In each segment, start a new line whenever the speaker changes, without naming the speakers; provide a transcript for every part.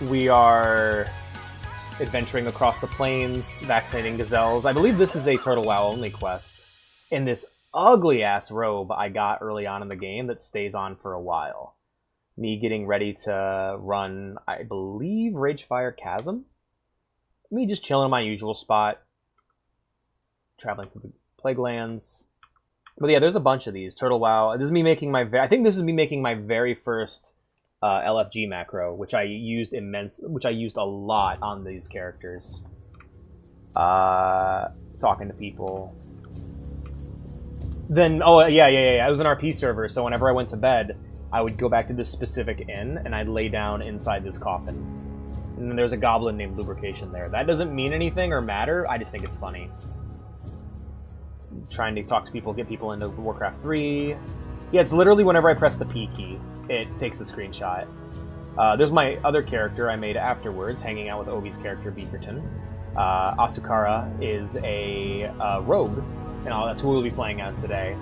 We are adventuring across the plains, vaccinating gazelles. I believe this is a Turtle WoW only quest. In this ugly-ass robe I got early on in the game that stays on for a while. Me getting ready to run, I believe, Ragefire Chasm? Me just chilling in my usual spot. Traveling through the Plaguelands. But yeah, there's a bunch of these. Turtle WoW. This is me making my... I think this is me making my very first LFG macro, which I used a lot on these characters. Talking to people. Then, oh, yeah. I was an RP server, so whenever I went to bed, I would go back to this specific inn, and I'd lay down inside this coffin. And then there's a goblin named Lubrication there. That doesn't mean anything or matter, I just think it's funny. Trying to talk to people, get people into Warcraft 3. Yeah, it's literally whenever I press the P key, it takes a screenshot. There's my other character I made afterwards, hanging out with Ovi's character, Beaverton. Asukara is a rogue, and that's who we'll be playing as today.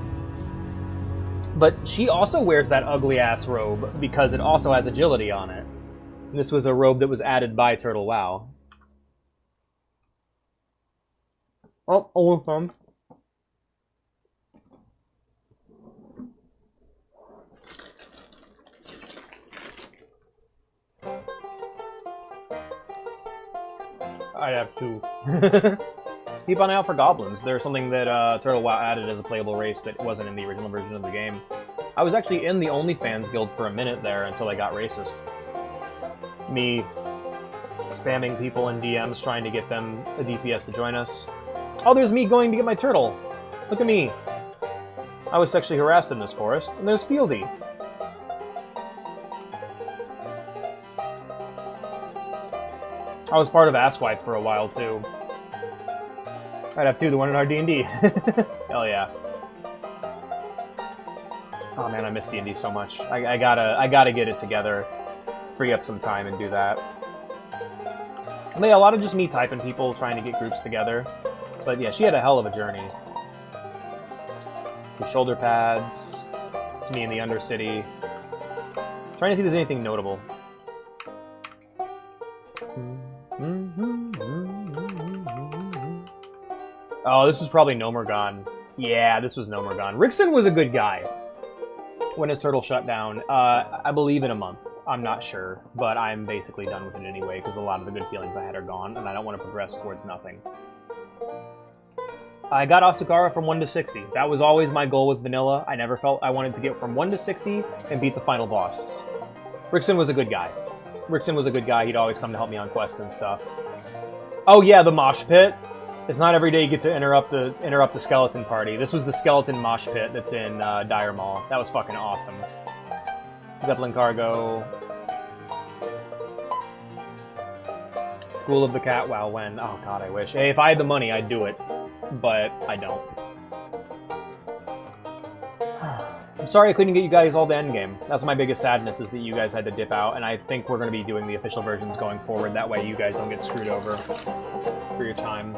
But she also wears that ugly-ass robe because it also has agility on it. And this was a robe that was added by Turtle WoW. Oh, only fun. I have to. Keep an eye out for goblins. They're something that Turtle WoW added as a playable race that wasn't in the original version of the game. I was actually in the OnlyFans guild for a minute there until I got racist. Me spamming people in DMs trying to get them a DPS to join us. Oh, there's me going to get my turtle. Look at me. I was sexually harassed in this forest. And there's Fieldy. I was part of Asswipe for a while, too. I'd have two, the one in our D&D. Hell yeah. Oh man, I miss D&D so much. I gotta get it together. Free up some time and do that. And yeah, a lot of just me typing people, trying to get groups together. But yeah, she had a hell of a journey. The shoulder pads. It's me in the Undercity. Trying to see if there's anything notable. Oh, this was probably Nomergon. Yeah, this was Nomergon. Rixon was a good guy when his turtle shut down. I believe in a month. I'm not sure, but I'm basically done with it anyway, because a lot of the good feelings I had are gone, and I don't want to progress towards nothing. I got Asukara from 1 to 60. That was always my goal with Vanilla. I never felt I wanted to get from 1 to 60 and beat the final boss. Rixon was a good guy. Rixon was a good guy. He'd always come to help me on quests and stuff. Oh yeah, the mosh pit. It's not every day you get to interrupt the skeleton party. This was the skeleton mosh pit that's in Dire Maul. That was fucking awesome. Zeppelin cargo. School of the Cat. Wow, when? Oh god, I wish. Hey, if I had the money, I'd do it. But I don't. I'm sorry I couldn't get you guys all the endgame. That's my biggest sadness, is that you guys had to dip out, and I think we're going to be doing the official versions going forward. That way you guys don't get screwed over for your time.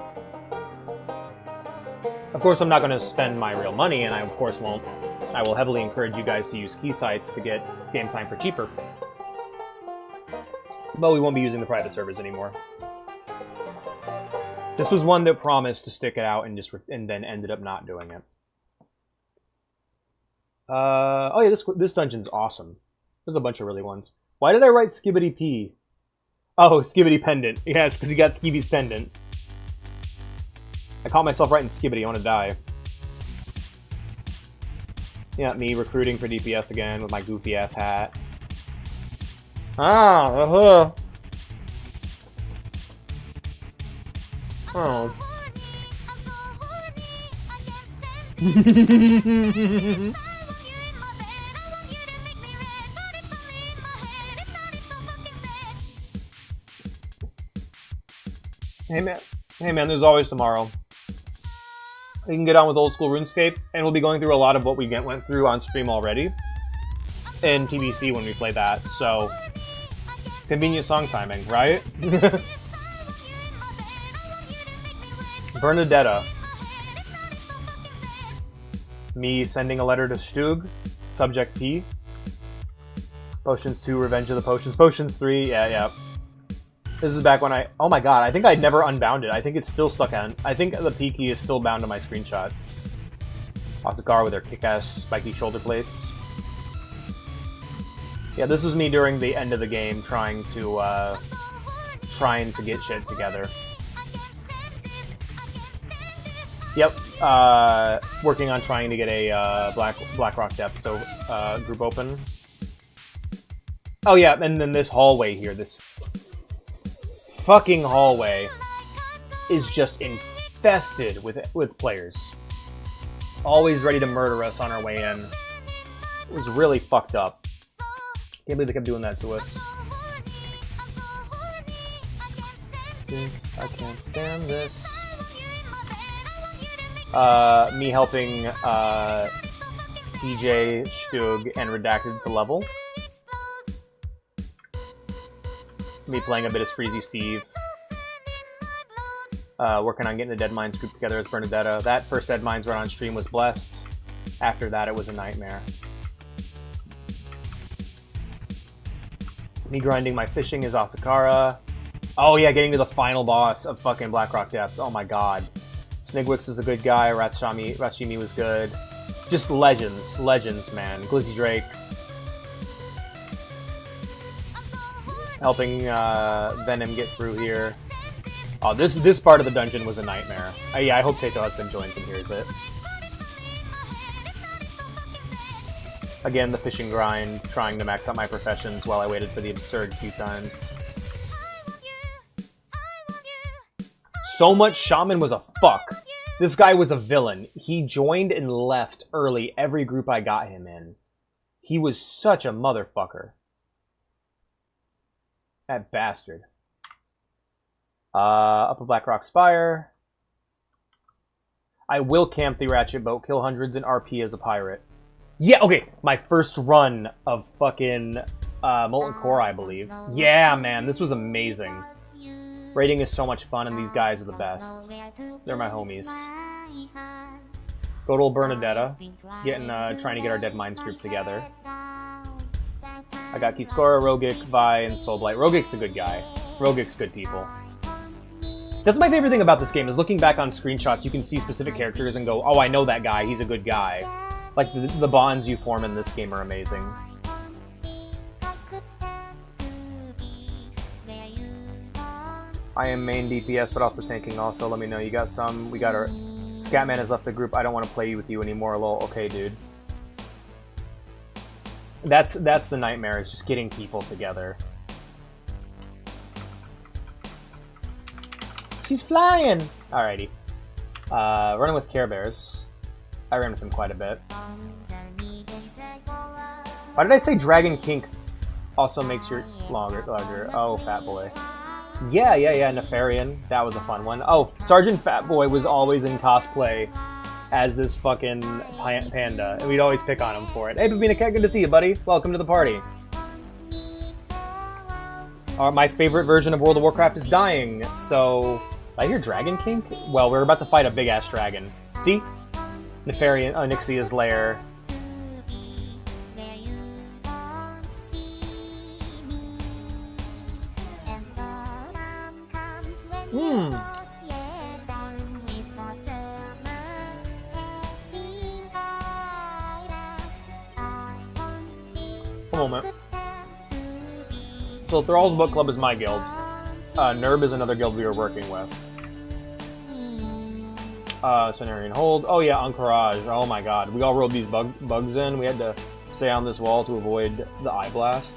Of course, I'm not going to spend my real money, and I of course won't. I will heavily encourage you guys to use key sites to get game time for cheaper. But we won't be using the private servers anymore. This was one that promised to stick it out and then ended up not doing it. Oh yeah, this dungeon's awesome. There's a bunch of really ones. Why did I write Skibbity P? Oh, Skibbity Pendant. Yes, because he got Skibby's pendant. I caught myself writing Skibbity. I want to die. Yeah, me recruiting for DPS again with my goofy ass hat. Ah, Oh. Hey man, there's always tomorrow. We can get on with old school RuneScape, and we'll be going through a lot of what we went through on stream already in TBC when we play that, so convenient song timing, right? Bernadetta. Me sending a letter to Stug. Subject P. Potions 2, Revenge of the Potions. Potions 3, yeah. This is back when oh my god, I think I never unbound it. I think it's still stuck on. I think the P key is still bound to my screenshots. Asakara with her kick-ass spiky shoulder plates. Yeah, this was me during the end of the game trying to get shit together. Yep, working on trying to get a Blackrock Depth, so group open. Oh yeah, and then this hallway here, this fucking hallway is just infested with players. Always ready to murder us on our way in. It was really fucked up. Can't believe they kept doing that to us. I can't stand this. Me helping TJ, Stug, and Redacted to level. Me playing a bit as Freezy Steve. Working on getting the Dead Mines group together as Bernadetta. That first Dead Mines run on stream was blessed. After that, it was a nightmare. Me grinding my fishing as Asakara. Oh yeah, getting to the final boss of fucking Blackrock Depths. Oh my god. Snigwix is a good guy. Ratshimi was good. Just legends. Legends, man. Glizzy Drake. Helping Venom get through here. Oh, this part of the dungeon was a nightmare. Yeah, I hope Tato Husband joins and hears it. Again, the fishing grind, trying to max out my professions while I waited for the absurd few times. So much Shaman was a fuck. This guy was a villain. He joined and left early every group I got him in. He was such a motherfucker. That bastard. Up a Blackrock Spire. I will camp the Ratchet Boat, kill hundreds in RP as a pirate. Yeah, okay. My first run of fucking Molten Core, I believe. Yeah, man, this was amazing. Raiding is so much fun, and these guys are the best. They're my homies. Good old Bernadetta, trying to get our Dead Mines group together. I got Kiskora, Rogic, Vi, and Soulblight. Rogic's a good guy. Rogic's good people. That's my favorite thing about this game, is looking back on screenshots, you can see specific characters and go, oh, I know that guy, he's a good guy. Like, the bonds you form in this game are amazing. I am main DPS, but also tanking also. Let me know. You got some. We got our... Scatman has left the group. I don't want to play with you anymore, lol. Okay, dude. That's the nightmare, is just getting people together. She's flying! Alrighty. Running with Care Bears. I ran with him quite a bit. Why did I say Dragon Kink also makes your larger? Oh, Fat Boy. Yeah, Nefarian. That was a fun one. Oh, Sergeant Fat Boy was always in cosplay as this fucking panda, and we'd always pick on him for it. Hey, Babina Cat, good to see you, buddy. Welcome to the party. My favorite version of World of Warcraft is dying, so... Did I hear Dragon Kink? Well, we're about to fight a big-ass dragon. See? Nefarian, Nixia's lair. A moment. So Thrall's Book Club is my guild. Nerb is another guild we were working with. Cenarian Hold. Oh yeah, Encourage. Oh my god. We all rolled these bugs in. We had to stay on this wall to avoid the eye blast.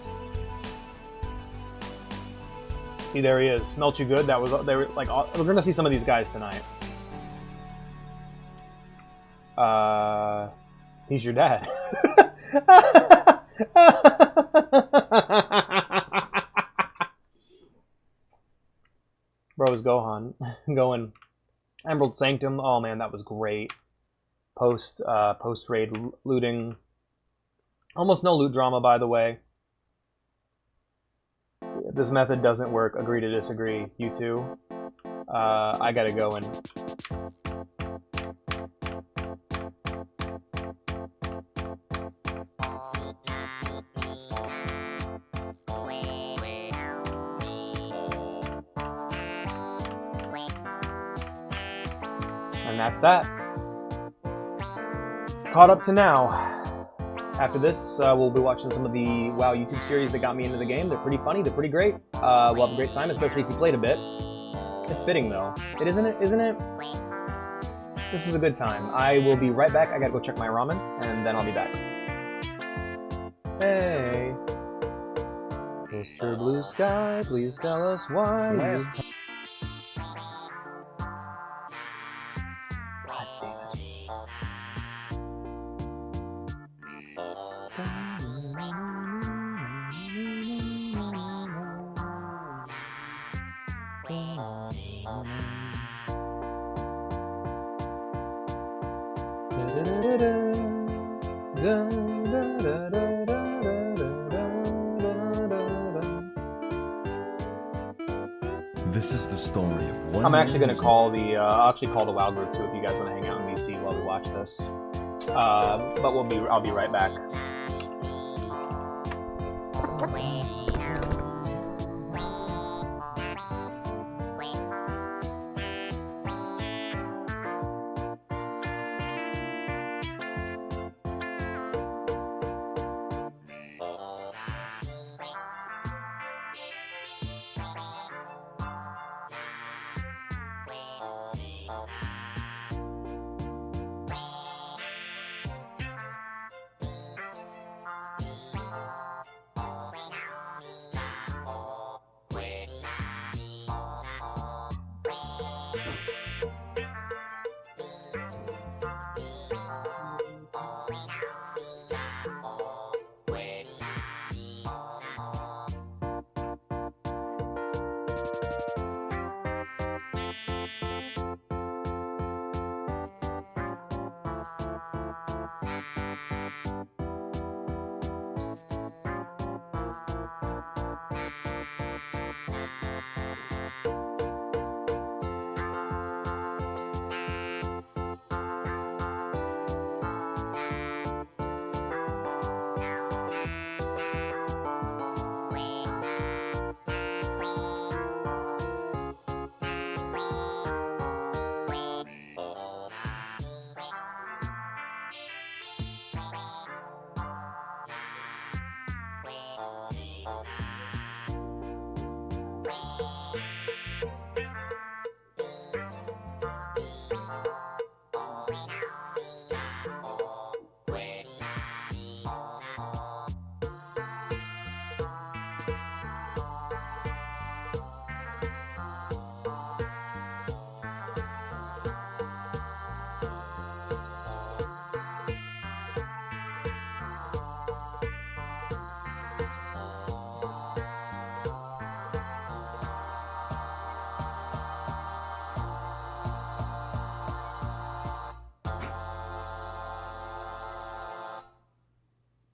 See, there he is. Smelt you good? That was... They were like... We're gonna see some of these guys tonight. He's your dad. Bro is Gohan. Going. Emerald Sanctum. Oh man, that was great. Post-raid looting. Almost no loot drama, by the way. If this method doesn't work, agree to disagree. You too. I gotta go and... that's that. Caught up to now. After this, we'll be watching some of the WoW YouTube series that got me into the game. They're pretty funny, they're pretty great. We'll have a great time, especially if you played a bit. It's fitting though. Isn't it? This was a good time. I will be right back. I gotta go check my ramen, and then I'll be back. Hey. Mr. Blue Sky, please tell us why. God damn
This is the story of one.
I'm actually going to call the I'll actually call the WoW group too if you guys want to hang out in VC while we watch this. But I'll be right back.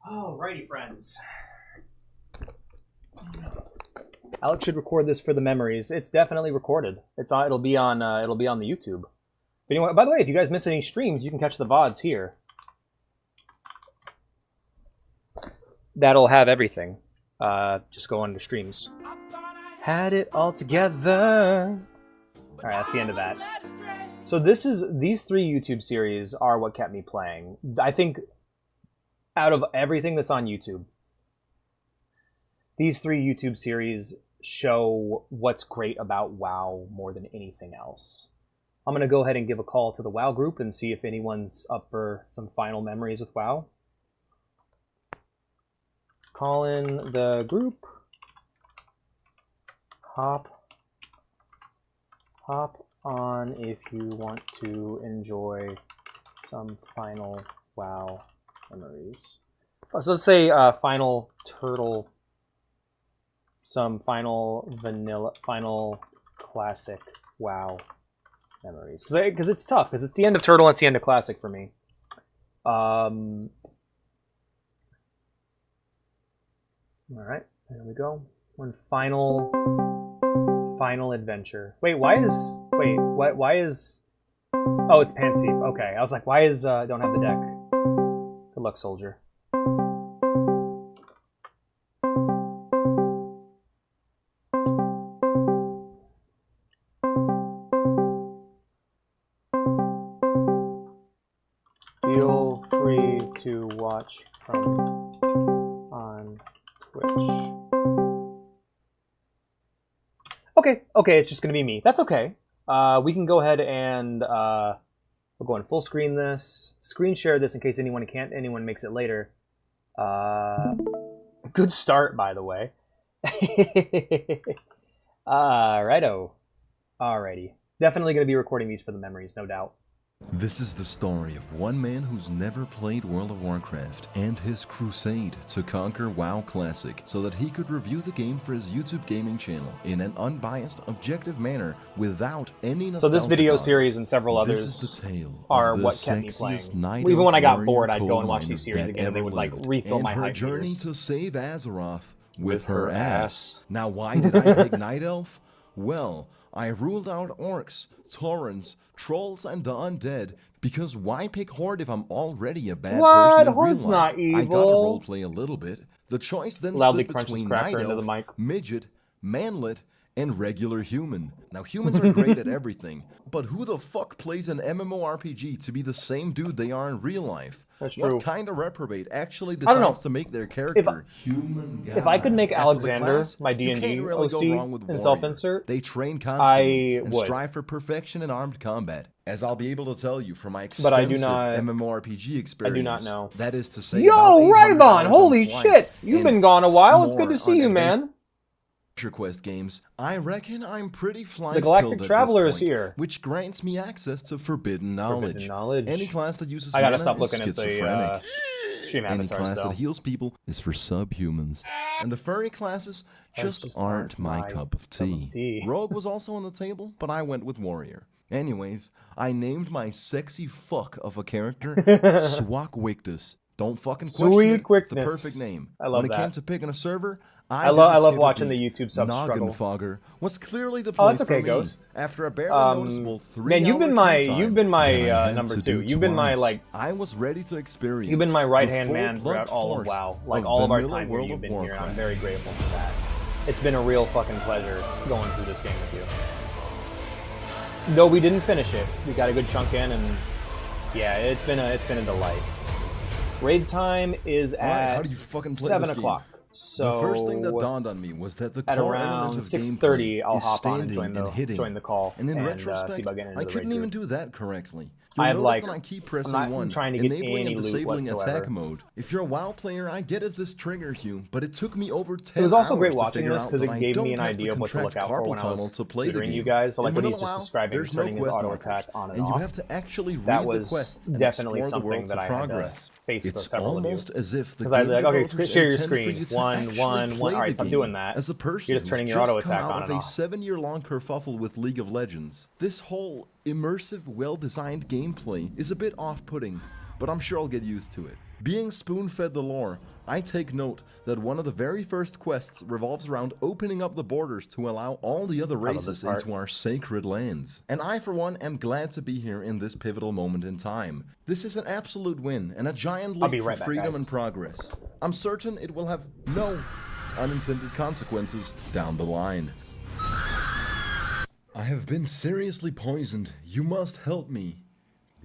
Alrighty, friends. Alex should record this for the memories. It's definitely recorded. It'll be on the YouTube. But anyway, by the way, if you guys miss any streams, you can catch the VODs here. That'll have everything. Just go under streams. Had it all together. All right, that's the end of that. So these 3 YouTube series are what kept me playing. I think out of everything that's on YouTube, these 3 YouTube series show what's great about WoW more than anything else. I'm going to go ahead and give a call to the WoW group and see if anyone's up for some final memories with WoW. Call in the group. Hop on if you want to enjoy some final WoW memories. So let's say final turtle, some final vanilla, final classic WoW memories. Because it's tough, because it's the end of turtle and it's the end of classic for me. All right, there we go. One final adventure. Wait, why is oh, it's Panseep. Okay, I was like, why is don't have the deck? Good luck, soldier. to watch from on Twitch. Okay, it's just gonna be me. That's okay. We can go ahead and we'll go and full screen this, screen share this in case anyone makes it later. Good start, by the way. Righto. Alrighty. Definitely gonna be recording these for the memories, no doubt.
This is the story of one man who's never played World of Warcraft and his crusade to conquer WoW Classic so that he could review the game for his YouTube gaming channel in an unbiased, objective manner without any nostalgia.
So this video
bias.
series and several others
This is the tale
are
of the
what kept me playing.
sexiest night
Even when I got
warrior
bored, I'd go and watch
coal
these series
miner
again, and they
that
would like
ever
refill
lived.
my
And her
hype
journey
meters.
to save Azeroth with
her
her
ass.
ass. Now, why did I pick Night Elf? Well, I ruled out orcs, taurens, trolls, and the undead because why pick Horde if I'm already a bad person in
Horde's
real life?
not evil.
I gotta roleplay a little bit. The choice then
Loudly
stood
crunches
between
cracker
Night
into
Elf,
the mic.
midget, manlet, and regular human. Now, humans are great at everything, but who the fuck plays an MMORPG to be the same dude they are in real life?
That's true.
What kind of reprobate actually
I don't know.
decides to make their character human?
If I could make
As for the
Alexander
class,
my
you
D&D
can't really
OC
go wrong with
in
warrior.
self-insert,
They train constantly
I
and
would.
strive for perfection in armed combat. As I'll be able to tell you from my
But I
extensive
do not-
MMORPG experience.
I do not know.
That is to say,
Yo,
about 800
Ryvon!
hours
Holy
on flight
shit! You've
and
been gone a while. It's good
more
to see
on
you, man.
Adventure Quest games, I reckon I'm pretty fly.
The Galactic Traveler is here.
Which grants me access to forbidden knowledge.
Forbidden knowledge.
Any class that uses
I gotta
mana
stop
is
looking at the
schizophrenic.
stream
Any
avatars,
class
though.
that heals people is for subhumans. And the furry classes just aren't my cup of tea. Rogue was also on the table, but I went with warrior. Anyways, I named my sexy fuck of a character Swakwictus. Don't fucking question
Sweet
it. It's the
quickness.
perfect name.
I love
when it came
that.
to picking a server,
I love watching the YouTube subs struggle.
Noggenfogger was clearly the
Oh,
place
that's okay,
for me.
Ghost.
After a barely noticeable 3-hour
Man, you've been my
that I had
number
to
2.
do
You've been my
twice.
like
I was ready to experience.
you've been my
the
right-hand man
full-blood
throughout all of
force
WoW. Like
of
all of our
vanilla
time here,
World
you've
of
been here, and I'm
Warcraft.
very grateful for that. It's been a real fucking pleasure going through this game with you. Though we didn't finish it, we got a good chunk in, and yeah, it's been a delight. Raid time is
All right,
at
how do you fucking play
7
this game?
o'clock. So
The first thing that dawned on me was that the
at
core
around
element of
6:30,
gameplay
I'll
is
hop on and
standing hitting.
join the call,
And in
see
retrospect,
about getting into
I
the
couldn't
raid
even
group.
do that correctly.
I
You'll
have,
notice
like,
that I keep
I'm
pressing
not
1,
trying to get
enabling
any
and
loot
disabling
whatsoever.
attack mode. If you're a WoW player, I get if this triggers you, but it took me over 10
It was also
hours
great
to
watching
figure
this
out
because
that
it
I
gave me
don't
an
have to
idea of what to look
contract
out for
carpal
when I
tunnel
was
to play the
tutoring you
game.
guys. So like
In
what he's
vanilla
just
WoW,
describing,
there's no
turning his
quest
auto
markers,
attack on and
and
off.
you have to actually read
That
the
was
quests and
definitely
explore the
something
world
that
to
I had to
progress.
face with
It's
several of you.
almost as if the
Because I'd be like, okay,
developers
share your
intend for
screen.
you to
One,
actually
one.
play
All right,
the
stop
game
doing that.
as a person
You're just turning
who's
your auto
just come
attack
out
on
of
and
a
off.
7-year-long kerfuffle with League of Legends. This whole immersive, well-designed gameplay is a bit off-putting, but I'm sure I'll get used to it. Being spoon-fed the lore, I take note that one of the very first quests revolves around opening up the borders to allow all the other
love this
races
part.
into our sacred lands. And I, for one, am glad to be here in this pivotal moment in time. This is an absolute win and a giant
I'll be
leap
right
for
back,
freedom
guys.
and progress. I'm certain it will have no unintended consequences down the line. I have been seriously poisoned. You must help me.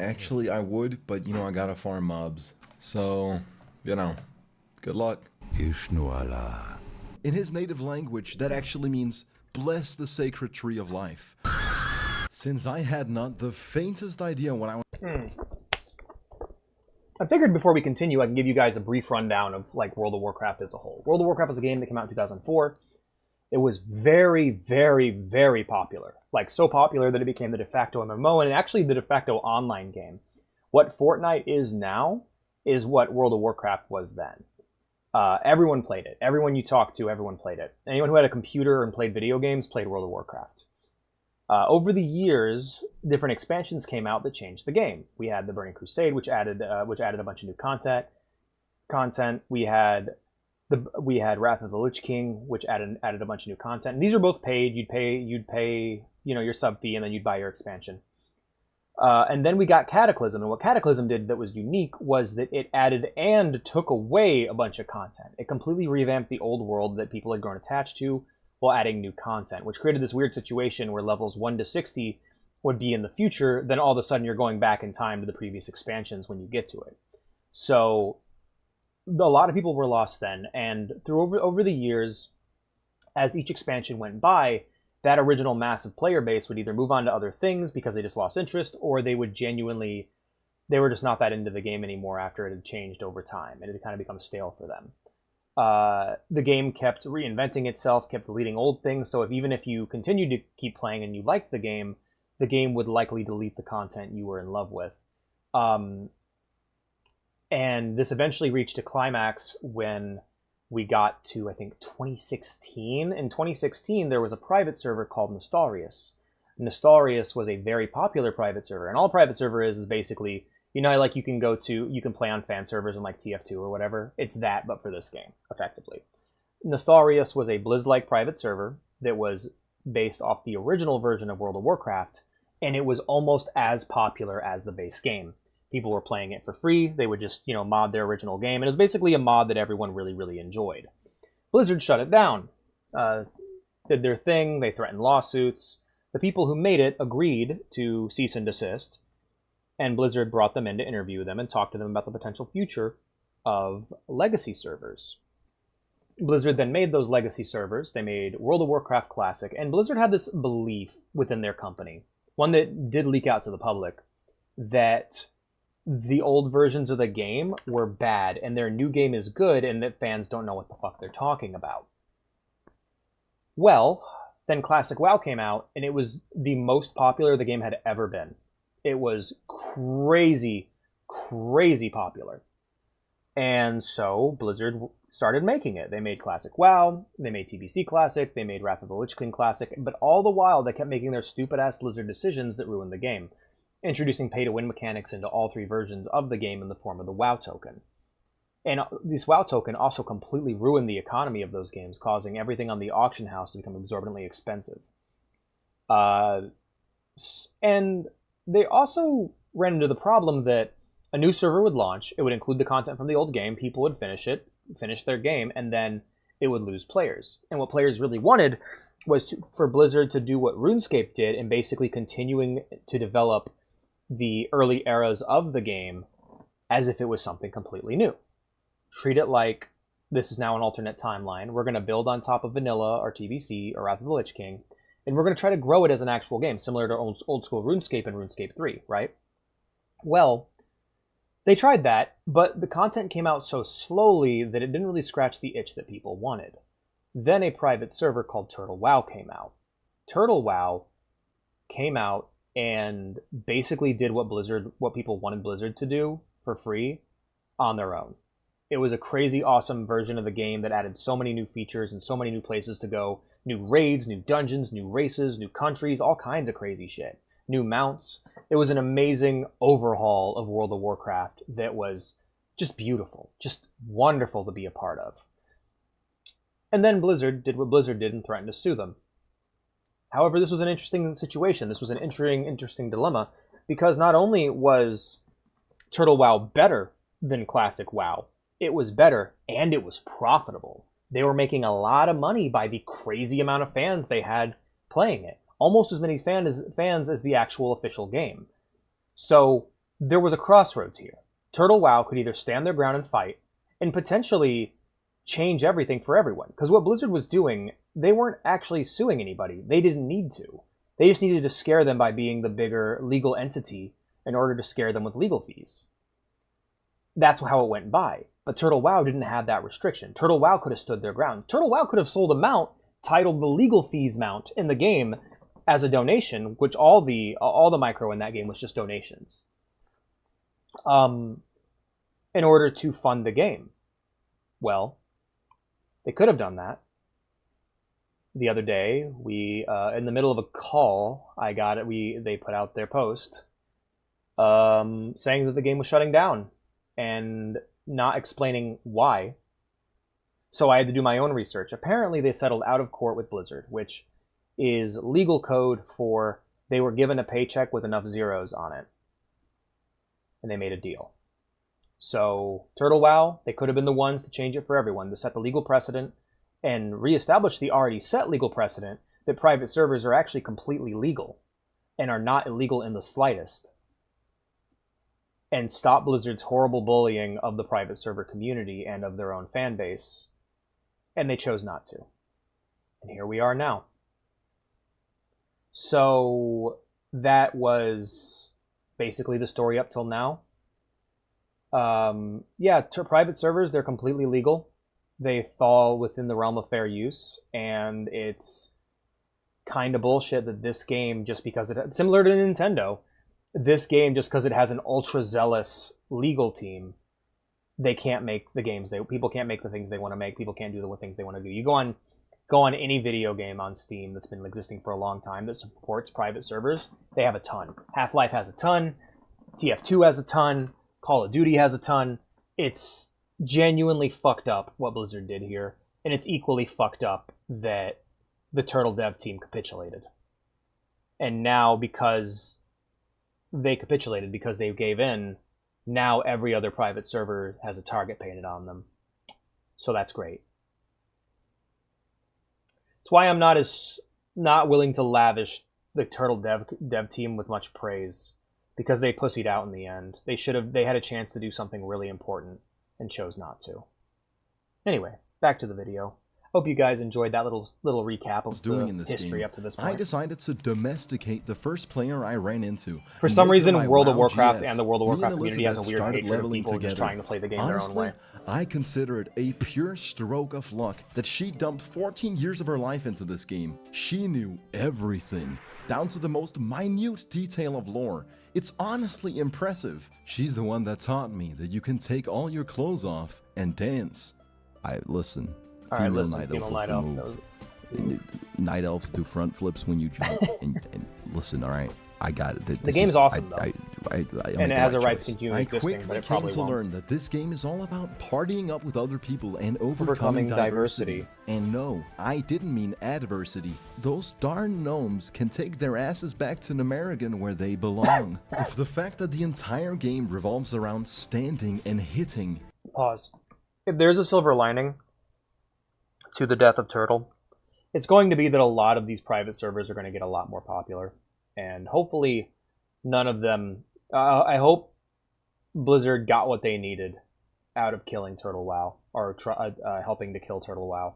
Actually, I would, but I gotta farm mobs. So, good luck.
Ishnuala.
In his native language, that actually means, bless the sacred tree of life. Since I had not the faintest idea what I was...
I figured before we continue, I can give you guys a brief rundown of like World of Warcraft as a whole. World of Warcraft was a game that came out in 2004. It was very, very, very popular. Like so popular that it became the de facto MMO and actually the de facto online game. What Fortnite is now is what World of Warcraft was then. Everyone played it. Everyone you talked to, everyone played it. Anyone who had a computer and played video games played World of Warcraft. Over the years, different expansions came out that changed the game. We had the Burning Crusade, which added a bunch of new content. We had Wrath of the Lich King, which added a bunch of new content. And these are both paid. You'd pay your sub fee, and then you'd buy your expansion. And then we got Cataclysm, and what Cataclysm did that was unique was that it added and took away a bunch of content. It completely revamped the old world that people had grown attached to while adding new content, which created this weird situation where levels 1 to 60 would be in the future, then all of a sudden you're going back in time to the previous expansions when you get to it. So a lot of people were lost then, and through over the years, as each expansion went by, that original massive player base would either move on to other things because they just lost interest, or they would genuinely, they were just not that into the game anymore after it had changed over time, and it had kind of become stale for them. The game kept reinventing itself, kept deleting old things, so even if you continued to keep playing and you liked the game would likely delete the content you were in love with. And this eventually reached a climax when we got to, I think, 2016. In 2016, there was a private server called Nostarius. Nostarius was a very popular private server, and all private server is basically, you know, like you can play on fan servers in like TF2 or whatever. It's that, but for this game, effectively. Nostarius was a Blizz-like private server that was based off the original version of World of Warcraft, and it was almost as popular as the base game. People were playing it for free. They would just, mod their original game. And it was basically a mod that everyone really, really enjoyed. Blizzard shut it down. Did their thing. They threatened lawsuits. The people who made it agreed to cease and desist. And Blizzard brought them in to interview them and talk to them about the potential future of legacy servers. Blizzard then made those legacy servers. They made World of Warcraft Classic. And Blizzard had this belief within their company, one that did leak out to the public, that the old versions of the game were bad and their new game is good and that fans don't know what the fuck they're talking about. Well, then Classic WoW came out and it was the most popular the game had ever been. It was crazy, crazy popular. And so Blizzard started making it. They made Classic WoW, they made TBC Classic, they made Wrath of the Lich King Classic, but all the while they kept making their stupid-ass Blizzard decisions that ruined the game, introducing pay-to-win mechanics into all three versions of the game in the form of the WoW token. And this WoW token also completely ruined the economy of those games, causing everything on the auction house to become exorbitantly expensive. And they also ran into the problem that a new server would launch, it would include the content from the old game, people would finish their game, and then it would lose players. And what players really wanted was for Blizzard to do what RuneScape did and basically continuing to develop the early eras of the game as if it was something completely new. Treat it like this is now an alternate timeline. We're going to build on top of Vanilla or TBC or Wrath of the Lich King, and we're going to try to grow it as an actual game, similar to old school RuneScape and RuneScape 3, right? Well, they tried that, but the content came out so slowly that it didn't really scratch the itch that people wanted. Then a private server called Turtle WoW came out. Turtle WoW came out and basically did what people wanted Blizzard to do for free on their own. It was a crazy awesome version of the game that added so many new features and so many new places to go. New raids, new dungeons, new races, new countries, all kinds of crazy shit. New mounts. It was an amazing overhaul of World of Warcraft that was just beautiful, just wonderful to be a part of. And then Blizzard did what Blizzard did and threatened to sue them. However, this was an interesting situation. This was an interesting dilemma, because not only was Turtle WoW better than Classic WoW, it was better and it was profitable. They were making a lot of money by the crazy amount of fans they had playing it. Almost as many fans as the actual official game. So there was a crossroads here. Turtle WoW could either stand their ground and fight, and potentially change everything for everyone. Because what Blizzard was doing, they weren't actually suing anybody. They didn't need to. They just needed to scare them by being the bigger legal entity in order to scare them with legal fees. That's how it went by. But Turtle WoW didn't have that restriction. Turtle WoW could have stood their ground. Turtle WoW could have sold a mount titled the legal fees mount in the game as a donation, which all the micro in that game was just donations, in order to fund the game. Well, they could have done that. The other day, we in the middle of a call, they put out their post saying that the game was shutting down and not explaining why. So I had to do my own research. Apparently, they settled out of court with Blizzard, which is legal code for they were given a paycheck with enough zeros on it. And they made a deal. So Turtle WoW, they could have been the ones to change it for everyone, to set the legal precedent and reestablish the already set legal precedent that private servers are actually completely legal and are not illegal in the slightest. and stop Blizzard's horrible bullying of the private server community and of their own fan base, and they chose not to. And here we are now. So that was basically the story up till now. Yeah, private servers, they're completely legal. They fall within the realm of fair use, and it's kind of bullshit that this game, just because it, similar to Nintendo, this game, just because it has an ultra zealous legal team, they can't make the games people can't make the things they want to make. People can't do the things they want to do. You go on any video game on Steam that's been existing for a long time that supports private servers, they have a ton. Half-Life has a ton, TF2 has a ton, Call of Duty has a ton. It's genuinely fucked up what Blizzard did here, and it's equally fucked up that the Turtle dev team capitulated. And now, because they capitulated, because they gave in, now every other private server has a target painted on them. So that's great. It's why I'm not willing to lavish the Turtle dev team with much praise, because they pussied out in the end. They had a chance to do something really important and chose not to. Anyway, back to the video. Hope you guys enjoyed that little recap of the history up to this point.
I decided to domesticate the first player I ran into.
For some reason, World of Warcraft and the World of Warcraft community has a weird hatred of people just trying to play the game their own way.
I consider it a pure stroke of luck that she dumped 14 years of her life into this game. She knew everything, down to the most minute detail of lore. It's honestly impressive. She's the one that taught me that you can take all your clothes off and dance. Listen.
Alright, listen, female night elf.
Night elves do front flips when you jump. and listen, alright, I got it.
The game's awesome, though. And it has a right to continue existing, but it probably won't. I quickly came to learn
that this game is all about partying up with other people and
overcoming diversity.
And no, I didn't mean adversity. Those darn gnomes can take their asses back to Namerigan where they belong. If the fact that the entire game revolves around standing and hitting...
Pause. If there's a silver lining to the death of Turtle, it's going to be that a lot of these private servers are going to get a lot more popular, and hopefully none of them... I hope Blizzard got what they needed out of killing Turtle WoW, or helping to kill Turtle WoW,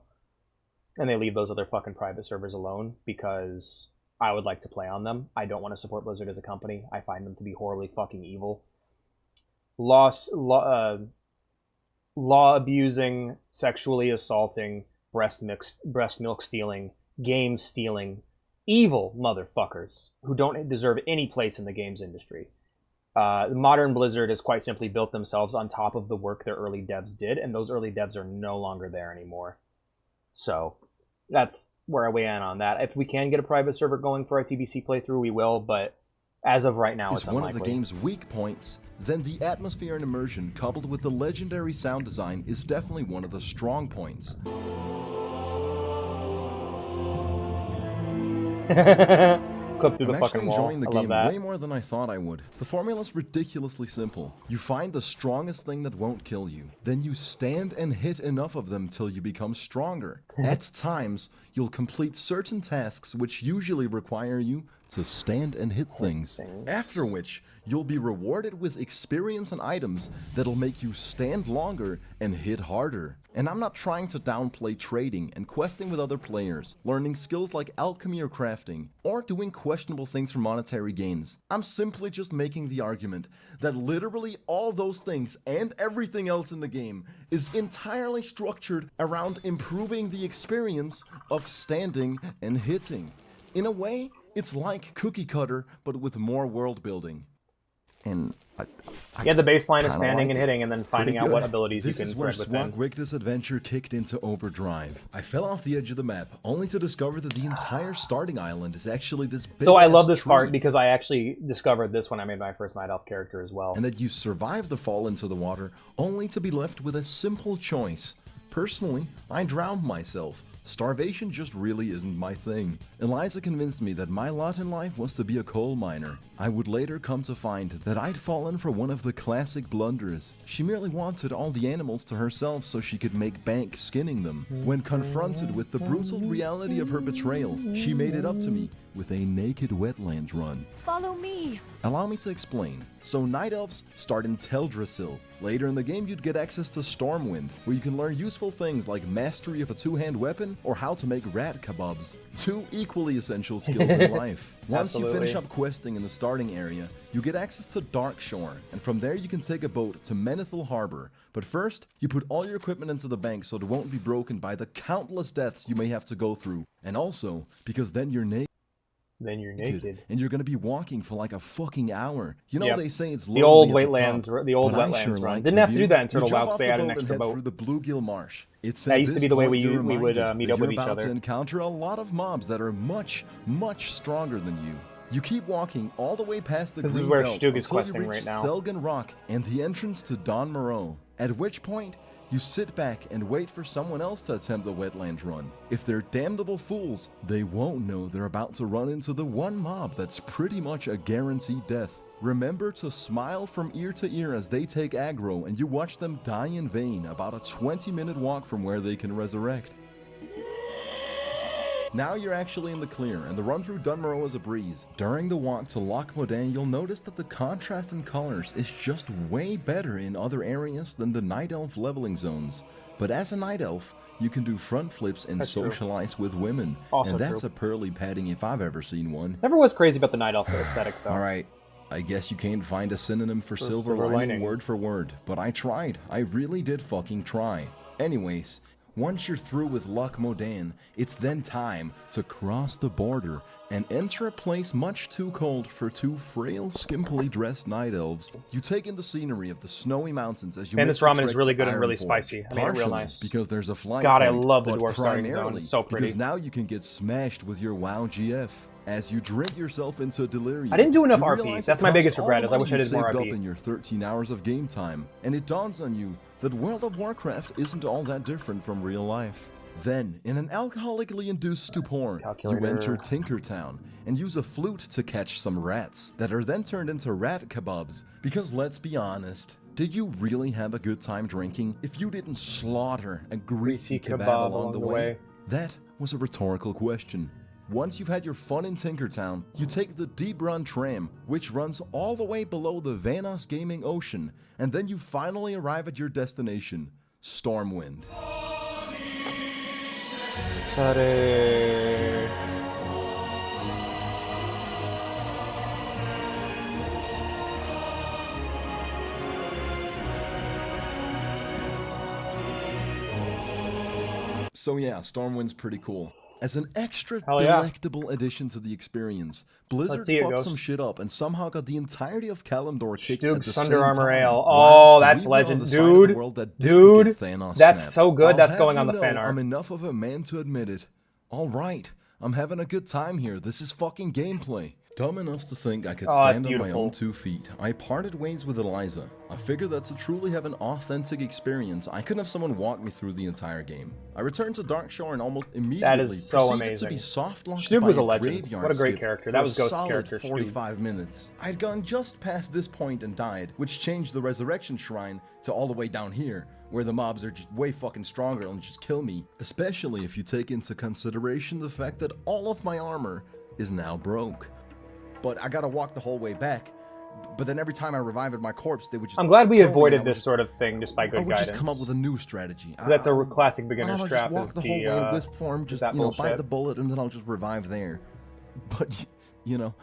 and they leave those other fucking private servers alone, because I would like to play on them. I don't want to support Blizzard as a company. I find them to be horribly fucking evil. Law abusing, sexually assaulting, breast milk stealing, game stealing, evil motherfuckers who don't deserve any place in the games industry. Modern Blizzard has quite simply built themselves on top of the work their early devs did, and those early devs are no longer there anymore. So that's where I weigh in on that. If we can get a private server going for our TBC playthrough, we will, but as of right now, it's unlikely.
One of the game's weak points, then the atmosphere and immersion coupled with the legendary sound design is definitely one of the strong points.
Clip through the fucking wall.
I'm actually enjoying the game way more than I thought I would. The formula's ridiculously simple. You find the strongest thing that won't kill you. Then you stand and hit enough of them till you become stronger. At times, you'll complete certain tasks which usually require you to stand and hit things. After which, you'll be rewarded with experience and items that'll make you stand longer and hit harder. And I'm not trying to downplay trading and questing with other players, learning skills like alchemy or crafting, or doing questionable things for monetary gains. I'm simply just making the argument that literally all those things and everything else in the game is entirely structured around improving the experience of standing and hitting. In a way, it's like Cookie Cutter, but with more world building. And
yeah, the baseline is standing and hitting, and then finding out what abilities you can thread within.
This is where Swagwigda's adventure kicked into overdrive. I fell off the edge of the map, only to discover that the entire starting island is actually this big.
So I love this part because I actually discovered this when I made my first Night Elf character as well.
And that you survive the fall into the water, only to be left with a simple choice. Personally, I drowned myself. Starvation just really isn't my thing. Eliza convinced me that my lot in life was to be a coal miner. I would later come to find that I'd fallen for one of the classic blunders. She merely wanted all the animals to herself so she could make bank skinning them. When confronted with the brutal reality of her betrayal, she made it up to me, with a naked wetlands run.
Follow me.
Allow me to explain. So Night Elves start in Teldrassil. Later in the game you'd get access to Stormwind, where you can learn useful things like mastery of a two-hand weapon or how to make rat kebabs. Two equally essential skills in life. Once you finish up questing in the starting area, you get access to Darkshore, and from there you can take a boat to Menethil Harbor. But first, you put all your equipment into the bank so it won't be broken by the countless deaths you may have to go through. And also, because then you're naked.
Then you're naked.
And you're going to be walking for like a fucking hour. You know, they say it's
the old
wetlands,
the old wetlands run. Didn't have to do that in Turtle WoW because they had an extra boat.
Through the Bluegill Marsh.
That used to be the way we would meet up with each other.
You're about to encounter a lot of mobs that are much, much stronger than you. You keep walking all the way past the green belt.
This is where Stug is questing right now.
Thelgen Rock and the entrance to Don Moreau. At which point, you sit back and wait for someone else to attempt the wetlands run. If they're damnable fools, they won't know they're about to run into the one mob that's pretty much a guaranteed death. Remember to smile from ear to ear as they take aggro and you watch them die in vain about a 20-minute walk from where they can resurrect. Now you're actually in the clear, and the run through Dunmoreau is a breeze. During the walk to Loch Modan, you'll notice that the contrast in colors is just way better in other areas than the Night Elf leveling zones. But as a Night Elf, you can do front flips and socialize with women, and that's a pearly padding if I've ever seen one.
Never was crazy about the Night Elf aesthetic, though.
Alright, I guess you can't find a synonym for silver lining word for word, but I tried. I really did fucking try. Anyways, once you're through with Loch Modan, it's then time to cross the border and enter a place much too cold for two frail, skimpily dressed night elves. You take in the scenery of the snowy mountains as you
and this ramen is really good and really spicy. I made it real nice.
Because there's a flight
God,
point,
I love the dwarf starting zone. It's so pretty.
Because now you can get smashed with your WoW GF. As you drink yourself into delirium,
I didn't do enough RP. That's my biggest regret, is I wish I did more RP.
Up in your 13 hours of game time, and it dawns on you that World of Warcraft isn't all that different from real life. Then, in an alcoholically induced stupor, you enter Tinkertown and use a flute to catch some rats that are then turned into rat kebabs. Because let's be honest, did you really have a good time drinking if you didn't slaughter a greasy kebab along the way? That was a rhetorical question. Once you've had your fun in Tinkertown, you take the Deep Run tram, which runs all the way below the Vanos Gaming Ocean, and then you finally arrive at your destination, Stormwind.
Sorry.
So yeah, Stormwind's pretty cool. As an extra delectable addition to the experience, Blizzard fucked some shit up and somehow got the entirety of Kalimdor kicked at the same
Thunder Armor
time.
Ale. Oh, that's legend. Dude, that's so good. That's going on the fan art.
I'm enough of a man to admit it. Alright, I'm having a good time here. This is fucking gameplay. Dumb enough to think I could stand on my own 2 feet, I parted ways with Eliza. I figured that to truly have an authentic experience, I couldn't have someone walk me through the entire game. I returned to Darkshore and almost immediately proceeded to be soft-locked by
was a
a
legend.
graveyard
What a great
skip
character.
for
That was
a
Ghost's
solid
character,
45 minutes. I'd gone just past this point and died, which changed the Resurrection Shrine to all the way down here, where the mobs are just way fucking stronger and just kill me. Especially if you take into consideration the fact that all of my armor is now broke. But I gotta walk the whole way back. But then every time I revived my corpse, they would just...
I'm glad we avoided this sort of thing just by good guidance.
I would just come up with a new strategy.
That's a classic beginner's trap.
Just walk the whole way in wisp form, just, you know, bite the bullet, and then I'll just revive there. But, you know...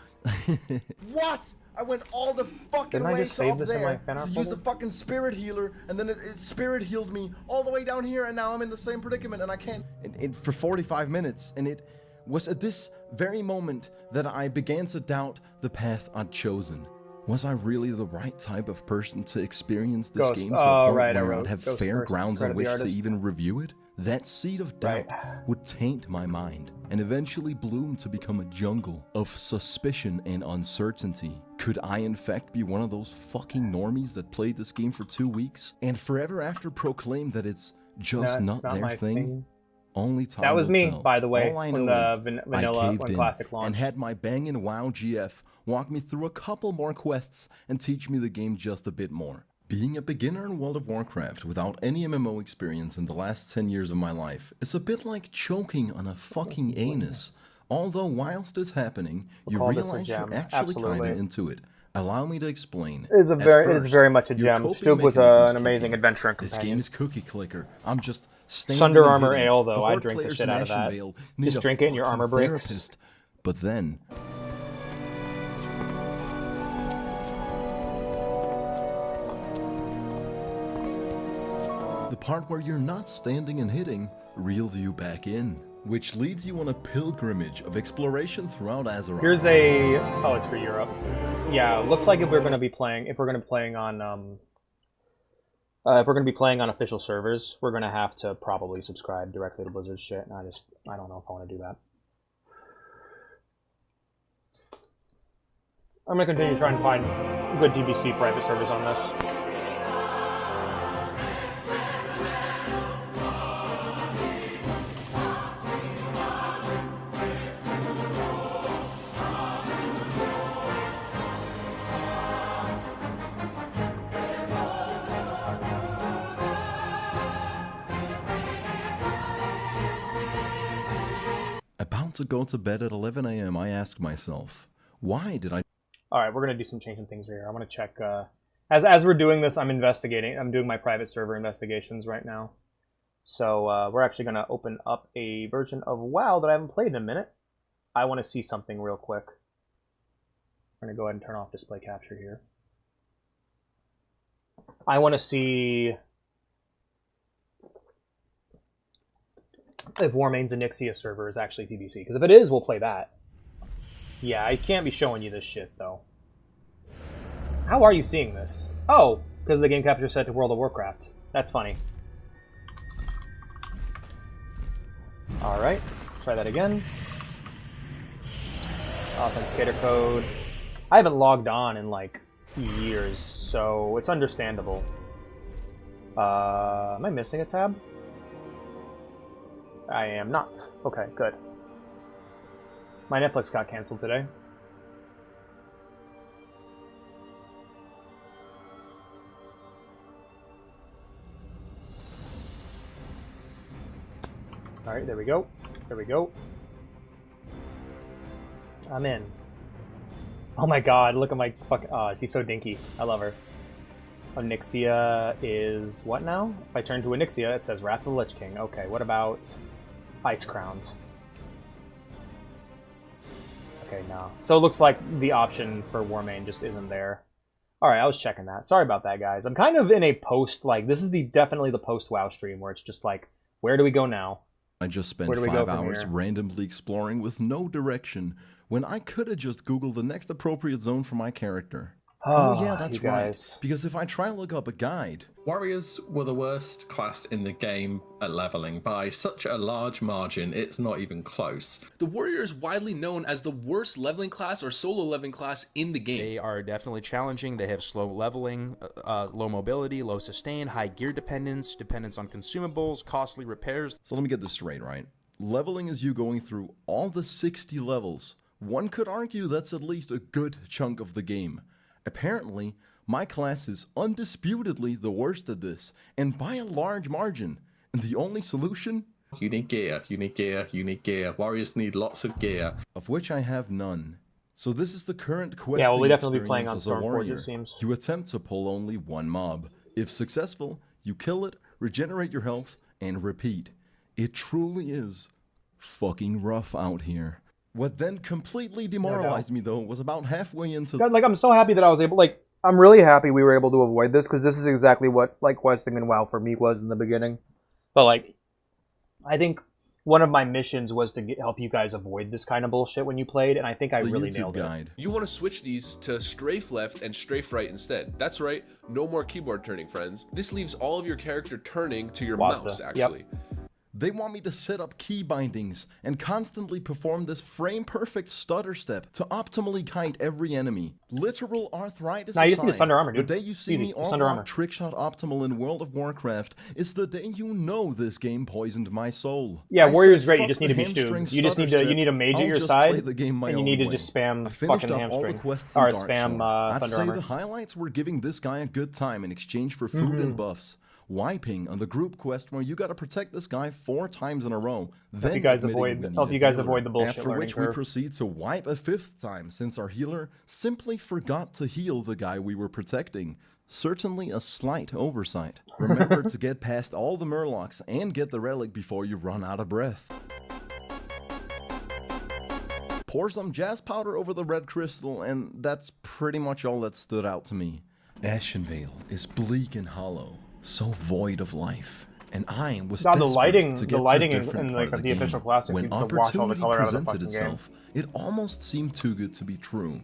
What? I went all the fucking way up there to use the fucking spirit healer, and then it spirit healed me all the way down here, and now I'm in the same predicament, and I can't... for 45 minutes, and it was at this very moment that I began to doubt the path I'd chosen. Was I really the right type of person to experience this game to a point where I'd have fair grounds on which to even review it? That seed of doubt would taint my mind and eventually bloom to become a jungle of suspicion and uncertainty. Could I in fact be one of those fucking normies that played this game for 2 weeks and forever after proclaimed that it's just not their thing? Only time
that was me,
tell.
by the way,
when
the vanilla, when Classic launched.
And had my bangin' WoW GF walk me through a couple more quests and teach me the game just a bit more. Being a beginner in World of Warcraft without any MMO experience in the last 10 years of my life is a bit like choking on a fucking anus. Although whilst it's happening, you
call this a
realize
gem.
you're actually kinda
Absolutely.
into it. Allow me to explain.
It is
At
very
first,
much a
your
gem.
coping
Stube was
mechanism is
an amazing
cooking.
adventure and
This game
companion.
is cookie clicker. I'm just standing
Sunder
and
Armor
hitting.
Ale, though,
The
I'd
horde
drink the
players
shit
in
out of that.
Ashenvale need
Just
a
drink it and your
fucking
armor breaks.
therapist. But then... the part where you're not standing and hitting reels you back in, which leads you on a pilgrimage of exploration throughout Azeroth.
Here's a... oh, it's for Europe. Yeah, looks like if we're going to be playing on official servers, we're going to have to probably subscribe directly to Blizzard's shit, and I don't know if I want to do that. I'm going to continue trying to find good DBC private servers on this.
About to go to bed at 11 a.m., I ask myself, why did I...
Alright, we're going to do some changing things here. I want to check... As we're doing this, I'm investigating. I'm doing my private server investigations right now. So we're actually going to open up a version of WoW that I haven't played in a minute. I want to see something real quick. I'm going to go ahead and turn off display capture here. I want to see if Warmane's Onyxia server is actually TBC. Because if it is, we'll play that. Yeah, I can't be showing you this shit, though. How are you seeing this? Oh, because the game capture set to World of Warcraft. That's funny. Alright, try that again. Authenticator code. I haven't logged on in, like, years, so it's understandable. Am I missing a tab? I am not. Okay, good. My Netflix got canceled today. Alright, there we go. There we go. I'm in. Oh my god, look at my fucking... oh, she's so dinky. I love her. Onyxia is what now? If I turn to Onyxia, it says Wrath of the Lich King. Okay, what about Ice Crowned? Okay, no. So it looks like the option for Warmane just isn't there. Alright, I was checking that. Sorry about that, guys. I'm kind of in a post, like, this is definitely the post-WoW stream where it's just like, where do we go now?
I just spent
Where do we
5
go from
hours
here?
randomly exploring with no direction when I could have just Googled the next appropriate zone for my character. Oh yeah, that's
you
right.
guys.
Because if I try to look up a guide...
Warriors were the worst class in the game at leveling by such a large margin, it's not even close.
The warrior is widely known as the worst leveling class or solo leveling class in the game.
They are definitely challenging. They have slow leveling, low mobility, low sustain, high gear dependence, dependence on consumables, costly repairs.
So let me get this straight, right? Leveling is you going through all the 60 levels. One could argue that's at least a good chunk of the game. Apparently, my class is undisputedly the worst at this, and by a large margin. And the only solution?
You need gear, you need gear, you need gear. Warriors need lots of gear.
Of which I have none. So this is the current questing
Yeah, well, we definitely be playing on
experience as a
Stormforge,
warrior.
it seems.
You attempt to pull only one mob. If successful, you kill it, regenerate your health, and repeat. It truly is fucking rough out here. What then completely demoralized me, though, was about halfway into...
God, like, I'm so happy that I was able, like, I'm really happy we were able to avoid this, because this is exactly what, like, questing in WoW for me was in the beginning. But, like, I think one of my missions was to help you guys avoid this kind of bullshit when you played, and I think I
the
really
YouTube
nailed
guide.
You want to switch these to strafe left and strafe right instead. That's right, no more keyboard turning, friends. This leaves all of your character turning to your
Wasta.
mouse,
Yep.
actually.
They want me to set up key bindings and constantly perform this frame-perfect stutter step to optimally kite every enemy. Literal arthritis
Nah, you just need
aside,
Thunder Armor, dude.
the day you see
Easy.
me
Just Thunder Armor.
all trickshot optimal in World of Warcraft is the day you know this game poisoned my soul.
Yeah,
I
Warrior's
said,
great. You
"Fuck
just need
the
to be
hamstring
stewed. You just need
stutter
to you need a
step.
mage at
I'll
your
just
side,
play the game my
and you
own
need to
way."
just
I
spam
finished
fucking
up all the
hamstring.
quests
Or
in Dark
spam
Shore. I'd
Thunder
say
Armor.
the highlights were giving this guy a good time in exchange for food and buffs. Wiping on the group quest where you gotta protect this guy 4 times in a row. Then
you guys
admitting
avoid-
we need
hope
a
you guys
healer,
avoid the bullshit
after
learning
which we
curve.
proceed to wipe a 5th time since our healer simply forgot to heal the guy we were protecting. Certainly a slight oversight. Remember to get past all the murlocs and get the relic before you run out of breath. Pour some jazz powder over the red crystal, and that's pretty much all that stood out to me. Ashenvale is bleak and hollow, so void of life. And I was
God, the
desperate
lighting-
to
the
get
lighting
to a
in-
different
in,
part
like,
of
the official
game.
classics
When
seems to wash all the
opportunity
color out of the
presented
fucking game.
itself, it almost seemed too good to be true.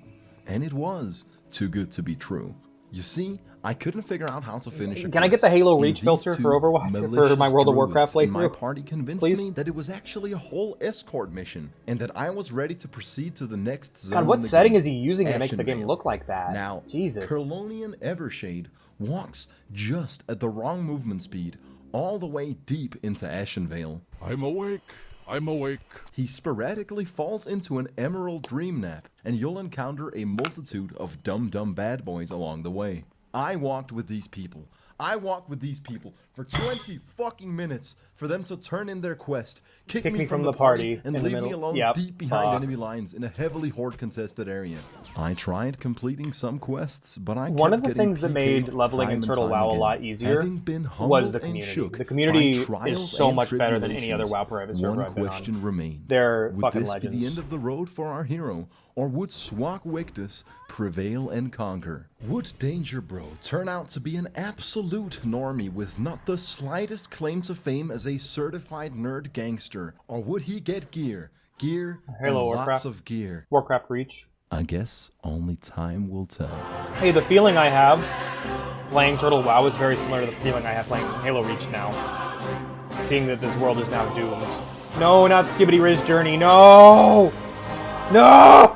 And it was too good to be true. You see, I couldn't figure out how to finish a
Can I get the
quest,
Halo
and
Reach
these
filter for
two
Overwatch- for
malicious
my World of
druids
Warcraft
in my
playthrough?
party convinced
Please?
me that it was actually a whole escort mission, and that I was ready to proceed to the next zone.
God, what
in the
setting
game.
is he using to make the game
Ashenvale.
look like that?
Now,
Jesus.
Kerlonian Evershade walks just at the wrong movement speed, all the way deep into Ashenvale.
I'm awake. I'm awake.
He sporadically falls into an emerald dream nap, and you'll encounter a multitude of dumb bad boys along the way. I walked with these people. I walked with these people for 20 fucking minutes for them to turn in their quest, kick me from the party, and
in the
leave me
middle.
alone
Yep.
deep behind
Fuck.
enemy lines in a heavily horde-contested area. I tried completing some quests, but I
One
kept
of the
getting
things that made
PK'd
leveling in
time and
Turtle
time
WoW a
again.
lot easier
Having been
was
humbled
the
and
community.
shook
The community
by
is
trials
so
and
much better than any other
tribulations,
WoW private server
one
I've been on.
question remained.
They're
Would
fucking
this
legends.
be the end of the road for our hero, or would Swak Wictus prevail and conquer? Would Danger Bro turn out to be an absolute normie with not the slightest claim to fame as a certified nerd gangster, or would he get gear,
Halo
and
Warcraft.
lots of gear?
Warcraft Reach.
I guess only time will tell.
Hey, the feeling I have playing Turtle WoW is very similar to the feeling I have playing Halo Reach now. Seeing that this world is now doomed. No, not Skibbity Riz Journey. No! No!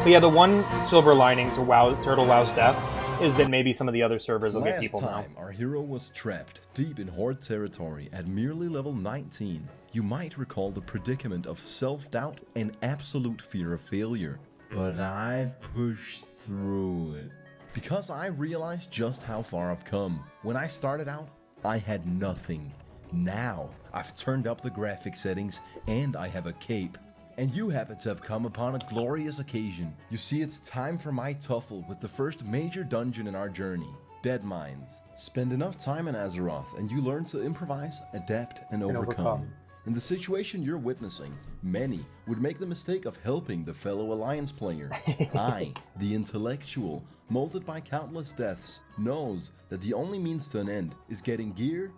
But yeah, the one silver lining to Turtle WoW's death is that maybe some of the other servers will get
Last
people now.
time, our hero was trapped deep in Horde territory at merely level 19. You might recall the predicament of self-doubt and absolute fear of failure. But I pushed through it. Because I realized just how far I've come. When I started out, I had nothing. Now, I've turned up the graphic settings and I have a cape. And you happen to have come upon a glorious occasion. You see, it's time for my tuffle with the first major dungeon in our journey, Dead Mines. Spend enough time in Azeroth and you learn to improvise, adapt, and overcome. In the situation you're witnessing, many would make the mistake of helping the fellow Alliance player. I, the intellectual, molded by countless deaths, knows that the only means to an end is getting gear,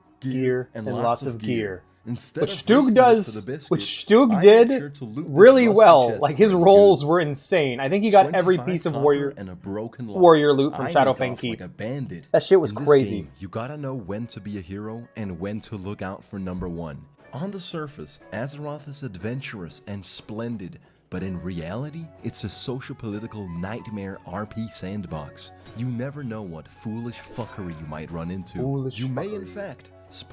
and lots of gear. Instead
Which
of
Stug
risking it
does,
for the biscuit,
which Stug
I
did
made sure to loot this
really
rusty
well.
chest
Like his
full of
rolls
goods.
were insane. I think he got every
25
piece of
copper
warrior
and a broken lock.
warrior loot from
I
Shadowfang
make off
Keep.
like a bandit.
That shit was
In this
crazy.
game, you gotta know when to be a hero and when to look out for number one. On the surface, Azeroth is adventurous and splendid, but in reality, it's a social-political nightmare RP sandbox. You never know what foolish fuckery you might run into.
Foolish
you may, in
fuckery.
fact,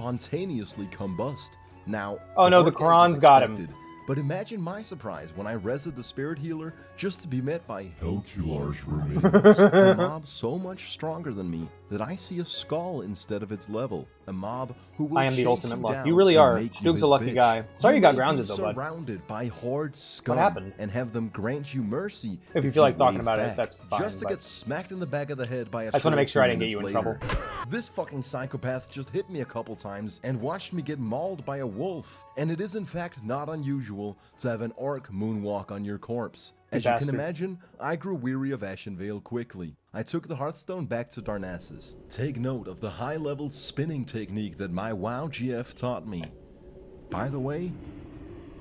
spontaneously combust. Now,
Oh no, the
horde game was
Quran's got him.
expected, but imagine my surprise when I rezzed the spirit healer just to be met by Helcular's remains. A mob so much stronger than me that I see a skull instead of its level. A mob who will
I am the
chase
ultimate
you
luck.
down
You really
and
are.
make you
Stug's
his
a lucky
bitch.
guy. Sorry you got
may
grounded
be
though, bud.
surrounded by horde scum
happened?
and have them grant you mercy
If you feel like talking
wave
about it,
back,
that's fine,
just to
but-
get smacked in the back of the head by a
I just wanna make
troll
sure I
2
didn't get you in
minutes
trouble.
later. This fucking psychopath just hit me a couple times and watched me get mauled by a wolf. And it is in fact not unusual to have an orc moonwalk on your corpse. As you
bastard.
can imagine, I grew weary of Ashenvale quickly. I took the Hearthstone back to Darnassus. Take note of the high-level spinning technique that my WoW GF taught me. By the way,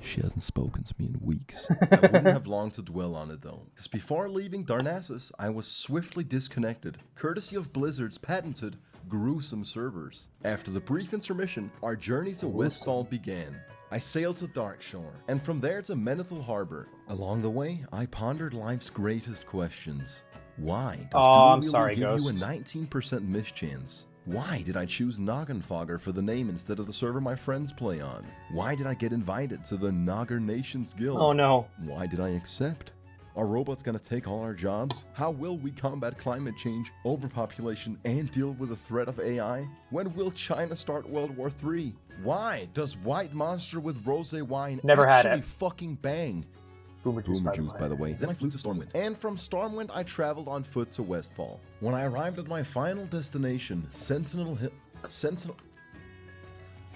She hasn't spoken to me in weeks. I wouldn't have long to dwell on it though, because before leaving Darnassus, I was swiftly disconnected, courtesy of Blizzard's patented gruesome servers. After the brief intermission, our journey to Westfall began. I sailed to Darkshore, and from there to Menethil Harbor. Along the way, I pondered life's greatest questions. Why does
I'm
dual
sorry,
wielding give
Ghost.
you a 19% mischance? Why did I choose Noggenfogger for the name instead of the server my friends play on? Why did I get invited to the Nogger Nations Guild?
Oh no.
Why did I accept? Are robots gonna take all our jobs? How will we combat climate change, overpopulation, and deal with the threat of AI? When will China start World War III? Why does white monster with rosé wine
Never had
actually
it.
fucking bang?
Boomer juice,
By the way. Then I flew to Stormwind. And from Stormwind, I traveled on foot to Westfall. When I arrived at my final destination, Sentinel Hill...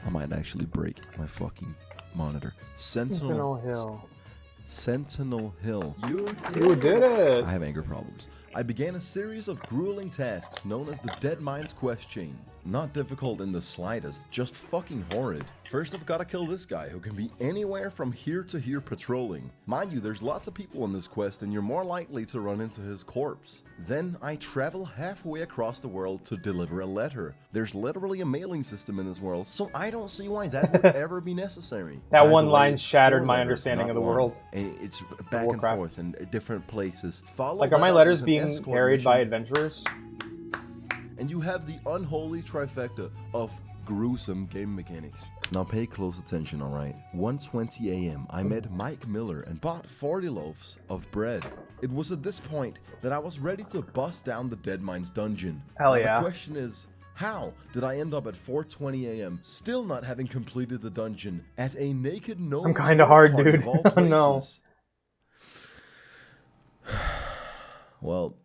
I might actually break my fucking monitor.
Sentinel Hill.
Sentinel Hill.
You did it.
I have anger problems. I began a series of grueling tasks known as the Dead Mind's Quest Chain. Not difficult in the slightest, just fucking horrid. First I've gotta kill this guy who can be anywhere from here to here patrolling. Mind you, there's lots of people in this quest and you're more likely to run into his corpse. Then I travel halfway across the world to deliver a letter. There's literally a mailing system in this world, so I don't see why that would ever be necessary.
That
By
one
the way,
line
it's
shattered
4
my
letters,
understanding
not
of the
one.
world.
It's back and
Warcraft.
forth in different places. Follow
Like, are
that
my
up
letters
with an
being
escort
carried by
mission,
adventurers?
and you have the unholy trifecta of gruesome game mechanics. Now pay close attention, alright? 1:20 a.m. I met Mike Miller and bought 40 loaves of bread. It was at this point that I was ready to bust down the Dead Mind's dungeon.
Hell
Now,
yeah.
The question is, how did I end up at 4:20 a.m. still not having completed the dungeon at a naked gnome?
I'm kinda hard,
party
dude.
of all
Oh, no.
places? Well,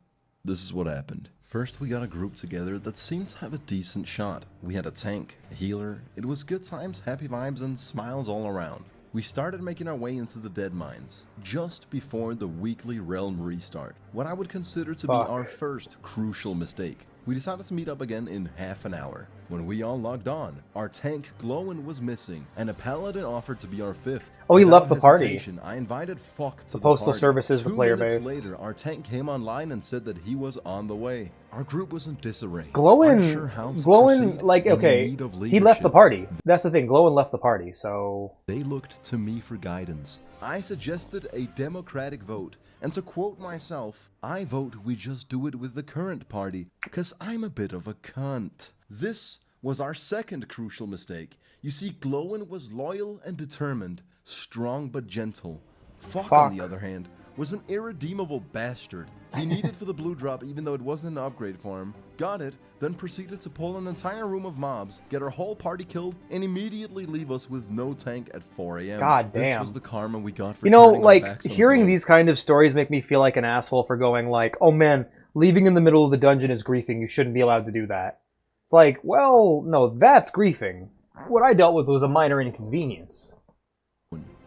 this is what happened. First, we got a group together that seemed to have a decent shot. We had a tank, a healer. It was good times, happy vibes, and smiles all around. We started making our way into the Dead Mines, just before the weekly realm restart. What I would consider to be our first crucial mistake. We decided to meet up again in half an hour. When we all logged on, our tank Glowin was missing, and a paladin offered to be our fifth.
Oh, he
Without
left the party.
hesitation, I invited Fuck to the
Postal
party.
Service is the
2
player
minutes
base.
later, our tank came online and said that he was on the way. Our group was in disarray.
Glowin,
Unsure how to
Glowin,
proceed,
like,
and in
okay,
need of
he left the
leadership.
party. That's the thing, Glowin left the party, so...
They looked to me for guidance. I suggested a democratic vote, and to quote myself, I vote we just do it with the current party, cause I'm a bit of a cunt. This was our second crucial mistake. You see, Glowin was loyal and determined, strong but gentle. Fuck, on the other hand, was an irredeemable bastard. He needed for the blue drop even though it wasn't an upgrade for him, got it, then proceeded to pull an entire room of mobs, get our whole party killed, and immediately leave us with no tank at 4 a.m.
God
This
damn.
was the karma we got for
You know,
turning our
like,
backs on
hearing
Glow.
these kind of stories make me feel like an asshole for going like, oh man, leaving in the middle of the dungeon is griefing, you shouldn't be allowed to do that. It's like, well, no, that's griefing. What I dealt with was a minor inconvenience.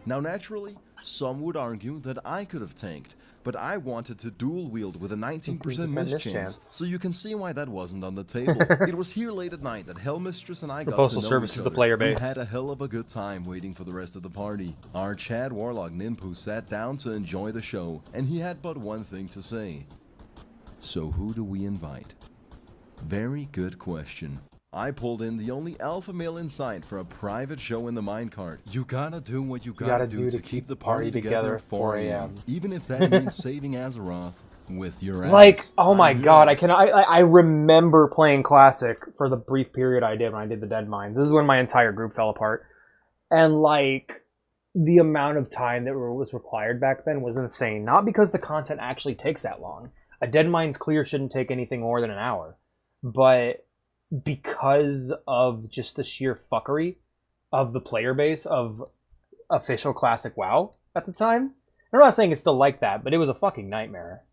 Now naturally, some would argue that I could have tanked, but I wanted to dual wield with a 19% mischance, so you can see why that wasn't on the table. It was here late at night that Hellmistress and I got
Postal
to know
Service
each
is the
other.
player base.
We had a hell of a good time waiting for the rest of the party. Our Chad Warlock Ninpu sat down to enjoy the show, and he had but one thing to say. So who do we invite? Very good question. I pulled in the only alpha male in sight for a private show in the minecart. You gotta do what you gotta do to keep the party together at 4 a.m. Even if that means saving Azeroth with your ass.
Like, oh my
I'm
god,
yours.
I remember playing Classic for the brief period I did when I did the Dead Mines. This is when my entire group fell apart. And, like, the amount of time that was required back then was insane. Not because the content actually takes that long. A Dead Mines clear shouldn't take anything more than an hour. But because of just the sheer fuckery of the player base of official Classic WoW at the time. I'm not saying it's still like that, but it was a fucking nightmare.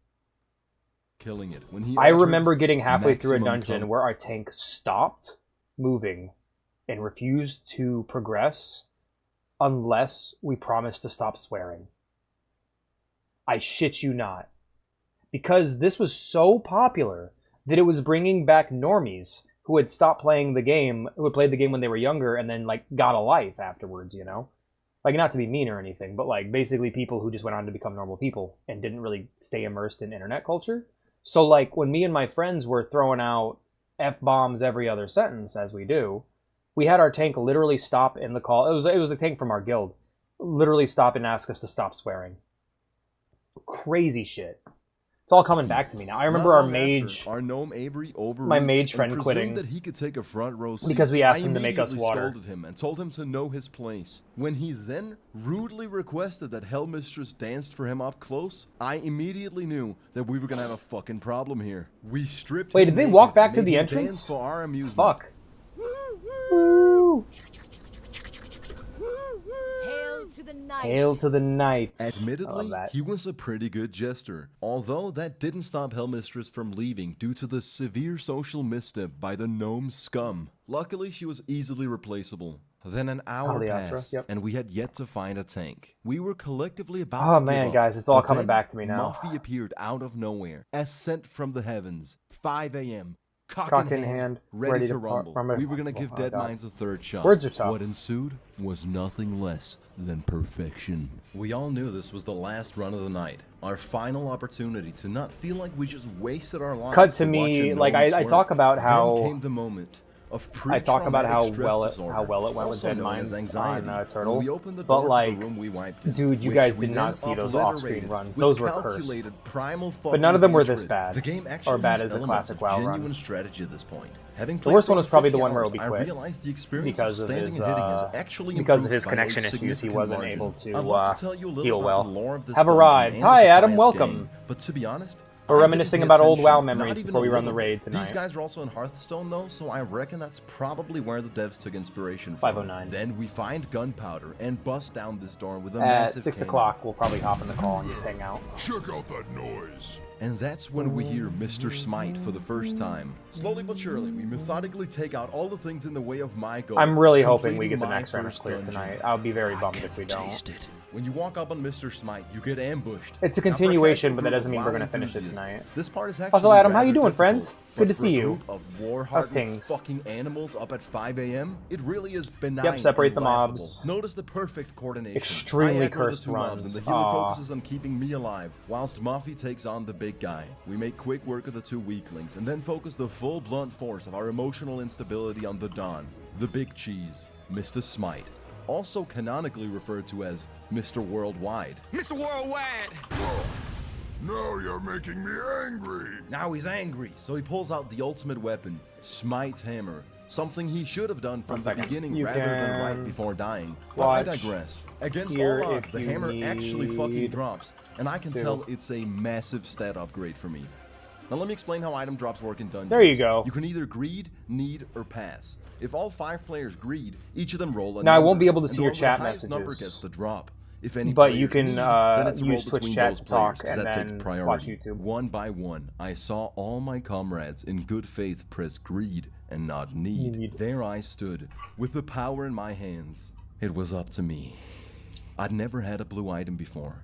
Killing it. When he
I
altered
remember getting halfway through a
maximum
dungeon
com-
where our tank stopped moving and refused to progress unless we promised to stop swearing. I shit you not. Because this was so popular that it was bringing back normies who had stopped playing the game, who had played the game when they were younger and then, like, got a life afterwards, you know? Like, not to be mean or anything, but like basically people who just went on to become normal people and didn't really stay immersed in internet culture. So like when me and my friends were throwing out F-bombs every other sentence, as we do, we had our tank literally stop in the call. It was a tank from our guild. Literally stop and ask us to stop swearing. Crazy shit. It's all coming back to me now. I remember our mage,
our gnome Avery,
my mage friend quitting
that he could take a front row seat
because we asked him to make us water.
Scolded him and told him to know his place. When he then rudely requested that Hellmistress danced for him up close, I immediately knew that we were gonna have a fucking problem here. We stripped.
Wait,
him
did they
naked,
walk back to
made
the
him
entrance?
dance for our amusement.
Fuck. Woo!
To the night.
Hail to the knights.
Admittedly, he was a pretty good jester, although that didn't stop Hellmistress from leaving due to the severe social misstep by the gnome scum. Luckily, she was easily replaceable. Then an hour passed, and we had yet to find a tank. We were collectively about to give
man,
up,
guys, it's all
but
coming
then
back to me now.
Muffy appeared out of nowhere, as sent from the heavens. 5 a.m.
Cock in hand,
ready to rumble. We were going to give Deadmines a third shot.
Words are tough.
What ensued was nothing less than perfection. We all knew this was the last run of the night. Our final opportunity to not feel like we just wasted our lives.
Cut to me, like I talk about how
then came the moment.
I talk about how well it went with Deadmines on Turtle, but like, dude, you guys did not see those off-screen runs. Those were cursed. But none of them were this bad, or bad as a classic WoW run.
Strategy at this point.
The worst one was probably the one where Obi quit
because of
his connection issues. He wasn't able to heal well. Have a ride. Hi, Adam. Welcome.
But to be honest,
we're reminiscing about old WoW memories before we run the raid tonight.
These guys are also in Hearthstone though, so I reckon that's probably where the devs took inspiration from.
509.
Then we find gunpowder and bust down this door with a
At
massive
6
cannon.
o'clock, we'll probably hop in the call and just hang out.
Check out that noise.
And that's when we hear Mr. Smite for the first time. Slowly but surely, we methodically take out all the things in the way of my goal.
I'm really hoping we get the next Renner's clear tonight. I'll be very bummed if we don't.
When you walk up on Mr. Smite, you get ambushed.
It's a continuation, but that doesn't mean we're gonna finish it tonight.
This part is actually
Also, Adam, how you doing,
difficult,
friends? Good to
but
see
for a
you.
group of war-hardened
Tings?
fucking animals up at 5 a.m., it really is benign.
Yep, separate
and
the
laughable.
mobs.
Notice the perfect coordination.
Extremely
I aggro the
cursed
two mobs,
runs.
and the healer
Aw.
focuses on keeping me alive, whilst Muffy takes on the big guy. We make quick work of the two weaklings, and then focus the full blunt force of our emotional instability on the Don, the big cheese, Mr. Smite. Also canonically referred to as Mr. Worldwide.
Mr. Worldwide!
Now you're making me angry.
Now he's angry, so he pulls out the ultimate weapon, Smite's Hammer. Something he should have done from the beginning
You
rather than
can
right before dying. But I
watch
digress. Against
here
all odds,
if
the
you
hammer actually fucking
need
drops, and I can
to.
tell it's a massive stat upgrade for me. Now let me explain how item drops work in dungeons.
There you go.
You can either greed, need, or pass. If all 5 players greed, each of them roll a
Now, I
number,
won't be able to
and
see
the
your
one with
chat
the highest number
messages.
gets the drop. If any
But you
players
can
need, then it's a roll
use Twitch
between
chat
those
to talk
players,
and
that takes
then
priority.
watch YouTube.
One by one, I saw all my comrades in good faith press greed and not need. There I stood, with the power in my hands. It was up to me. I'd never had a blue item before,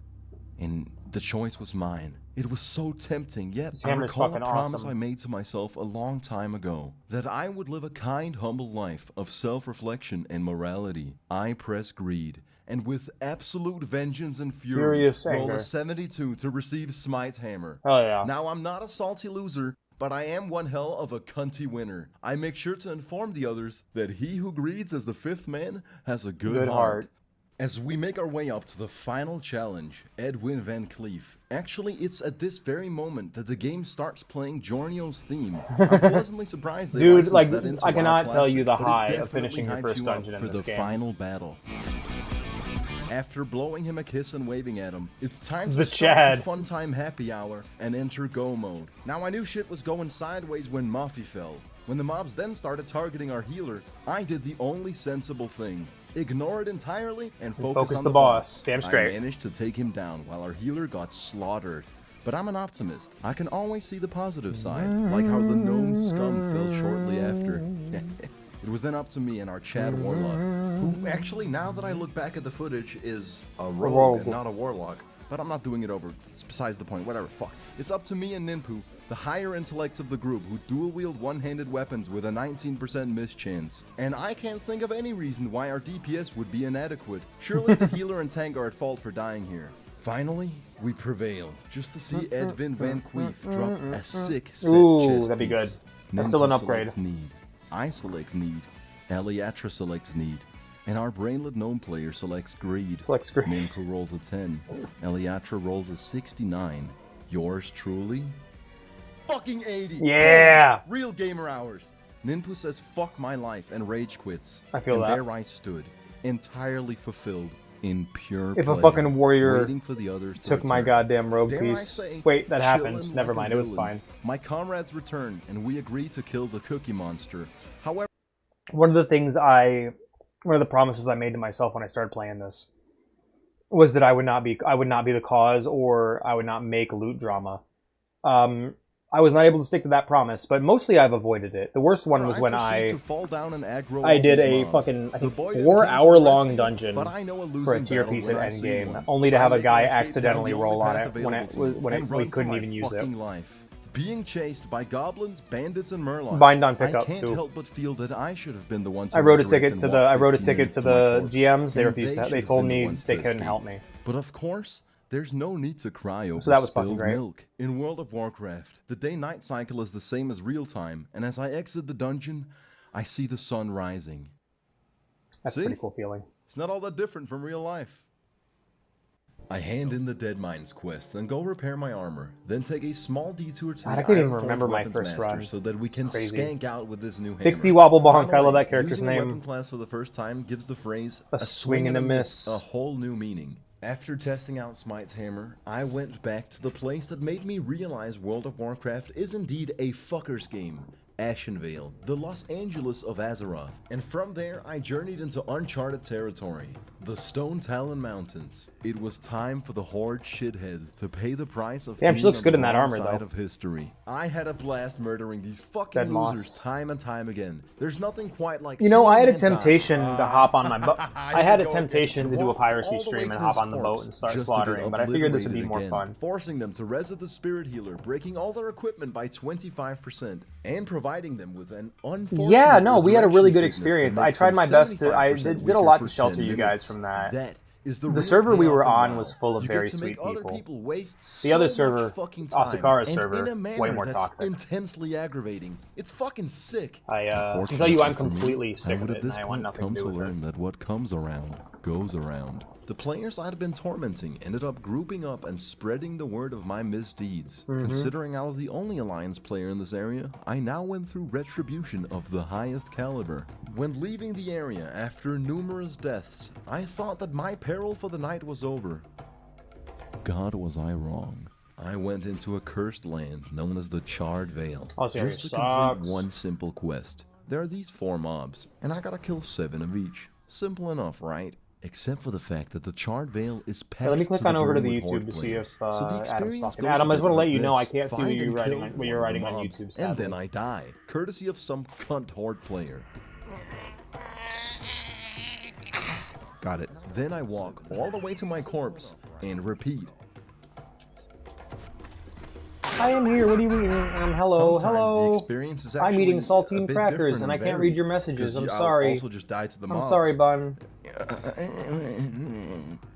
and the choice was mine. It was so tempting, yet I
hammer's
recall a
fucking
promise
awesome.
I made to myself a long time ago, that I would live a kind, humble life of self-reflection and morality. I press greed, and with absolute vengeance and fury,
Furious
roll
anger.
a 72 to receive Smite's Hammer.
Oh yeah.
Now, I'm not a salty loser, but I am one hell of a cunty winner. I make sure to inform the others that he who greeds as the 5th man has a good heart. As we make our way up to the final challenge, Edwin Van Cleef. Actually, it's at this very moment that the game starts playing Jornio's theme. I'm pleasantly surprised they
Dude,
licensed
like,
that into
I
WoW
cannot tell
Classic,
you the
but it
high of
definitely
finishing your
hypes
first
you up
dungeon in
for
this
the
game.
final battle. After blowing him a kiss and waving at him, it's time to
The
start
Chad.
the fun time happy hour and enter go mode. Now I knew shit was going sideways when Muffy fell. When the mobs then started targeting our healer, I did the only sensible thing. Ignore it entirely and focus on
the boss. Damn straight.
I managed to take him down while our healer got slaughtered. But I'm an optimist. I can always see the positive side, like how the gnome scum fell shortly after. It was then up to me and our Chad Warlock, who actually, now that I look back at the footage, is a rogue and not a warlock. but I'm not doing it over. It's besides the point. Whatever, fuck. It's up to me and Ninpu, the higher intellects of the group, who dual-wield one-handed weapons with a 19% miss chance. And I can't think of any reason why our DPS would be inadequate. Surely the healer and tank are at fault for dying here. Finally, we prevail, just to see Edwin Van Queef drop a sick set chest
that'd be good.
piece.
That's still an
Ninpu
upgrade.
selects Need. I select Need. Eliatra selects Need. And our brainlet gnome player selects Greed.
Selects Greed.
Ninpu rolls a 10. Eliatra rolls a 69. Yours truly? Fucking 80!
Yeah!
Boom! Real gamer hours. Ninpu says fuck my life and rage quits.
I feel
and
that.
there I stood, entirely fulfilled, in pure
If a
pleasure,
fucking warrior
waiting for the others to
took my
return.
goddamn rogue
Dare I
piece.
say,
Wait, that happened.
chillin'
Never
like
mind,
a
it was
villain.
fine.
My comrades return, and we agree to kill the Cookie Monster. However,
One of the promises I made to myself when I started playing this was that I would not be the cause, or I would not make loot drama. I was not able to stick to that promise, but mostly I've avoided it. The worst one was when
proceed to fall down and aggro
I
all
did
these
a
mobs.
fucking, I
The
think,
boy who
4-hour-long
came to the
dungeon
rescue, but I know a
for a
losing
tier
battle
piece
when
at
I see
endgame,
one.
only to have
I
a
make
guy
my escape down
accidentally
the
roll
only
on
path
it when
available to me, and
we
run for
couldn't
my
even use it.
fucking life. Being chased by goblins, bandits, and murlocs,
Bind on pickup,
I can't
too.
help but feel that I should have been the one to
I wrote a
resurrect
ticket
and
to
walk 15
the
minutes to my corpse,
GMs. They
and
refused to.
should
They
have
told
been the
me
ones
they
to
couldn't
escape.
help me.
But of course, there's no need to cry over
So that was fucking
spilled
great.
milk. In World of Warcraft, the day-night cycle is the same as real time, and as I exit the dungeon, I see the sun rising.
That's
See?
a pretty cool feeling.
It's not all that different from real life. I hand in the Dead Mines quest and go repair my armor, then take a small detour to
God,
the
I can't even
Ironforge
remember my
Weapons
first
Master
run.
so that we can
crazy.
skank out with this new hammer.
Pixie Wobble
By
Bonk,
the
I love
way,
that character's
using a
name.
weapon class for the first time gives the phrase
A swing and a miss.
a whole new meaning. After testing out Smite's hammer, I went back to the place that made me realize World of Warcraft is indeed a fucker's game. Ashenvale, the Los Angeles of Azeroth. And from there, I journeyed into uncharted territory, the Stone Talon Mountains. It was time for the Horde shitheads to pay the price of
Damn,
being
she looks
on
good
the
in that
wrong
armor,
side
though.
of history. I had a blast murdering these fucking
Dead moss.
losers time and time again. There's nothing quite like
You know,
seeing
I had a
man die.
temptation to hop on my boat. I had a
Go again.
temptation to do a
Walk
piracy
all the
stream
way
and
to
hop
his
on the boat
corpse
and start
just to get
slaughtering, but I figured this would be
obliterated
more
again,
fun.
forcing them to reset the spirit healer, breaking all their equipment by 25%, and providing them with an unfortunate
Yeah, no, we had a really good
resurrection sickness
experience.
that
I
makes
tried
them
my best to. I
75%
did a
weaker
lot
for
to shelter
10
you
minutes.
guys from that.
That is the
The
real
server we
payoff
were
of
on
WoW.
was full of
You
very
get to
sweet
make other
people.
people waste
The other
so
server,
much fucking time,
Asakara's
and
server,
in a manner
way more
that's
toxic.
intensely aggravating. It's fucking sick.
I can tell you I'm
Fortunately for me,
completely
I
sick of
would
it,
at
and
this
I want
point
nothing
come
to do
to
with her.
learn that what comes around goes around. The players I'd been tormenting ended up grouping up and spreading the word of my misdeeds. Considering I was the only Alliance player in this area, I now went through retribution of the highest caliber. When leaving the area after numerous deaths, I thought that my peril for the night was over. God, was I wrong. I went into a cursed land known as the Charred Vale,
Oh, this area
just to complete
sucks.
one simple quest. There are these 4 mobs, and I gotta kill 7 of each. Simple enough, right? Except for the fact that the Charred Vale is packed
Let me click
to
on
the
over to
brim
the
with Horde
YouTube to see
players.
if
So the
Adam's
experience
talking.
goes
Adam,
a
I just want to
bit
let
like
you know I
this.
can't see what
Find
you're
and
writing
kill
on, what you're
one of
writing
the
on
mobs,
YouTube.
and
Sadly.
then I die, courtesy of some cunt Horde player. Got it. Then I walk all the way to my corpse and repeat.
I am here. What are you eating? Hello,
Sometimes
hello.
the experience is
I'm
actually
eating
a
saltine
bit
crackers,
different
and I can't
varied,
read your messages.
'cause
I'm
I'll
sorry.
also just die to the
I'm
mobs.
sorry, Bun.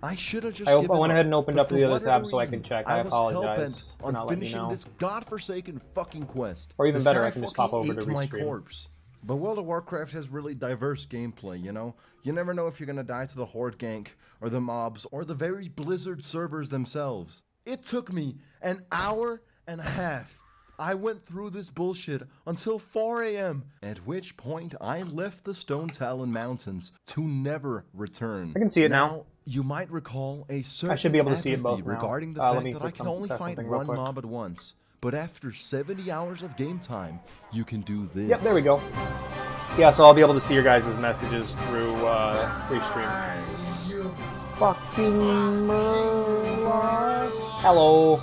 I should have just
I
given
went
up,
ahead and opened
but
up
for
the other
whatever
tab so I can
reason,
check. I
was
apologize
hell-bent
for
on
not letting you
finishing
know.
this godforsaken fucking quest.
Or even
This
better,
guy
I can just
fucking
pop over
ate
to
my
restream.
corpse. But World of Warcraft has really diverse gameplay, you know? You never know if you're gonna die to the Horde gank, or the mobs, or the very Blizzard servers themselves. It took me an hour and a half. I went through this bullshit until 4 a.m., at which point I left the Stone Talon Mountains to never return.
I can see it now.
You might recall a certain
I should be able to see it
apathy
both now.
regarding the
Let
fact
me
that I
click
can only
press
fight
something real
one
quick.
mob at once. But after 70 hours of game time, you can do this.
Yep, there we go. Yeah, so I'll be able to see your guys' messages through restream. Fucking Murlocs. Hello.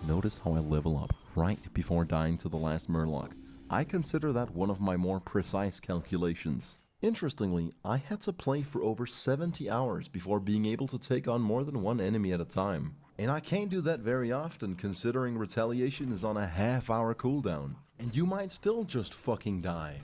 Notice how I level up right before dying to the last Murloc. I consider that one of my more precise calculations. Interestingly, I had to play for over 70 hours before being able to take on more than one enemy at a time. And I can't do that very often considering retaliation is on a half-hour cooldown. And you might still just fucking die.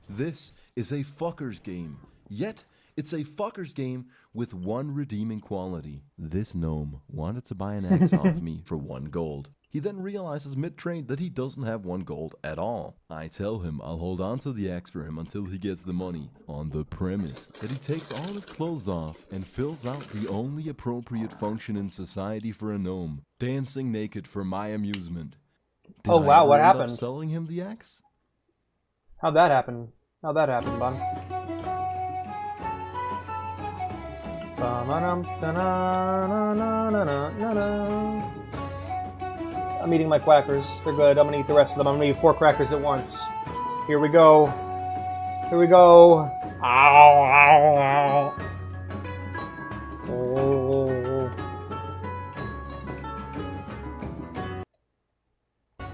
This is a fucker's game. Yet, it's a fucker's game with one redeeming quality. This gnome wanted to buy an axe off me for 1 gold. He then realizes mid-trade that he doesn't have 1 gold at all. I tell him I'll hold on to the axe for him until he gets the money, on the premise that he takes all his clothes off and fills out the only appropriate function in society for a gnome, dancing naked for my amusement. Did
Oh, wow,
I
what
ever end up
happened?
selling him the axe?
How'd that happen? How'd that happen, Bon? I'm eating my crackers. They're good. I'm gonna eat the rest of them. I'm gonna eat 4 crackers at once. Here we go. Here we go. Ow, ow, ow. Oh.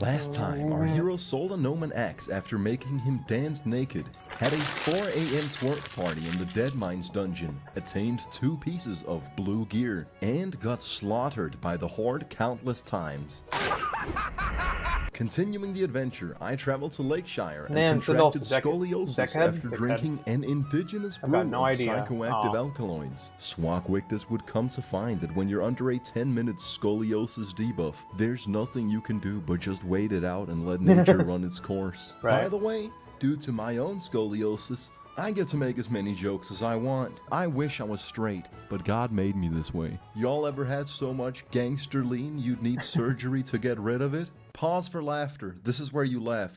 Last time, our hero sold a gnome an axe after making him dance naked, had a 4 AM twerk party in the Dead Mines dungeon, attained 2 pieces of blue gear, and got slaughtered by the Horde countless times. Continuing the adventure, I traveled to Lakeshire and contracted scoliosis after drinking an indigenous brew of psychoactive alkaloids. Swakwicktus would come to find that when you're under a 10-minute scoliosis debuff, there's nothing you can do but just wait it out and let nature run its course. By the way, due to my own scoliosis, I get to make as many jokes as I want. I wish I was straight, but God made me this way. Y'all ever had so much gangster lean you'd need surgery to get rid of it? Pause for laughter. This is where you laugh.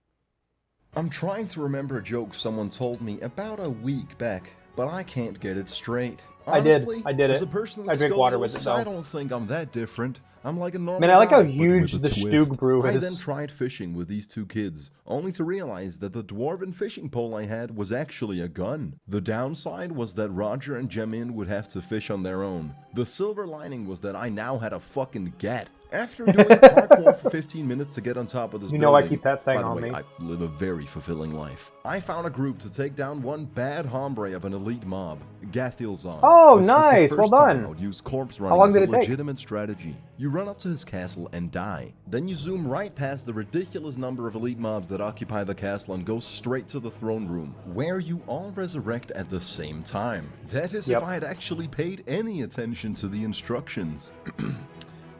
I'm trying to remember a joke someone told me about a week back, but I can't get it straight. Honestly,
I did it.
As a person with
I drink water with it, though.
I don't think I'm that different. I'm like a normal
Man, I like how
guy, but
huge
with
the
a twist.
Stug brew
I
is.
then tried fishing with these 2 kids, only to realize that the dwarven fishing pole I had was actually a gun. The downside was that Roger and Jemin would have to fish on their own. The silver lining was that I now had a fucking gat. After doing parkour for 15 minutes to get on top of this building,
I keep that thing on me.
I live a very fulfilling life. I found a group to take down one bad hombre of an elite mob, Gathilzon.
Oh,
This was the
nice!
first
Well
time
done.
I would use corpse
How
running
long
as
did
a
it take?
legitimate strategy. You run up to his castle and die. Then you zoom right past the ridiculous number of elite mobs that occupy the castle and go straight to the throne room, where you all resurrect at the same time. That is if I had actually paid any attention to the instructions.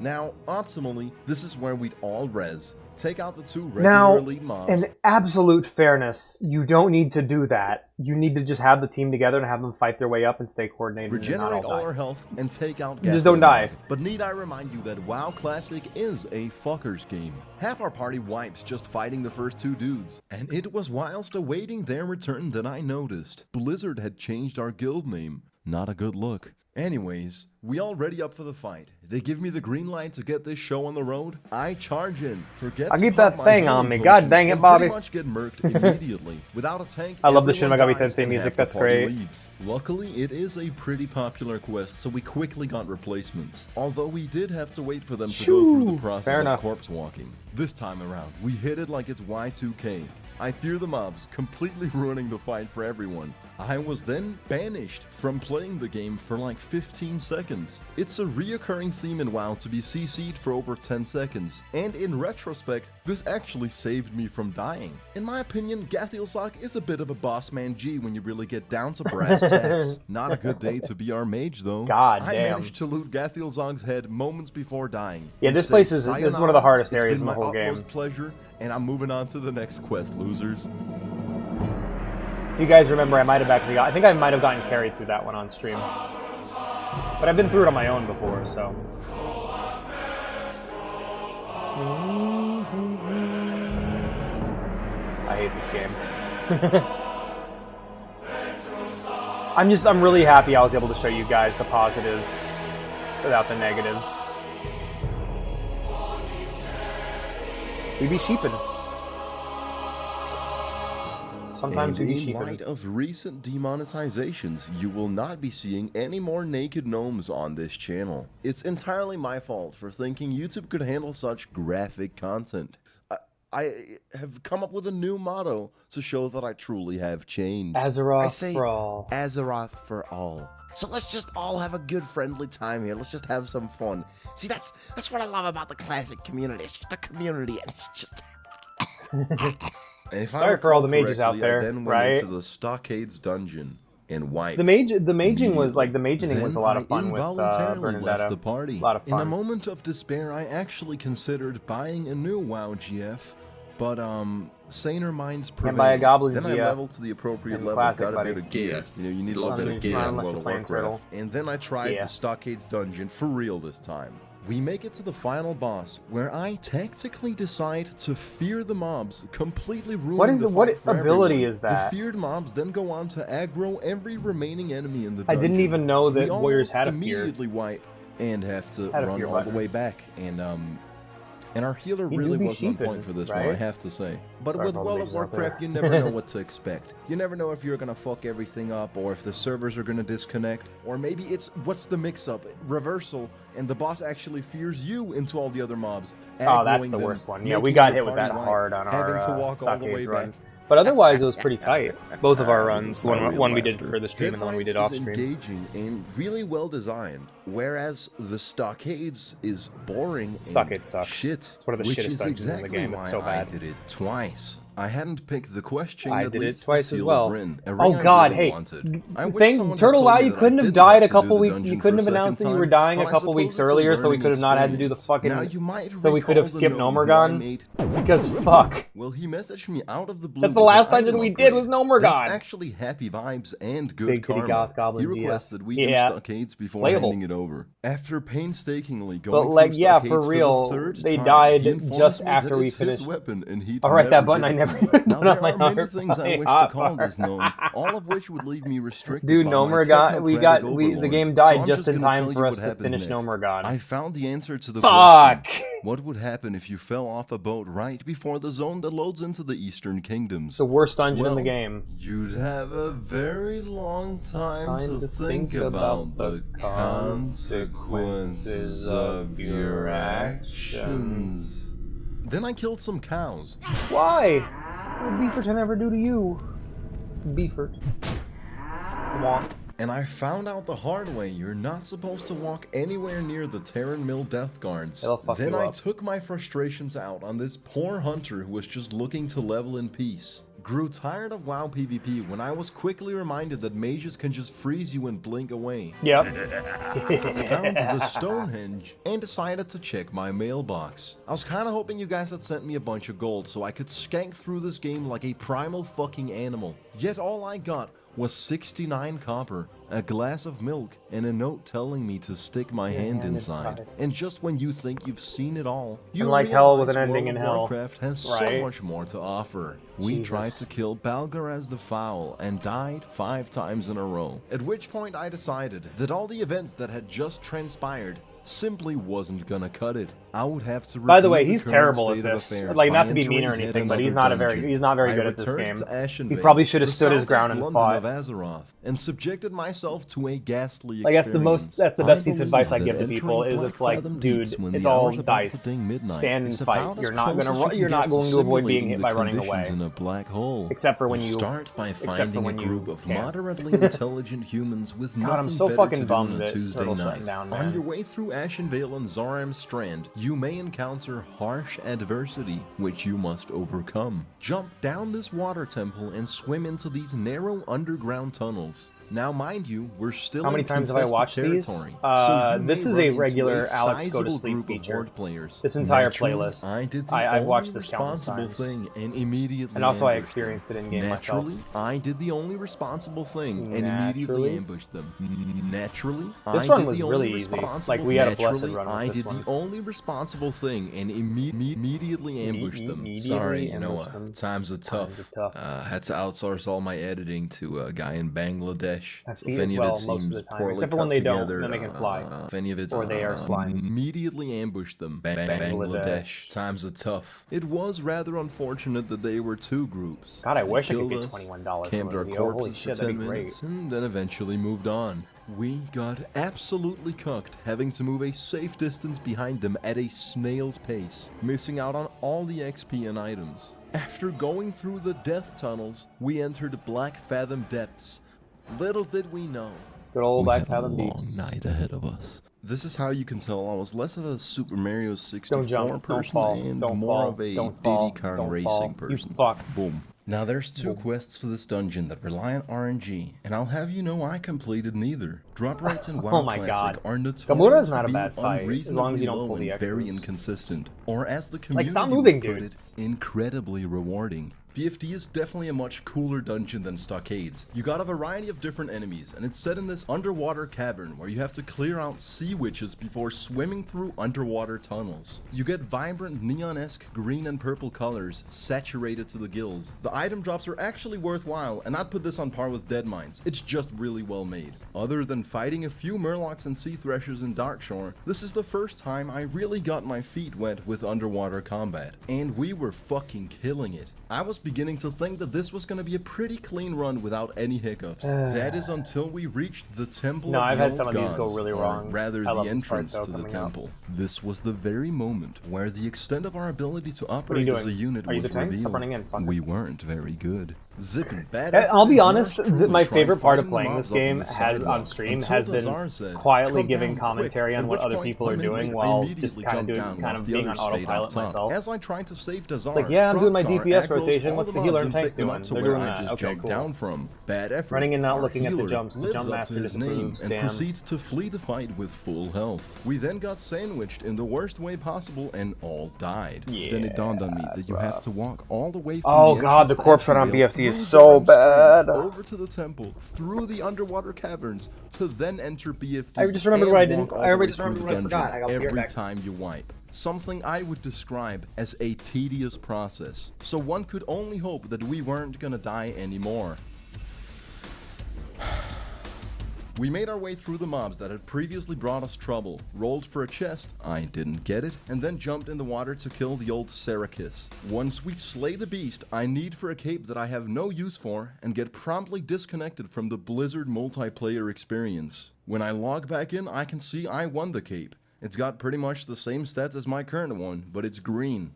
Now, optimally, this is where we'd all res. Take out the 2 regular elite mobs.
In absolute fairness, you don't need to do that. You need to just have the team together and have them fight their way up and stay coordinated.
Regenerate all our health and take out
You just don't die.
But need I remind you that WoW Classic is a fucker's game. Half our party wipes just fighting the first 2 dudes. And it was whilst awaiting their return that I noticed Blizzard had changed our guild name. Not a good look. Anyways, we all ready up for the fight. They give me the green light to get this show on the road. I charge in.
I'll keep that thing on me. God dang it, Bobby.
Pretty much get murked immediately. Without a tank,
I love the Shin
everyone
Megami
dies
Tensei
and
music.
half the
That's
party
great.
leaves. Luckily, it is a pretty popular quest, so we quickly got replacements. Although we did have to wait for them to go through the process of corpse walking. This time around, we hit it like it's Y2K. I threw the mobs, completely ruining the fight for everyone. I was then banished from playing the game for like 15 seconds. It's a reoccurring theme in WoW to be CC'd for over 10 seconds, and in retrospect, this actually saved me from dying. In my opinion, Gathilzok is a bit of a boss man G when you really get down to brass tacks. Not a good day to be our mage though.
God
I
damn.
managed to loot Gathilzok's head moments before dying.
Yeah, this place is one of the hardest areas in the whole game.
It's been my utmost pleasure, and I'm moving on to the next quest, losers.
You guys remember I might have actually I think I might have gotten carried through that one on stream. But I've been through it on my own before, so. I hate this game. I'm really happy I was able to show you guys the positives without the negatives. We be sheepin'. Sometimes
and
we be
in
sheepin'.
light of recent demonetizations, you will not be seeing any more naked gnomes on this channel. It's entirely my fault for thinking YouTube could handle such graphic content. I have come up with a new motto to show that I truly have changed. I
Azeroth
say
for all.
Azeroth for all. So let's just all have a good, friendly time here. Let's just have some fun. See, that's what I love about the classic community. It's just a community, and it's just. And if
Sorry for all the mages out there,
I then went
right?
into the Stockades dungeon and wiped.
The maging was like the magening was a lot of fun with
involuntarily left
Bernadetta.
the party.
A lot of
In a
fun.
moment of despair, I actually considered buying a new WoW GF, but saner minds prevailed.
buy a Goblin
then
GF
I leveled to the appropriate
in
level,
Classic,
got a
buddy.
bit of gear. You know, you need lots
Unless
of
you're
gear in
playing
World of
Turtle.
Warcraft. And then I tried
Yeah.
the Stockades dungeon for real this time. We make it to the final boss, where I tactically decide to fear the mobs, completely ruining
What is
the
it- what
fight for
ability
everyone.
is that?
The feared mobs then go on to aggro every remaining enemy in the
I
dungeon.
didn't even know that
We
warriors
almost
had a fear.
immediately wipe and have to
Had a
run
fear
all the
button.
way back, and our healer
He
really
do be
was on
sheeping,
point for this one, I
right?
have to say. But
Sorry
with
for all the
World of
mages out there.
Warcraft, you never know what to expect. You never know if you're gonna fuck everything up, or if the servers are gonna disconnect, or maybe it's what's the mix-up, reversal, and the boss actually fears you into all the other mobs.
Oh, that's
aggroing
the
them,
worst one. Yeah, we
making
got
your
hit with that
party wipe,
hard on
having
our
to walk all the way
Stockades run.
back.
But otherwise, it was pretty tight. Both of our runs,
This
the
is my real
one we did
laughter.
for the stream and the one we did
Deadlines
off
is
stream.
engaging and really well designed, whereas the Stockades is boring.
Stockade
and
sucks.
Shit,
It's one of the
which
shittest
is
dungeons in the
exactly
game. It's so
why
bad.
I did it twice. I hadn't picked the question.
I
that
did it
leads to
twice
the
as
Seal
well.
of Rin, a
Oh
ring I
God,
really
hey,
wanted. I wish
thank
someone had
Turtle
told
Wow,
me
you
that I
couldn't have
didn't
died
have
a
to do
couple
the
weeks.
dungeon
You
for
couldn't
a
have announced that
second
you were
time.
dying
Well,
a
I
couple
suppose
weeks
it's a
earlier, so we
learning
could have not had to do the
experience.
fucking.
Now you might
So we could have
recall the
skipped
gnome who I
Nomergon
made.
because fuck.
Well, he messaged me out of the blue.
That's the
with
last
an item
dungeon we did was
upgrade.
Nomergon.
That's actually happy vibes and good
Big titty
karma.
goth goblin
He
GF.
requested we
Yeah.
do Stockades before
Playable.
handing it over. After painstakingly
But
going
like,
through
yeah,
Stockades
for real,
the third
they
time,
died
he informs
just
me
after
that
we
it's his
finished.
weapon, and he'd
Alright, that
never
button
give
I
it
never
to me.
even
Now,
done on
there
my
are many
arm.
things I wish to
Hot
call
bar.
this gnome, all of which would leave me restricted
Dude,
by my
Nomergon, we got
technocratic
the
overlords.
game died
So I'm
just in
gonna
time
tell
for
you
us
what
to
happened
finish
next.
Nomergon.
I found the answer to the
Fuck!
question. What would happen if you fell off a boat right before the zone that loads into the Eastern Kingdoms?
The worst dungeon in the
Well,
game.
You'd have a very long time
Time
to think about the consequences of your actions. Then I killed some cows.
Why? What would Beefert ever do to you? Beefert. Come on.
And I found out the hard way, you're not supposed to walk anywhere near the Terran Mill Death Guards.
It'll fuck
Then
you
I
up.
took my frustrations out on this poor hunter who was just looking to level in peace. Grew tired of WoW PvP when I was quickly reminded that mages can just freeze you and blink away.
Yep.
Found the Stonehenge and decided to check my mailbox. I was kinda hoping you guys had sent me a bunch of gold so I could skank through this game like a primal fucking animal. Yet all I got was 69 copper, a glass of milk, and a note telling me to stick my hand inside. And just when you think you've seen it all, you
And like hell with an
realize
ending
World
in
of
hell.
Warcraft has so
Right?
much more to offer. We
Jesus.
tried to kill Balgaraz the Foul and died 5 times in a row. At which point I decided that all the events that had just transpired simply wasn't gonna cut it. I would have to.
By the way,
redeem
he's
current
terrible at
state of
this.
affairs
Like, not
by
to be mean or
entering yet
anything, but he's
another
not
dungeon.
he's not very
I
good at this
returned
game.
to Ashenvale,
He probably should have
the
stood his
southeast
ground and
London
fought.
of Azeroth, and subjected myself to a ghastly
Like, that's the
experience.
best
I
piece of
believe
advice I
that
give to people
entering
is
Black
it's like,
Fathom
dude,
Deeps when
it's
the
all
hour's about to
dice.
ding midnight
Stand and
is
fight.
about as
You're not
close
gonna
as you can
you're
get
not
to
going to avoid being
simulating
hit
the
by running
conditions
away.
in a black hole.
Except for when you
start by
except for
finding
when
a
you
group of
can't.
moderately intelligent humans with
God,
nothing
I'm so
better
fucking
to do
bummed
on a
that
Tuesday
Turtle's
night.
shutting down,
On
man.
your way through Ashenvale and Zaram Strand, you may encounter harsh adversity, which you must overcome. Jump down this water temple and swim into these narrow underground tunnels. Now, mind you, we're still
How many
in
times have I
contested
watched these?
territory,
This
you
is
may
a
run
regular
into a
Alex Go to
sizable
Sleep
group of
feature.
horde players.
This entire
Naturally,
playlist.
I did the
I've
only
watched this countless
responsible
times.
thing and immediately
And also I
ambushed them.
experienced it in game myself.
Naturally, I did the only responsible thing and
Naturally.
immediately ambushed them. Naturally,
This
I
run
did
was
the
really
only
easy.
responsible
Like, we had a
thing.
blessed
Naturally,
run with
I
this
did
one.
the only responsible thing and immediately ambushed them.
Immediately
Sorry,
ambushed them.
times are tough.
Times are tough.
Had to outsource all my editing to a guy in Bangladesh.
I
If
feed
any
as
of it
well most of
seems
the time,
poorly
except for when
cut
they don't,
together,
then they can fly.
if any of it's
Or they are slimes.
Immediately ambushed them. Bangladesh. Times are tough. It was rather unfortunate that they were 2 groups.
God, I wish I could
Killed
get
us,
$21 from
camped
a
our
video. Holy
corpses
shit,
for
that'd
10
be great.
minutes, and then eventually moved on. We got absolutely cucked, having to move a safe distance behind them at a snail's pace, missing out on all the XP and items. After going through the death tunnels, we entered Black Fathom Depths. Little did we know,
Good old
we
Black
had a
Fathom
long
Deeps.
night ahead of us. This is how you can tell I was less of a Super Mario 64
Don't jump, don't
person
fall,
and
don't
more
fall,
of a
don't
Diddy
fall,
Kong
don't
racing
fall.
person.
You fuck.
Boom. Now there's two quests for this dungeon that rely on RNG, and I'll have you know I completed neither. Drop rates in WoW
Oh my
Classic
God.
are notorious
Gamura's
for
not a
being
bad fight, as long as you don't
unreasonably
pull
low
the
and very
extras.
inconsistent, or as the
Like,
community
stop moving,
would put
dude.
it, incredibly rewarding. BFD is definitely a much cooler dungeon than Stockades. You got a variety of different enemies, and it's set in this underwater cavern where you have to clear out sea witches before swimming through underwater tunnels. You get vibrant neon-esque green and purple colors saturated to the gills. The item drops are actually worthwhile, and I'd put this on par with Dead Mines. It's just really well made. Other than fighting a few murlocs and sea threshers in Darkshore, this is the first time I really got my feet wet with underwater combat, and we were fucking killing it. I was beginning to think that this was going to be a pretty clean run without any hiccups. That is until we reached the Temple
No,
of
I've
the
had
Old
some of these go
Gods,
really
or
wrong.
rather
I love
the
this part,
entrance
though,
to the
coming up.
temple. This was the very moment where the extent of our ability to operate as a
doing?
unit
Are you
was
the tank? Stop
revealed.
running in, fucker.
We weren't very good. Zipping bad.
I'll be
effort,
honest,
yours truly
my
tried
favorite part of
fighting the
playing
mobs
this
up on
game
the
has
sidewalk
on stream
until
has been
Dazar said,
quietly
"Come
giving
down
commentary
quick,"
on
at
what
which
other
point
people are
Lemon
doing
Wig
while
immediately
just kind of
jumped
doing
down
kind
whilst
of
the
being on
others stayed
autopilot
up top.
myself.
As I tried to save Dazar,
It's like, yeah, I'm doing my
Hrothgar
DPS
aggroes
rotation.
all
What's the
mobs
healer and
and
tank
picked them up
doing?
to
They're
where
doing
I
that.
just
Okay,
jumped
cool.
down from. Bad effort.
Running and not
Our
looking at the
healer
jumps. The
lives
jump
up
master
to his name
disapproves.
and
Damn.
proceeds to flee the fight with full health. We then got sandwiched in the worst way possible and all died. Then it dawned on me that you have to walk all the way from
Oh
the
God, the
entrance
corpse run on
Asheville
BFD is
through
so
the Red Strand,
bad.
over to the temple, through the underwater caverns, to then enter BFD.
I just remembered
and
what I
walk
didn't-
all
I
the way
just
through
remembered
the
what I forgot.
dungeon
I got beer
every
back.
time you wipe. Something I would describe as a tedious process. So one could only hope that we weren't gonna die anymore. We made our way through the mobs that had previously brought us trouble, rolled for a chest, I didn't get it, and then jumped in the water to kill the old Sarakis. Once we slay the beast, I need for a cape that I have no use for, and get promptly disconnected from the Blizzard multiplayer experience. When I log back in, I can see I won the cape. It's got pretty much the same stats as my current one, but it's green.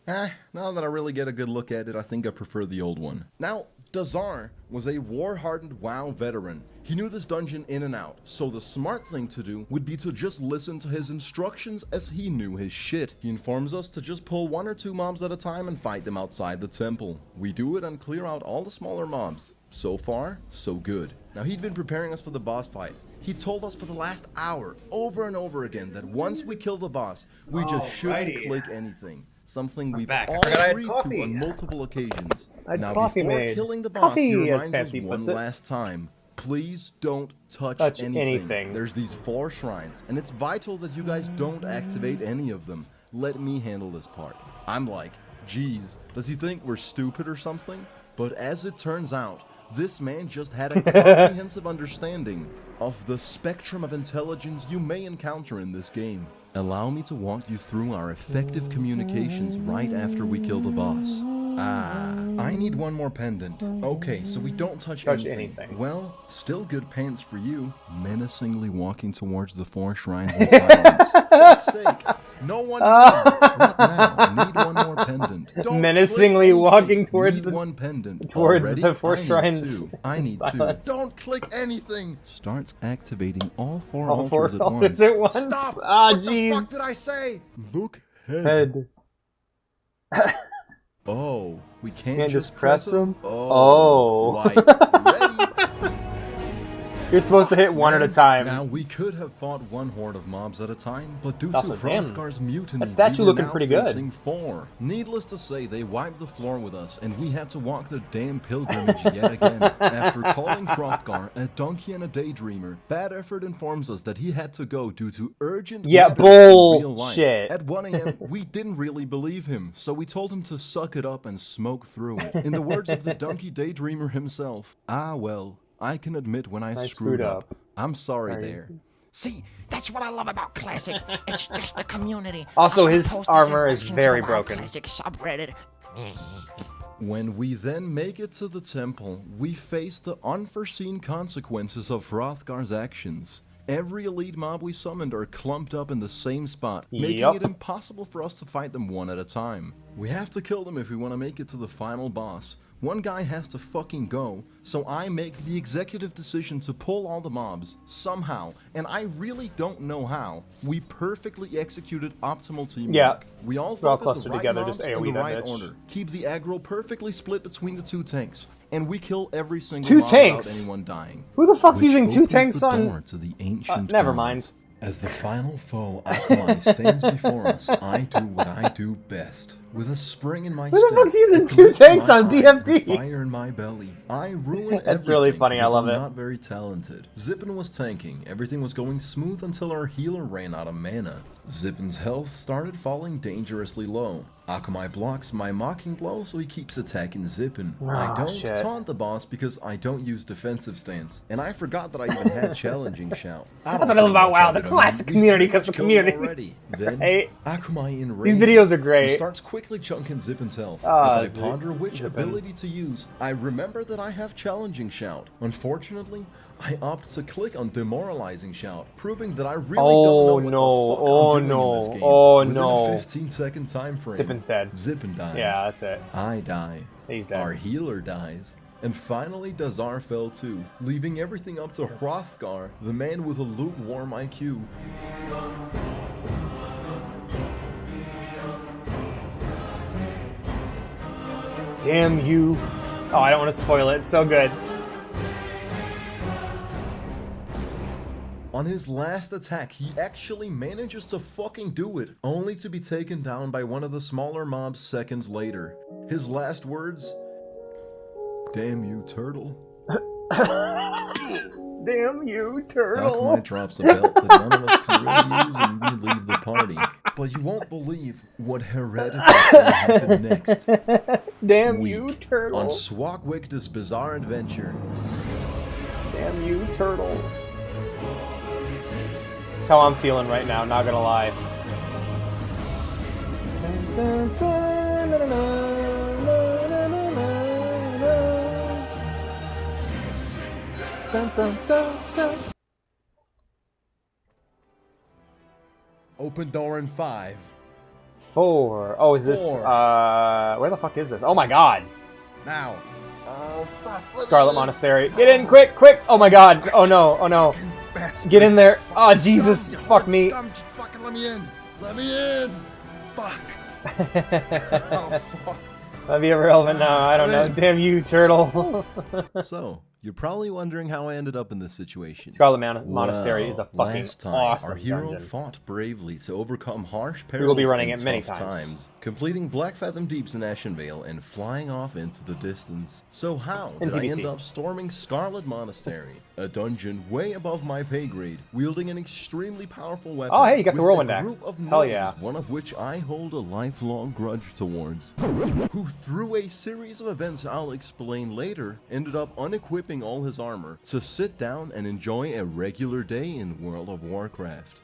Now that I really get a good look at it, I think I prefer the old one. Now, Dazar was a war-hardened WoW veteran. He knew this dungeon in and out, so the smart thing to do would be to just listen to his instructions as he knew his shit. He informs us to just pull 1 or 2 mobs at a time and fight them outside the temple. We do it and clear out all the smaller mobs. So far, so good. Now he'd been preparing us for the boss fight. He told us for the last hour, over and over again, that once we kill the boss, we just shouldn't click anything. Something we've
back. I
all
forgot I had
agreed
coffee.
to on multiple occasions.
I had
Now
coffee
before
made.
killing the boss,
Coffee,
he
as
reminds us
Fancy
one
puts it.
last time. Please don't touch
anything.
There's these 4 shrines, and it's vital that you guys don't activate any of them. Let me handle this part. I'm like, geez, does he think we're stupid or something? But as it turns out, this man just had a comprehensive understanding of the spectrum of intelligence you may encounter in this game. Allow me to walk you through our effective communications right after we kill the boss. I need one more pendant. Okay, so we don't touch anything. Well, still good pants for you. Menacingly walking towards the 4 shrines in silence. For fuck's sake. No one not now. Need one more pendant. Don't
Menacingly
click
walking
anything.
towards
Need
the-
one pendant.
towards
Already?
the 4
I need
shrines
2. I
in
need 2.
silence.
Don't click anything. Starts activating all 4
All 4
altars at
altars
once.
at once.
Stop.
Ah,
What the fuck
jeez.
did I say? Look head.
Head.
Oh, we can't,
Can't just press them?
Oh.
Oh.
Like, ready?
You're supposed to hit 1 at a time.
Now, we could have fought 1 horde of mobs at a time, but due
Also,
to
damn,
Hrothgar's mutiny,
that statue
we were
looking
now
pretty good.
facing 4. Needless to say, they wiped the floor with us, and we had to walk the damn pilgrimage yet again. After calling Hrothgar a donkey and a daydreamer, Bad Effort informs us that he had to go due to urgent
Yeah,
matters in real life.
bullshit.
At 1 a.m., we didn't really believe him, so we told him to suck it up and smoke through it. In the words of the donkey daydreamer himself, well, I can admit when I screwed up. I'm sorry there.
See, that's what I love about Classic. It's just the community.
Also,
I'm gonna
his
post this
armor is
information to
very
the WoW
broken.
Classic subreddit.
When we then make it to the temple, we face the unforeseen consequences of Hrothgar's actions. Every elite mob we summoned are clumped up in the same spot, making
Yup.
it impossible for us to fight them one at a time. We have to kill them if we want to make it to the final boss. One guy has to fucking go, so I make the executive decision to pull all the mobs, somehow, and I really don't know how. We perfectly executed optimal teamwork.
Yeah.
We all
They're all
focus
clustered
the right
together,
mobs
just
in
AoE
the
that
right
bitch.
order. Keep the aggro perfectly split between the two tanks, and we kill every single
Two
mob
tanks?
without anyone dying.
Who the fuck's
Which
using two
opens
tanks
the
on?
door to the ancient
Never
gods.
mind.
As the final foe, Akamai, stands before us, I do what I do best. With a spring in my
Who the
step,
fuck's using
a
two
glint in
tanks
my
on
eye,
BFD?
with fire in my belly, I ruin
That's really
everything
funny, I
because
love
I'm
it.
not very talented. Zippin was tanking, everything was going smooth until our healer ran out of mana. Zippin's health started falling dangerously low. Akamai blocks my mocking blow, so he keeps attacking Zippin. I don't
shit.
taunt the boss because I don't use defensive stance, and I forgot that I even had challenging shout.
That's what I love about WoW, the classic community, because the community.
Already. Then
Right?
Akamai in
These videos are great.
He starts quickly chunking Zippin's health.
Ah,
As I ponder which
Zippin.
ability to use, I remember that I have challenging shout. Unfortunately, I opt to click on demoralizing shout, proving that I really don't know what the fuck I'm doing in this game. Within a 15-second time frame,
Zippin's dead.
Zippin dies.
Yeah, that's it.
I die.
He's dead.
Our healer dies. And finally, Dazar fell too, leaving everything up to Hrothgar, the man with a lukewarm IQ.
Damn you. Oh, I don't want to spoil it. It's so good.
On his last attack, he actually manages to fucking do it, only to be taken down by one of the smaller mobs seconds later. His last words? Damn you, turtle.
Damn you,
Akamai
turtle.
drops a belt that none of us can really use and we leave the party. But you won't believe what hereditary happened next.
Damn
Week,
you, turtle.
On Swagwick, this bizarre adventure.
Damn you, turtle. That's how I'm feeling right now, not gonna lie.
Open door in 5.
4. Oh, is this,
4.
where the fuck is this? Oh my god.
Now. Oh, fuck.
Scarlet Monastery. Get in, quick, quick! Oh my god. Oh no, oh no. Get in there. Oh, Jesus. Fuck me.
Just fucking let me in. Let me in. Fuck. Oh, fuck.
That'd be irrelevant now. I don't know. Damn you, turtle.
So, you're probably wondering how I ended up in this situation.
Scarlet Monastery is a fucking
last time,
awesome
our hero
dungeon.
fought bravely to overcome harsh perils
We will be running
and
it many
tough
times.
completing Black Fathom Deeps in Ashenvale and flying off into the distance. So how did I
TBC.
end up storming Scarlet Monastery, a dungeon way above my pay grade, wielding an extremely powerful weapon?
Oh, hey, you got the
with
whirlwind
a group
axe.
of
Hell
gnomes,
yeah.
one of which I hold a lifelong grudge towards, who through a series of events I'll explain later, ended up unequipping all his armor to sit down and enjoy a regular day in World of Warcraft.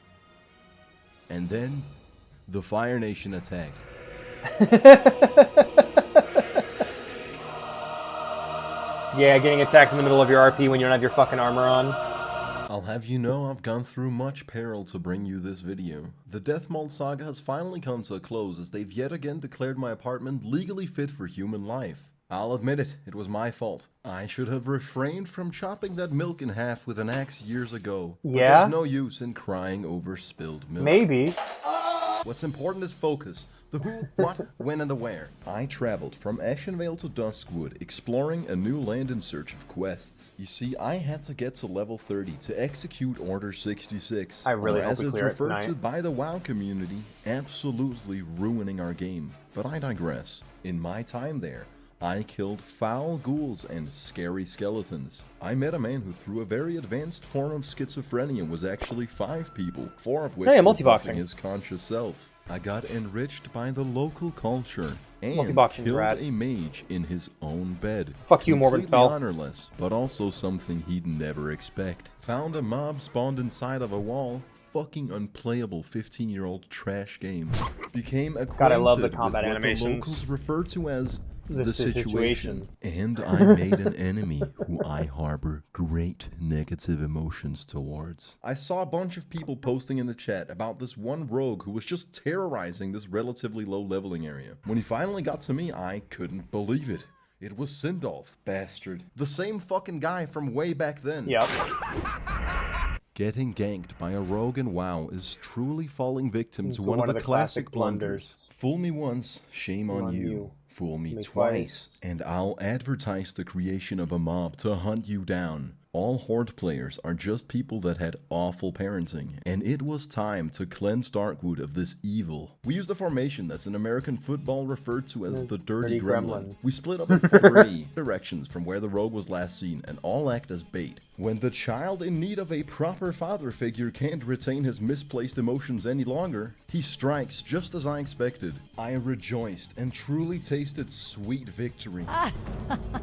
And then, the Fire Nation attacked.
Yeah, getting attacked in the middle of your RP when you don't have your fucking armor on.
I'll have you know I've gone through much peril to bring you this video. The Deathmold saga has finally come to a close as they've yet again declared my apartment legally fit for human life. I'll admit it was my fault. I should have refrained from chopping that milk in half with an axe years ago. But
Yeah?
there's no use in crying over spilled milk.
Maybe.
What's important is focus. The who, what, when, and the where. I traveled from Ashenvale to Duskwood, exploring a new land in search of quests. You see, I had to get to level 30 to execute Order 66.
I really
or
hope
as
we
it's
clear it
referred to
tonight.
by the WoW community, absolutely ruining our game. But I digress. In my time there, I killed foul ghouls and scary skeletons. I met a man who through a very advanced form of schizophrenia was actually 5 people, 4 of which
Hey,
were
multiboxing.
buffing his conscious self. I got enriched by the local culture and
Multiboxing's
killed
rad.
a mage in his own bed.
Fuck you, Morbid
Completely
Fell.
honorless, but also something he'd never expect. Found a mob spawned inside of a wall. Fucking unplayable 15-year-old trash game. Became acquainted
God, I love the
with
combat
what
animations.
the locals refer to as
the situation.
And I made an enemy who I harbor great negative emotions towards. I saw a bunch of people posting in the chat about this one rogue who was just terrorizing this relatively low leveling area. When he finally got to me, I couldn't believe it. It was Sindolf, bastard. The same fucking guy from way back then.
Yep.
Getting ganked by a rogue in WoW is truly falling victim to one of the classic blunders. Fool me once, shame on you. Fool me twice, and I'll advertise the creation of a mob to hunt you down. All Horde players are just people that had awful parenting, and it was time to cleanse Darkwood of this evil. We used a formation that's in American football referred to as the Dirty Gremlin. We split up in 3 directions from where the rogue was last seen, and all act as bait. When the child in need of a proper father figure can't retain his misplaced emotions any longer, he strikes just as I expected. I rejoiced and truly tasted sweet victory.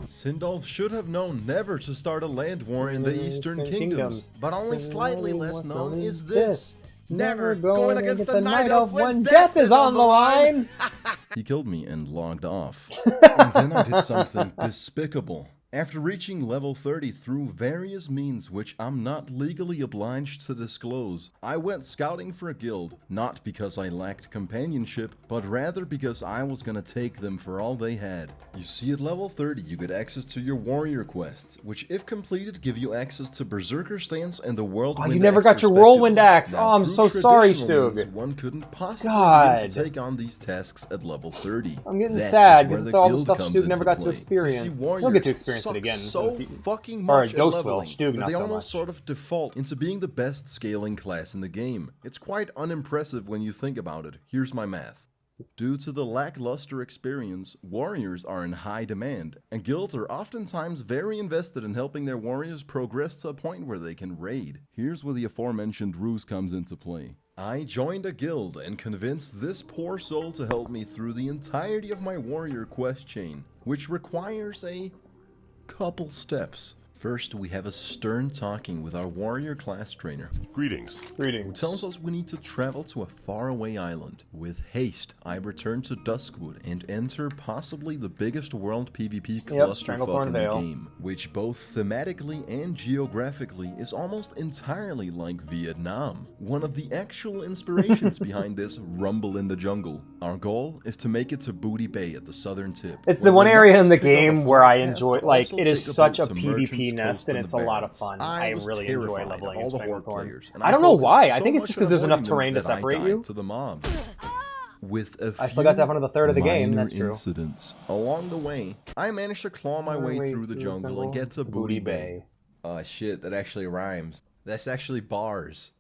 Sindolf should have known never to start a land war in the Eastern Kingdoms, but only slightly less known is this. Never going against the Night Elf when death is on the line! He killed me and logged off. And then I did something despicable. After reaching level 30 through various means which I'm not legally obliged to disclose, I went scouting for a guild, not because I lacked companionship, but rather because I was gonna take them for all they had. You see, at level 30 you get access to your warrior quests, which if completed give you access to Berserker Stance and the Whirlwind
Oh, you never got your Whirlwind Axe! Oh, I'm so sorry, Stug.
One couldn't possibly begin to take on these tasks at level 30.
I'm getting sad because it's all the stuff Stug never got to experience. He'll get to experience it again.
So fucking much
Ghost will. Stug, not
they
so
almost
much.
sort of default into being the best scaling class in the game. It's quite unimpressive when you think about it. Here's my math. Due to the lackluster experience, warriors are in high demand, and guilds are oftentimes very invested in helping their warriors progress to a point where they can raid. Here's where the aforementioned ruse comes into play. I joined a guild and convinced this poor soul to help me through the entirety of my warrior quest chain, which requires a couple steps. First, we have a stern talking with our warrior class trainer.
Greetings.
Greetings.
Who tells us we need to travel to a faraway island. With haste, I return to Duskwood and enter possibly the biggest world PvP clusterfuck in the game, which both thematically and geographically is almost entirely like Vietnam. One of the actual inspirations behind this rumble in the jungle. Our goal is to make it to Booty Bay at the southern tip.
It's the one area in the game where I enjoy, like, it is such a PvP nest and it's a lot of fun. I really enjoy leveling in Playthru. I don't know why. I think it's just because there's enough terrain to separate you.
To the mob. With a
I still got to have another third of the game, that's true.
Incidents. Along the way, I managed to claw my way through the jungle and get to Booty Bay. Oh shit, that actually rhymes. That's actually bars.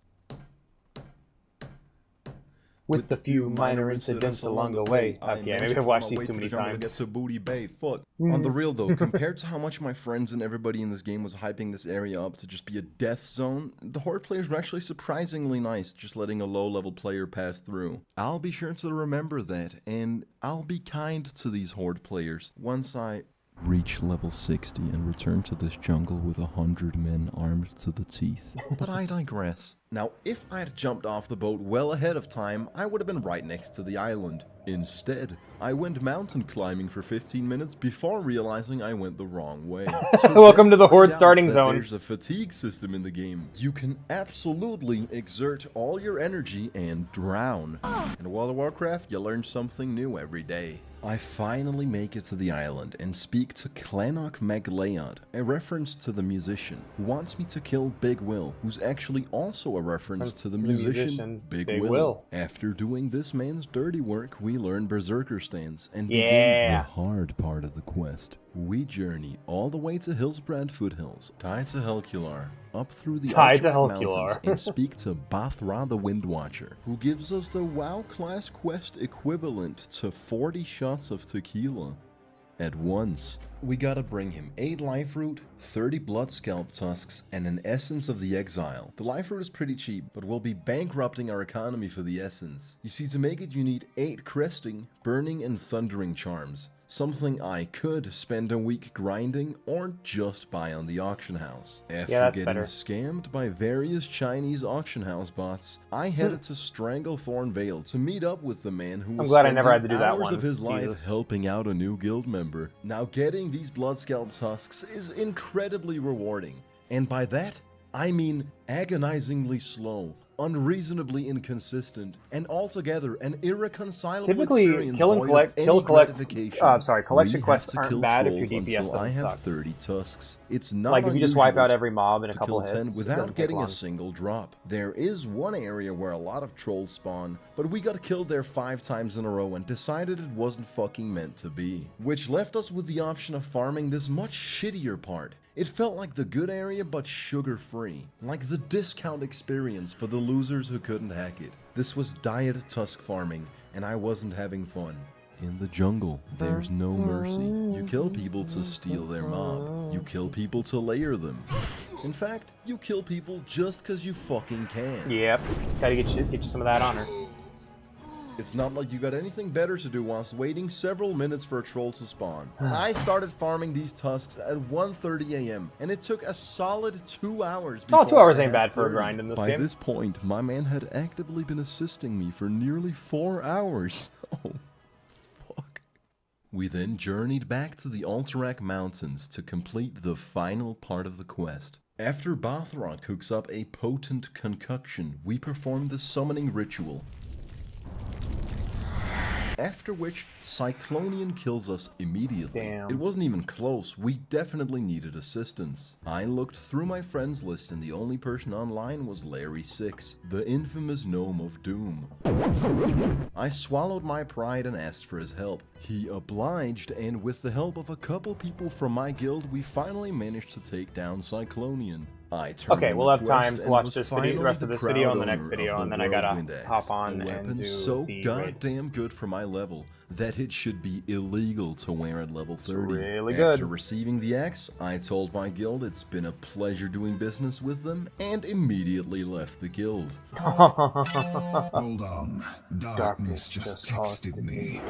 With the few minor incidents along the way. Okay, maybe I've watched these too many times.
Get to Booty Bay. Fuck. On the real though, compared to how much my friends and everybody in this game was hyping this area up to just be a death zone, the Horde players were actually surprisingly nice, just letting a low-level player pass through. I'll be sure to remember that, and I'll be kind to these Horde players once I reach level 60 and return to this jungle with 100 men armed to the teeth. But I digress. Now, if I had jumped off the boat well ahead of time, I would have been right next to the island. Instead, I went mountain climbing for 15 minutes before realizing I went the wrong way.
Welcome to the Horde starting zone.
There's a fatigue system in the game. You can absolutely exert all your energy and drown. In World of Warcraft, you learn something new every day. I finally make it to the island and speak to Clannoch Magleod, a reference to the musician, who wants me to kill Big Will, who's actually also a reference to the musician Big Will. After doing this man's dirty work, we learn Berserker Stance and begin the hard part of the quest. We journey all the way to Hillsbrad Foothills, tied to Helcular, up through the mountains, and speak to Bathra the Windwatcher, who gives us the WoW class quest equivalent to 40 shots of tequila at once. We gotta bring him 8 life root, 30 blood scalp tusks, and an essence of the exile. The life root is pretty cheap, but we'll be bankrupting our economy for the essence. You see, to make it you need 8 cresting, burning, and thundering charms. Something I could spend a week grinding or just buy on the auction house. After
that's
getting
better.
scammed by various Chinese auction house bots, I headed to Stranglethorn Vale to meet up with the man who was
glad I never
spending
had to do that
hours
one.
of his life
Jesus.
helping out a new guild member. Now getting these Bloodscalp tusks is incredibly rewarding, and by that, I mean agonizingly slow, unreasonably inconsistent, and altogether an irreconcilable
Typically,
experience
kill and
void
collect-
of
kill,
any
collect-
gratification.
collection
We have
quests
to
aren't
kill
bad if your
trolls
DPS
until I
doesn't
have
suck.
30 tusks. It's not
Like, if you just wipe
unusual
out every mob in a
to
couple
kill 10
hits, it
without
doesn't take
getting
long.
a single drop. There is one area where a lot of trolls spawn, but we got killed there 5 times in a row and decided it wasn't fucking meant to be. Which left us with the option of farming this much shittier part. It felt like the good area, but sugar-free. Like the discount experience for the losers who couldn't hack it. This was diet tusk farming, and I wasn't having fun. In the jungle, there's no mercy. You kill people to steal their mob. You kill people to layer them. In fact, you kill people just because you fucking can.
Yep. Gotta get you some of that honor.
It's not like you got anything better to do whilst waiting several minutes for a troll to spawn. I started farming these tusks at 1:30 a.m. and it took a solid 2 hours.
Oh, 2 hours
I
ain't
had
bad for a
30.
grind in this
By
game.
this point, my man had actively been assisting me for nearly 4 hours. Oh, fuck. We then journeyed back to the Alterac Mountains to complete the final part of the quest. After Bathrock hooks up a potent concoction, we perform the summoning ritual. After which, Cyclonian kills us immediately.
Damn.
It wasn't even close, we definitely needed assistance. I looked through my friends list and the only person online was Larry 6, the infamous gnome of doom. I swallowed my pride and asked for his help. He obliged, and with the help of a couple people from my guild, we finally managed to take down Cyclonian.
Okay, we'll have time to watch this video, the
finally
rest of this
the
video,
proud
and the next
owner
video,
of
and
the
then I gotta
Whirlwind Axe,
hop on
a
and
weapon
do
so
the raid.
goddamn good for my level that it should be illegal to wear at level 30.
really
After
good.
receiving the axe, I told my guild it's been a pleasure doing business with them, and immediately left the guild.
Hold on. Darkness just texted me.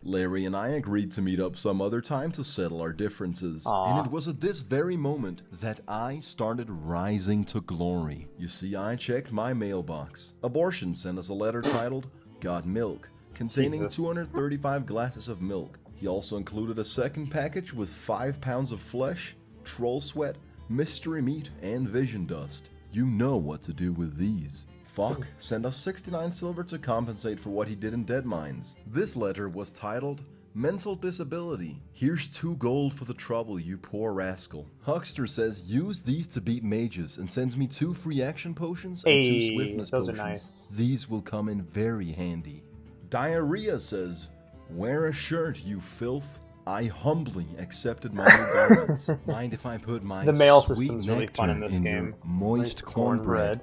Larry and I agreed to meet up some other time to settle our differences.
Aw.
And it was at this very moment that I started rising to glory. You see, I checked my mailbox. Abortion sent us a letter titled, Got Milk, containing
Jesus.
235 glasses of milk. He also included a second package with 5 pounds of flesh, troll sweat, mystery meat, and vision dust. You know what to do with these. Fuck sent us 69 silver to compensate for what he did in Dead Mines. This letter was titled, Mental Disability. Here's 2 gold for the trouble, you poor rascal. Huckster says use these to beat mages and sends me 2 free action potions and 2
Hey,
swiftness
those are
potions.
nice.
These will come in very handy. Diarrhea says, wear a shirt, you filth. I humbly accepted my new garments. Mind if I put my
The mail
sweet
system's really fun in
nectar
this
your
game.
moist cornbread?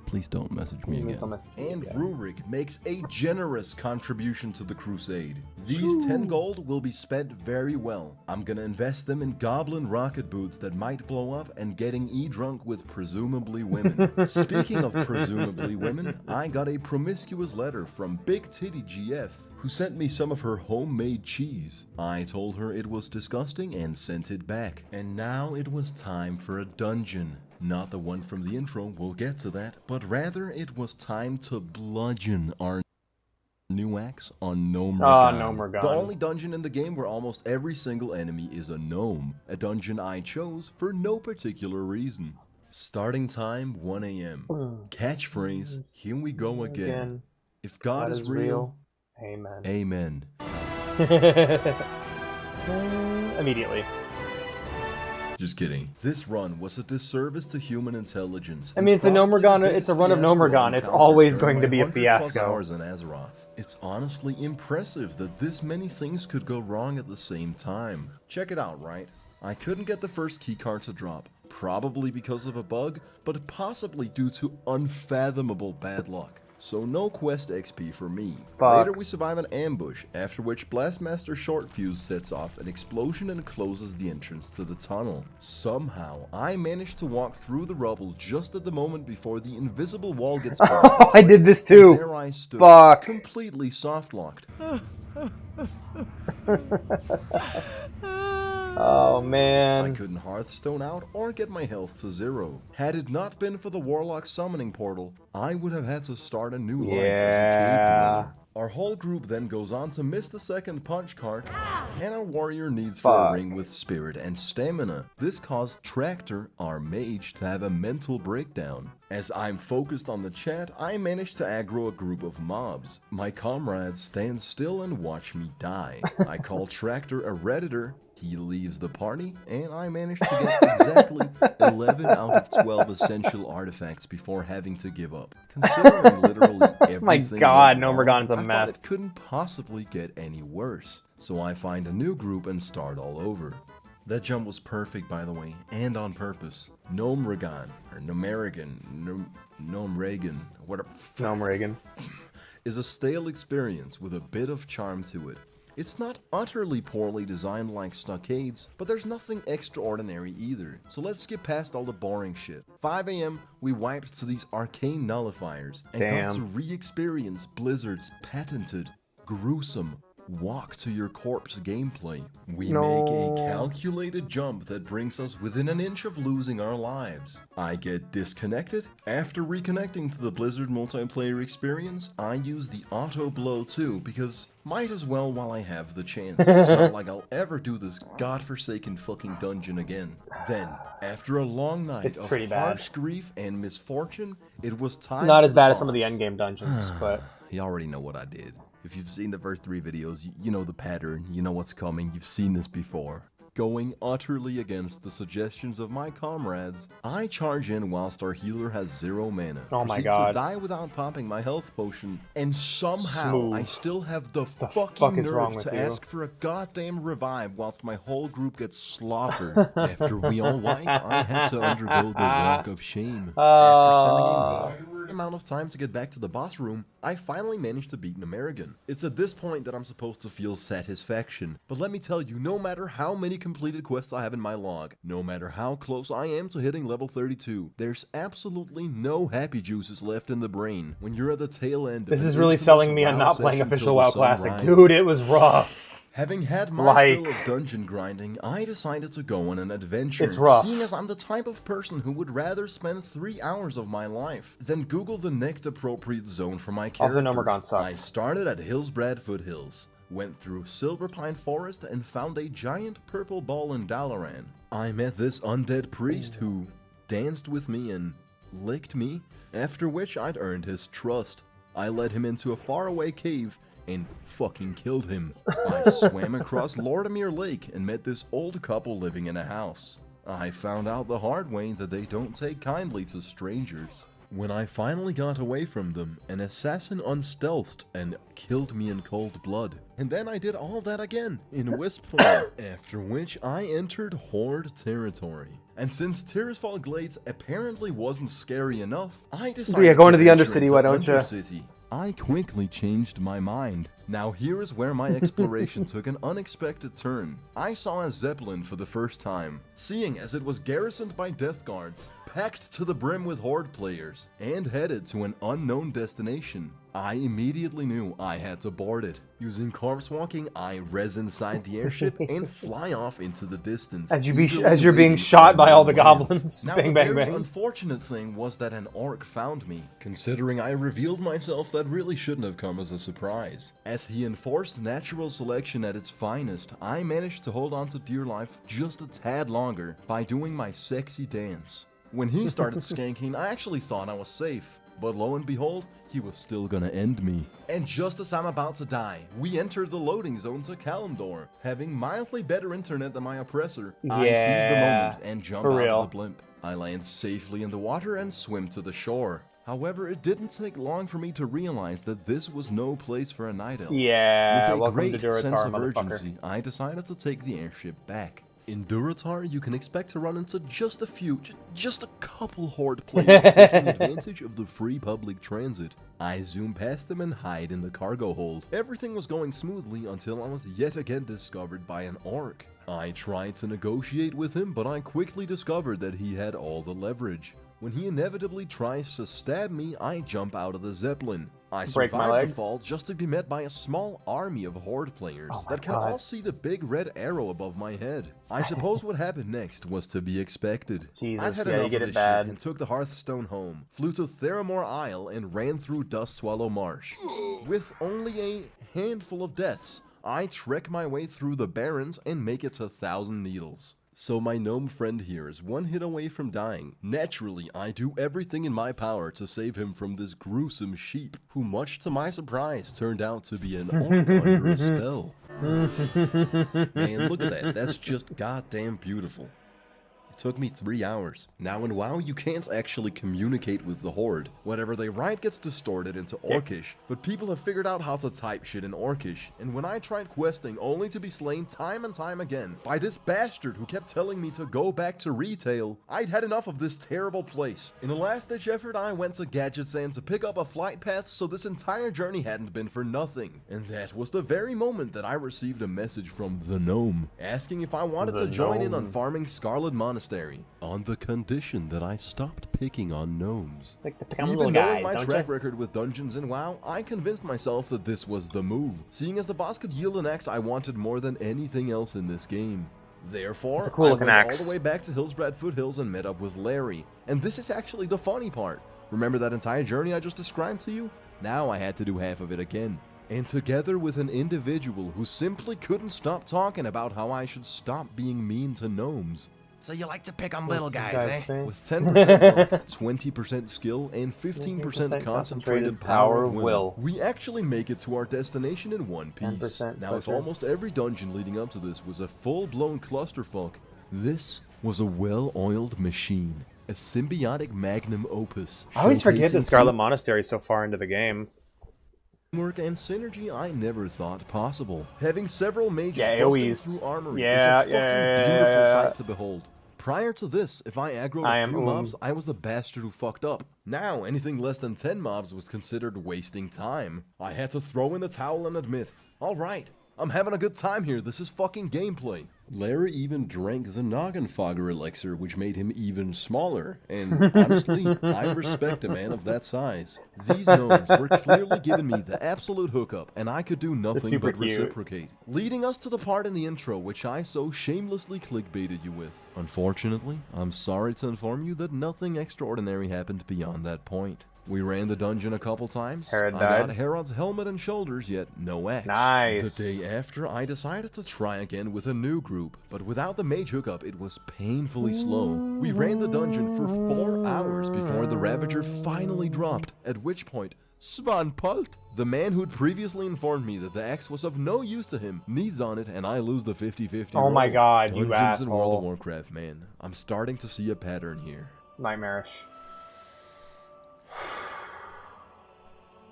Please don't message me
Please
again.
don't message me
And
again.
Rurik makes a generous contribution to the crusade. These 10 gold will be spent very well. I'm gonna invest them in goblin rocket boots that might blow up and getting e-drunk with presumably women. Speaking of presumably women, I got a promiscuous letter from Big Titty GF, who sent me some of her homemade cheese. I told her it was disgusting and sent it back. And now it was time for a dungeon. Not the one from the intro, we'll get to that, but rather it was time to bludgeon our new axe on Nomergon.
Nomergon.
The only dungeon in the game where almost every single enemy is a gnome. A dungeon I chose for no particular reason. Starting time 1 a.m. Catchphrase, here we go again. If God is real,
Amen.
amen.
Immediately.
Just kidding. This run was a disservice to human intelligence.
I mean, it's a Nomergon. It's a run of Nomergon. It's always going to be a fiasco.
Hours in Azeroth. It's honestly impressive that this many things could go wrong at the same time. Check it out, right? I couldn't get the first keycard to drop, probably because of a bug, but possibly due to unfathomable bad luck. So no quest XP for me.
Fuck.
Later we survive an ambush, after which Blastmaster Shortfuse sets off an explosion and closes the entrance to the tunnel. Somehow, I managed to walk through the rubble just at the moment before the invisible wall gets blocked.
I did this too.
There I stood,
Fuck.
completely soft-locked.
Oh
I
man.
couldn't Hearthstone out or get my health to 0. Had it not been for the Warlock summoning portal, I would have had to start a new life as a cave dweller. Our whole group then goes on to miss the second punch card, and our warrior needs for a ring with spirit and stamina. This caused Tractor, our mage, to have a mental breakdown. As I'm focused on the chat, I managed to aggro a group of mobs. My comrades stand still and watch me die. I call Tractor a redditor. He leaves the party, and I managed to get exactly 11 out of 12 essential artifacts before having to give up. Considering literally everything
My God,
went wrong,
Nomergon's a
I thought
mess.
it couldn't possibly get any worse. So I find a new group and start all over. That jump was perfect, by the way, and on purpose. Nomergon, or Nomerigan, Nomregan, whatever.
Nomergon.
Is a stale experience with a bit of charm to it. It's not utterly poorly designed like Stockades, but there's nothing extraordinary either, so let's skip past all the boring shit. 5 AM, we wiped to these arcane nullifiers, and got to re-experience Blizzard's patented, gruesome, walk to your corpse gameplay. We make a calculated jump that brings us within an inch of losing our lives. I get disconnected. After reconnecting to the Blizzard multiplayer experience, I use the auto blow too, because might as well while I have the chance. It's not like I'll ever do this godforsaken fucking dungeon again. Then, after a long night of harsh grief and misfortune, it was time
Not
for
as
the
bad as some of the
boss.
endgame dungeons, but
You already know what I did. If you've seen the first 3 videos, you know the pattern, you know what's coming, you've seen this before. Going utterly against the suggestions of my comrades, I charge in whilst our healer has 0 mana.
Oh my
Proceed
God.
to die without popping my health potion, and somehow
Smooth.
I still have the
fuck
fucking
is wrong
nerve
with
to
you?
ask for a goddamn revive whilst my whole group gets slaughtered. After we all wipe, I had to undergo the walk of shame. After spending a wide amount of time to get back to the boss room, I finally managed to beat Nomerigan. It's at this point that I'm supposed to feel satisfaction, but let me tell you, no matter how many completed quests I have in my log, no matter how close I am to hitting level 32, there's absolutely no happy juices left in the brain when you're at the tail end of
this
an
is really
infamous
selling me on
WoW
not playing
session
official
till the
WoW
sun
Classic.
rises.
Dude, it was rough.
Having had my fill
Like,
of dungeon grinding, I decided to go on an adventure.
It's rough.
Seeing as I'm the type of person who would rather spend 3 hours of my life than Google the next appropriate zone for my character.
Also, Nomergon sucks.
I started at Hillsbrad Foothills, went through Silverpine Forest, and found a giant purple ball in Dalaran. I met this undead priest who danced with me and licked me, after which I'd earned his trust. I led him into a faraway cave and fucking killed him. I swam across Lordamere Lake and met this old couple living in a house. I found out the hard way that they don't take kindly to strangers. When I finally got away from them, an assassin unstealthed and killed me in cold blood. And then I did all that again, in wisp form, after which I entered Horde territory. And since Tirisfal Glades apparently wasn't scary enough, I decided
yeah, going to the
venture
Undercity,
into
why don't ya?
Undercity. I quickly changed my mind. Now here is where my exploration took an unexpected turn. I saw a Zeppelin for the first time, seeing as it was garrisoned by death guards, packed to the brim with Horde players, and headed to an unknown destination. I immediately knew I had to board it. Using corpse walking, I res inside the airship and fly off into the distance.
As you're
eagerly
being
waiting
shot
for
by all the
lands.
goblins.
Now,
Bang,
the
bang,
very
bang.
unfortunate thing was that an orc found me. Considering I revealed myself, that really shouldn't have come as a surprise. As he enforced natural selection at its finest, I managed to hold on to dear life just a tad longer by doing my sexy dance. When he started skanking, I actually thought I was safe. But lo and behold, he was still gonna end me. And just as I'm about to die, we entered the loading zone to Kalimdor. Having mildly better internet than my oppressor, I seize the moment and jump out of the blimp. I land safely in the water and swim to the shore. However, it didn't take long for me to realize that this was no place for a night elf.
Yeah,
With a
welcome
great
to Durotar,
sense of
motherfucker.
urgency, I decided to take the airship back. In Durotar, you can expect to run into just a couple Horde players taking advantage of the free public transit. I zoom past them and hide in the cargo hold. Everything was going smoothly until I was yet again discovered by an orc. I tried to negotiate with him, but I quickly discovered that he had all the leverage. When he inevitably tries to stab me, I jump out of the Zeppelin. I
break my
survived the
legs.
fall just to be met by a small army of horde players that can all see the big red arrow above my head. I suppose what happened next was to be expected.
Jesus,
I'd had
yeah, you
enough
get
of
it
this
bad.
shit and took the Hearthstone home, flew to Theramore Isle, and ran through Dust Swallow Marsh. With only a handful of deaths, I trek my way through the Barrens and make it to Thousand Needles. So my gnome friend here is one hit away from dying. Naturally, I do everything in my power to save him from this gruesome sheep, who much to my surprise turned out to be an orc under a spell. Man, look at that. That's just goddamn beautiful. It took me 3 hours. Now in WoW, you can't actually communicate with the Horde. Whatever they write gets distorted into Orcish, but people have figured out how to type shit in Orcish, and when I tried questing only to be slain time and time again by this bastard who kept telling me to go back to retail, I'd had enough of this terrible place. In a last-ditch effort, I went to Gadgetzan to pick up a flight path so this entire journey hadn't been for nothing. And that was the very moment that I received a message from the gnome, asking if I wanted to join in on farming Scarlet Monastery, on the condition that I stopped picking on gnomes.
Like the little
Even
guys,
knowing my
don't
track
ya?
record with dungeons in WoW, I convinced myself that this was the move, seeing as the boss could yield an axe I wanted more than anything else in this game. Therefore,
It's a cool
I
looking
went
axe.
all the way back to Hillsbrad Foothills and met up with Larry. And this is actually the funny part. Remember that entire journey I just described to you? Now I had to do half of it again. And together with an individual who simply couldn't stop talking about how I should stop being mean to gnomes.
So you like to pick on little
What's the
guys,
guy's
eh?
thing?
With 10% luck, 20% skill, and 15% concentrated power of will, we actually make it to our destination in one piece.
10%
Now, if
pleasure.
almost every dungeon leading up to this was a full-blown clusterfuck, this was a well-oiled machine. A symbiotic magnum opus.
I always forget
showcasing
that Scarlet Monastery is so far into the game.
teamwork and synergy I never thought possible. Having several mages
Yeah,
busting
AoEs.
through armory
Yeah,
is a fucking
yeah.
beautiful sight to behold. Prior to this, if I aggroed
I
a
am
few mobs, I was the bastard who fucked up. Now, anything less than 10 mobs was considered wasting time. I had to throw in the towel and admit, alright, I'm having a good time here, this is fucking gameplay. Larry even drank the Noggin Fogger elixir, which made him even smaller, and honestly, I respect a man of that size. These gnomes were clearly giving me the absolute hookup, and I could do nothing
super
but
cute.
reciprocate. Leading us to the part in the intro which I so shamelessly clickbaited you with. Unfortunately, I'm sorry to inform you that nothing extraordinary happened beyond that point. We ran the dungeon a couple times.
Herod
I
died.
got Herod's helmet and shoulders, yet no axe.
Nice.
The day after, I decided to try again with a new group, but without the mage hookup, it was painfully slow. We ran the dungeon for 4 hours before the Ravager finally dropped, at which point, Svanpult, the man who'd previously informed me that the axe was of no use to him, needs on it, and I lose the 50-50
Oh my
roll.
God, you
Dungeons in World
asshole.
of Warcraft, man. I'm starting to see a pattern here.
Nightmarish.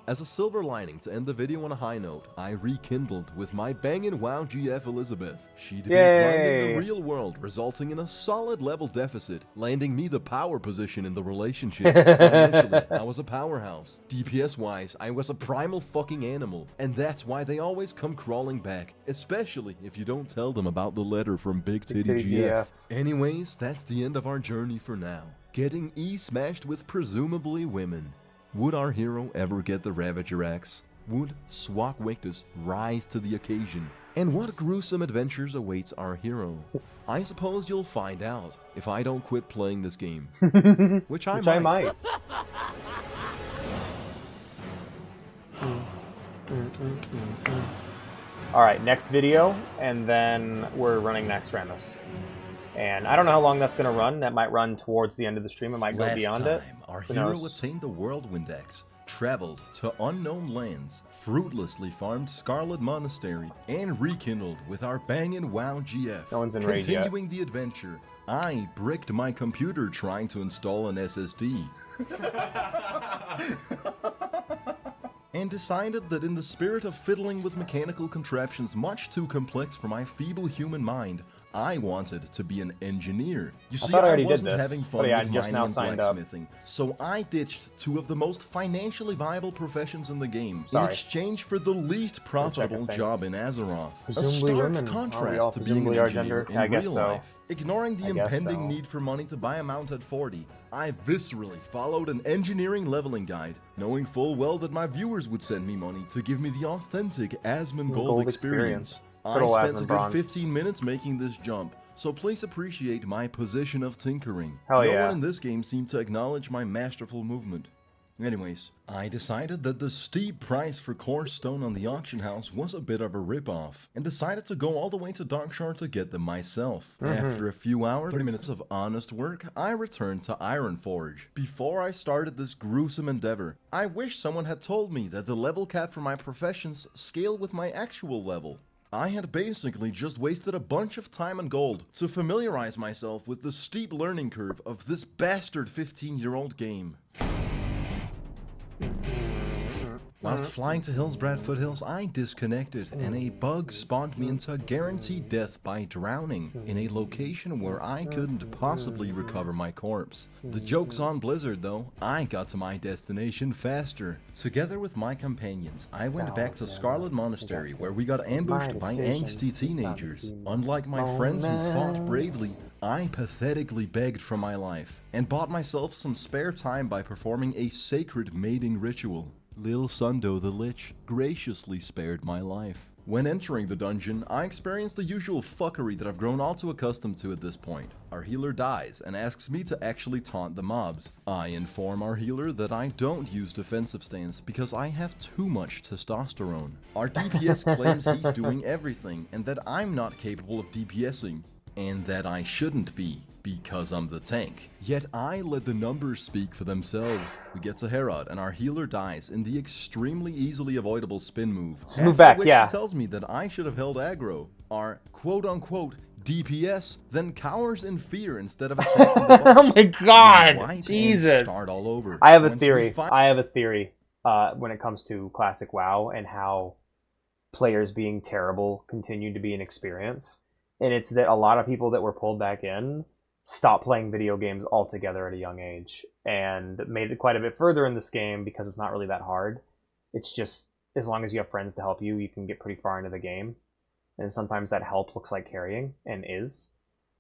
As a silver lining to end the video on a high note, I rekindled with my bangin' WoW GF Elizabeth. She'd been grinding the real world, resulting in a solid level deficit, landing me the power position in the relationship. Financially, I was a powerhouse. DPS-wise, I was a primal fucking animal, and that's why they always come crawling back, especially if you don't tell them about the letter from Big Titty GF. Anyways, that's the end of our journey for now. Getting E-smashed with presumably women. Would our hero ever get the Ravager axe? Would Swak Wictus rise to the occasion? And what gruesome adventures awaits our hero? I suppose you'll find out if I don't quit playing this game. Which I might.
Alright, next video, and then we're running next Ramus. And I don't know how long that's going to run. That might run towards the end of the stream. It might go beyond it.
Our
Who
hero
knows?
attained the Whirlwind Axe, traveled to unknown lands, fruitlessly farmed Scarlet Monastery, and rekindled with our bangin' WoW GF.
No one's in raid yet.
Continuing the adventure, I bricked my computer trying to install an SSD. And decided that in the spirit of fiddling with mechanical contraptions much too complex for my feeble human mind, I wanted to be an engineer. You see,
thought I
I
already did
wasn't
this,
having
but
fun
yeah, I
with
just
mining
now
and
signed up.
blacksmithing, so I ditched two of the most financially viable professions in the game in
Sorry.
exchange for the least profitable
thing.
job in Azeroth.
Presumably
a stark
women. Are we all
contrast to being an
presumably our
engineer
gender?
in
I guess
real
so.
life. Ignoring the
I guess
impending
so.
need for money to buy a mount at 40, I viscerally followed an engineering leveling guide, knowing full well that my viewers would send me money to give me the authentic Asmon Gold experience.
Good
I
old
spent
Asmon
a good
Bronze.
15 minutes making this jump, so please appreciate my position of tinkering.
Hell
no
yeah.
one in this game seemed to acknowledge my masterful movement. Anyways, I decided that the steep price for coarse stone on the auction house was a bit of a ripoff, and decided to go all the way to Darkshore to get them myself. After a few hours, 30 minutes of honest work, I returned to Ironforge. Before I started this gruesome endeavor, I wish someone had told me that the level cap for my professions scale with my actual level. I had basically just wasted a bunch of time and gold to familiarize myself with the steep learning curve of this bastard 15-year-old game. Whilst flying to Hillsbrad Foothills, I disconnected, and a bug spawned me into guaranteed death by drowning in a location where I couldn't possibly recover my corpse. The joke's on Blizzard though, I got to my destination faster. Together with my companions, I went back to Scarlet Monastery where we got ambushed by angsty teenagers. Unlike my friends who fought bravely, I pathetically begged for my life, and bought myself some spare time by performing a sacred mating ritual. Lil Sundo the Lich graciously spared my life. When entering the dungeon, I experienced the usual fuckery that I've grown all too accustomed to at this point. Our healer dies and asks me to actually taunt the mobs. I inform our healer that I don't use defensive stance because I have too much testosterone. Our DPS claims he's doing everything and that I'm not capable of DPSing, and that I shouldn't be, because I'm the tank. Yet I let the numbers speak for themselves. We get to Herod, and our healer dies in the extremely easily avoidable spin move.
Just move back,
which
yeah.
She tells me that I should have held aggro. Our quote-unquote DPS then cowers in fear instead of attacking the boss.
Oh my god!
We wipe and
Jesus!
start all over.
I have a
Once we
theory.
find-
I have a theory when it comes to classic WoW and how players being terrible continue to be an experience. And it's that a lot of people that were pulled back in stopped playing video games altogether at a young age and made it quite a bit further in this game because it's not really that hard. It's just, as long as you have friends to help you, you can get pretty far into the game. And sometimes that help looks like carrying, and is.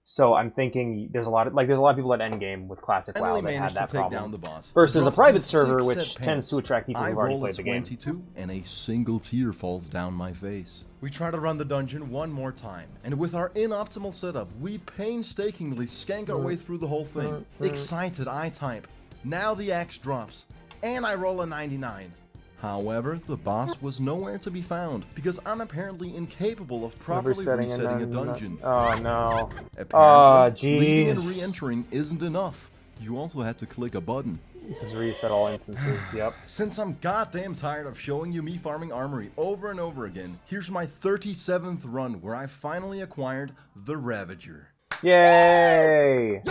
So I'm thinking there's a lot of people at endgame with classic WoW
finally
that had
managed
that
to take
problem.
down the boss.
Versus a
Drops
private
the
server,
6
which
set
tends to
pants.
attract people
I
who've already
roll a
played the game.
22, and a single tear falls down my face. We try to run the dungeon one more time, and with our inoptimal setup, we painstakingly skank our way through the whole thing. Excited, I type. Now the axe drops, and I roll a 99. However, the boss was nowhere to be found, because I'm apparently incapable of properly resetting a dungeon.
Oh no.
Apparently, leaving and
jeez.
re-entering isn't enough. You also had to click a button.
This is reset all instances, yep.
Since I'm goddamn tired of showing you me farming armory over and over again, here's my 37th run where I finally acquired the Ravager.
Yay!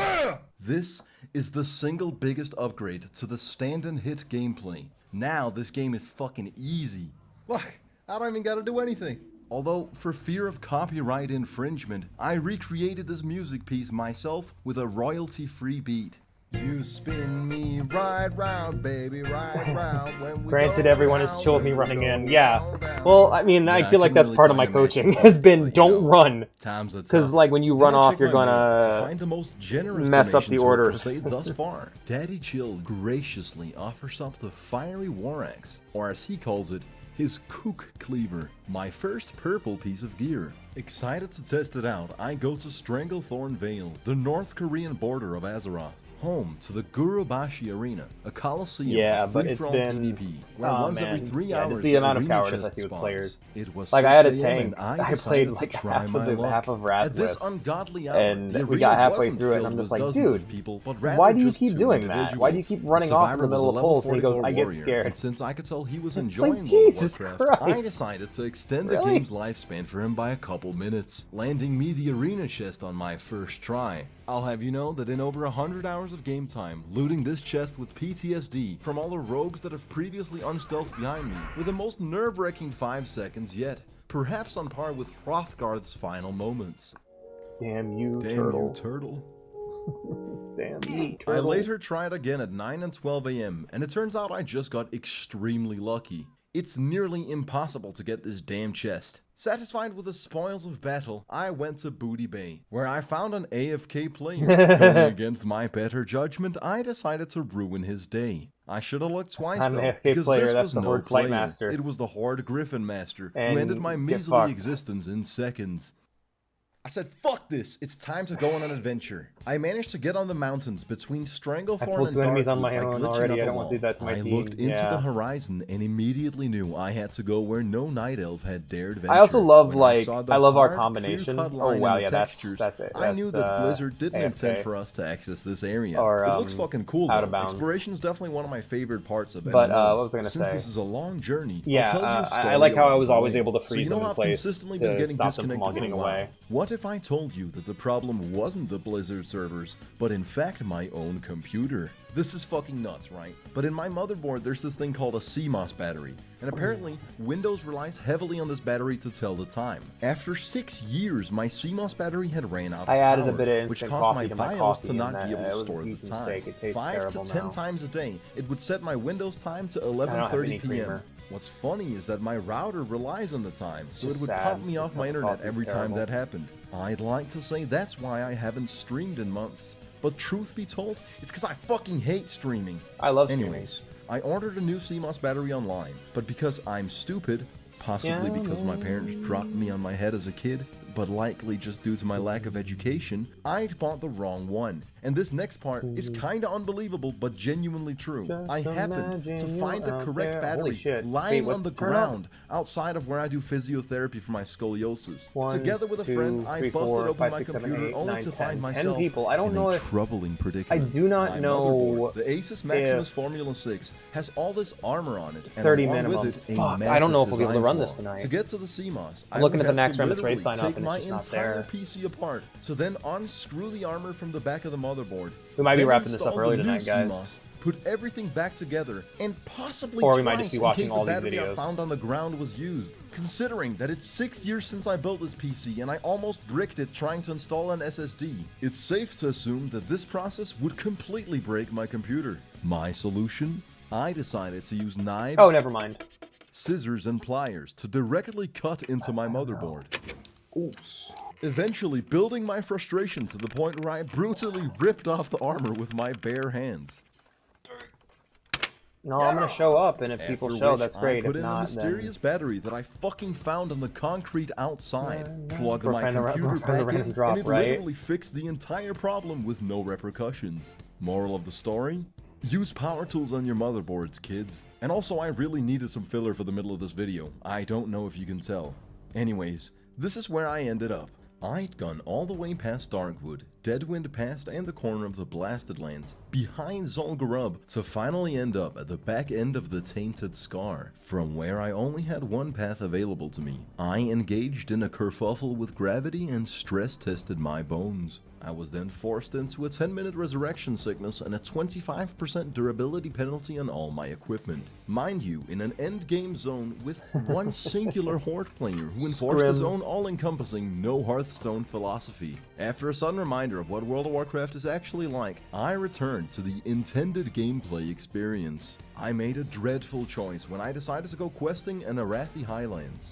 This is the single biggest upgrade to the stand and hit gameplay. Now this game is fucking easy. Look, I don't even gotta do anything. Although, for fear of copyright infringement, I recreated this music piece myself with a royalty-free beat. You spin me right round, baby, right round. When we
Granted,
go
everyone has
down,
told me
when
running
we
in.
go
Yeah.
down.
Well, I mean, I
Yeah,
feel like
couldn't
that's
really
part of my
find a match
coaching,
with
has
that,
been
but, you
don't
know,
run.
Times are
Because,
tough.
like, when you
Then
run
I
off,
check
you're
my mail to
gonna
find the most generous
mess up the
donation
order.
source thus far. Daddy Chill graciously offers up the fiery war axe, or as he calls it, his kook cleaver, my first purple piece of gear. Excited to test it out, I go to Stranglethorn Vale, the North Korean border of Azeroth, home to the Gurubashi Arena, a coliseum
Yeah,
of
but it's
free-for-all
been...
PvP, where
Oh,
once every
man.
3
Yeah,
hours
just the
the
amount of
arena
cowardice I
chest
see with
spawns.
players.
It was
Like, I had a
6 a.m.
tank.
and
I
decided
played,
to
like,
try
half
my
of
luck.
Wrath
At this
with,
ungodly hour,
and
the
we
arena
got halfway
wasn't
through it, and
filled
I'm just
with
like,
dozens
dude,
of people, but
why
rather
do you
just
keep
2
doing that? Why do you keep
individuals.
running
The
off in
survivor
the middle
was
of
a level
holes? And he goes,
44
I get
warrior,
scared.
and since I could tell he was
like,
enjoying World of
Jesus
Warcraft, I
Christ.
decided to extend the
Really?
game's lifespan for him by a couple minutes, landing me the arena chest on my first try. I'll have you know that in over 100 hours of game time, looting this chest with PTSD from all the rogues that have previously unstealthed behind me were the most nerve-wracking 5 seconds yet, perhaps on par with Hrothgar's final moments.
Damn you,
Damn
turtle.
you, turtle.
Damn you,
I
turtle.
later tried again at 9 and 12 a.m., and it turns out I just got extremely lucky. It's nearly impossible to get this damn chest. Satisfied with the spoils of battle, I went to Booty Bay, where I found an AFK player. Going against my better judgment, I decided to ruin his day. I should have looked twice
not an
though,
AFK
because
player,
this
that's
was
the
no
Horde Flight
player.
Master.
It was the Horde Griffin Master,
And
who ended my
get
measly
fucked.
existence in seconds. I said, fuck this, it's time to go on an adventure. I managed to get on the mountains between
I
Stranglethorn
pulled
and
2 enemies on
Darkwood
my
by
own
glitching
already.
up
I
a
don't want to do
wall.
that to my
I
team.
looked into
Yeah.
the horizon and immediately knew I had to go where no night elf had dared venture.
I also love,
When
like,
saw the
I love our
hard,
combination.
clear-cut
Oh,
line
wow,
in the
yeah,
textures,
that's it.
I knew that Blizzard didn't intend
AFK.
for us to access this area.
Or,
it looks fucking cool
Out
though.
of bounds.
Exploration is definitely one of my favorite parts of
But,
MMOs.
what was I gonna
Since
say?
this is a long journey,
Yeah,
I'll tell you a
I
story
like how I
along
was
the
always
way.
able to
So
freeze
you know
them in
how I've
place
consistently been
to
getting
stop them from
disconnected
all getting
for a while?
away.
What if I told you that the problem wasn't the Blizzard servers, but in fact my own computer? This is fucking nuts, right? But in my motherboard, there's this thing called a CMOS battery. And apparently, Windows relies heavily on this battery to tell the time. After 6 years, my CMOS battery had ran out of
I added a
power,
bit of
which
instant
caused my
coffee to my
BIOS
coffee,
to not
and
be able
that
to
was a
store the
huge
time.
mistake. It tastes
5
terrible
to 10
now.
times a day, it would set my Windows time to
don't have
11:30
any
p.m.
creamer.
What's funny is that my router relies on the time, so it
just
would
sad.
pop me off
This
my
cup of
internet
coffee is
every time
terrible.
that happened. I'd like to say that's why I haven't streamed in months. But truth be told, it's because I fucking hate streaming.
I love streaming.
Anyways, I ordered a new CMOS battery online, but because I'm stupid, possibly because my parents dropped me on my head as a kid, but likely just due to my lack of education, I'd bought the wrong one. And this next part is kinda unbelievable, but genuinely true.
Just
I happened to
imagine
find the
you're out
correct
there.
battery
Holy shit.
lying
Wait,
on the
what's- turn up.
ground outside of where I do physiotherapy for my scoliosis.
1,
Together with a
2,
friend, I
3,
busted
4,
open
5,
my
6, 7,
computer
8,
only
9,
to
10.
find
10
myself
people. I don't
in
know
a
if-
troubling predicament.
I do not
My
know
motherboard, the Asus Maximus
if-
Formula 6, has all this armor on it, and
30
along
minimum.
with it, a
Fuck, I don't know if we'll be able to
massive
run
design
this
flaw.
tonight.
To get to the CMOS,
I'm
I
looking
would
at the
have
Max
to
Remus raid
literally
sign up,
take
and
my
it's just not
entire
there.
PC apart, to then unscrew the armor from the back of the motherboard.
We might be
then
wrapping this up
install
early
the new
tonight, guys.
CMOS, put everything back together, and possibly
Or we might just be
twice in
watching
case
all
the
these
battery I
videos.
found on the ground was used. Considering that it's 6 years since I built this PC and I almost bricked it trying to install an SSD, it's safe to assume that this process would completely break my computer. My solution? I decided to use knives,
Oh, never mind.
scissors, and pliers to directly cut into my motherboard. Eventually building my frustration to the point where I brutally ripped off the armor with my bare hands.
No, I'm gonna show up, and if people
After
show,
which
that's
I
great.
put
If
in a
not,
mysterious battery that I fucking found on the concrete outside, plugged
For
my
a random-
computer
for a
back
random
in,
drop,
and it
right?
literally fixed the entire problem with no repercussions. Moral of the story? Use power tools on your motherboards, kids. And also, I really needed some filler for the middle of this video. I don't know if you can tell. Anyways, this is where I ended up. I'd gone all the way past Darkwood, Deadwind Pass, and the corner of the Blasted Lands, behind Zul'Gurub, to finally end up at the back end of the Tainted Scar, from where I only had one path available to me. I engaged in a kerfuffle with gravity and stress-tested my bones. I was then forced into a 10-minute resurrection sickness and a 25% durability penalty on all my equipment. Mind you, in an endgame zone with one singular Horde player who enforced his own all-encompassing no Hearthstone philosophy. After a sudden reminder of what World of Warcraft is actually like, I returned to the intended gameplay experience. I made a dreadful choice when I decided to go questing in Arathi Highlands.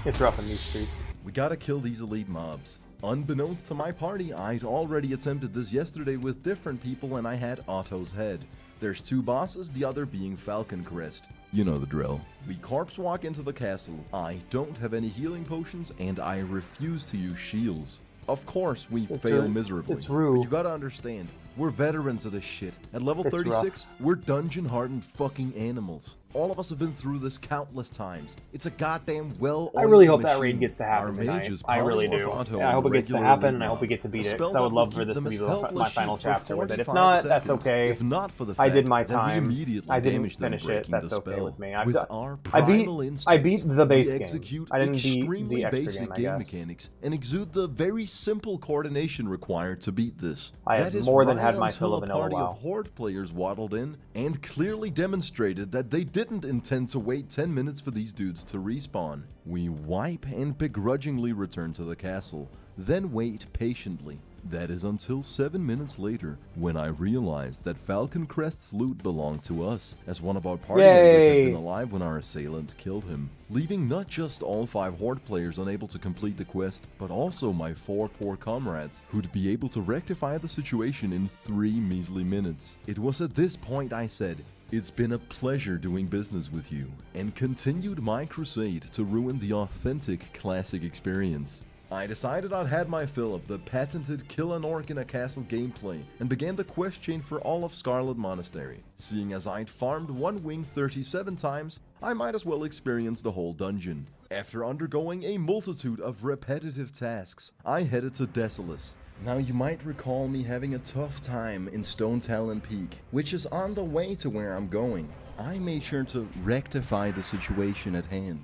It's rough in these streets.
We gotta kill these elite mobs. Unbeknownst to my party, I'd already attempted this yesterday with different people and I had Otto's head. There's 2 bosses, the other being Falcon Crest. You know the drill. We corpse walk into the castle. I don't have any healing potions and I refuse to use shields. Of course, we fail miserably.
it's rude.
But you gotta understand, we're veterans of this shit. At level
It's
36, we're dungeon-hardened fucking animals. All of us have been through this countless times. It's a goddamn
I really hope that raid gets to happen tonight. I really do.
Yeah,
I hope it gets to happen, and I hope we get to beat it, because I would love for this to be my final chapter with it. If not, that's okay.
If not for the
I did
fact
my
that we
time.
immediately
I didn't
damaged them
finish it.
breaking
That's
the
okay
spell.
with me.
With our
I beat
primal
the
instincts,
base
we
game.
execute
I didn't beat
extremely
the extra
basic
game, I
game
guess.
mechanics and exude the very simple coordination required to beat this.
I have
That is
more than
right
had my
until
fill of
a
vanilla
party
WoW.
of Horde players waddled in and clearly demonstrated that they didn't intend to wait 10 minutes for these dudes to respawn. We wipe and begrudgingly return to the castle, then wait patiently. That is until 7 minutes later, when I realized that Falcon Crest's loot belonged to us, as one of our party members had been alive when our assailant killed him, leaving not just all 5 Horde players unable to complete the quest, but also my 4 poor comrades, who'd be able to rectify the situation in 3 measly minutes. It was at this point I said, "It's been a pleasure doing business with you," and continued my crusade to ruin the authentic classic experience. I decided I'd had my fill of the patented kill an orc in a castle gameplay and began the quest chain for all of Scarlet Monastery. Seeing as I'd farmed one wing 37 times, I might as well experience the whole dungeon. After undergoing a multitude of repetitive tasks, I headed to Desolus. Now you might recall me having a tough time in Stone Talon Peak, which is on the way to where I'm going. I made sure to rectify the situation at hand.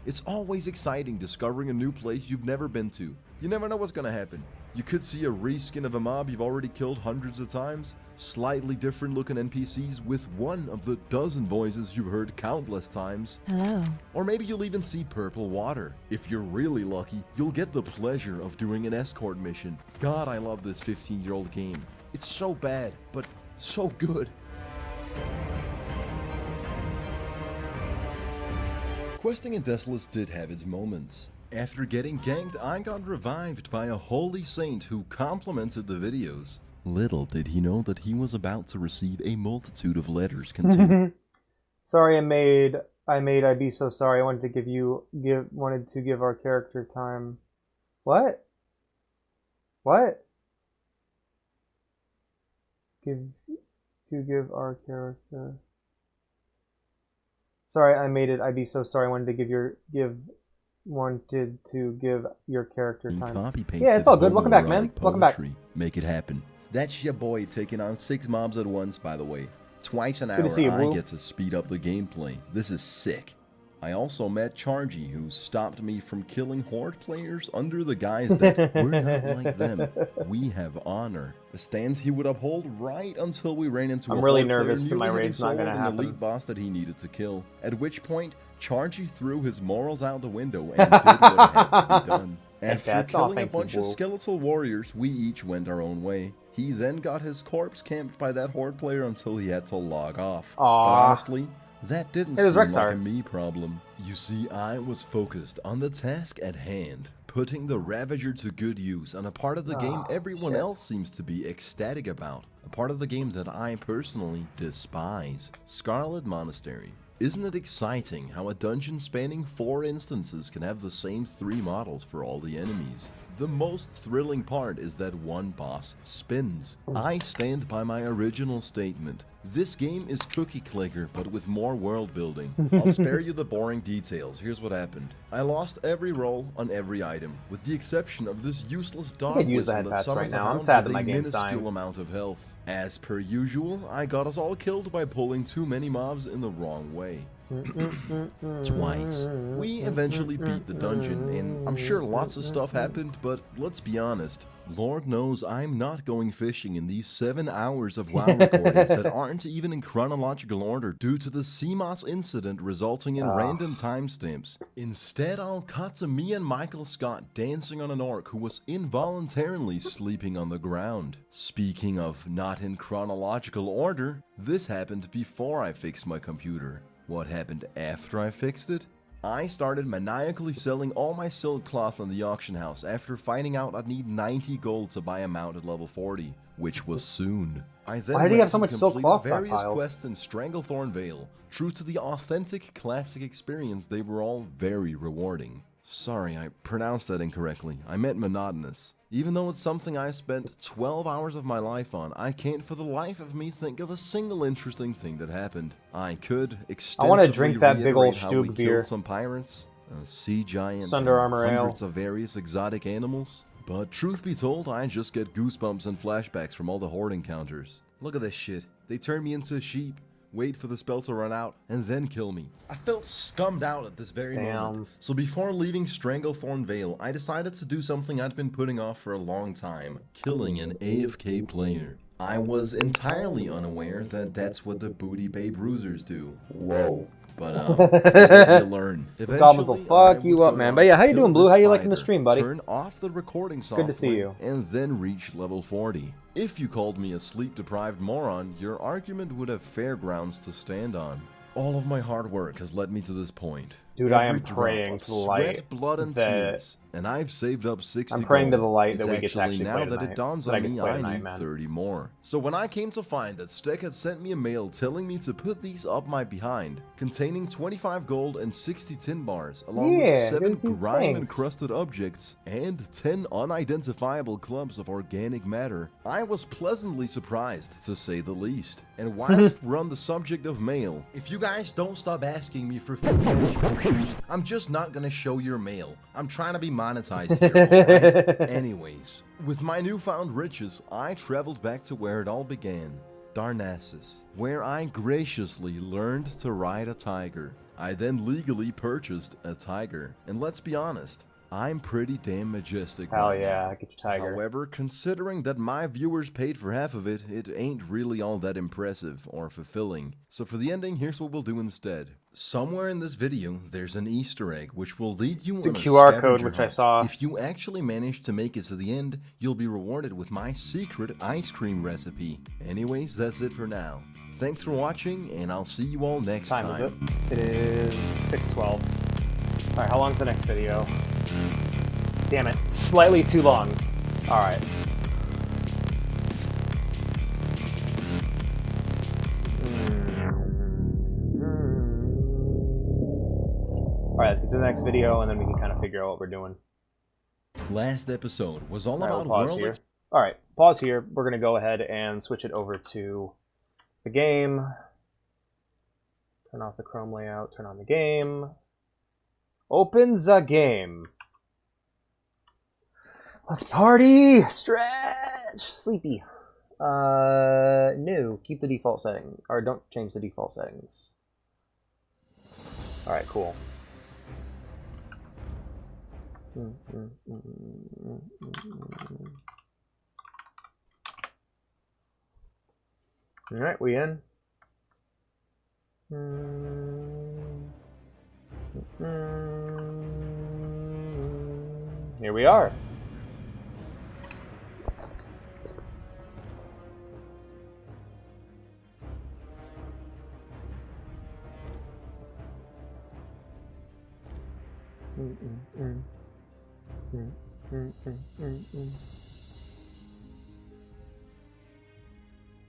It's always exciting discovering a new place you've never been to. You never know what's gonna happen. You could see a reskin of a mob you've already killed hundreds of times, slightly different looking NPCs with one of the dozen voices you've heard countless times.
Hello.
Or maybe you'll even see purple water. If you're really lucky, you'll get the pleasure of doing an escort mission. God, I love this 15-year-old game. It's so bad, but so good. Questing in Desolus did have its moments. After getting ganked, I got revived by a holy saint who complimented the videos. Little did he know that he was about to receive a multitude of letters containing.
Sorry, I'd be so sorry. I wanted to give our character time. What? What? Give our character. Sorry, I'd be so sorry. I wanted to give your character time. Yeah, it's all good. Welcome back, man. Welcome back.
Make it happen. That's your boy taking on 6 mobs at once, by the way. Twice an hour, I get to speed up the gameplay. This is sick. I also met Chargy, who stopped me from killing Horde players under the guise that we're not like them. We have honor. The stance he would uphold right until we ran into
I'm really nervous that my raid's not going to happen.
Elite boss that he needed to kill. At which point, Chargy threw his morals out the window and did what had to be done. After killing a bunch of skeletal warriors, we each went our own way. He then got his corpse camped by that Horde player until he had to log off. But honestly, that didn't seem like a me problem. You see, I was focused on the task at hand, putting the Ravager to good use on a part of the game everyone else seems to be ecstatic about. A part of the game that I personally despise. Scarlet Monastery. Isn't it exciting how a dungeon spanning 4 instances can have the same 3 models for all the enemies? The most thrilling part is that one boss spins. I stand by my original statement. This game is Cookie Clicker, but with more world building. I'll spare you the boring details. Here's what happened. I lost every roll on every item, with the exception of this useless dog whistle that summons a hound with a minuscule amount of health. As per usual, I got us all killed by pulling too many mobs in the wrong way. Twice. We eventually beat the dungeon, and I'm sure lots of stuff happened, but let's be honest. Lord knows I'm not going fishing in these 7 hours of WoW recordings that aren't even in chronological order due to the CMOS incident resulting in random timestamps. Instead, I'll cut to me and Michael Scott dancing on an orc who was involuntarily sleeping on the ground. Speaking of not in chronological order, this happened before I fixed my computer. What happened after I fixed it? I started maniacally selling all my silk cloth on the auction house after finding out I'd need 90 gold to buy a mount at level 40, which was soon. I then
Why did he have so much silk cloth
various
stockpiled?
quests in Stranglethorn Vale. True to the authentic classic experience, they were all very rewarding. Sorry, I pronounced that incorrectly. I meant monotonous. Even though it's something I spent 12 hours of my life on, I can't for the life of me think of a single interesting thing that happened. I could extensively
I want to drink that big old
how we
Stug beer.
killed some pirates, a sea giant,
Sunder Armor Ale.
hundreds of various exotic animals. But truth be told, I just get goosebumps and flashbacks from all the Horde encounters. Look at this shit. They turn me into a sheep, wait for the spell to run out, and then kill me. I felt scummed out at this very moment. So before leaving Stranglethorn Vale, I decided to do something I'd been putting off for a long time. Killing an AFK player. I was entirely unaware that that's what the Booty Bay Bruisers do. Whoa. But you learn.
Those goblins will
Eventually,
fuck
I
you
was
up,
going
man.
on
But yeah, how you
to
doing,
kill
Blue?
the
How you liking the
spider,
stream, buddy?
Turn off the recording software.
Good to see you.
And then reach level 40. If you called me a sleep-deprived moron, your argument would have fair grounds to stand on. All of my hard work has led me to this point.
Dude, I am
Every drop
praying
of
to the light
sweat, blood, and
that-
tears, and I've saved up 60
I'm praying to
gold.
the light
It's
that we get to actually
now
play
that
tonight.
it dawns
That I
on
get to
me
play
I
tonight,
need
man.
30 more. So when I came to find that Steck had sent me a mail telling me to put these up my behind, containing 25 gold and 60 tin bars, along
Yeah,
with 7
Josie,
grime-encrusted objects, and 10 unidentifiable clumps of organic matter, I was pleasantly surprised, to say the least. And whilst we're on the subject of mail, if you guys don't stop asking me for I'm just not gonna show your mail. I'm trying to be monetized here, alright? Anyways, with my newfound riches, I traveled back to where it all began, Darnassus, where I graciously learned to ride a tiger. I then legally purchased a tiger, and let's be honest, I'm pretty damn majestic
Hell
right
yeah,
now.
get your tiger.
However, considering that my viewers paid for half of it, it ain't really all that impressive or fulfilling. So for the ending, here's what we'll do instead. Somewhere in this video, there's an Easter egg which will lead you
It's a
on
QR
scavenger
code, which I
hunt.
saw.
If you actually manage to make it to the end, you'll be rewarded with my secret ice cream recipe. Anyways, that's it for now. Thanks for watching, and I'll see you all next time.
What time is it? It is 6:12. Alright, how long's the next video? Damn it. Slightly too long. Alright. Alright, let's get to the next video, and then we can kind of figure out what we're doing.
Last episode was all
Alright,
about
we'll pause
world
here. Alright, pause here. We're going to go ahead and switch it over to the game. Turn off the Chrome layout, turn on the game. Open the game. Let's party! Stretch! Sleepy. No. Keep the default setting. Or don't change the default settings. Alright, cool. Alright, we in? Here we are.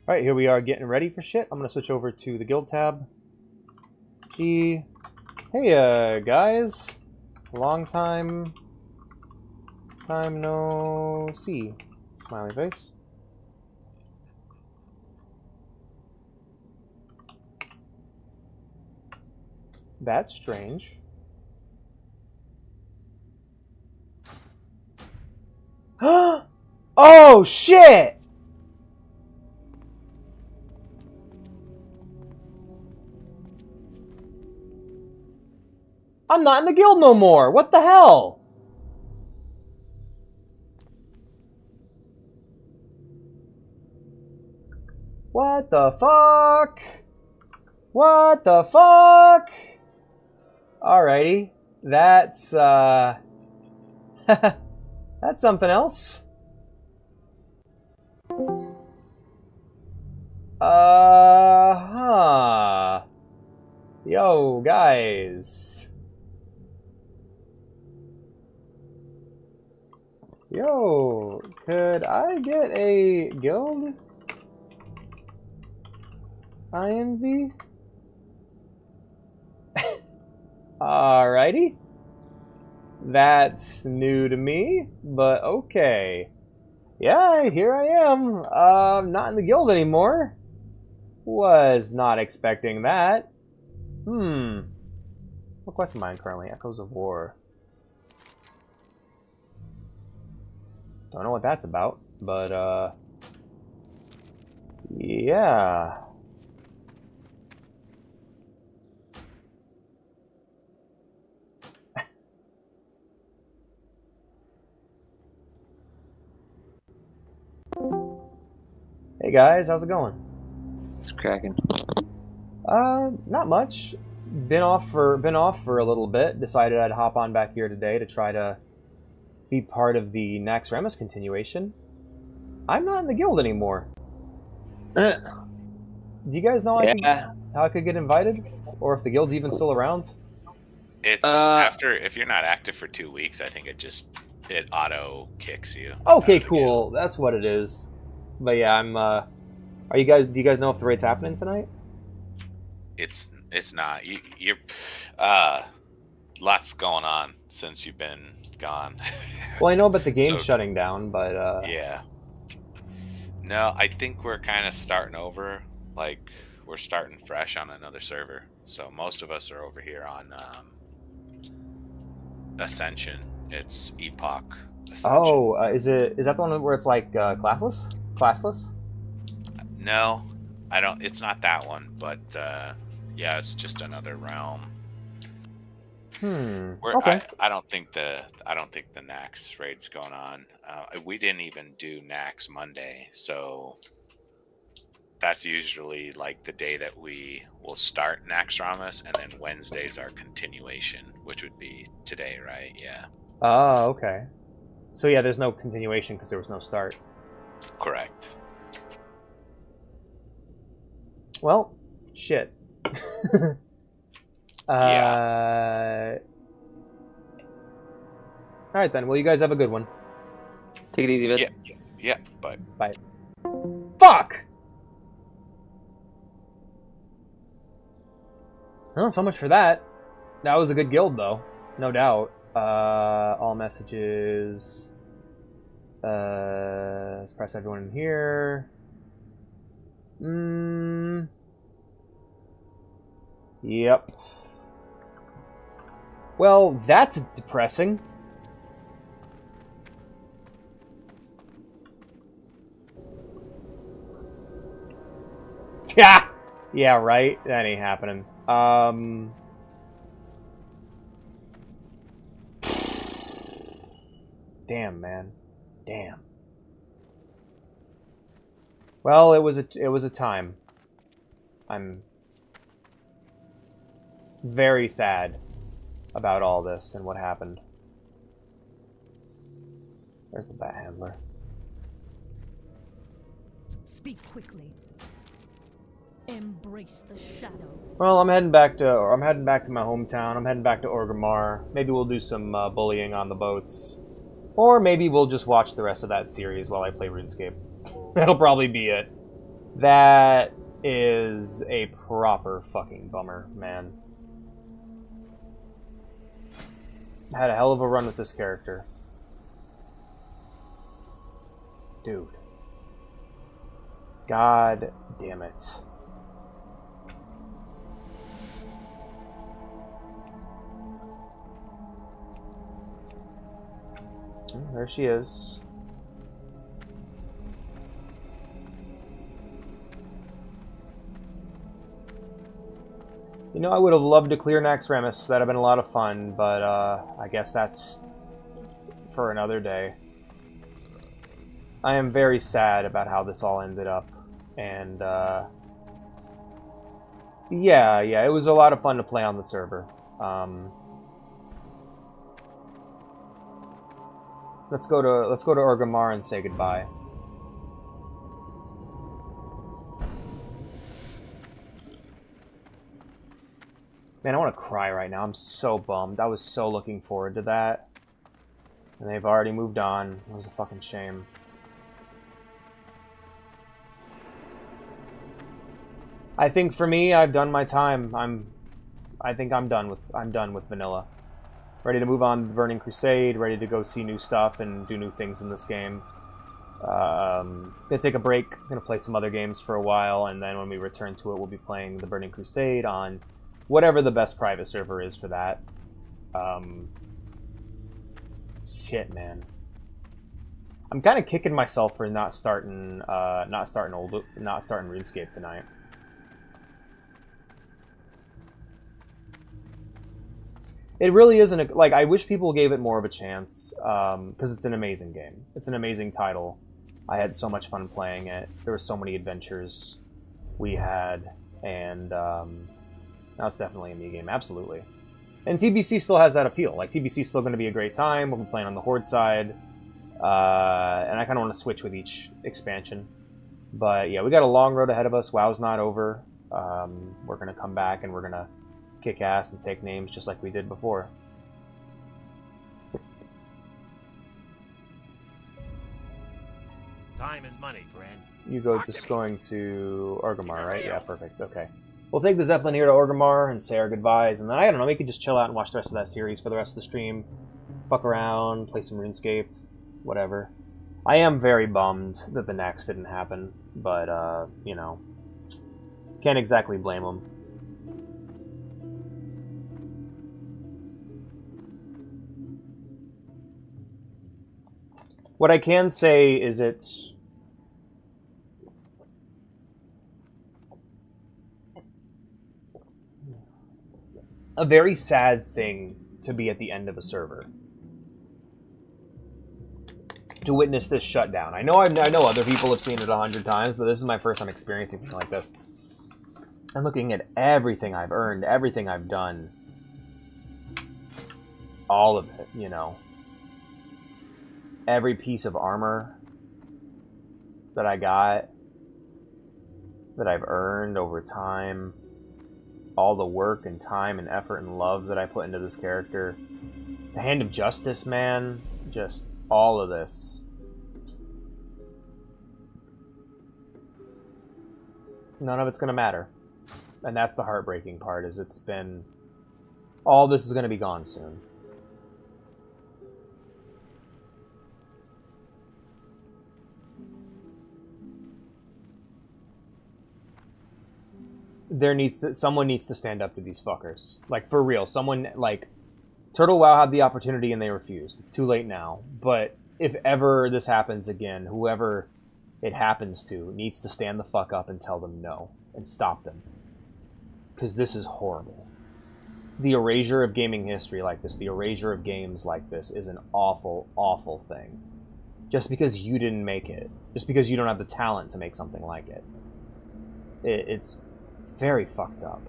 Alright, here we are getting ready for shit. I'm gonna switch over to the guild tab. Hey, guys. Long time no see. Smiley face. That's strange. Oh, shit! I'm not in the guild no more. What the hell? What the fuck? What the fuck? Alrighty. That's, that's something else. Huh. Yo, guys. Yo, could I get a guild? INV? Alrighty. That's new to me, but okay. Yeah, here I am. Not in the guild anymore. Was not expecting that. What quest am I in currently? Echoes of War. Don't know what that's about, but, yeah. Hey guys, how's it going?
It's cracking.
Not much. been off for a little bit. Decided I'd hop on back here today to try to be part of the Nax Ramus continuation. I'm not in the guild anymore. Do you guys know how I could get invited, or if the guild's even still around?
It's after, if you're not active for 2 weeks, I think it auto kicks you.
Okay, cool. That's what it is. But yeah, I'm. Do you guys know if the raid's happening tonight?
It's not. You're lots going on since you've been gone.
Well, I know about the game shutting down, but
yeah. No, I think we're kind of starting over. Like, we're starting fresh on another server. So most of us are over here on Ascension. It's Epoch Ascension.
Oh, is that the one where it's like classless? Classless?
No, I don't. It's not that one, but yeah, it's just another realm.
Okay.
I don't think the Nax raid's going on. We didn't even do Nax Monday, so that's usually like the day that we will start Nax Ramus, and then Wednesday's our continuation, which would be today, right? Yeah.
Oh, okay. So yeah, there's no continuation because there was no start.
Correct.
Well, shit.
Yeah.
All right then. Well, you guys have a good one.
Take it easy, Vid.
Yeah. Bye.
Bye. Fuck. Well, so much for that. That was a good guild, though, no doubt. All messages. Let's press everyone in here. Yep. Well, that's depressing. Yeah. Yeah, right. That ain't happening. Damn, man. Damn. Well, it was a time. I'm very sad about all this and what happened. Where's the bat handler?
Speak quickly. Embrace the shadow.
Well, I'm heading back to my hometown. I'm heading back to Orgrimmar. Maybe we'll do some bullying on the boats. Or maybe we'll just watch the rest of that series while I play RuneScape. That'll probably be it. That is a proper fucking bummer, man. I had a hell of a run with this character. Dude. God damn it. There she is. You know, I would have loved to clear Nax Ramus. That'd have been a lot of fun, but I guess that's for another day. I am very sad about how this all ended up, and yeah, it was a lot of fun to play on the server. Let's go to Orgrimmar and say goodbye. Man, I want to cry right now. I'm so bummed. I was so looking forward to that. And they've already moved on. It was a fucking shame. I think for me, I've done my time. I think I'm done with vanilla. Ready to move on to the Burning Crusade, ready to go see new stuff and do new things in this game. Gonna take a break, gonna play some other games for a while, and then when we return to it, we'll be playing the Burning Crusade on whatever the best private server is for that. Shit, man. I'm kind of kicking myself for not starting RuneScape tonight. It really isn't like, I wish people gave it more of a chance, because it's an amazing game. It's an amazing title. I had so much fun playing it. There were so many adventures we had, and Now it's definitely a me game, absolutely. And TBC still has that appeal. Like, TBC is still going to be a great time. We'll be playing on the Horde side. And I kind of want to switch with each expansion. But yeah, we got a long road ahead of us. WoW's not over. We're going to come back and we're going to kick ass and take names just like we did before.
Time is money, friend.
You go just going to Orgrimmar, right? Yeah, perfect. Okay. We'll take the Zeppelin here to Orgrimmar and say our goodbyes, and then, I don't know, we could just chill out and watch the rest of that series for the rest of the stream. Fuck around, play some RuneScape, whatever. I am very bummed that the next didn't happen, but, you know, can't exactly blame them. What I can say is it's a very sad thing to be at the end of a server. To witness this shutdown. I know other people have seen it 100 times, but this is my first time experiencing something like this. I'm looking at everything I've earned, everything I've done. All of it, you know. Every piece of armor that I got, that I've earned over time, all the work and time and effort and love that I put into this character, the Hand of Justice, man, just all of this. None of it's going to matter. And that's the heartbreaking part, is it's been... all this is going to be gone soon. Someone needs to stand up to these fuckers. Like, for real. Someone, like... Turtle WoW had the opportunity and they refused. It's too late now. But if ever this happens again, whoever it happens to needs to stand the fuck up and tell them no. And stop them. Because this is horrible. The erasure of gaming history like this, the erasure of games like this is an awful, awful thing. Just because you didn't make it. Just because you don't have the talent to make something like it. It's very fucked up.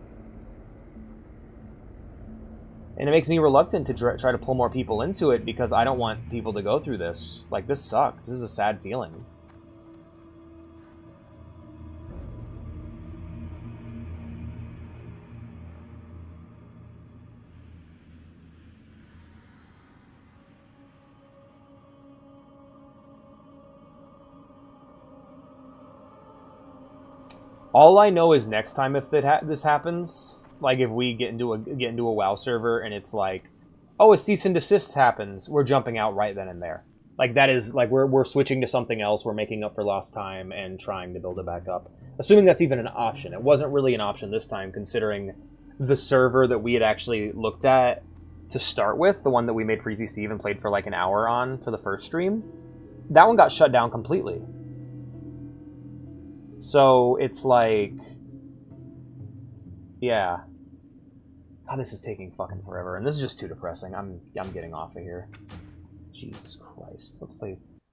And it makes me reluctant to try to pull more people into it because I don't want people to go through this. Like, this sucks. This is a sad feeling. All I know is next time if this happens, like if we get into a WoW server and it's like, oh, a cease and desist happens, we're jumping out right then and there. Like that is like we're switching to something else. We're making up for lost time and trying to build it back up. Assuming that's even an option. It wasn't really an option this time, considering the server that we had actually looked at to start with, the one that we made for Easy Steve and played for like an hour on for the first stream. That one got shut down completely. So it's like, yeah. God, this is taking fucking forever, and this is just too depressing. I'm getting off of here. Jesus Christ.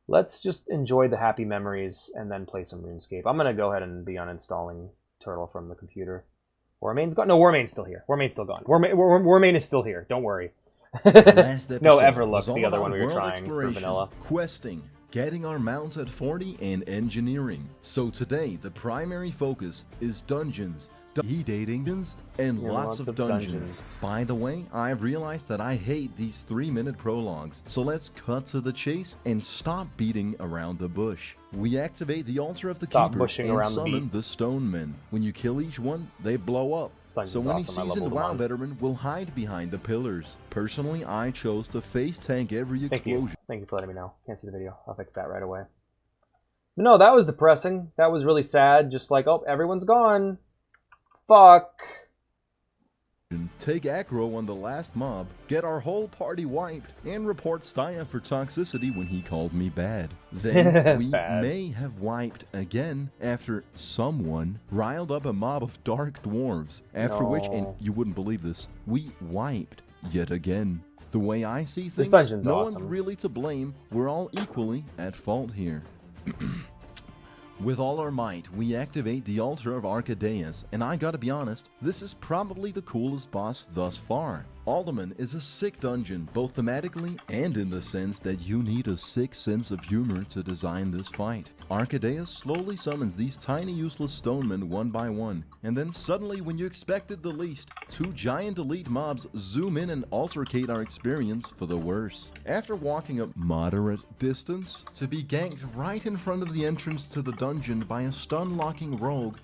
Let's just enjoy the happy memories and then play some RuneScape. I'm gonna go ahead and be uninstalling Turtle from the computer. Warmane's gone? No, Warmane's still here. Warmane's still gone. Warmane is still here. Don't worry. No, Everlook, the other one we were trying for vanilla.
Questing, getting our mounts at 40, and engineering. So today, the primary focus is dungeons, dungeons, and lots of dungeons. By the way, I've realized that I hate these 3-minute prologues, so let's cut to the chase and stop beating around the bush. We activate the altar of the keepers and summon the stone men. When you kill each one, they blow up. So any seasoned WoW veteran will hide behind the pillars. Personally, I chose to face tank every explosion.
Thank you for letting me know. Can't see the video. I'll fix that right away. But no, that was depressing. That was really sad. Just like, oh, everyone's gone. Fuck.
Take aggro on the last mob, get our whole party wiped, and report Staya for toxicity when he called me bad. Then we may have wiped again after someone riled up a mob of dark dwarves, after which, and you wouldn't believe this, we wiped yet again. The way I see things, no one's really to blame. We're all equally at fault here. With all our might, we activate the Altar of Arcadeus, and I gotta be honest, this is probably the coolest boss thus far. Alderman is a sick dungeon, both thematically and in the sense that you need a sick sense of humor to design this fight. Arcadeus slowly summons these tiny useless stonemen one by one, and then suddenly when you expected the least, two giant elite mobs zoom in and altercate our experience for the worse. After walking a moderate distance, to be ganked right in front of the entrance to the dungeon by a stun-locking rogue,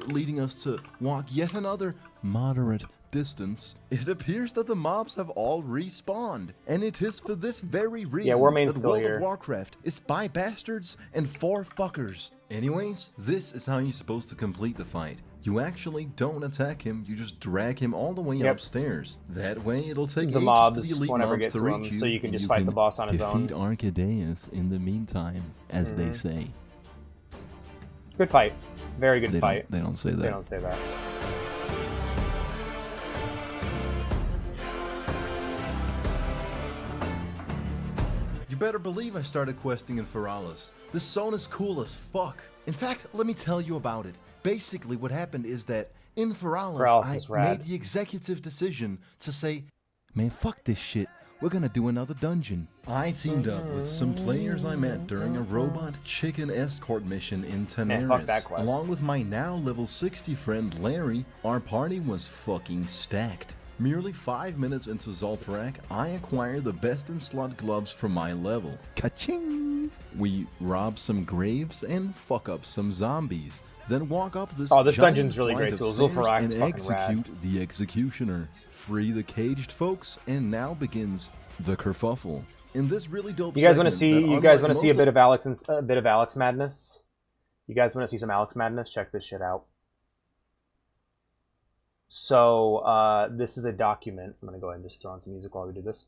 leading us to walk yet another moderate distance, it appears that the mobs have all respawned, and it is for this very reason that World of Warcraft is by bastards and for fuckers. Anyways, this is how you're supposed to complete the fight. You actually don't attack him, you just drag him all the way upstairs. That way it'll take
the mobs won't ever get to him, so you can just fight the boss on his own.
Defeat Arcadeus in the meantime, as they say.
Good fight. Very good fight.
They don't say that.
They don't say that.
You better believe I started questing in Feralis. This zone is cool as fuck. In fact, let me tell you about it. Basically, what happened is that in Feralis, I made the executive decision to say, man, fuck this shit. We're gonna do another dungeon. I teamed up with some players I met during a robot chicken escort mission in Tanaris. Along with my now level 60 friend Larry, our party was fucking stacked. Merely 5 minutes into Zul'Farrak, I acquired the best in slot gloves for my level. Ka-ching! We rob some graves and fuck up some zombies. Then walk up this
dungeon's really great too. Zul'Farrak's
and
fucking rad.
Execute the executioner. Free the caged folks, and now begins the kerfuffle. In this really dope.
You guys want to see? You guys want to see a bit of Alex madness? You guys want to see some Alex madness? Check this shit out. So this is a document. I'm gonna go ahead and just throw on some music while we do this.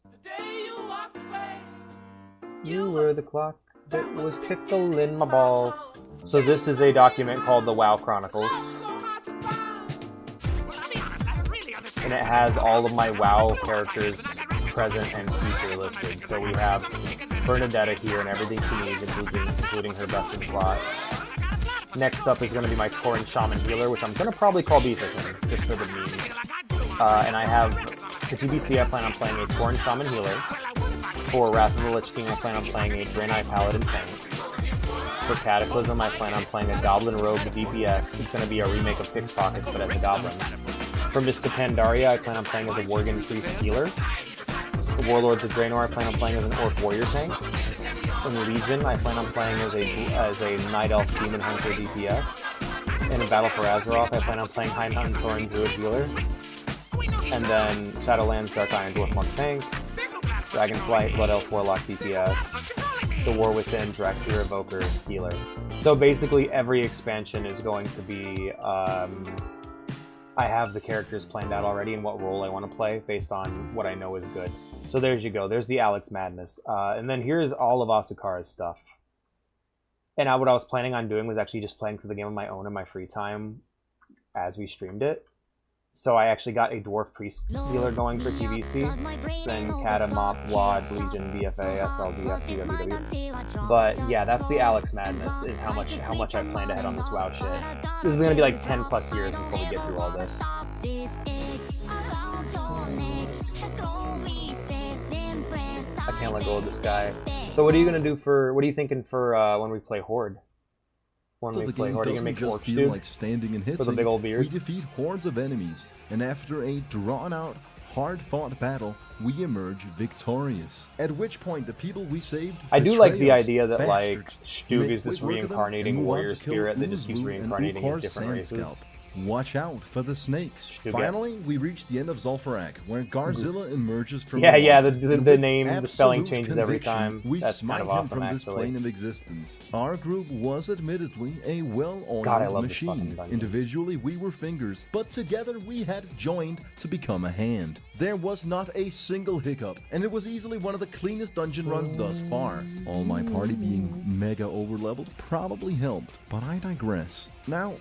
You were the clock that was tickling my balls. So this is a document called the WoW Chronicles. And it has all of my WoW characters present and future listed. So we have Bernadetta here and everything she needs, including her best in slots. Next up is going to be my Tauren Shaman Healer, which I'm going to probably call Beethoven, just for the meme. And I have, for TBC, I plan on playing a Tauren Shaman Healer. For Wrath of the Lich King, I plan on playing a Draenei Paladin Tank. For Cataclysm, I plan on playing a Goblin Rogue DPS. It's going to be a remake of Pickpockets, but as a Goblin. For Mists of Pandaria, I plan on playing as a Worgen Priest Healer. For Warlords of Draenor, I plan on playing as an Orc Warrior Tank. In Legion, I plan on playing as a Night Elf Demon Hunter DPS. And in Battle for Azeroth, I plan on playing Hind Hunt and Tauren Druid Healer. And then Shadowlands Dark Iron Dwarf Monk Tank. Dragonflight Blood Elf Warlock DPS. The War Within Drakthir Evoker Healer. So basically every expansion is going to be... I have the characters planned out already and what role I want to play based on what I know is good. So there you go. There's the Alex Madness. And then here's all of Asukara's stuff. And what I was planning on doing was actually just playing through the game on my own in my free time as we streamed it. So I actually got a Dwarf Priest Healer going for TBC, then Kata, Mop, Wad, Legion, BFA, SLD, FTWW. But yeah, that's the Alex Madness, is how much I planned ahead on this WoW shit. This is gonna be like 10 plus years before we get through all this. I can't let go of this guy. So what are you thinking for when we play Horde? When we play Horde, are you gonna make orcs do?
Like standing and hitting.
With a big old beard?
We defeat hordes of enemies, and after a drawn-out, hard-fought battle, we emerge victorious. At which point, the people we saved
I do like the idea that like Stug is this reincarnating warrior spirit that just keeps reincarnating in different races.
Watch out for the snakes. Finally, we reach the end of Zul'Farrak, where Garzilla emerges from
the name, the spelling changes every time. That's kind of awesome,
from this plane of existence. Our group was admittedly a well-oiled machine. Individually, we were fingers, but together we had joined to become a hand. There was not a single hiccup, and it was easily one of the cleanest dungeon runs thus far. All my party being mega overleveled probably helped, but I digress. Now,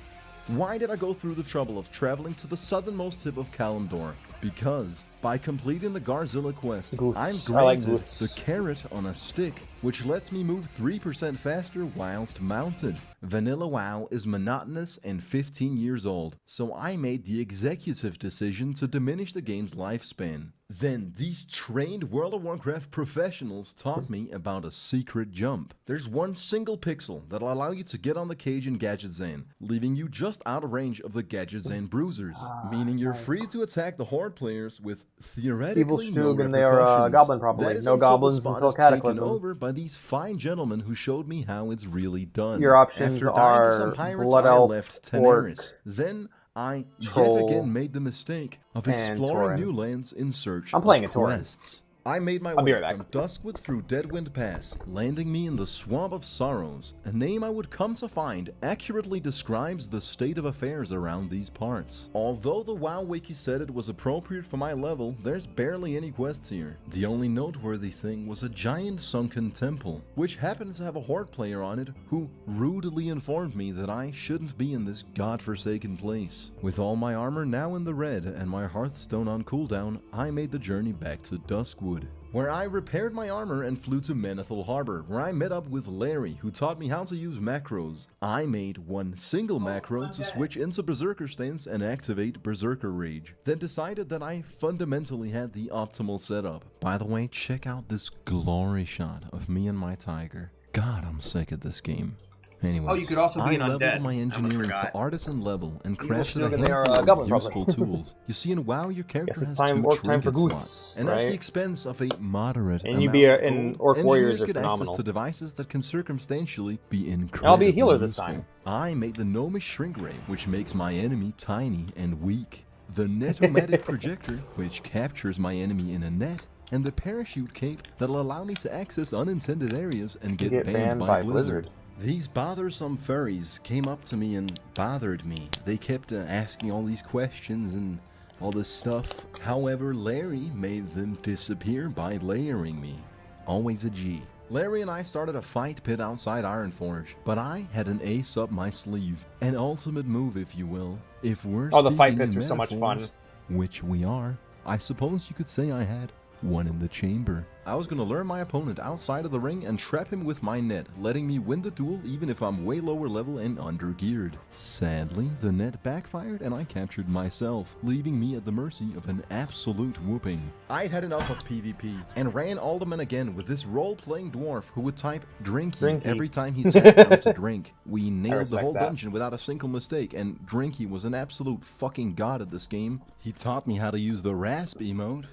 why did I go through the trouble of traveling to the southernmost tip of Kalimdor? Because by completing the Garzilla quest,
Goofs.
I'm
I like
granted
goofs.
the carrot on a stick, which lets me move 3% faster whilst mounted. Vanilla WoW is monotonous and 15 years old, so I made the executive decision to diminish the game's lifespan. Then these trained World of Warcraft professionals taught me about a secret jump. There's one single pixel that'll allow you to get on the cage in Gadgetzan, leaving you just out of range of the Gadgetzan bruisers, meaning you're free to attack the Horde players with theoretically
Evil
no
Stug and they are
repercussions.
goblin probably.
That is
No
until the
goblins
spot
until
is taken
Cataclysm.
over by these fine gentlemen who showed me how it's really done.
Your options
After dying to
are
some pirates,
Blood
I
Elf,
left
Orc,
Tenaris. Then I
Troll,
yet again made the mistake of
and
exploring
Tauren.
new lands in search
I'm playing
of
a Tauren.
quests. I made my
I'll be
way
right
from
back.
Duskwood through Deadwind Pass, landing me in the Swamp of Sorrows, a name I would come to find accurately describes the state of affairs around these parts. Although the WoW Wiki said it was appropriate for my level, there's barely any quests here. The only noteworthy thing was a giant sunken temple, which happens to have a Horde player on it who rudely informed me that I shouldn't be in this godforsaken place. With all my armor now in the red and my Hearthstone on cooldown, I made the journey back to Duskwood, where I repaired my armor and flew to Menethil Harbor, where I met up with Larry, who taught me how to use macros. I made one single macro to switch into Berserker stance and activate Berserker Rage, then decided that I fundamentally had the optimal setup. By the way, check out this glory shot of me and my tiger. God, I'm sick at this game. Anyways,
Oh, you could also be an
I leveled
undead.
my
I almost
engineering to
forgot.
artisan level and
Evil
crafted
Stug
a
and they are,
handful
goblin
of
probably.
useful tools. You see, in WoW, your character
Yes, it's
has
time-
two
orc time for
trinket
goots,
slots, and at
right?
the expense of a moderate
And you
amount
be
of
in
gold,
Orc Warriors
engineers
are
get
phenomenal.
access to devices that can circumstantially be incredibly
I'll be a healer this
useful.
time.
I made the Gnomish Shrink Ray, which makes my enemy tiny and weak. The Netomatic Projector, which captures my enemy in a net, and the Parachute Cape that'll allow me to access unintended areas and get banned by Blizzard. These bothersome furries came up to me and bothered me. They kept asking all these questions and all this stuff. However, Larry made them disappear by layering me. Always a G. Larry and I started a fight pit outside Ironforge, but I had an ace up my sleeve. An ultimate move, if you will. If we're
Oh, the fight
speaking
pits
in
are so much fun.
metaphors, which we are, I suppose you could say I had one in the chamber. I was going to lure my opponent outside of the ring and trap him with my net, letting me win the duel even if I'm way lower level and under-geared. Sadly, the net backfired and I captured myself, leaving me at the mercy of an absolute whooping. I'd had enough of PvP and ran Alderman again with this role-playing dwarf who would type Drinky every time he sat down to drink. We nailed the whole dungeon without a single mistake, and Drinky was an absolute fucking god at this game. He taught me how to use the rasp emote.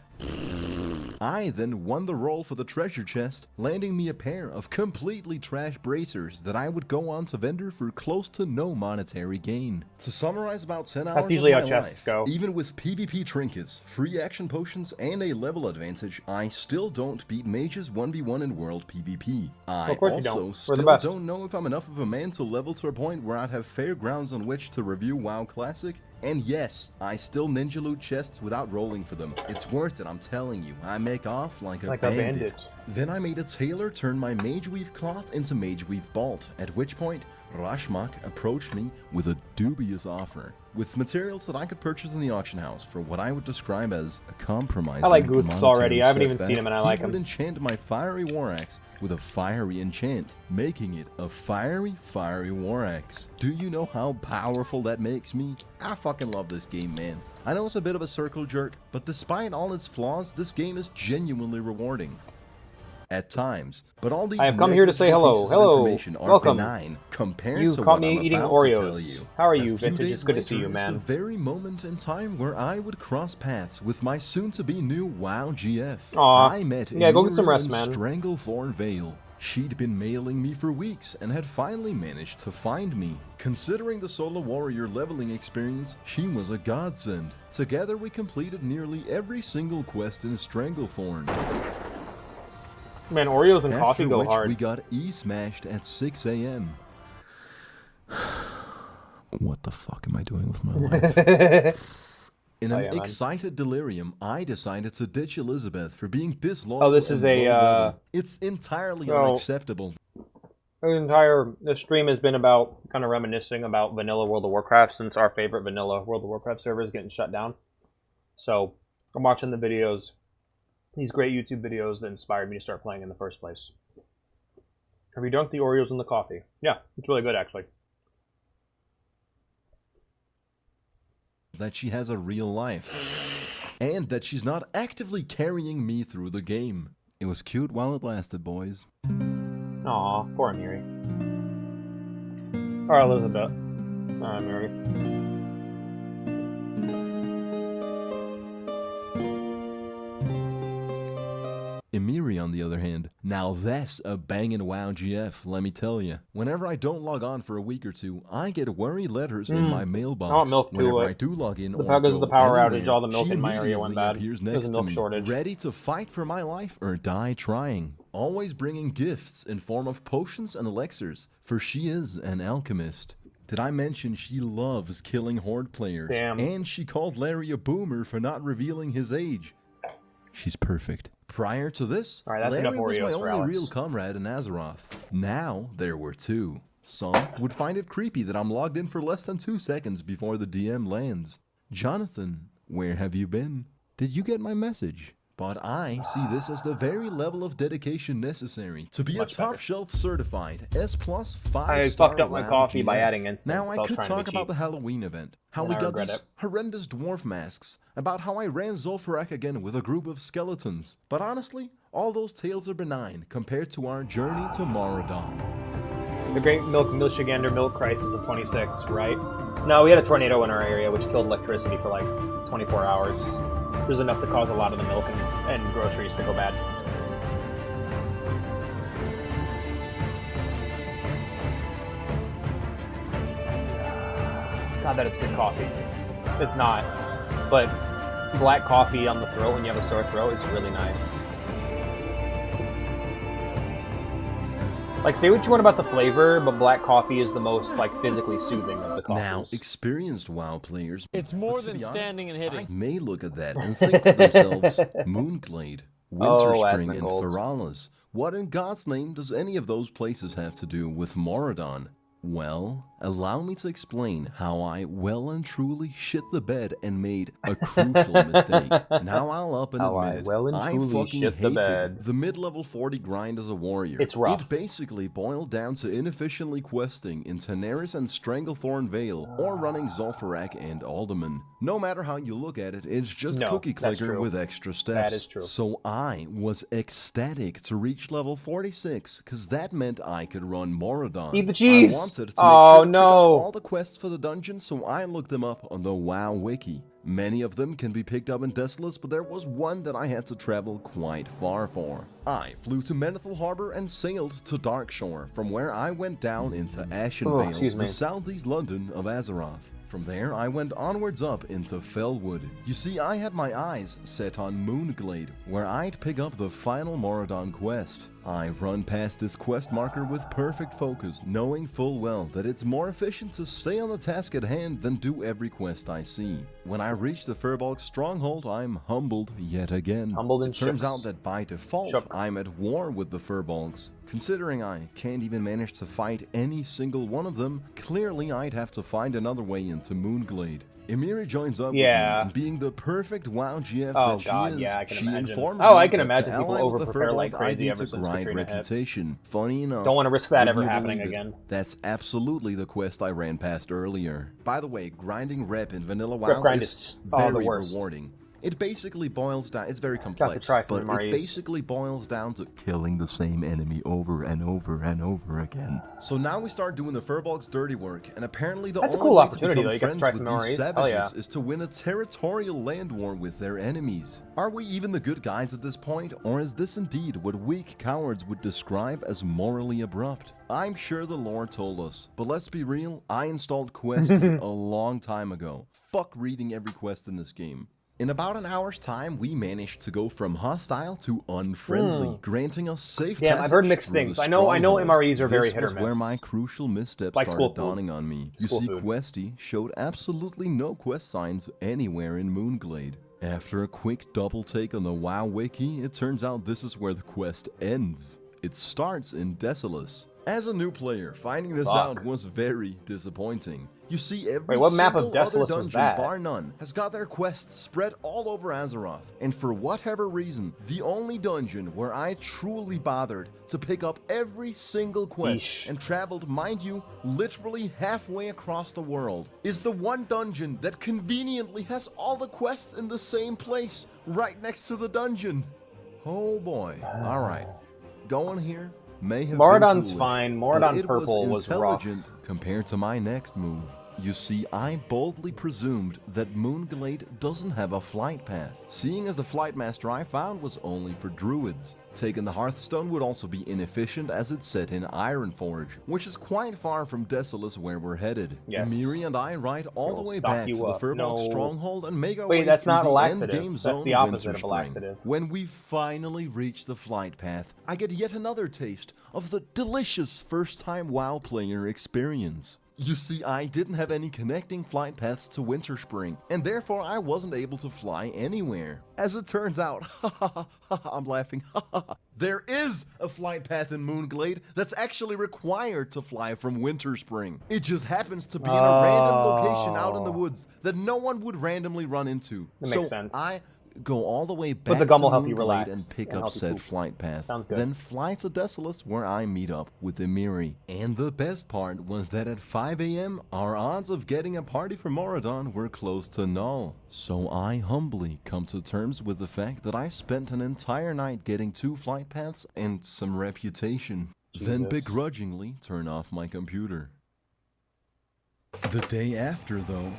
I then won the roll for the treasure chest, landing me a pair of completely trash bracers that I would go on to vendor for close to no monetary gain. To summarize about 10 hours
That's usually
of
how
my
chests
life,
go.
even with PvP trinkets, free action potions, and a level advantage, I still don't beat mages 1v1 in world PvP. I
Of course you
also
don't. We're the
still
best.
don't know if I'm enough of a man to level to a point where I'd have fair grounds on which to review WoW Classic. And yes, I still ninja loot chests without rolling for them. It's worth it, I'm telling you. I make off like a bandit. Then I made a tailor turn my Mage Weave cloth into Mage Weave Bolt, at which point Rashmak approached me with a dubious offer, with materials that I could purchase in the auction house for what I would describe as a compromise.
I like Goots already. I haven't even seen him and I like him.
He would enchant my fiery war axe with a fiery enchant, making it a fiery war axe. Do you know how powerful that makes me? I fucking love this game, man. I know it's a bit of a circle jerk, but despite all its flaws, this game is genuinely rewarding. At times, but all these
I have come here to say hello.
pieces of
Hello.
information are
Welcome.
benign compared
You
to
caught
what
me
I'm
eating
about to tell
Oreos.
you.
How are
A
you,
few
Vintage?
days
It's good to see
later
you,
is
man.
the very moment in time where I would cross paths with my soon-to-be new WoW GF.
Aw.
I met
Yeah, go get some
Muriel
rest,
in
man.
Stranglethorn Vale. She'd been mailing me for weeks and had finally managed to find me. Considering the solo warrior leveling experience, she was a godsend. Together we completed nearly every single quest in Stranglethorn.
Man, Oreos and
After
coffee go
which
hard.
we got E-smashed at 6 a.m. What the fuck am I doing with my life? In an
man.
excited delirium, I decided to ditch Elizabeth for being disloyal.
Oh, this is
and
a,
low-level. It's entirely
no.
unacceptable.
The stream has been about kind of reminiscing about vanilla World of Warcraft since our favorite vanilla World of Warcraft server is getting shut down. So I'm watching the videos, these great YouTube videos that inspired me to start playing in the first place. Have you dunked the Oreos in the coffee? Yeah, it's really good, actually.
That she has a real life. And that she's not actively carrying me through the game. It was cute while it lasted, boys.
Aw, poor Amiri. Or Elizabeth. Mary.
Amiri, on the other hand, now that's a bangin' WoW GF, let me tell you. Whenever I don't log on for a week or two, I get worry letters in my mailbox.
I want milk too.
Whenever I do log in,
Because of the power outage, all the milk
she
in my area went bad.
appears
There's
next
a
to
milk
me,
shortage.
ready to fight for my life or die trying. Always bringing gifts in form of potions and elixirs, for she is an alchemist. Did I mention she loves killing horde players?
Damn.
And she called Larry a boomer for not revealing his age. She's perfect. Prior to this,
All right, that's
Larry
enough
was my
Oreos for
only
Alex.
real comrade in Azeroth. Now there were two. Some would find it creepy that I'm logged in for less than 2 seconds before the DM lands. Jonathan, where have you been? Did you get my message? But I see this as the very level of dedication necessary to be a
Much better.
top shelf certified S+ 5-star
I fucked up my
WoW
coffee by
GF.
adding instants.
Now I
was
could
trying
talk
to be
about
cheap.
the Halloween event, how
And
we
I
got
regret
these
it.
horrendous dwarf masks, about how I ran Zul'Farrak again with a group of skeletons. But honestly, all those tales are benign compared to our journey to Moradon.
The Great Milchigander Milk Crisis of 26, right? No, we had a tornado in our area which killed electricity for like 24 hours. It was enough to cause a lot of the milk and groceries to go bad. God, that is good coffee. It's not, but black coffee on the throat when you have a sore throat is really nice. Like, say what you want about the flavor, but black coffee is the most, like, physically soothing of the coffees.
Now, experienced WoW players,
It's more
but to
than
be honest,
standing and hitting.
may look at that and think to themselves, Moonglade, Winter
Oh,
Spring, and
Asmongold.
Feralas. What in God's name does any of those places have to do with Moradon? Well, allow me to explain how I well and truly shit the bed and made a crucial mistake. Now I'll up and
How I
admit it.
well and
I
truly
fucking
shit the
hated
bed.
the mid-level 40 grind as a warrior.
It's rough.
It basically boiled down to inefficiently questing in Tenaris and Stranglethorn Vale, or running Zul'Farrak and Alderman. No matter how you look at it, it's just
No,
cookie
that's
clicker
true.
with extra steps.
That is true.
So I was ecstatic to reach level 46, cause that meant I could run Moradon.
Eat the cheese!
I wanted to make
Oh,
sure to pick up
no.
all the quests for the dungeon, so I looked them up on the WoW wiki. Many of them can be picked up in Desolace, but there was one that I had to travel quite far for. I flew to Menethil Harbor and sailed to Darkshore, from where I went down into Ashenvale,
excuse me.
the southeast London of Azeroth. From there, I went onwards up into Felwood. You see, I had my eyes set on Moonglade, where I'd pick up the final Moradon quest. I run past this quest marker with perfect focus, knowing full well that it's more efficient to stay on the task at hand than do every quest I see. When I reach the Furbolg stronghold, I'm humbled yet again.
Humbled and
It turns
shooks.
out that by default,
Shook.
I'm at war with the Furbolgs. Considering I can't even manage to fight any single one of them, clearly I'd have to find another way into Moonglade. Emiri joins up
Yeah.
with me, and being the perfect WoW GF
Oh,
that
God,
she is,
yeah, I can
she
imagine.
informed
Oh,
me
I can
that
imagine
to
people
ally with the
over-prepare like
Furbolg,
crazy
I need
ever
to
since
grind
Katrina hit.
reputation. Funny enough,
Don't wanna risk that
would
ever
you
happening
believe it?
again.
That's absolutely the quest I ran past earlier. By the way, grinding rep in vanilla
Rep
WoW
grind
is
is
very
the worst.
rewarding. It basically boils down, it's very complex,
try some
but it
MREs.
basically boils down to killing the same enemy over and over and over again. So now we start doing the Furbolg's dirty work, and apparently the
That's a
only
cool
way
opportunity,
to
though.
become
You get to
friends
try
with
some
these
MREs. Hell
savages
yeah.
is to win a territorial land war with their enemies. Are we even the good guys at this point, or is this indeed what weak cowards would describe as morally abrupt? I'm sure the lore told us, but let's be real, I installed Questy a long time ago. Fuck reading every quest in this game. In about an hour's time, we managed to go from hostile to unfriendly, granting us safe
Damn, I've heard
passage
mixed
through
things.
the
I know
stronghold.
MREs are very
This
hit or
was where
miss.
my crucial missteps
Like school
started
food.
dawning on me. You
School
see,
food.
Questy showed absolutely no quest signs anywhere in Moonglade. After a quick double take on the WoW wiki, it turns out this is where the quest ends. It starts in Desolace. As a new player, finding this out was very disappointing. You see, every
Wait, what map of
single other
Desolus
dungeon,
was that?
bar none, has got their quests spread all over Azeroth. And for whatever reason, the only dungeon where I truly bothered to pick up every single quest and traveled, mind you, literally halfway across the world, is the one dungeon that conveniently has all the quests in the same place, right next to the dungeon. Oh boy. Alright. Going here may have
Moradon's
been foolish,
fine.
but
Moradon
it
purple was rough.
intelligent compared to my next move. You see, I boldly presumed that Moonglade doesn't have a flight path, seeing as the flight master I found was only for druids. Taking the Hearthstone would also be inefficient as it's set in Ironforge, which is quite far from Desolus where we're headed.
Yes.
Emiri and I ride all the way
stock
back to
you
the
up.
Furbolg
No.
Stronghold and make our
Wait,
way
that's
through
not a
the
laxative.
endgame
That's
zone
the opposite of a
Winterspring.
laxative.
When we finally reach the flight path, I get yet another taste of the delicious first-time WoW player experience. You see, I didn't have any connecting flight paths to Winterspring, and therefore I wasn't able to fly anywhere. As it turns out, I'm laughing, there is a flight path in Moonglade that's actually required to fly from Winterspring. It just happens to be in a random location out in the woods that no one would randomly run into.
That makes sense.
I go all the way back
But the gum
to
will help you
Moonglade
relax
and pick
and
up
help you
said
poop.
flight path.
Sounds good.
Then fly to Desolus where I meet up with Emiri. And the best part was that at 5 AM, our odds of getting a party for Moradon were close to null. So I humbly come to terms with the fact that I spent an entire night getting 2 flight paths and some reputation. Then
Jesus.
begrudgingly turn off my computer. The day after, though,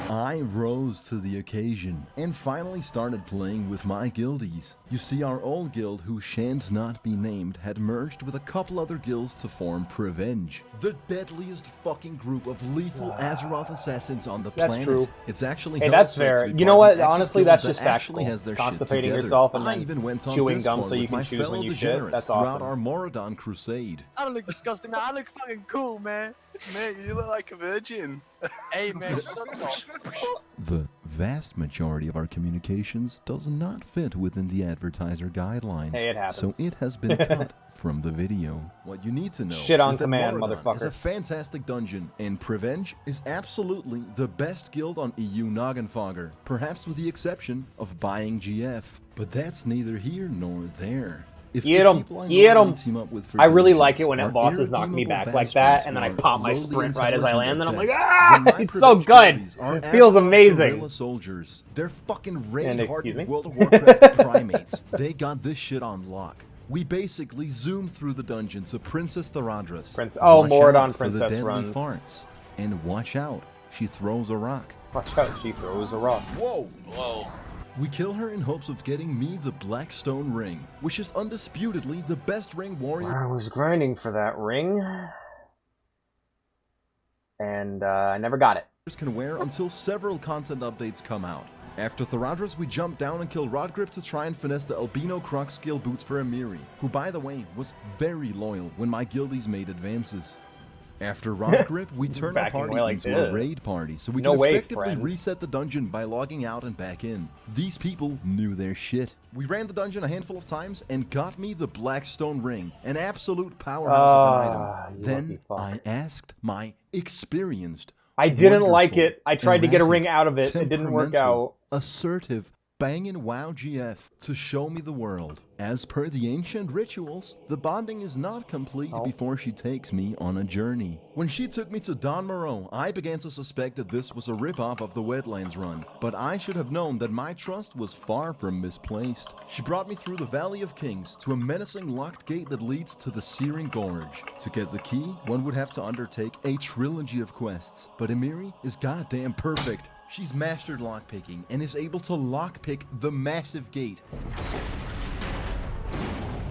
I rose to the occasion and finally started playing with my guildies. You see, our old guild, who shan't not be named, had merged with a couple other guilds to form Prevenge, the deadliest fucking group of lethal Azeroth assassins on the planet.
That's true.
It's actually
Hey, that's fair. You know what? Honestly, that's just tactical. Constipating yourself and then
even went on
chewing
Discord
gum so you
with
can
my
choose when
fellow
you shit.
degenerates
That's
throughout
awesome.
our Moradon crusade.
I don't look disgusting, man. I look fucking cool, man.
Mate, you look like a virgin.
Hey, man, shut up.
The vast majority of our communications does not fit within the advertiser guidelines.
Hey, it happens.
So it has been cut from the video. What you need to know
Shit on
is that
command,
Moradon is a
motherfucker.
fantastic dungeon, and Prevenge is absolutely the best guild on EU Noggenfogger, perhaps with the exception of buying GF. But that's neither here nor there. If
Get
the
'em,
people I
get 'em.
normally team up with for
I really
dungeons
like it when
are
bosses knock me
irredeemable
back like
bastards
that, and then I
who are
pop my
lowly
sprint right as I
intelligent
land, and I'm like,
at best,
ah!
then my
It's so
Prevenge
good!
guildies are
It feels
Azeroth
amazing!
guerrilla soldiers. They're fucking
And
raid
excuse me?
hardened World of Warcraft primates. They got this shit on lock. We basically zoom through the dungeon to Princess Theradris.
Oh,
Watch
Moradon
out for the
Princess
deadly
runs.
farts. And watch out, she throws a rock.
Watch out, she throws a rock.
Whoa!
Whoa.
We kill her in hopes of getting me the Blackstone Ring, which is undisputedly the best ring warrior.
I was grinding for that ring, and I never got it.
Can wear until several content updates come out. After Theradris, we jump down and kill Rodgrip to try and finesse the Albino Croc skill boots for Emiri, who by the way was very loyal when my guildies made advances. After Rodgrip, we turn our
Backing
party
away like
into a
this.
raid party, so we
No
can
way,
effectively
friend.
reset the dungeon by logging out and back in. These people knew their shit. We ran the dungeon a handful of times and got me the Blackstone Ring, an absolute powerhouse of an item.
You
Then
lucky fuck.
I asked my experienced,
I didn't like
wonderful,
it. I tried to get a
erratic,
ring out of it. It didn't work out.
temperamental, assertive, bangin' WoW GF to show me the world. As per the ancient rituals, the bonding is not complete before she takes me on a journey. When she took me to Don Moreau, I began to suspect that this was a ripoff of the Wetlands run, but I should have known that my trust was far from misplaced. She brought me through the Valley of Kings to a menacing locked gate that leads to the Searing Gorge. To get the key, one would have to undertake a trilogy of quests, but Emiri is goddamn perfect. She's mastered lockpicking and is able to lockpick the massive gate,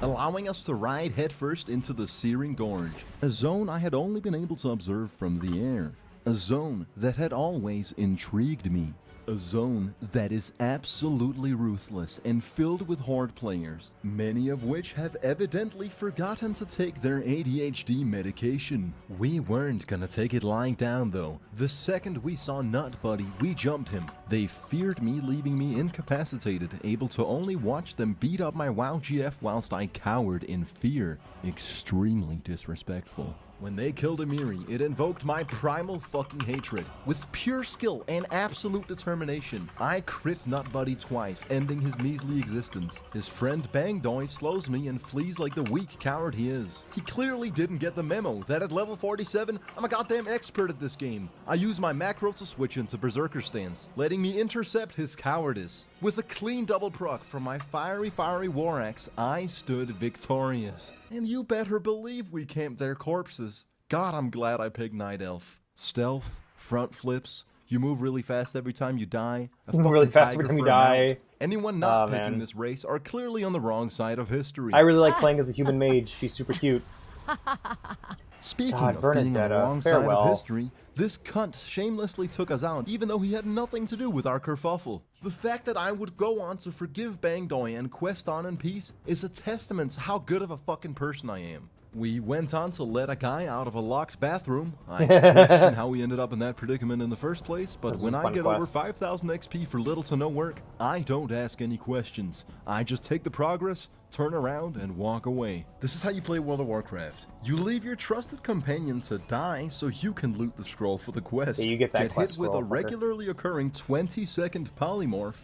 allowing us to ride headfirst into the Searing Gorge, a zone I had only been able to observe from the air, a zone that had always intrigued me. A zone that is absolutely ruthless and filled with horde players, many of which have evidently forgotten to take their ADHD medication. We weren't gonna take it lying down though. The second we saw Nut Buddy, we jumped him. They feared me, leaving me incapacitated, able to only watch them beat up my WoW GF whilst I cowered in fear. Extremely disrespectful. When they killed Amiri, it invoked my primal fucking hatred. With pure skill and absolute determination, I crit Nut Buddy twice, ending his measly existence. His friend Bangdoy slows me and flees like the weak coward he is. He clearly didn't get the memo that at level 47, I'm a goddamn expert at this game. I use my macro to switch into Berserker stance, letting me intercept his cowardice. With a clean double proc from my fiery war axe, I stood victorious. And you better believe we camped their corpses. God, I'm glad I picked Night Elf. Stealth, front flips, you move really fast every time you die.
You move really fast every time you die.
Anyone not picking this race are clearly on the wrong side of history.
I really like playing as a human mage. She's super cute.
Speaking of being on the wrong side of history, this cunt shamelessly took us out even though he had nothing to do with our kerfuffle. The fact that I would go on to forgive Bangdoy and quest on in peace is a testament to how good of a fucking person I am. We went on to let a guy out of a locked bathroom. I question how we ended up in that predicament in the first place, but when I get over 5,000 XP for little to no work, I don't ask any questions. I just take the progress, turn around, and walk away. This is how you play World of Warcraft. You leave your trusted companion to die so you can loot the scroll for the quest.
Yeah, you get that quest
hit with a regularly occurring 20-second polymorph.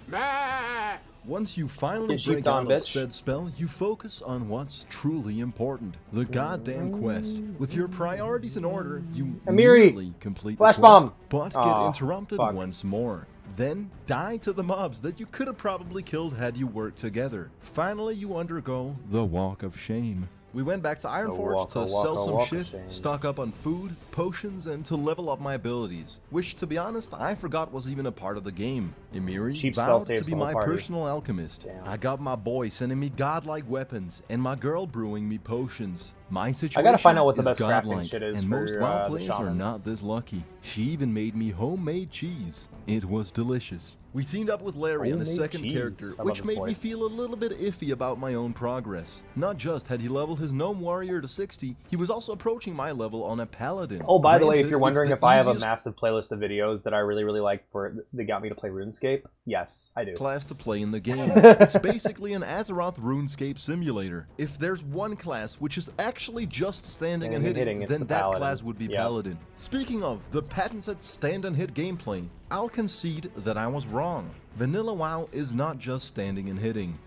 Once you finally break out of said spell, you focus on what's truly important. The goddamn quest. With your priorities in order, you nearly complete the quest, but get interrupted once more. Then die to the mobs that you could have probably killed had you worked together. Finally, you undergo the Walk of Shame. We went back to Ironforge to sell some shit, stock up on food, potions, and to level up my abilities, which, to be honest, I forgot was even a part of the game. Emiri vowed to be my personal alchemist. I got my boy sending me godlike weapons, and my girl brewing me potions. My situation
I gotta find out what the best
godlike,
crafting shit is
and
for
most WoW players are not this lucky. She even made me homemade cheese. It was delicious. We teamed up with Larry and a second character, which made me feel a little bit iffy about my own progress. Not just had he leveled his gnome warrior to 60, he was also approaching my level on a paladin.
Oh, by the way, if you're wondering if I have a massive playlist of videos that I really like that got me to play RuneScape, yes, I do.
Class to play in the game. It's basically an Azeroth RuneScape simulator. If there's one class which is actually just standing and hitting, then that class would be Paladin. Speaking of the patented stand and hit gameplay, I'll concede that I was wrong. Vanilla WoW is not just standing and hitting.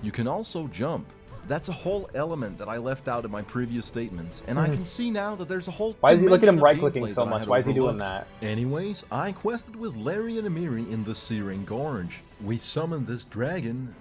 You can also jump. That's a whole element that I left out in my previous statements, and I can see now that there's a whole
Why is he looking at him right-clicking so much? Why is he doing that?
Anyways, I quested with Larry and Amiri in the Searing Gorge. We summoned this dragon.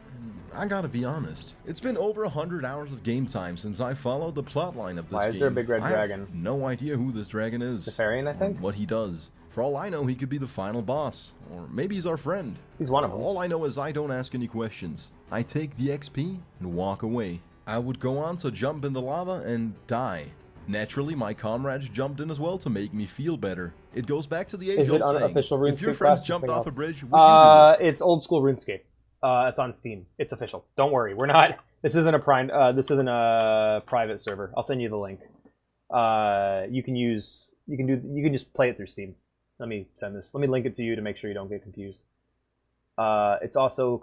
I gotta be honest, it's been over 100 hours of game time since I followed the plotline of this game.
Why is there a big red dragon?
I have no idea who this dragon is.
The Farian, I think?
What he does. For all I know, he could be the final boss. Or maybe he's our friend.
He's one of them.
All I know is I don't ask any questions. I take the XP and walk away. I would go on to jump in the lava and die. Naturally, my comrades jumped in as well to make me feel better. It goes back to the age-old saying, if your friends jumped off a bridge, would you do it?
It's old school RuneScape. It's on Steam. It's official. Don't worry. We're not. This isn't a prime. This isn't a private server. I'll send you the link. You can use. You can just play it through Steam. Let me send this. Let me link it to you to make sure you don't get confused. It's also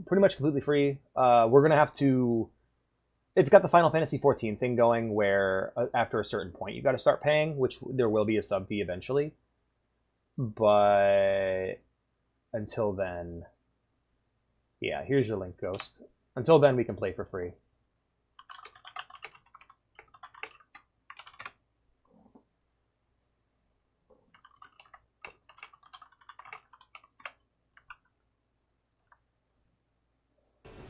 pretty much completely free. We're gonna have to. It's got the Final Fantasy XIV thing going, where after a certain point you got to start paying, which there will be a sub fee eventually. But until then. Yeah, here's your link, Ghost. Until then, we can play for free.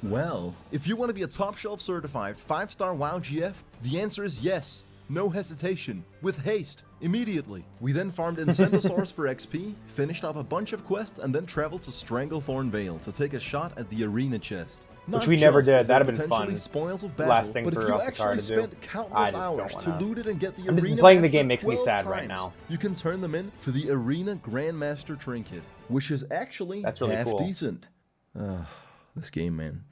Well, if you want to be a top shelf certified 5-star WoW GF, the answer is yes. No hesitation. With haste. Immediately. We then farmed Incendosaurus for XP, finished off a bunch of quests, and then traveled to Stranglethorn Vale to take a shot at the arena chest. Not
Which we never
just
did.
as there
That'd have been
potentially
fun.
spoils of battle,
Last thing
but
for
if you
us to try
actually
to do.
spent
I
countless
just don't
hours
wanna.
to loot it and get the
I'm just
arena
playing the
master
game makes me
12
sad right
times,
now.
you can turn them in for the Arena Grandmaster Trinket, which is actually
That's really
half
cool.
decent. This game, man.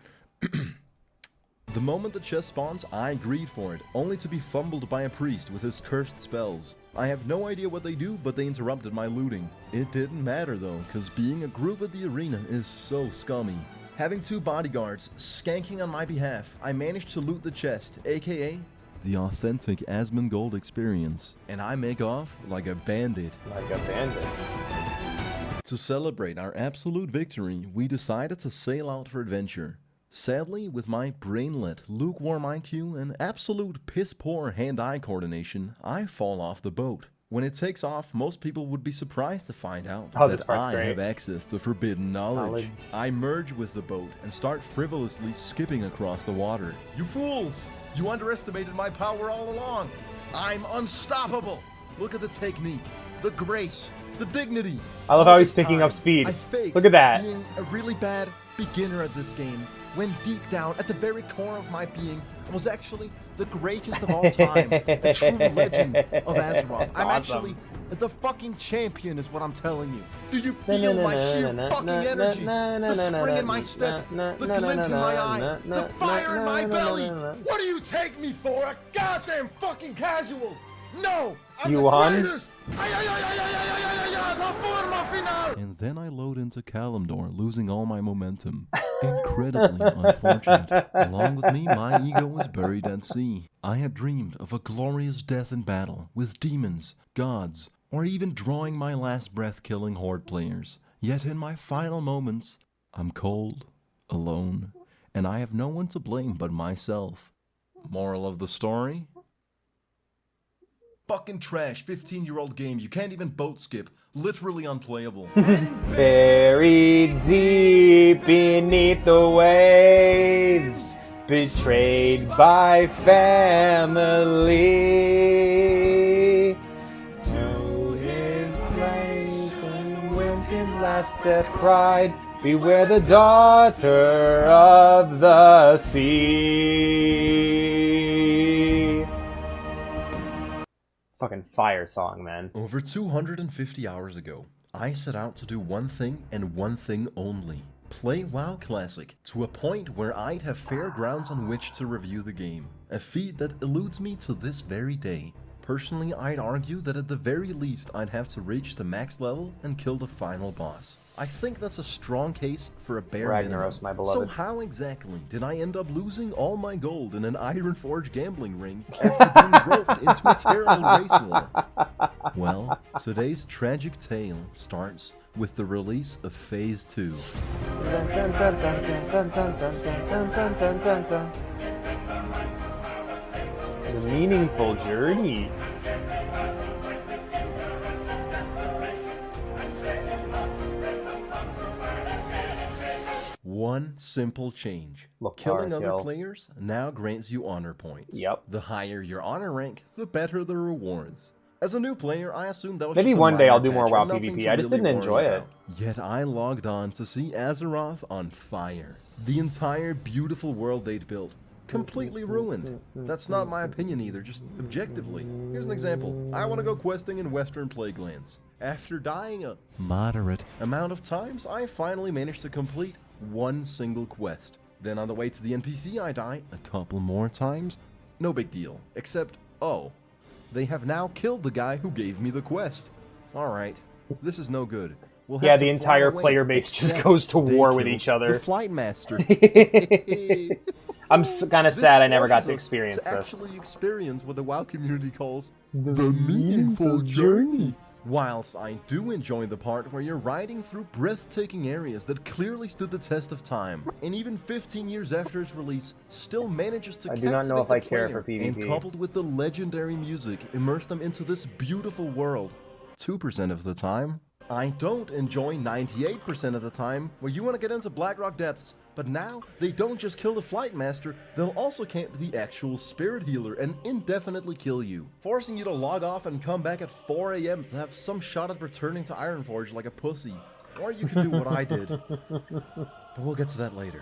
The moment the chest spawns, I agreed for it, only to be fumbled by a priest with his cursed spells. I have no idea what they do, but they interrupted my looting. It didn't matter though, cause being a group at the arena is so scummy. Having 2 bodyguards skanking on my behalf, I managed to loot the chest, aka the authentic Asmongold experience, and I make off like a bandit.
Like a bandit.
To celebrate our absolute victory, we decided to sail out for adventure. Sadly, with my brainlet, lukewarm IQ, and absolute piss-poor hand-eye coordination, I fall off the boat. When it takes off, most people would be surprised to find out
This
that
part's
I
great.
have access to forbidden knowledge. I merge with the boat and start frivolously skipping across the water. You fools! You underestimated my power all along! I'm unstoppable! Look at the technique, the grace, the dignity.
I love
All
how he's
this
picking
time,
up speed.
I faked
Look at that.
being a really bad beginner at this game, when deep down, at the very core of my being, I was actually the greatest of all time, a true legend of Azeroth. I'm actually the fucking champion is what I'm telling you. Do you feel my sheer fucking energy? The spring in my step, the glint in my eye, the fire in my belly. What do you take me for, a goddamn fucking casual? No, I'm
You
the
won?
greatest. And then I load into Kalimdor, losing all my momentum. Incredibly unfortunate. Along with me, my ego was buried at sea. I had dreamed of a glorious death in battle, with demons, gods, or even drawing my last breath killing horde players. Yet in my final moments, I'm cold, alone, and I have no one to blame but myself. Moral of the story? Fucking trash, 15-year-old game. You can't even boat skip. Literally unplayable.
Buried deep beneath the waves, betrayed by family. To his place and with his last step cried, beware the daughter of the sea. Fucking fire song, man.
Over 250 hours ago, I set out to do one thing and one thing only. Play WoW Classic to a point where I'd have fair grounds on which to review the game. A feat that eludes me to this very day. Personally, I'd argue that at the very least I'd have to reach the max level and kill the final boss. I think that's a strong case for a bare
Ragnaros,
minimum.
my beloved.
So how exactly did I end up losing all my gold in an Ironforge gambling ring after being roped into a terrible race war? Well, today's tragic tale starts with the release of Phase 2.
The meaningful journey.
One simple change.
Look,
Killing other
kill.
players now grants you honor points.
Yep.
The higher your honor rank, the better the rewards. As a new player, I assumed that was
Maybe
just a
one day
minor
I'll do more
patch
WoW
and nothing
PvP.
to
I just
really
didn't
worry
enjoy it.
about. Yet I logged on to see Azeroth on fire. The entire beautiful world they'd built, completely ruined. That's not my opinion either, just objectively. Here's an example. I want to go questing in Western Plaguelands. After dying a moderate amount of times, I finally managed to complete one single quest. Then on the way to the NPC, I die a couple more times. No big deal. Except, oh, they have now killed the guy who gave me the quest. Alright, this is no good. We'll have
Yeah,
to
the
fly
entire
away,
player base just
except
goes to
they
war with
killed
each other.
The Flight Master.
I'm kind of sad I never got to
forces us
experience
to
this.
actually experience what the WoW community calls the meaningful journey. Whilst I do enjoy the part where you're riding through breathtaking areas that clearly stood the test of time, and even 15 years after its release, still manages to
I do not know if
captivate
I
the
care
player,
for PvP.
and coupled with the legendary music, immerse them into this beautiful world. 2% of the time. I don't enjoy 98% of the time, where you want to get into Blackrock Depths, but now they don't just kill the Flight Master, they'll also camp the actual Spirit Healer and indefinitely kill you, forcing you to log off and come back at 4 AM to have some shot at returning to Ironforge like a pussy. Or you can do what I did. But we'll get to that later.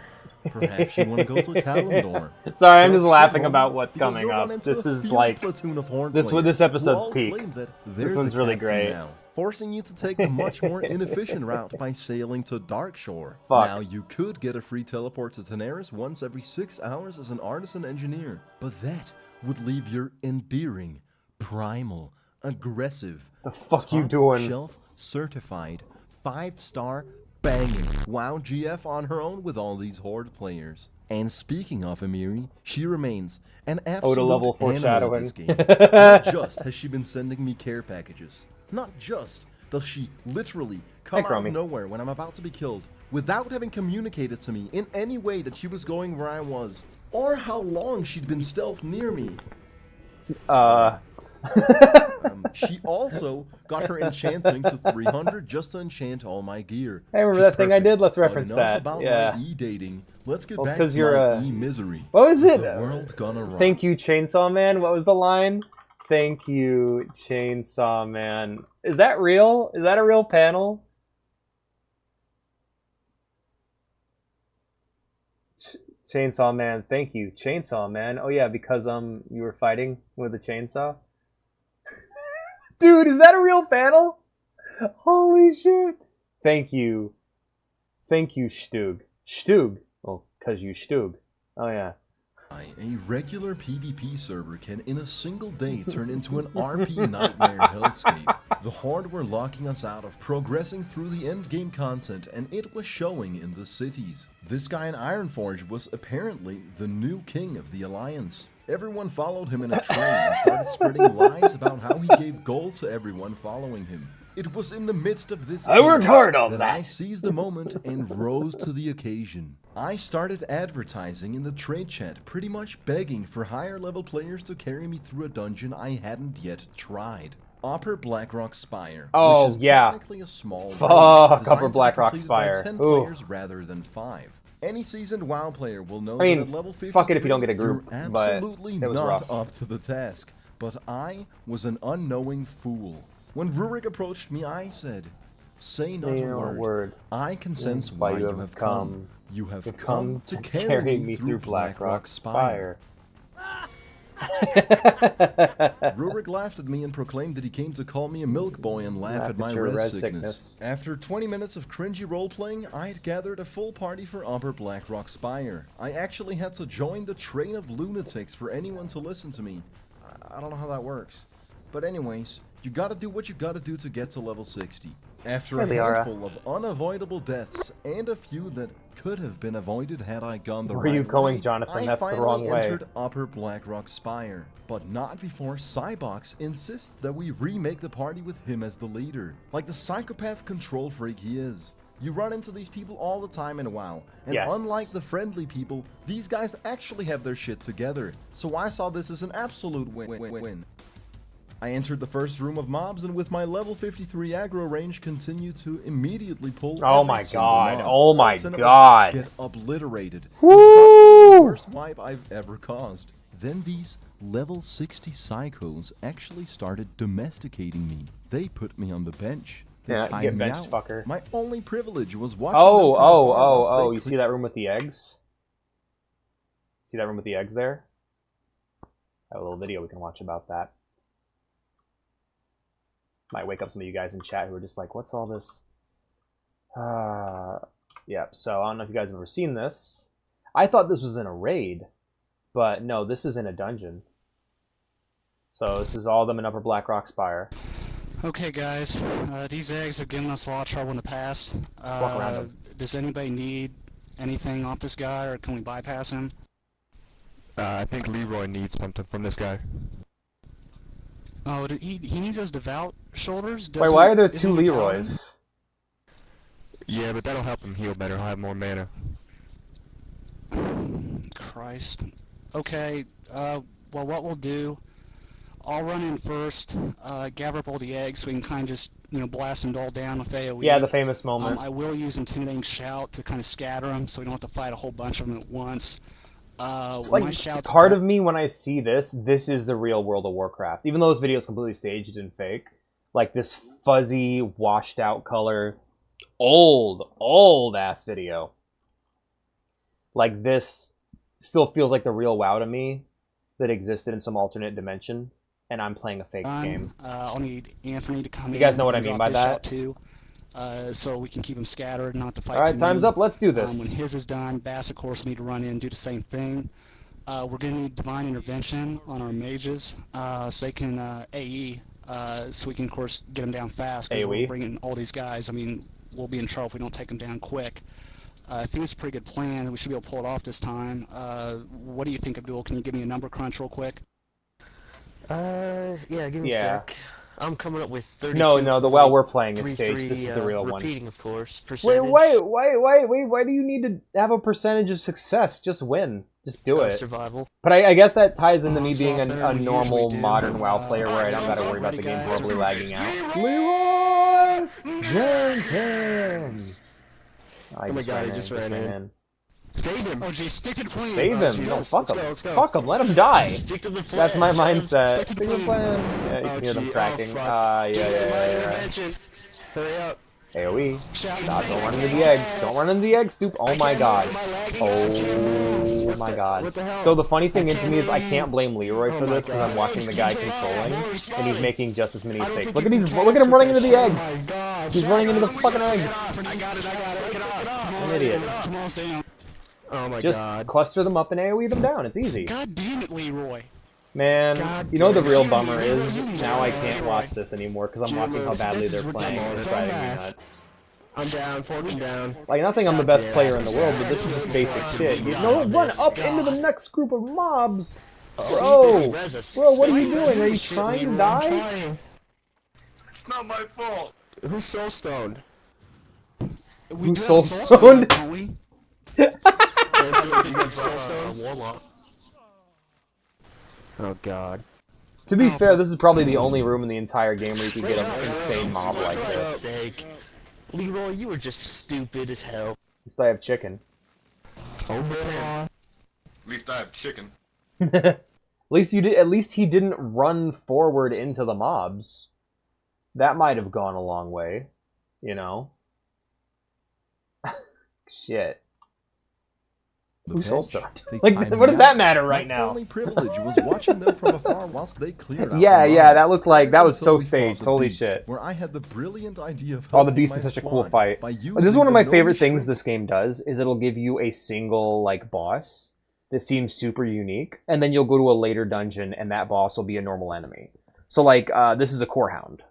Perhaps you want to go to Kalimdor.
Sorry, I'm just
Well,
laughing
homie,
about what's
because
coming
you'll run
up.
into
This
a
is
field
like
platoon of Horde
this
players
episode's
who all
peak.
claim that
This
they're
one's
the
really
captain
great.
now, forcing you to take the much more inefficient route by sailing to Darkshore.
Fuck.
Now, you could get a free teleport to Teneris once every 6 hours as an artisan engineer, but that would leave your endearing, primal, aggressive,
The fuck you doing?
shelf certified 5-star banging WoW GF on her own with all these Horde players. And speaking of Amiri, she remains an absolute
level
animal at this
foreshadowing.
game. Not just has she been sending me care packages, not just does she literally come out of nowhere when I'm about to be killed without having communicated to me in any way that she was going where I was, or how long she'd been stealth near me. She also got her enchanting to 300 just to enchant all my gear.
Hey, remember
She's
that thing I did? Let's
But
reference
enough
that.
About
Yeah.
my e-dating. Let's get
Well, it's
back
'cause
to
you're
my
a-
e-misery.
What was it?
The world's gonna rock.
Thank you, Chainsaw Man. What was the line? Thank you, Chainsaw Man. Is that real? Is that a real panel? Chainsaw Man. Thank you, Chainsaw Man. Oh yeah, because you were fighting with a chainsaw. Dude, is that a real panel? Holy shit! Thank you, Stug. Stug. Well, cause you Stug. Oh yeah.
A regular PvP server can in a single day turn into an RP nightmare hellscape. The Horde were locking us out of progressing through the endgame content, and it was showing in the cities. This guy in Ironforge was apparently the new king of the Alliance. Everyone followed him in a train and started spreading lies about how he gave gold to everyone following him. It was in the midst of this
I worked hard on
that
that.
I seized the moment and rose to the occasion. I started advertising in the trade chat, pretty much begging for higher level players to carry me through a dungeon I hadn't yet tried. Upper Blackrock Spire,
Oh,
which is
yeah.
technically a small
Fuck,
raid designed
Upper
to be
Blackrock
completed by
Spire.
10
Ooh.
players rather than 5. Any seasoned WoW player will know
I mean,
that at level 53,
fuck it if you don't get a group,
you're
but
absolutely
it was
not
rough.
up to the task. But I was an unknowing fool. When Rurik approached me, I said, "Say not a word. I can sense why you have come. You have come to carry me through Blackrock Spire." Rurik laughed at me and proclaimed that he came to call me a milk boy and laugh at my
your
res
res
sickness.
sickness.
After 20 minutes of cringy role-playing, I had gathered a full party for Upper Blackrock Spire. I actually had to join the train of lunatics for anyone to listen to me. I don't know how that works. But anyways, you gotta do what you gotta do to get to level 60. After a handful of unavoidable deaths, and a few that could have been avoided had I gone the
Where
right
are you going,
way,
Jonathan?
I
That's the
finally
wrong way.
entered Upper Blackrock Spire. But not before Cybox insists that we remake the party with him as the leader. Like the psychopath control freak he is. You run into these people all the time in WoW, and
Yes.
unlike the friendly people, these guys actually have their shit together. So I saw this as an absolute win. I entered the first room of mobs, and with my level 53 aggro range, continued to immediately pull
Oh
every
my
single
god,
mob.
oh my
10 of us
god.
Get obliterated.
Woo!
The worst wipe I've ever caused. Then these level 60 psychos actually started domesticating me. They put me on the bench. They
Yeah,
tied
get
me
benched,
out.
fucker.
My only privilege was watching them from afar whilst they
you see that room with the eggs? See that room with the eggs there? I have a little video we can watch about that. Might wake up some of you guys in chat who are just like, what's all this? Yeah, so I don't know if you guys have ever seen this. I thought this was in a raid, but no, this is in a dungeon. So this is all of them in Upper Blackrock Spire.
Okay, guys, these eggs have given us a lot of trouble in the past.
Walk around them.
Does anybody need anything off this guy, or can we bypass him?
I think Leroy needs something from this guy.
Oh, he needs those devout shoulders?
Wait, why are there
Isn't
two
he a
Leroys?
Yeah, but that'll help him heal better. He'll have more mana.
paladin? Christ. Okay, well, what we'll do, I'll run in first, gather up all the eggs so we can kind of just, blast them all down with AoE.
Yeah, the famous moment.
I will use Intimidating Shout to kind of scatter them so we don't have to fight a whole bunch of them at once.
It's like, part of me, when I see this is the real World of Warcraft. Even though this video is completely staged and fake. Like, this fuzzy, washed-out color, old-ass video. like this still feels like the real WoW to me that existed in some alternate dimension, and I'm playing a fake game.
I'll need Anthony to come in.
You guys know what I
and
mean
drop
by
his shot
that?
Too, so we can keep them scattered, not to fight.
All right,
too
time's
many.
up. Let's do this.
When his is done, Bass, of course, will need to run in and do the same thing. We're going to need Divine Intervention on our mages, so they can AE, so we can, of course, get them down fast. Because we're bringing all these guys. I mean, we'll be in trouble if we don't take them down quick. I think it's a pretty good plan. We should be able to pull it off this time. What do you think, Abdul? Can you give me a number crunch real quick?
Yeah, give me a sec. I'm coming up with 32.
No, the WoW we're playing is staged. This is the real one.
Repeating, of course.
Wait, why do you need to have a percentage of success? Just win. Just do it.
Survival.
But I guess that ties into me being a normal, modern WoW player where I don't gotta worry about the game horribly lagging out. Leroy Jenkins!
Oh my god, he just ran in. Save him!
Oh, geez, stick to the plan.
Save him! No, fuck him. Fuck him, let him die! That's my mindset. Stick to the plan. Yeah, you can hear them cracking. Yeah.
Hurry up.
AoE. Stop, don't run into the eggs. Don't run into the egg stoop. Oh my god. Oh my god. So the funny thing into me is I can't blame Leroy for this because I'm watching the guy controlling and he's making just as many mistakes. Look at him running into the eggs. He's running into the fucking eggs. An idiot.
Oh my
just
god.
Cluster them up and AoE them down. It's easy.
God damn it, Leroy.
Man, you know the real bummer is now I can't watch this anymore because I'm watching how badly they're playing and it's driving me nuts.
I'm down, forking down.
Like, not saying I'm the best player in the world, but this is just basic shit. You don't run up into the next group of mobs! Bro! Bro, what are you doing? Are you trying to die?
It's not my fault.
Who's soul stoned?
Who's soul stoned?
Warlock. Oh god.
To be fair, this is probably the only room in the entire game where you could get an insane mob like this.
Leroy, you were just stupid as hell.
At least I have chicken.
Oh man.
At least I have chicken.
At least he didn't run forward into the mobs. That might have gone a long way, you know. Shit. Who's soul stoned? Like, what does that matter right now?
My only privilege was watching them from afar whilst they cleared out.
Yeah, that looked like that was so staged. Holy shit!
Where I had the brilliant idea of
the Beast is such a cool fight. This is one of my favorite things this game does. Is it'll give you a single like boss that seems super unique, and then you'll go to a later dungeon, and that boss will be a normal enemy. So like, this is a core hound.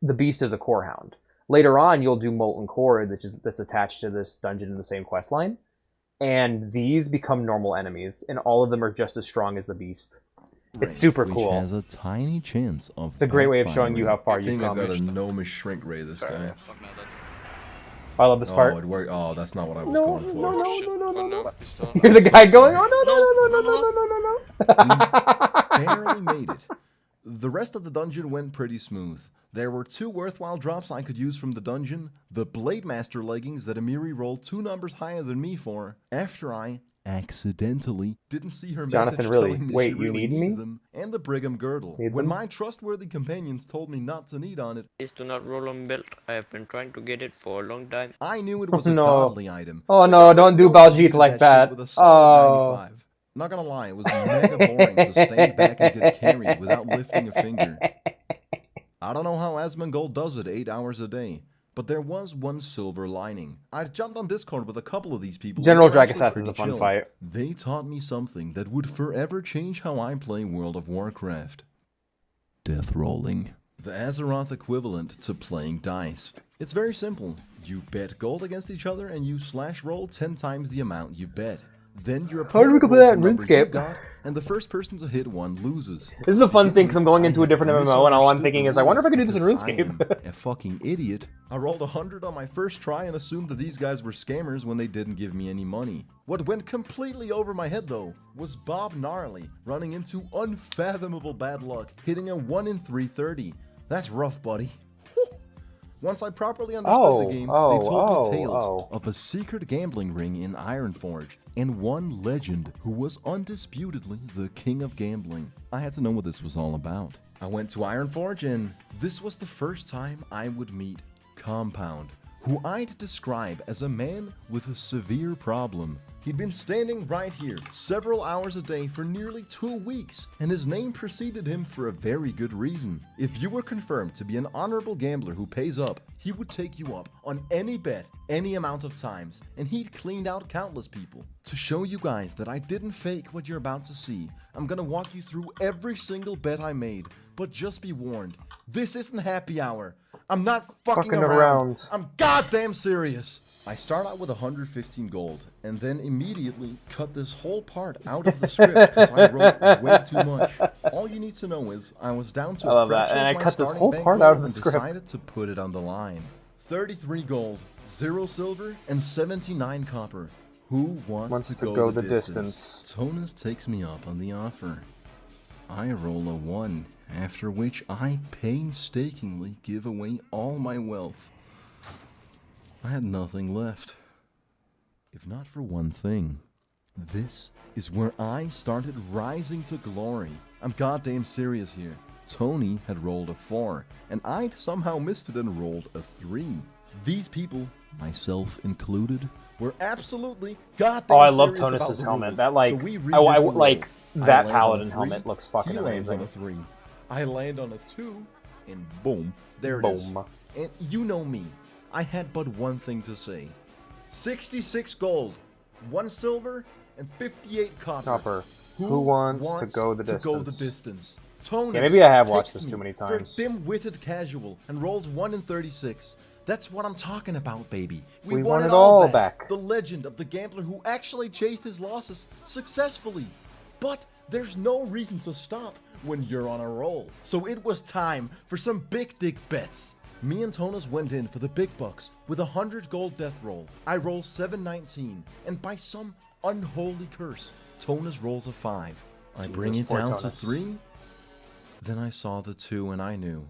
The Beast is a core hound. Later on, you'll do Molten Core, that's attached to this dungeon in the same quest line. And these become normal enemies, and all of them are just as strong as the Beast. It's super cool.
Which has a tiny chance of.
It's a great way of showing you how far you've come.
I got a gnomish shrink ray. This guy.
I love this part.
Oh, it worked. Oh, that's not what I was going for.
No. You're the guy going. Oh no.
Barely made it. The rest of the dungeon went pretty smooth. There were 2 worthwhile drops I could use from the dungeon, the Blade Master leggings that Amiri rolled 2 numbers higher than me for, after I accidentally didn't see her
Jonathan,
message
really?
telling me
Wait,
she really
you need
needs
me?
them, and the Brigham Girdle. When my trustworthy companions told me not to need on it,
is to not roll on belt. I have been trying to get it for a long time.
I knew it was a godly item.
Oh no, don't do Baljeet like that. Oh.
Not gonna lie, it was mega boring to stand back and get carried without lifting a finger. I don't know how Asmongold does it 8 hours a day, but there was one silver lining. I jumped on Discord with a couple of these people.
General Dragosath is a fun fight.
They taught me something that would forever change how I play World of Warcraft. Death rolling. The Azeroth equivalent to playing dice. It's very simple. You bet gold against each other and you slash roll 10 times the amount you bet. Then your
how do we complete that in RuneScape?
And the first person to hit one loses.
This is a fun thing because I'm going into a different MMO and all I'm thinking is I wonder if I can do this in RuneScape.
A fucking idiot. I rolled 100 on my first try and assumed that these guys were scammers when they didn't give me any money. What went completely over my head though was Bob Gnarly running into unfathomable bad luck, hitting a 1 in 330. That's rough, buddy. Once I properly understood the game, they told me tales of a secret gambling ring in Ironforge, and one legend who was undisputedly the king of gambling. I had to know what this was all about. I went to Ironforge, and this was the first time I would meet Compound, who I'd describe as a man with a severe problem. He'd been standing right here several hours a day for nearly 2 weeks, and his name preceded him for a very good reason. If you were confirmed to be an honorable gambler who pays up, he would take you up on any bet, any amount of times, and he'd cleaned out countless people. To show you guys that I didn't fake what you're about to see, I'm gonna walk you through every single bet I made, but just be warned, this isn't happy hour. I'm not fucking around. I'm goddamn serious. I start out with 115 gold, and then immediately cut this whole part out of the script because I wrote way too much. All you need to know is I was down to a fraction of my
cut this whole
starting
part
bankroll
out of the
and
script.
decided to put it on the line. 33 gold, 0 silver, and 79 copper. Who wants to go the distance? Tonus takes me up on the offer. I roll a 1, after which I painstakingly give away all my wealth. I had nothing left. If not for one thing. This is where I started rising to glory. I'm goddamn serious here. Tony had rolled a 4, and I'd somehow missed it and rolled a 3. These people, myself included, were absolutely goddamn
I love
serious about
Tonus's
the
helmet.
rules.
That like,
So we
I
redid the
like
rules.
that
I land
paladin
on a 3,
helmet looks fucking
he lands on
amazing.
a 3. I land on a 2, and boom, there it is.
Boom.
And you know me. I had but one thing to say. 66 gold, 1 silver, and 58 copper.
Who wants to go the distance?
Tonus
Yeah, maybe I have watched
takes
this too
me
many
for a
times.
dim-witted casual and rolls 1 in 36. That's what I'm talking about, baby.
We want it all back.
The legend of the gambler who actually chased his losses successfully. But there's no reason to stop when you're on a roll. So it was time for some big dick bets. Me and Tonus went in for the big bucks with 100 gold death roll. I roll 719, and by some unholy curse, Tonus rolls a 5. I bring it down to 3. Then I saw the 2 and I knew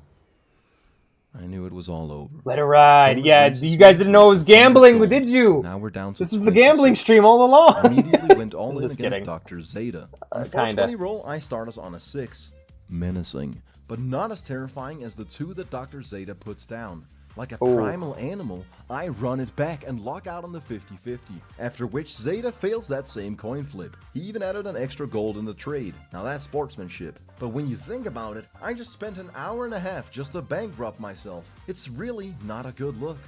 it was all over.
Let it ride.
Tonus
Yeah,
wins
you guys didn't know it was gambling,
gold.
did you?
Now we're down to
This is the
26.
gambling stream all along.
I immediately went all in
Just
against
kidding.
Dr. Zeta. On a
Kinda.
420 roll, I start us on a 6. Menacing, but not as terrifying as the 2 that Dr. Zeta puts down. Like a primal animal, I run it back and lock out on the 50-50, after which Zeta fails that same coin flip. He even added an extra gold in the trade. Now that's sportsmanship. But when you think about it, I just spent an hour and a half just to bankrupt myself. It's really not a good look.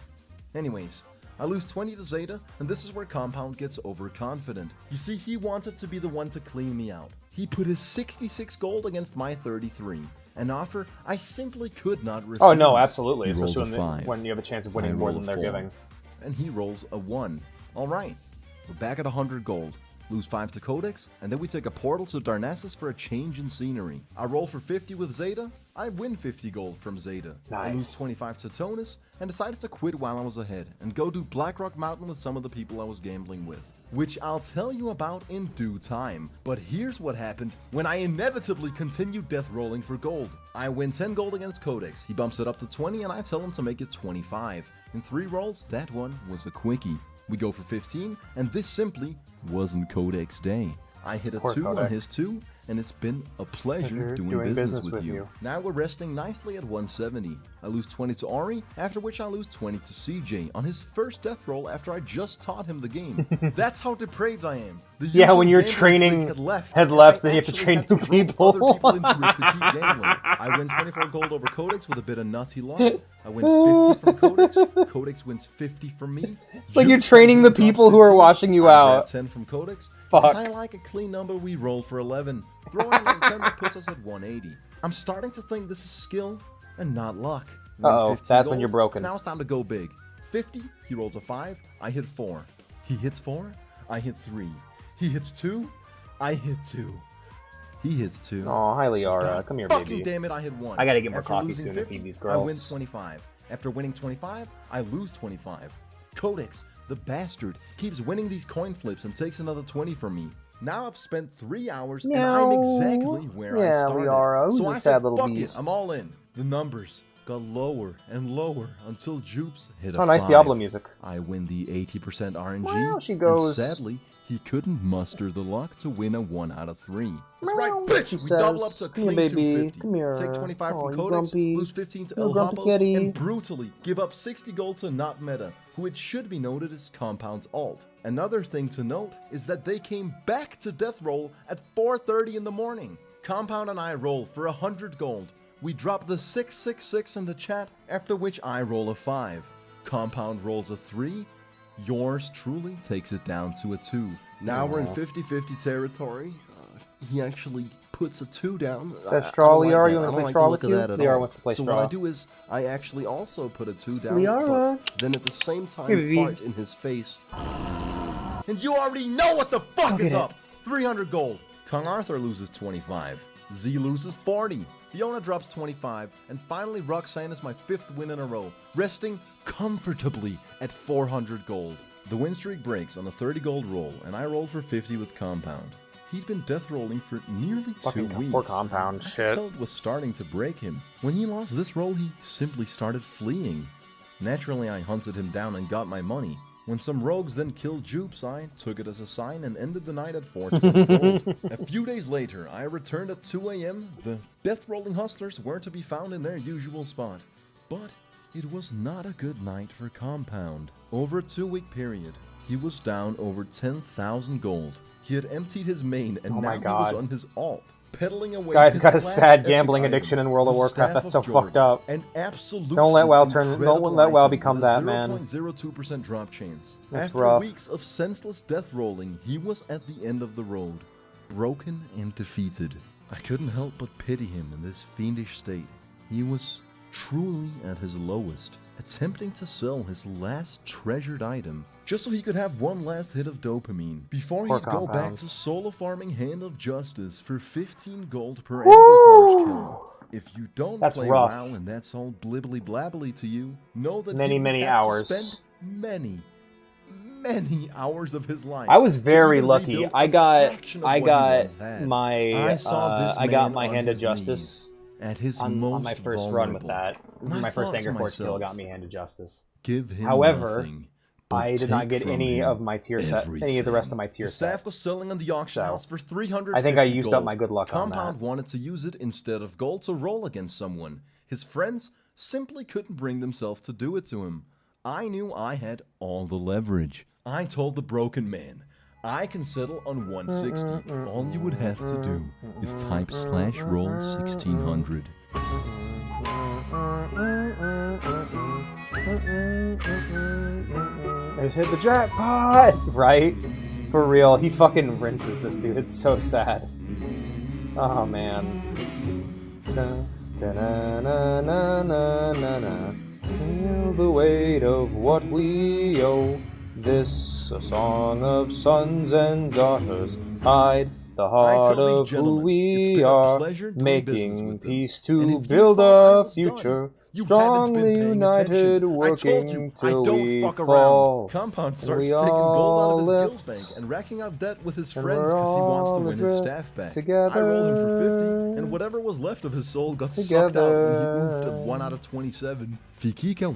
Anyways, I lose 20 to Zeta, and this is where Compound gets overconfident. You see, he wanted to be the one to clean me out. He put his 66 gold against my 33. An offer I simply could not refuse.
Oh no, absolutely,
He
especially
rolls a 5.
when you have a chance of
I
winning more
roll
than
a
they're
4.
giving.
And he rolls a 1. Alright, we're back at 100 gold. Lose 5 to Codex, and then we take a portal to Darnassus for a change in scenery. I roll for 50 with Zeta, I win 50 gold from Zeta. I lose 25 to Tonus, and decided to quit while I was ahead, and go do Blackrock Mountain with some of the people I was gambling with. Which I'll tell you about in due time. But here's what happened when I inevitably continued death rolling for gold. I win 10 gold against Codex, he bumps it up to 20, and I tell him to make it 25. In 3 rolls, that one was a quickie. We go for 15, and this simply wasn't Codex day. I hit a 2 on his 2, and it's been a pleasure doing business with you. Now we're resting nicely at 170. I lose 20 to Ori, after which I lose 20 to CJ on his first death roll after I just taught him the game. That's how depraved I am. The
Yeah, when
usual
you're
gambling
training
clique
had left, and you have to train new people.
Other people into it to keep gambling. I win 24 gold over Codex with a bit of nutty luck. I win 50 from Codex. Codex wins 50 from me.
It's like you're training the people who are watching you out.
I grab 10 from Codex.
Fuck.
As I like a clean number, we roll for 11. Throwing in 10 that puts us at 180. I'm starting to think this is skill and not luck.
Uh-oh,
15
that's when
gold.
you're broken.
Now it's time to go big. 50, he rolls a 5, I hit 4. He hits 4, I hit 3. He hits 2, I hit 2. He hits 2.
Oh, hi Liara,
God
come here,
fucking
baby.
damn it, I hit 1.
I gotta get more
After
coffee
losing
soon to
50,
feed these
I win
girls.
25. After winning 25, I lose 25. Codex, the bastard, keeps winning these coin flips and takes another 20 from me. Now I've spent 3 hours and I'm exactly where I started.
Liara,
So I
just
said,
sad little
fuck
beast.
it, I'm all in. The numbers got lower and lower until Jupes hit a
Oh, nice
5.
Diablo music.
I win the 80% RNG.
Well, she goes
and sadly, he couldn't muster the luck to win a 1 out of 3. That's right,
She
bitch! We double up
says,
to
"Come here,
clean
baby.
250.
Come here.
Take 25
Oh,
from
you
Codex,
grumpy.
lose 15 to
You
El
grumpy
Hapos,
kitty."
and brutally give up 60 gold to Not Meta, who it should be noted is Compound's alt. Another thing to note is that they came back to death roll at 4:30 in the morning. Compound and I roll for 100 gold. We drop the 666 in the chat, after which I roll a 5. Compound rolls a 3. Yours truly takes it down to a 2. Now we're in 50-50 territory. He actually puts a 2 down.
That's straw, Liara. You
I
want to
don't
play
like
straw
the
with
look
you?
of that at
Liara
all.
wants to play
so
straw.
what I do is I actually also put a 2 down,
Liara.
but then at the same time
Here, Vivi.
fart in his face. And you already know what the fuck is up! 300 gold. Kong Arthur loses 25. Z loses 40. Fiona drops 25. And finally Roxanne is my 5th win in a row, resting comfortably at 400 gold. The win streak breaks on a 30 gold roll, and I roll for 50 with Compound. He'd been death rolling for nearly 2 weeks.
Poor Compound,
I could
shit.
tell it was starting to break him. When he lost this roll, he simply started fleeing. Naturally, I hunted him down and got my money. When some rogues then killed Jupes, I took it as a sign and ended the night at 420 gold. A few days later, I returned at 2 a.m. The death-rolling hustlers weren't to be found in their usual spot. But it was not a good night for Compound. Over a 2-week period, he was down over 10,000 gold. He had emptied his main and now he was on his alt, peddling away.
Guy's got a
his
sad
last
gambling
epic
addiction
item,
in World of
the
Warcraft.
Staff
That's so
of Jordan,
fucked up.
An absolutely
Don't let WoW turn.
incredible
Don't let WoW
item
become
with a
that, man.
0.02% drop chance.
That's
After
rough.
weeks of senseless death rolling, he was at the end of the road, broken and defeated. I couldn't help but pity him in this fiendish state. He was truly at his lowest, attempting to sell his last treasured item just so he could have one last hit of dopamine before
Poor
he'd go back
Compounds.
to solo farming Hand of Justice for 15 gold per Angry kill. If you don't
That's
play
rough.
WoW and that's all blibbly blabbly to you, know that
Many,
he would
many
have to
hours.
spend many hours of his life.
I was
to
very
even
lucky.
rebuild
I
a
got
fraction of what he once had. I saw this
I got
man
my
on
Hand of
his
Justice
knees, at his
on
most
my first run with
vulnerable.
that.
And I
My first
thought
Anger
to
Force kill
myself,
got me Hand of Justice.
give him
However,
nothing, but
I did not
take
get
from
any
him
of my tier set, any of the rest of my tier
The staff
set.
was selling on the auction house for 300.
I think I used up my good luck on
Compound
that.
wanted to use it instead of gold to roll against someone. His friends simply couldn't bring themselves to do it to him. I knew I had all the leverage. I told the broken man, I can settle on 160. All you would have to do is type /roll 1600.
Just hit the jackpot! Right? For real, he fucking rinses this dude. It's so sad. Oh man. Feel the weight of what we owe. This a song of sons and daughters. Hide the heart
tell
of
these
who
gentlemen, it's
we
been a
are,
pleasure doing business
making
with them.
peace
And if
to
you
build
thought I
a
was done,
future.
you haven't been
Strongly
paying
united,
attention. I told
working
you, I
till
don't
we
fuck
fall.
around. Compound
And
starts
we
taking gold out of his
all
guild
lift.
bank and racking up debt with his
And
friends
we're
because he wants to
all
win his
adrift
staff back.
together.
I rolled him for 50, and whatever was left of his soul got sucked out when he moved at 1 out of 27. Fikika.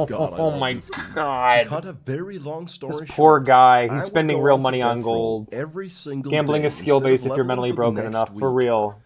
God, I
Oh
love
my
this game.
god.
To cut a very long story
This
short,
poor guy.
I
He's
would
spending
go
real
on to
money on
death roll
gold.
every single
Gambling
day
is skill based
instead
if
of
you're
leveling
mentally
for the
broken
next
enough. For
week.
real.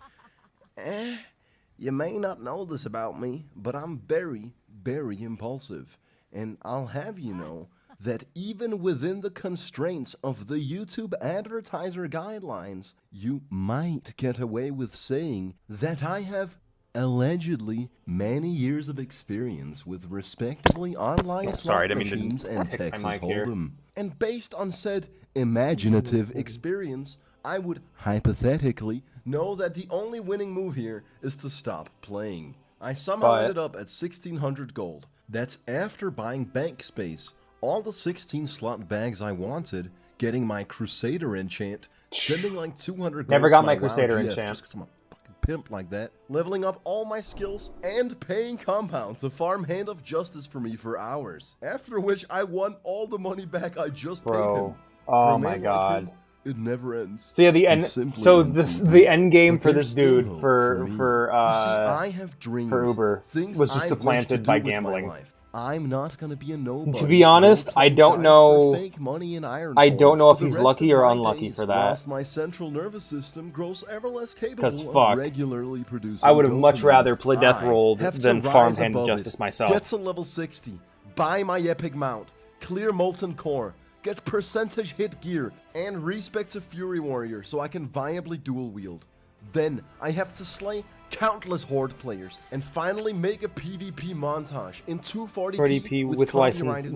You may not know this about me, but I'm very, very impulsive. And I'll have you know that even within the constraints of the YouTube advertiser guidelines, you might get away with saying that I have allegedly many years of experience with respectively online
Sorry, I
slot
didn't mean to
machines and
tick my
Texas
mic here.
Hold'em. And based on said imaginative experience, I would hypothetically know that the only winning move here is to stop playing. I somehow ended up at 1600 gold. That's after buying bank space, all the 16 slot bags I wanted, getting my Crusader enchant, spending like 200 gold.
Never got
to
my
WoW
Crusader
GF
enchant.
just 'cause I'm a fucking pimp like that, leveling up all my skills, and paying Compound to farm Hand of Justice for me for hours. After which I won all the money back I just paid him. For
Oh
a
my
man like
god.
him, it never ends.
So yeah, the
He's
end.
simply
So
in
this
too
the
deep.
end game
But
for
there's
this
still
dude
hope
for
me.
for
You see, I have dreams,
for Uber
things
was just
I wish to
supplanted
do
by
with my
gambling.
life. I'm not gonna be a nobody.
To be honest, I don't know.
Fake money in
I don't know if he's
the rest
lucky
of
or
my
unlucky
days,
for that.
Whilst my central nervous system grows ever less capable
Fuck.
of regularly producing
I would have much
dopamine,
rather play Death
I
Rolled
have to
than
rise
farm Hand
above
Justice
it,
myself.
Get to level 60, buy my epic mount, clear Molten Core, get percentage hit gear, and respect to Fury Warrior so I can viably dual wield. Then I have to slay countless Horde players and finally make a PvP montage in 240p
with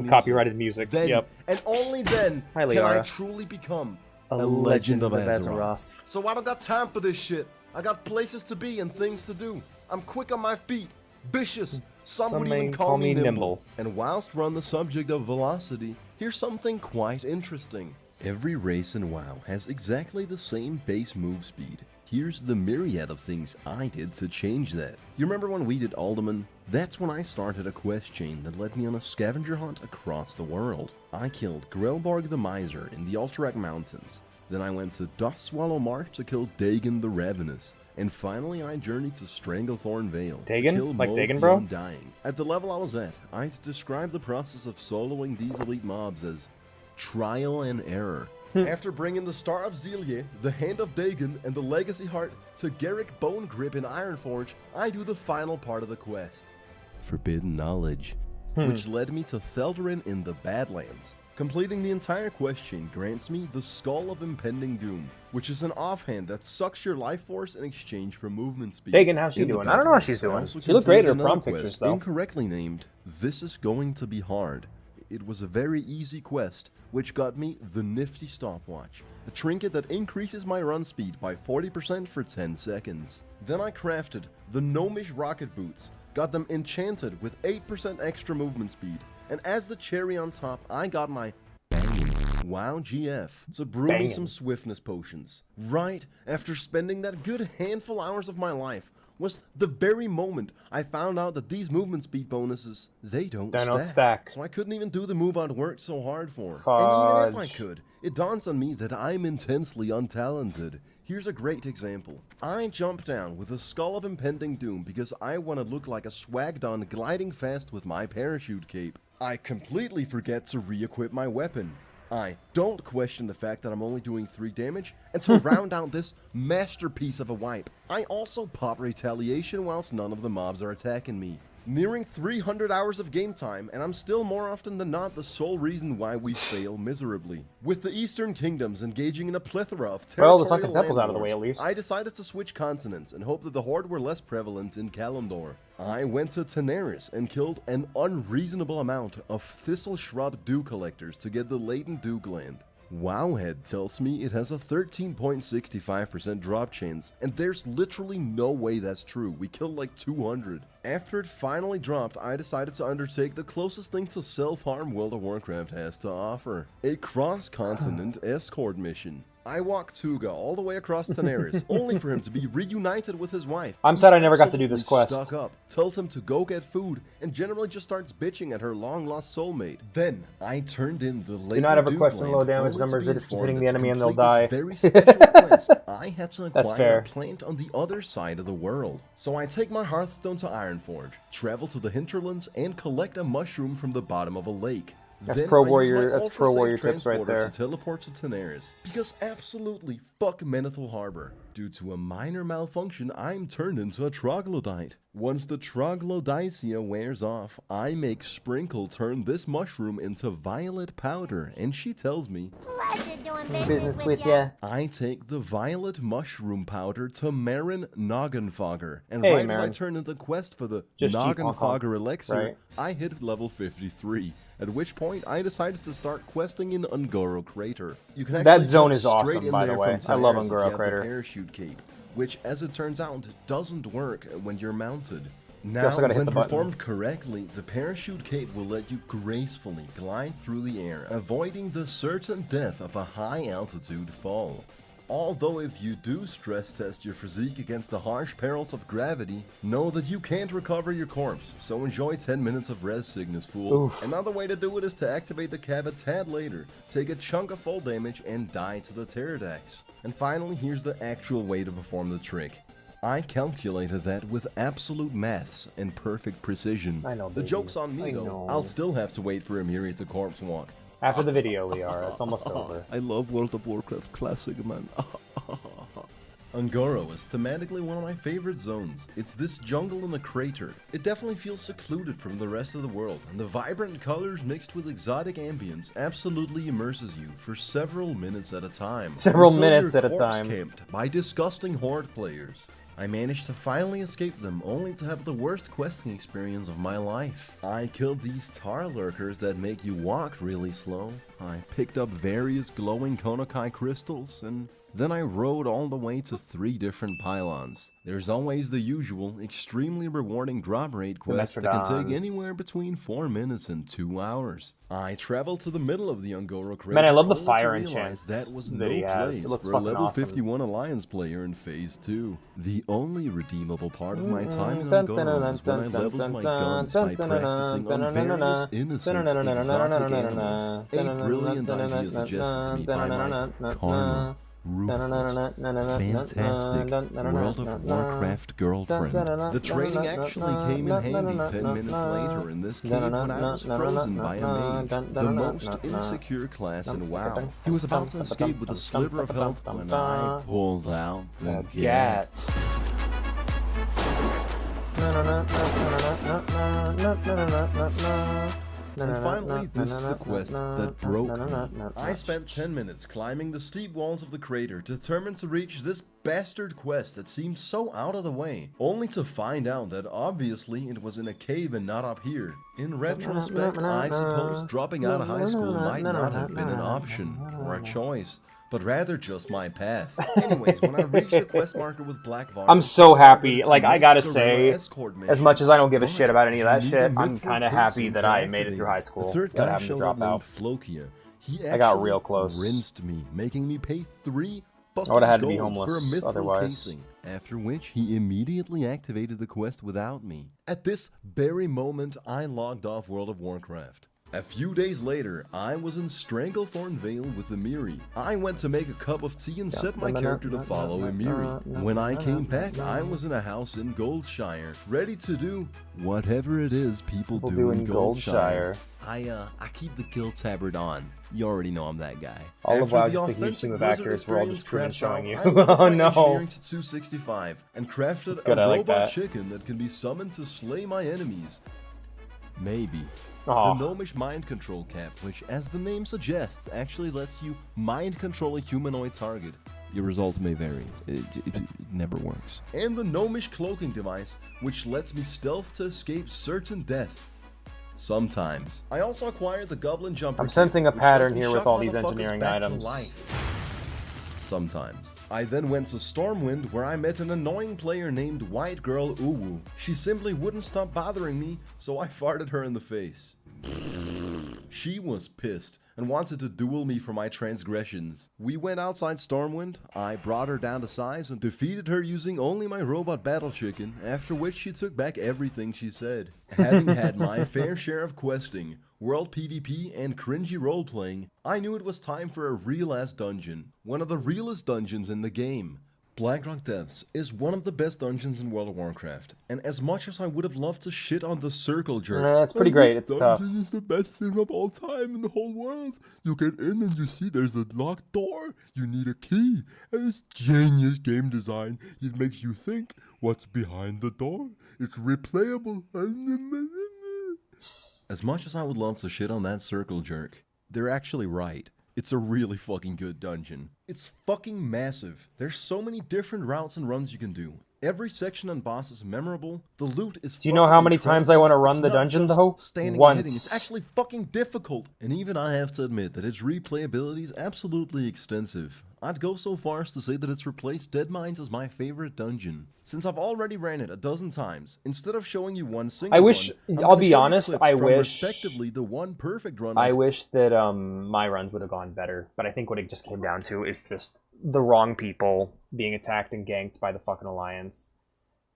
copyrighted music.
Then,
yep.
and only then
Hi,
can I
Liara.
truly become
A legend of Azeroth.
So I don't got time for this shit. I got places to be and things to do. I'm quick on my feet, vicious. Some would even call me nimble. And whilst we're on the subject of velocity, here's something quite interesting. Every race in WoW has exactly the same base move speed. Here's the myriad of things I did to change that. You remember when we did Alderman? That's when I started a quest chain that led me on a scavenger hunt across the world. I killed Grelborg the Miser in the Alterac Mountains. Then I went to Dustswallow Marsh to kill Dagon the Ravenous. And finally I journeyed to Stranglethorn Vale
Dagon?
to kill
Like
Mold
Dagon,
the
bro?
Undying. At the level I was at, I'd describe the process of soloing these elite mobs as trial and error. After bringing the Star of Zelia, the Hand of Dagon, and the Legacy Heart to Garrick Bone Grip in Ironforge, I do the final part of the quest. Forbidden Knowledge, which led me to Theldarin in the Badlands. Completing the entire quest chain grants me the Skull of Impending Doom, which is an offhand that sucks your life force in exchange for movement speed.
Dagon, how's she doing? I don't know how she's doing. She looked great in her prom pictures, though.
Incorrectly named, This Is Going to Be Hard. It was a very easy quest, which got me the nifty stopwatch, a trinket that increases my run speed by 40% for 10 seconds. Then I crafted the Gnomish rocket boots, got them enchanted with 8% extra movement speed, and as the cherry on top, I got my WoW GF to brew me some swiftness potions. Right after spending that good handful hours of my life was the very moment I found out that these movement speed bonuses, they don't stack. So I couldn't even do the move I'd worked so hard for. And even if I could, it dawns on me that I'm intensely untalented. Here's a great example. I jumped down with a Skull of Impending Doom because I want to look like a swag-don gliding fast with my parachute cape. I completely forget to re-equip my weapon. I don't question the fact that I'm only doing 3 damage, and to round out this masterpiece of a wipe, I also pop Retaliation whilst none of the mobs are attacking me. Nearing 300 hours of game time, and I'm still more often than not the sole reason why we fail miserably. With the Eastern Kingdoms engaging in a plethora of territorial
the Sunken Temple's out of the way, at
wars,
least.
I decided to switch continents and hope that the Horde were less prevalent in Kalimdor. I went to Tenaris and killed an unreasonable amount of Thistle Shrub Dew Collectors to get the latent Dew Gland. Wowhead tells me it has a 13.65% drop chance, and there's literally no way that's true. We killed like 200. After it finally dropped, I decided to undertake the closest thing to self-harm World of Warcraft has to offer. A cross-continent escort mission. I walked Tuga all the way across Tenaris, only for him to be reunited with his wife.
I'm sad I never got to do this quest.
Stuck up, tells him to go get food, and generally just starts bitching at her long-lost soulmate. Then, I turned in the
Do not ever question low damage numbers, they just keep hitting the enemy and they'll die.
Very special quest. I had to
That's
acquire
fair.
a plant on the other side of the world. So I take my Hearthstone to Ironforge, travel to the hinterlands, and collect a mushroom from the bottom of a lake.
That's
Then
pro
I use
warrior.
my
That's pro
ultra-safe
warrior tips right
transporter
there.
to teleport to Tenaris. Because absolutely fuck Menethil Harbor. Due to a minor malfunction, I'm turned into a troglodyte. Once the troglodycia wears off, I make Sprinkle turn this mushroom into violet powder, and she tells me,
Pleasure doing business with ya.
I take the violet mushroom powder to Marin Noggenfogger, and
Hey,
right as I
Marin.
turn in the quest for the
Just cheap
Noggenfogger elixir,
right?
I hit level 53. At which point, I decided to start questing in Ungoro Crater. You can
That
actually
zone
jump
is
straight
awesome,
in
by the
there
way.
from
I love
Tenaris if
Ungoro
you have the
Crater.
Parachute cape, which, as it turns out, doesn't work when you're mounted.
You
Now,
also gotta hit
when
the button.
performed correctly, the parachute cape will let you gracefully glide through the air, avoiding the certain death of a high-altitude fall. Although if you do stress test your physique against the harsh perils of gravity, know that you can't recover your corpse, so enjoy 10 minutes of res sickness, fool.
Oof.
Another way to do it is to activate the cav a tad later, take a chunk of fall damage, and die to the Pterodax. And finally, here's the actual way to perform the trick. I calculated that with absolute maths and perfect precision.
I know,
The
baby.
joke's on me,
I
though.
know.
I'll still have to wait for Emiri to corpse walk.
After the video, we are. It's almost over.
I love World of Warcraft Classic, man. Ungoro is thematically one of my favorite zones. It's this jungle in a crater. It definitely feels secluded from the rest of the world, and the vibrant colors mixed with exotic ambience absolutely immerses you for several minutes at a time.
Several
until
minutes
you're
at a time.
corpse-camped by disgusting horde players. I managed to finally escape them, only to have the worst questing experience of my life. I killed these tar lurkers that make you walk really slow. I picked up various glowing Konokai crystals, and then I rode all the way to 3 different pylons. There's always the usual, extremely rewarding drop rate quest that can take anywhere between 4 minutes and 2 hours. I traveled to the middle of the Ungoro crater.
Man, I love the
only
fire
to realize
enchants
that was
that he
no
has.
place
It looks
for a
fucking
level
awesome.
51 Alliance player in Phase 2. The only redeemable part of my time in Ungoro was when I leveled my guns by practicing on various innocent, exotic animals. A brilliant idea suggested to me by my karma. Ruthless, fantastic World of Warcraft girlfriend. The training actually came in handy 10 minutes later in this cave when I was frozen by a mage, the most insecure class in WoW. He was about to escape with a sliver of health when I pulled out the gat. And finally, this is the quest that broke me. I spent 10 minutes climbing the steep walls of the crater, determined to reach this bastard quest that seemed so out of the way, only to find out that obviously it was in a cave and not up here. In retrospect, I suppose dropping out of high school might not have been an option or a choice, but rather just my path. Anyways, when I reached the quest marker with Black Varnish,
I'm so happy. Like, I gotta say, as much as I don't give a shit about any of that shit, I'm kind of happy that I made it through high school without having to drop out. I got real close.
Rinsed me, making me pay 3
I would have had to be
gold
homeless
for a mithril
otherwise.
casing, after which he immediately activated the quest without me. At this very moment, I logged off World of Warcraft. A few days later, I was in Stranglethorn Vale with Emiri. I went to make a cup of tea and set my character to follow Emiri. When I came back, I was in a house in Goldshire, ready to do whatever it is people do in Goldshire. I keep the guild tabard on. You already know I'm that guy.
All of WoW's just a huge team of actors we're all just screen showing you. Oh no.
Engineering to 265 and crafted a robot chicken that can be summoned to slay my enemies. Maybe.
Oh.
The Gnomish Mind Control Cap, which, as the name suggests, actually lets you mind control a humanoid target. Your results may vary. It never works. And the Gnomish Cloaking Device, which lets me stealth to escape certain death. Sometimes. I also acquired the Goblin Jumper.
I'm sensing a
which
pattern
lets me
here with
shock
all these
motherfuckers
engineering
back to
items.
life. Sometimes. I then went to Stormwind, where I met an annoying player named White Girl Uwu. She simply wouldn't stop bothering me, so I farted her in the face. She was pissed and wanted to duel me for my transgressions. We went outside Stormwind, I brought her down to size and defeated her using only my robot battle chicken, after which she took back everything she said. Having had my fair share of questing, world PvP, and cringy roleplaying, I knew it was time for a real-ass dungeon. One of the realest dungeons in the game. Blackrock Depths is one of the best dungeons in World of Warcraft, and as much as I would have loved to shit on the Circle Jerk,
it's pretty great, it's tough.
This dungeon is the best thing of all time in the whole world. You get in and you see there's a locked door, you need a key, and it's genius game design. It makes you think, what's behind the door? It's replayable.
As much as I would love to shit on that Circle Jerk, they're actually right. It's a really fucking good dungeon. It's fucking massive. There's so many different routes and runs you can do. Every section and boss is memorable. The loot is
Do you know how many times I want to run the dungeon though? Once.
It's actually fucking difficult. And even I have to admit that its replayability is absolutely extensive. I'd go so far as to say that it's replaced Dead Mines as my favorite dungeon. Since I've already ran it a dozen times, instead of showing you one single
I'll be honest, I wish
respectively the one perfect run.
I wish that my runs would have gone better, but I think what it just came down to is just the wrong people being attacked and ganked by the fucking Alliance.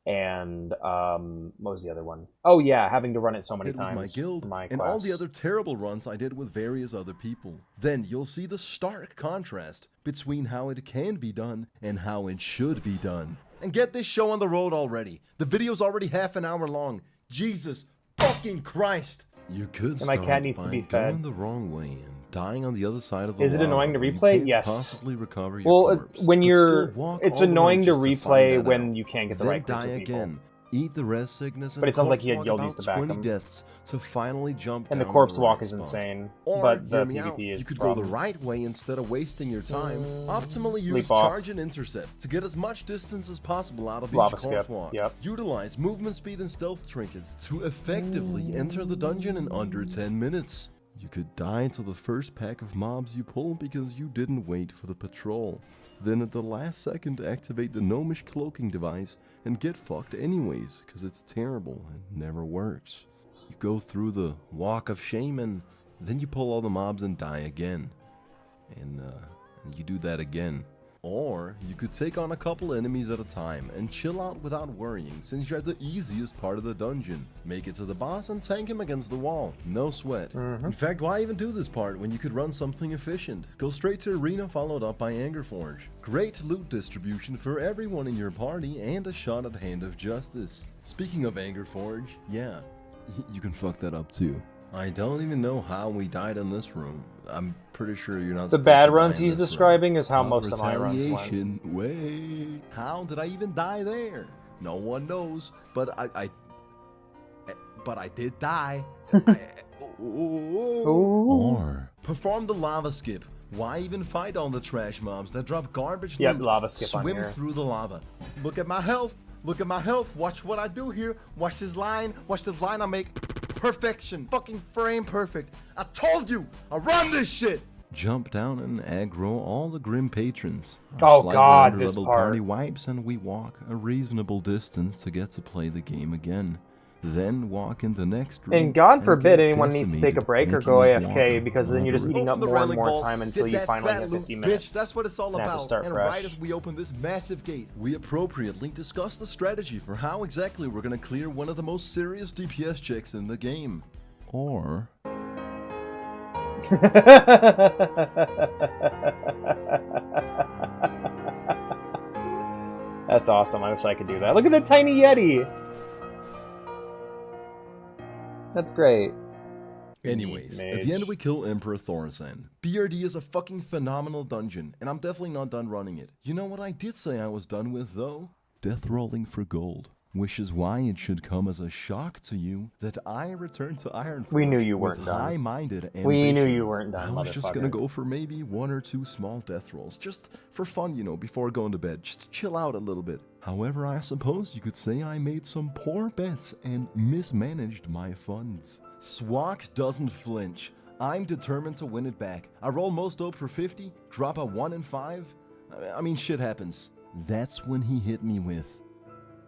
and what was the other one? Oh yeah, having to run it so many
It was
times.
my guild,
for my
and
class.
all the other terrible runs I did with various other people. Then you'll see the stark contrast between how it can be done and how it should be done. And get this show on the road already. The video's already half an hour long. Jesus fucking Christ! You could
And my
start
cat needs to
by
be fed.
going the wrong way and dying on the other side of the
Is it
lava
annoying to
where you
replay?
can't
Yes.
possibly recover your corpse,
when
but
you're,
still walk
it's
all the way
annoying to
just find
replay
that
when
out.
you can't get the
Then
right groups
die
of people.
again. Eat the rest sickness and
But it sounds like he had
walk
yelled
about
used to back
20
him.
deaths to finally jump
And the
down
corpse
the
walk
right
is
spot.
insane,
Or,
but the
hear me
PvP
out,
is
you could
the
go the
problem.
right way instead of wasting your time. Optimally use
Leap off.
charge and intercept to get as much distance as possible out of
Lava
each
skip,
corpse walk.
yep.
Utilize movement speed and stealth trinkets to effectively enter the dungeon in under 10 minutes. You could die to the first pack of mobs you pull because you didn't wait for the patrol. Then at the last second activate the gnomish cloaking device and get fucked anyways, because it's terrible and never works. You go through the walk of shame and then you pull all the mobs and die again. And you do that again. Or you could take on a couple enemies at a time and chill out without worrying, since you're at the easiest part of the dungeon. Make it to the boss and tank him against the wall. No sweat. In fact, why even do this part when you could run something efficient? Go straight to Arena followed up by Angerforge. Great loot distribution for everyone in your party and a shot at Hand of Justice. Speaking of Angerforge, yeah, you can fuck that up too. I don't even know how we died in this room. I'm pretty sure you're not
The
supposed
bad
to
runs
die in
he's
this
describing
room.
is how
Of
most of my runs went.
retaliation. Wait, how did I even die there? No one knows, but I did die. Or perform the lava skip. Why even fight on the trash mobs that drop garbage
Yep,
loot?
lava skip on
Swim
here.
through the lava. Look at my health. Look at my health. Watch what I do here. Watch this line. Watch this line I make. Perfection. Fucking frame perfect. I told you. I run this shit. Jump down and aggro all the grim patrons.
Oh,
Slightly
God, this
underleveled
part.
party wipes and we walk a reasonable distance to get to play the game again. Then walk in the next room.
And God
and
forbid
get
anyone needs to take a
decimated,
break or
making
go
his
AFK,
walk
because then you're just eating up
Open the
more and
railing
more
vault,
time until
get
you
that
finally
fat
hit
loot,
50
bitch.
minutes.
That's what it's all
and have to
about.
start
And
fresh.
right as we open this massive gate, we appropriately discuss the strategy for how exactly we're gonna clear one of the most serious DPS checks in the game. Or
That's awesome. I wish I could do that. Look at the tiny Yeti! That's great.
anyways, at the end we kill Emperor Thorsan. BRD is a fucking phenomenal dungeon, and I'm definitely not done running it. You know what I did say I was done with though? Death rolling for gold. Which is why it should come as a shock to you that I returned to Ironforge.
We knew you
with
weren't done.
high-minded
We knew you
ambitions.
weren't done,
I was just gonna
motherfucker.
go for maybe 1 or 2 small death rolls, just for fun, you know, before going to bed, just to chill out a little bit. However, I suppose you could say I made some poor bets and mismanaged my funds. Swak doesn't flinch. I'm determined to win it back. I roll most dope for 50, drop a 1 in 5. I mean, shit happens. That's when he hit me with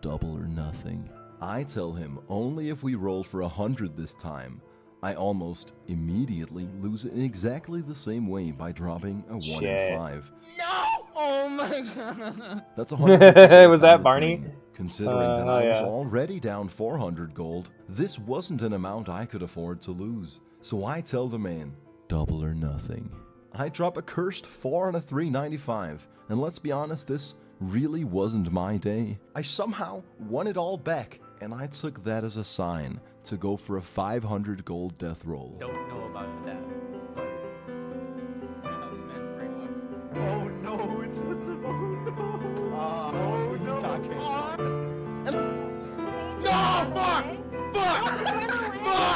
double or nothing. I tell him only if we roll for 100 this time. I almost immediately lose it in exactly the same way by dropping a 1
Shit.
in 5.
No! Oh my god!
That's 150
Was that Barney?
green. Considering that I was
yeah.
already down 400 gold, this wasn't an amount I could afford to lose. So I tell the man, double or nothing. I drop a cursed 4 and a 395, and let's be honest, this really wasn't my day. I somehow won it all back, and I took that as a sign to go for a 500 gold death roll.
Don't know about that. Oh no, it's possible. Oh no.
No! Fuck! Fuck!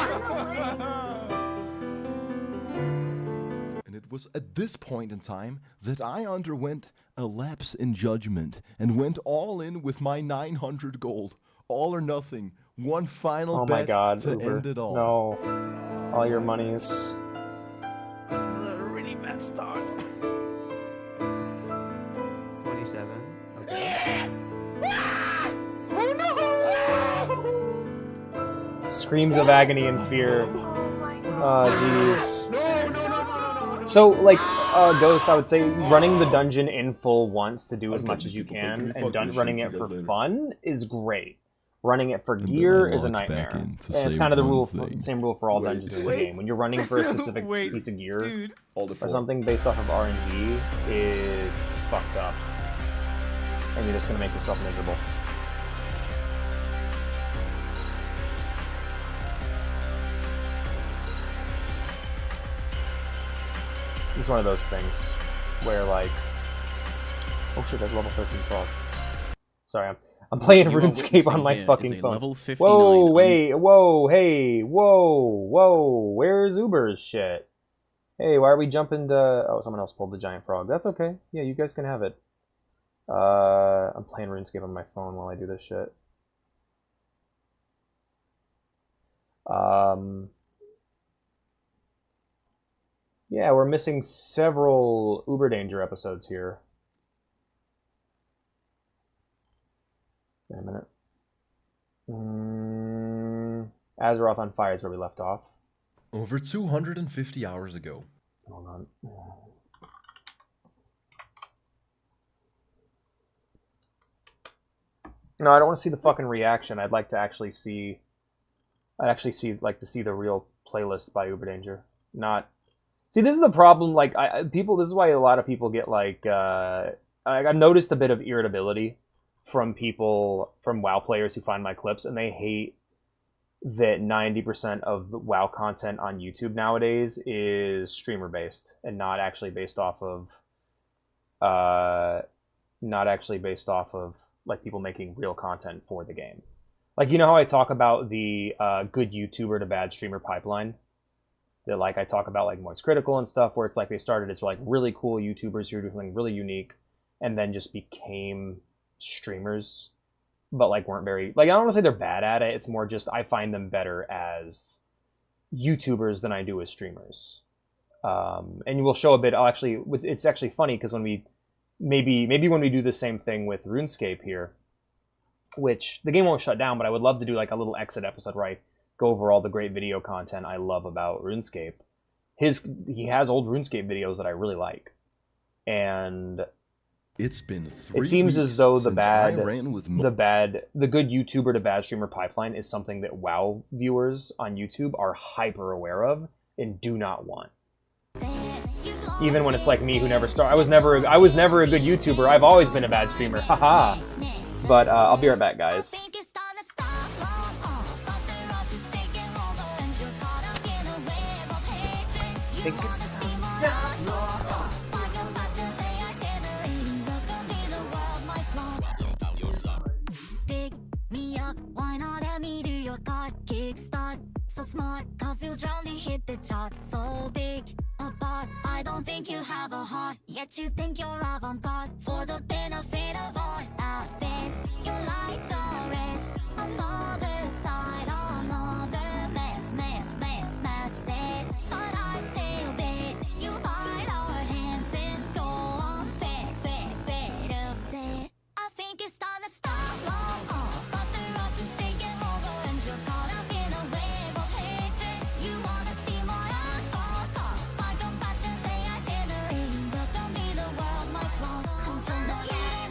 And it was at this point in time that I underwent a lapse in judgment and went all in with my 900 gold. All or nothing. One final
Oh
bet
my god,
to
Uber.
end it all.
No. All your monies.
This is a really bad start.
27. Okay.
Screams of agony and fear. Oh, jeez.
No, no, no, no, no, no.
So, like, Ghost, I would say running the dungeon in full once to do as much as you can, and running it for fun is great. Running it for gear is a nightmare. And it's kind of the same rule for all dungeons in the game. When you're running for a specific piece of gear or something based off of RNG, it's fucked up. And you're just going to make yourself miserable. It's one of those things where, like, oh shit, that's level 13 frog. Sorry, I'm playing RuneScape on my fucking phone. Whoa, wait, whoa, hey, whoa, where's Uber's shit? Hey, why are we jumping to... Oh, someone else pulled the giant frog. That's okay. Yeah, you guys can have it. I'm playing RuneScape on my phone while I do this shit. Yeah, we're missing several Uber Danger episodes here. Wait a minute. Azeroth on Fire is where we left off.
Over 250 hours ago.
Hold on. No, I don't want to see the fucking reaction. I'd like to actually see... like to see the real playlist by Uber Danger. Not... See, this is the problem, like, this is why a lot of people get, like, I've noticed a bit of irritability from people, from WoW players who find my clips, and they hate that 90% of the WoW content on YouTube nowadays is streamer-based, and not actually based off of, like, people making real content for the game. Like, you know how I talk about the good YouTuber to bad streamer pipeline? That, like, I talk about, like, Moist Critical and stuff, where it's like they started as, like, really cool YouTubers who are doing something really unique, and then just became streamers, but, like, weren't very... Like, I don't want to say they're bad at it, it's more just I find them better as YouTubers than I do as streamers. And we'll show a bit... it's actually funny, because when we... Maybe when we do the same thing with RuneScape here, which the game won't shut down, but I would love to do, like, a little exit episode where I go over all the great video content I love about RuneScape. He has old RuneScape videos that I really like, and
it's been 3
it seems as though the good YouTuber to bad streamer pipeline is something that WoW viewers on YouTube are hyper aware of and do not want. Even when it's like me who never started. I was never a good YouTuber. I've always been a bad streamer. Haha. But I'll be right back, guys.
Think it's time to stop. Pick me up, why not let me do your card? Kickstart, so smart, cause you only hit the chart. So big, apart, I don't think you have a heart. Yet you think you're avant-garde, for the benefit of all. At best, you like the rest. Another side, another mess. Said, but I still bet you bite our hands and go on fade upset. I think it's time to stop, but the rush is taking over and you're caught up in a web of hatred. You wanna steal my alcohol, my compassion say I generate, but don't be the world my flaw. Control no yeah.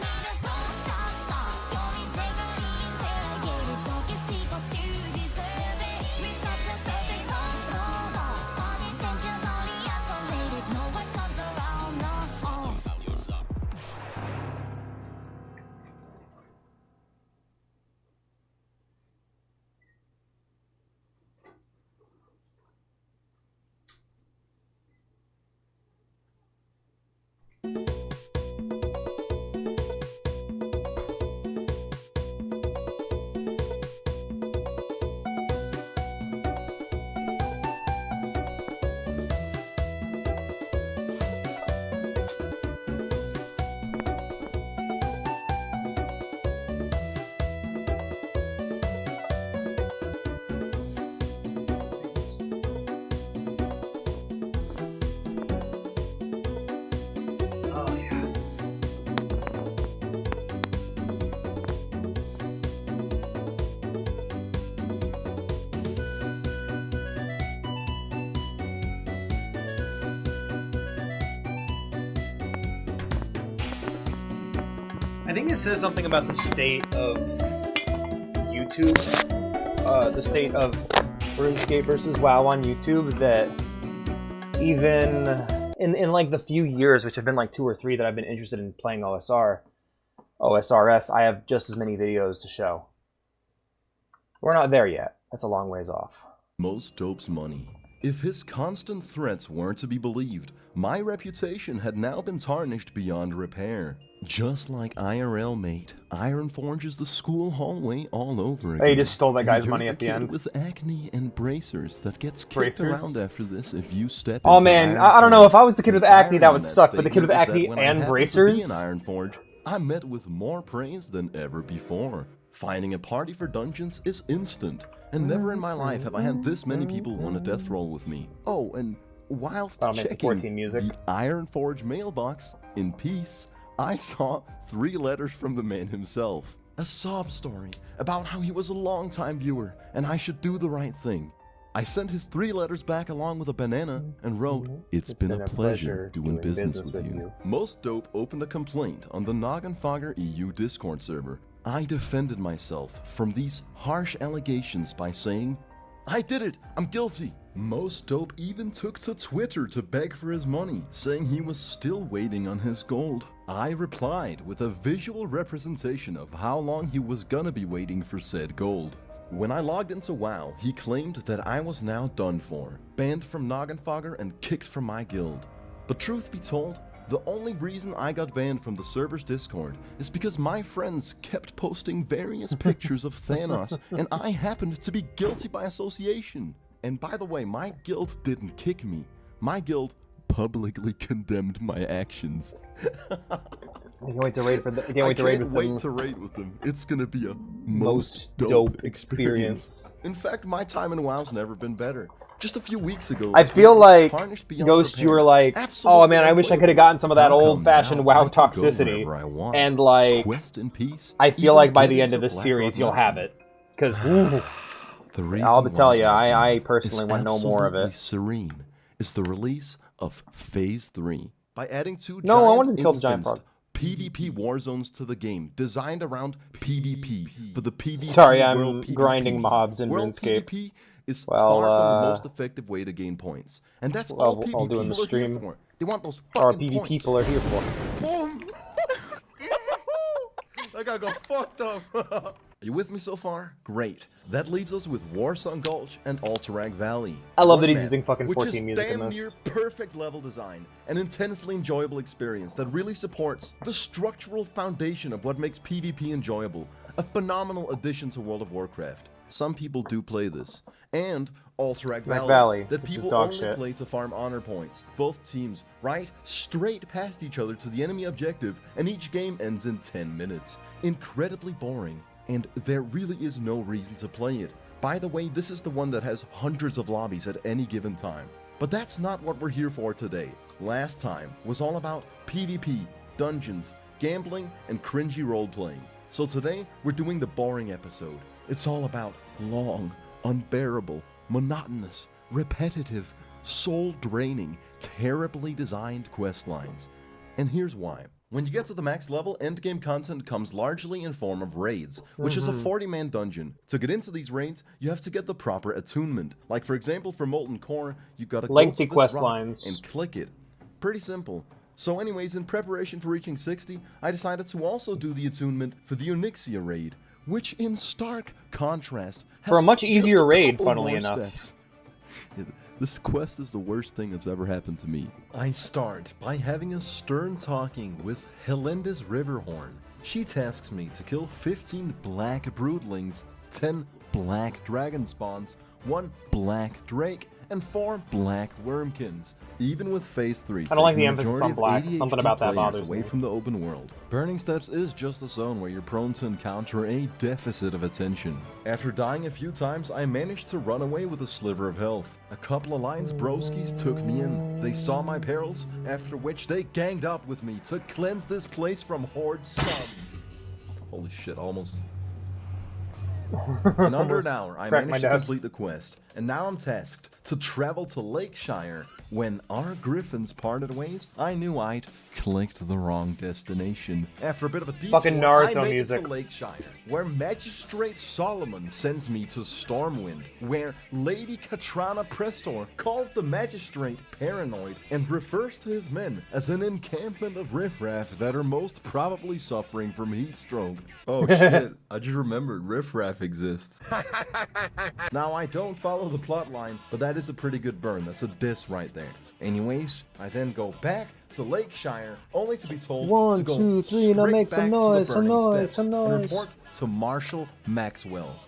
I think it says something about the state of YouTube, the state of RuneScape versus WoW on YouTube, that even in like the few years, which have been like 2 or 3 that I've been interested in playing OSRS, I have just as many videos to show. We're not there yet. That's a long ways off.
Most Dope's money. If his constant threats weren't to be believed, my reputation had now been tarnished beyond repair. Just like IRL, mate, Ironforge is the school hallway all over again.
Hey, you just stole that guy's
And
money
you're
at the
kid
end.
with acne and bracers that gets kicked
Bracers?
around after this if you step
Oh
into
man,
Ironforge.
I don't know. If I was the kid with
The
acne, that
irony
would
in
suck. But the kid with
statement is
acne
that when I
and
happened
bracers?
to be in Ironforge, I met with more praise than ever before. Finding a party for dungeons is instant, and never in my life have I had this many people want a death roll with me. Oh, and whilst checking
14 music.
the Ironforge mailbox in peace, I saw 3 letters from the man himself. A sob story about how he was a long-time viewer and I should do the right thing. I sent his 3 letters back along with a banana and wrote, It's been a pleasure doing business with you. Most Dope opened a complaint on the Noggenfogger EU Discord server. I defended myself from these harsh allegations by saying, I did it! I'm guilty! Most Dope even took to Twitter to beg for his money, saying he was still waiting on his gold. I replied with a visual representation of how long he was gonna be waiting for said gold. When I logged into WoW, he claimed that I was now done for, banned from Noggenfogger and kicked from my guild. But truth be told, the only reason I got banned from the server's Discord is because my friends kept posting various pictures of Thanos, and I happened to be guilty by association. And by the way, my guild didn't kick me. My guild publicly condemned my actions.
I can't wait to raid for the. I can't wait to raid with them.
It's gonna be a
most dope experience.
In fact, my time in WoW's never been better. Just a few weeks ago,
I feel like
tarnished beyond
Ghost, you
repair.
were like, oh man, I wish I could have gotten some of that
How come
old-fashioned
now
WoW
I can go
toxicity.
wherever I want?
And like,
Quest in peace,
I feel
even
like by
get
the end
into
of this
Black
series,
Rock
you'll have
Mountain.
it. Because
The reason
I'll tell
why
you,
it is
I personally
is
want no more of
absolutely
it.
serene is the release of Phase 3. By adding 2
No, I
giant
wanted to kill the giant
instanced
frog.
PvP war zones to the game, designed around PvP for the PvP
Sorry,
World
I'm
PvP.
grinding mobs in
World
RuneScape.
PvP is
Well,
far from the most effective way to gain points, and that's all PvP
I'll do in the
people are here
stream.
for. They want those
Our
fucking
PvP
points.
people are here for.
Boom! That guy got fucked up. Are you with me so far? Great. That leaves us with Warsong Gulch and Alterac Valley.
I love
One
that he's
map,
using fucking
which
14
is
music in
damn
this.
near perfect level design, an intensely enjoyable experience that really supports the structural foundation of what makes PvP enjoyable. A phenomenal addition to World of Warcraft. Some people do play this. And Alterac Valley, that
which is
people
dog
only
shit.
play to farm honor points. Both teams right straight past each other to the enemy objective, and each game ends in 10 minutes. Incredibly boring, and there really is no reason to play it. By the way, this is the one that has hundreds of lobbies at any given time. But that's not what we're here for today. Last time was all about PvP, dungeons, gambling, and cringy role-playing. So today, we're doing the boring episode. It's all about long, unbearable, monotonous, repetitive, soul-draining, terribly designed quest lines. And here's why. When you get to the max level, endgame content comes largely in form of raids, which is a 40-man dungeon. To get into these raids, you have to get the proper attunement. Like for example, for Molten Core, you gotta
Lengthy
go to this
quest
rock
lines.
and click it. Pretty simple. So anyways, in preparation for reaching 60, I decided to also do the attunement for the Onyxia raid, which in stark contrast has
For a much
just
easier raid,
couple
funnily
more
enough.
steps. This quest is the worst thing that's ever happened to me. I start by having a stern talking with Helenda's Riverhorn. She tasks me to kill 15 black broodlings, 10 black dragon spawns, 1 black drake, and 4 black wormkins. Even with Phase 3,
I don't like the
taking
emphasis
majority
on
of
black.
ADHD
Something about that
players
bothers
away
me.
from the open world. Burning Steps is just a zone where you're prone to encounter a deficit of attention. After dying a few times, I managed to run away with a sliver of health. A couple Alliance broskies took me in. They saw my perils, after which they ganged up with me to cleanse this place from Horde scum. Holy shit, almost. In under an hour, I
Crack my
managed to
dad.
complete the quest, and now I'm tasked to travel to Lakeshire. When our griffins parted ways, I knew I'd clicked the wrong destination. After a bit of a detour,
Fucking Naruto
I make
music.
it to Lakeshire, where Magistrate Solomon sends me to Stormwind, where Lady Katrana Prestor calls the Magistrate paranoid and refers to his men as an encampment of riffraff that are most probably suffering from heat stroke. Oh shit, I just remembered riffraff exists. Now I don't follow the plot line, but that is a pretty good burn. That's a diss right there. Anyways, I then go back to Lakeshire, only to be told to go
1, 2, 3, now
straight
make some
back to the
noise, some
burning
noise,
steps
some
and
noise.
report to Marshal Maxwell,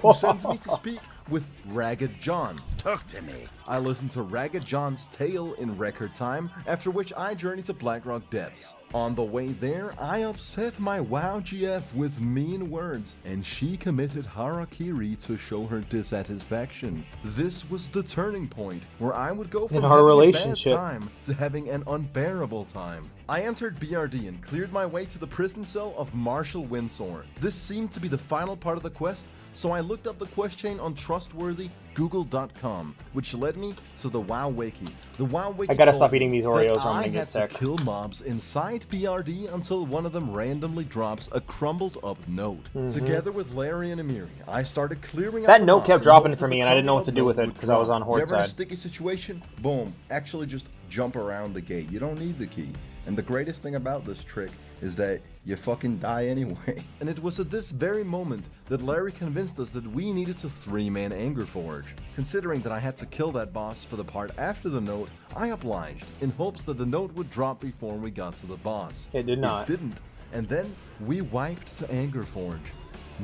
who sends me to speak with Ragged John.
Talk to me.
I listen to Ragged John's tale in record time, after which I journey to Blackrock Depths. On the way there, I upset my WoW GF with mean words, and she committed harakiri to show her dissatisfaction. This was the turning point, where I would go from
In our
having
relationship.
a bad time to having an unbearable time. I entered BRD and cleared my way to the prison cell of Marshal Windsor. This seemed to be the final part of the quest, so I looked up the quest chain on trustworthy Google.com, which led me to the WoW Wiki. The WoW Wiki
I gotta
told
stop
me
eating these
that
Oreos or I'm
I
gonna get
had
sick.
to kill mobs inside BRD until one of them randomly drops a crumbled up note. Together with Larry and Amiri, I started clearing out
That
the
note
mobs
kept
in
dropping
hopes
for
that
me
the
and I didn't know what to
crumbled
do
up
with it
note would
because I was
drop.
on Horde
You ever in a
side.
sticky situation? Boom. Actually just jump around the gate. You don't need the key. And the greatest thing about this trick is that you fucking die anyway. And it was at this very moment that Larry convinced us that we needed to 3-man Anger Forge. Considering that I had to kill that boss for the part after the note, I obliged, in hopes that the note would drop before we got to the boss.
It did not.
It didn't. And then we wiped to Anger Forge.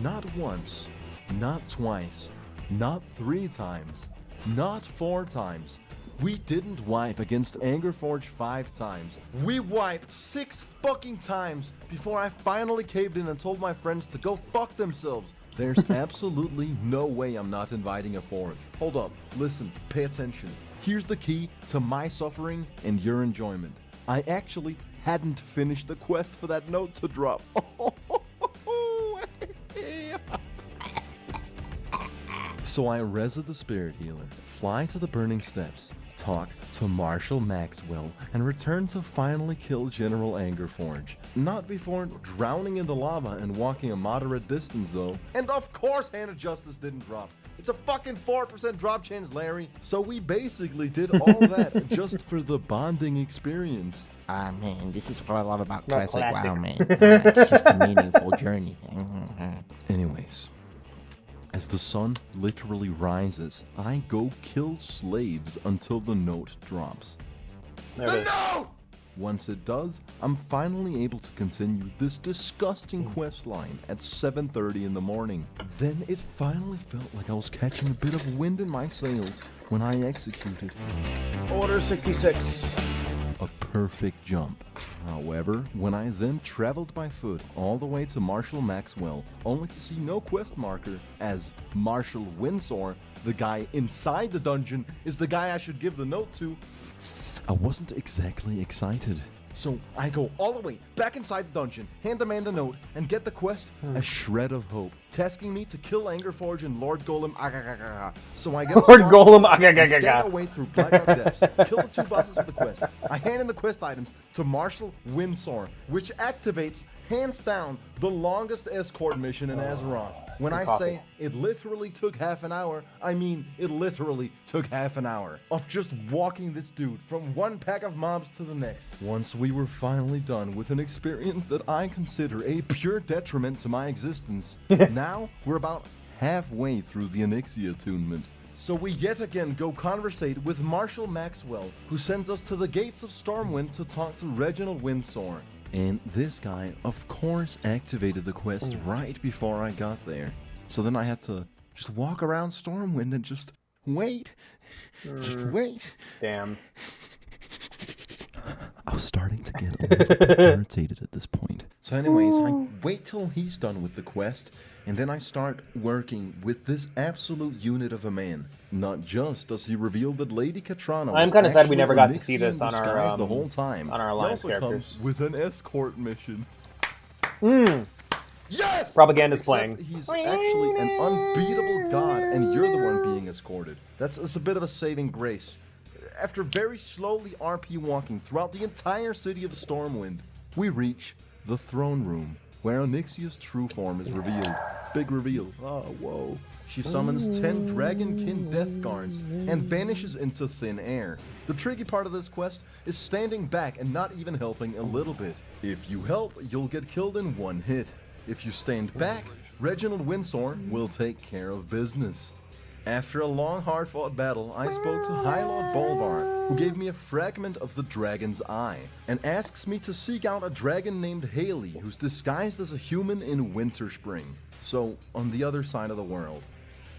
Not once, not twice, not 3 times, not 4 times. We didn't wipe against Angerforge 5 times. We wiped 6 fucking times before I finally caved in and told my friends to go fuck themselves. There's absolutely no way I'm not inviting a 4th. Hold up, listen, pay attention. Here's the key to my suffering and your enjoyment. I actually hadn't finished the quest for that note to drop. So I rezzed the spirit healer, fly to the burning steps, talk to Marshal Maxwell, and return to finally kill General Angerforge. Not before drowning in the lava and walking a moderate distance though. And of course Hand of Justice didn't drop. It's a fucking 4% drop chance, Larry. So we basically did all that just for the bonding experience.
Ah, man, this is what I love about
Not
classic
classic.
WoW, man. It's just a meaningful journey.
Anyways, as the sun literally rises, I go kill slaves until the note drops.
There it is.
Once it does, I'm finally able to continue this disgusting quest line at 7:30 in the morning. Then it finally felt like I was catching a bit of wind in my sails when I executed
Order 66.
a perfect jump. However, when I then traveled by foot all the way to Marshal Maxwell, only to see no quest marker, as Marshal Windsor, the guy inside the dungeon, is the guy I should give the note to, I wasn't exactly excited. So I go all the way back inside the dungeon, hand the man the note, and get the quest, A Shred of Hope, tasking me to kill Angerforge and Lord Golem. So I get
Lord Golem.
scan away through Blackrock Depths, kill the 2 bosses for the quest. I hand in the quest items to Marshal Windsor, which activates, hands down, the longest escort mission in Azeroth. When I say it literally took half an hour, I mean it literally took half an hour of just walking this dude from one pack of mobs to the next. Once we were finally done with an experience that I consider a pure detriment to my existence, now we're about halfway through the Onyxia attunement. So we yet again go conversate with Marshal Maxwell, who sends us to the gates of Stormwind to talk to Reginald Windsor. And this guy, of course, activated the quest right before I got there. So then I had to just walk around Stormwind and just wait. Just wait.
Damn.
I was starting to get a little irritated at this point. So anyways, I wait till he's done with the quest, and then I start working with this absolute unit of a man. Not just does he reveal that Lady Katrana
I'm kind of sad we never got to see this on our
the whole time.
on our
He
alliance
also
characters.
comes with an escort mission. Yes!
Propaganda's
Except
playing.
He's actually an unbeatable god, and you're the one being escorted. That's a bit of a saving grace. After very slowly RP walking throughout the entire city of Stormwind, we reach the throne room, where Onyxia's true form is revealed. Big reveal. Oh, whoa. She summons 10 Dragonkin Death Guards and vanishes into thin air. The tricky part of this quest is standing back and not even helping a little bit. If you help, you'll get killed in one hit. If you stand back, Reginald Windsor will take care of business. After a long, hard-fought battle, I spoke to High Lord Bolvar, who gave me a fragment of the dragon's eye, and asks me to seek out a dragon named Haley, who's disguised as a human in Winterspring. So, on the other side of the world.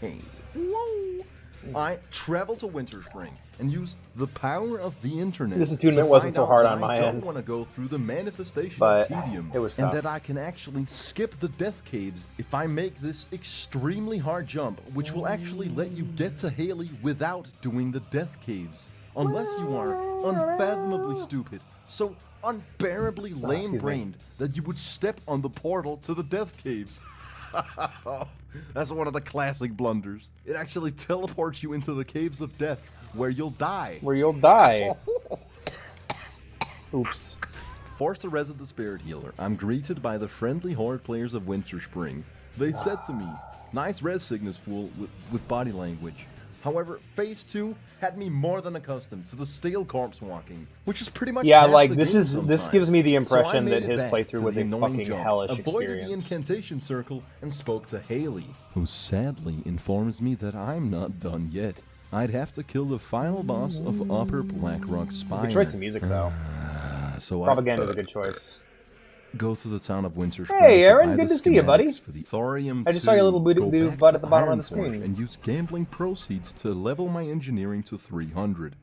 Hey, whoa! I travel to Winterspring and use the power of the internet.
This attunement wasn't so hard on my end.
I don't want to go through the manifestation
but
of tedium,
it was
and
tough.
that I can actually skip the death caves if I make this extremely hard jump, which will actually let you get to Haley without doing the death caves, unless you are unfathomably stupid, so unbearably lame-brained that you would step on the portal to the death caves. That's one of the classic blunders. It actually teleports you into the caves of death, where you'll die.
Where you'll die. Oops.
Forced to reset the spirit healer, I'm greeted by the friendly horde players of Winterspring. They said to me, "Nice res sickness, fool," with body language. However, Phase 2 had me more than accustomed to the stale corpse walking, which is pretty much
yeah,
half
like
the
this
game
is
sometimes.
this gives me the
So I
impression
made
that
it
his
back
playthrough
to
was
the
a
annoying
fucking
jump,
hellish
avoided the
experience.
incantation circle and spoke to Haley, who sadly informs me that I'm not done yet. I'd have to kill the final boss of Upper Blackrock Spire.
Good choice of music, though.
So
Propaganda is a good choice.
Go to the town of Winterspring.
Hey,
to
Aaron,
buy
good
the
to see you, buddy.
schematics for the Thorium
I just saw your little
2,
booty
go back
butt
to
at the bottom of the
Ironforge
screen.
and use gambling proceeds to level my engineering to 300.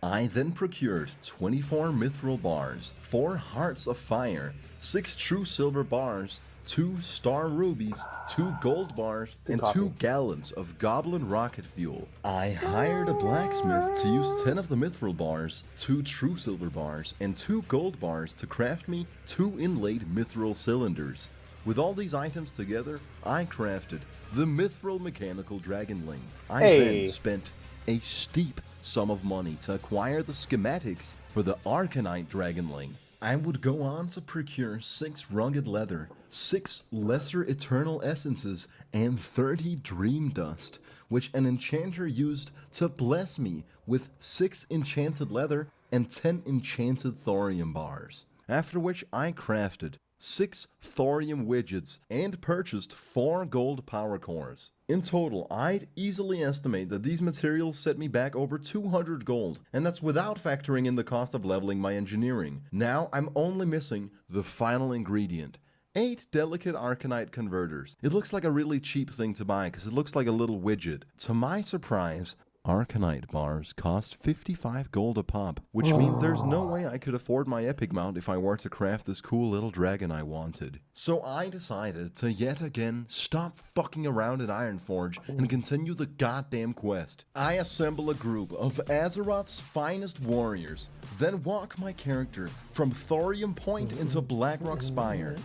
I then procured 24 mithril bars, 4 hearts of fire, 6 true silver bars, 2 star rubies, 2 gold bars, and 2 gallons of goblin rocket fuel. I hired a blacksmith to use 10 of the mithril bars, 2 true silver bars, and 2 gold bars to craft me 2 inlaid mithril cylinders. With all these items together, I crafted the mithril mechanical dragonling. I then spent a steep sum of money to acquire the schematics for the Arcanite dragonling. I would go on to procure 6 rugged leather, 6 lesser eternal essences, and 30 dream dust, which an enchanter used to bless me with 6 enchanted leather and 10 enchanted thorium bars. After which I crafted 6 thorium widgets and purchased 4 gold power cores. In total, I'd easily estimate that these materials set me back over 200 gold, and that's without factoring in the cost of leveling my engineering. Now I'm only missing the final ingredient. 8 delicate Arcanite converters. It looks like a really cheap thing to buy because it looks like a little widget. To my surprise, Arcanite bars cost 55 gold a pop, which means there's no way I could afford my epic mount if I were to craft this cool little dragon I wanted. So I decided to yet again stop fucking around in Ironforge and continue the goddamn quest. I assemble a group of Azeroth's finest warriors, then walk my character from Thorium Point into Blackrock Spire.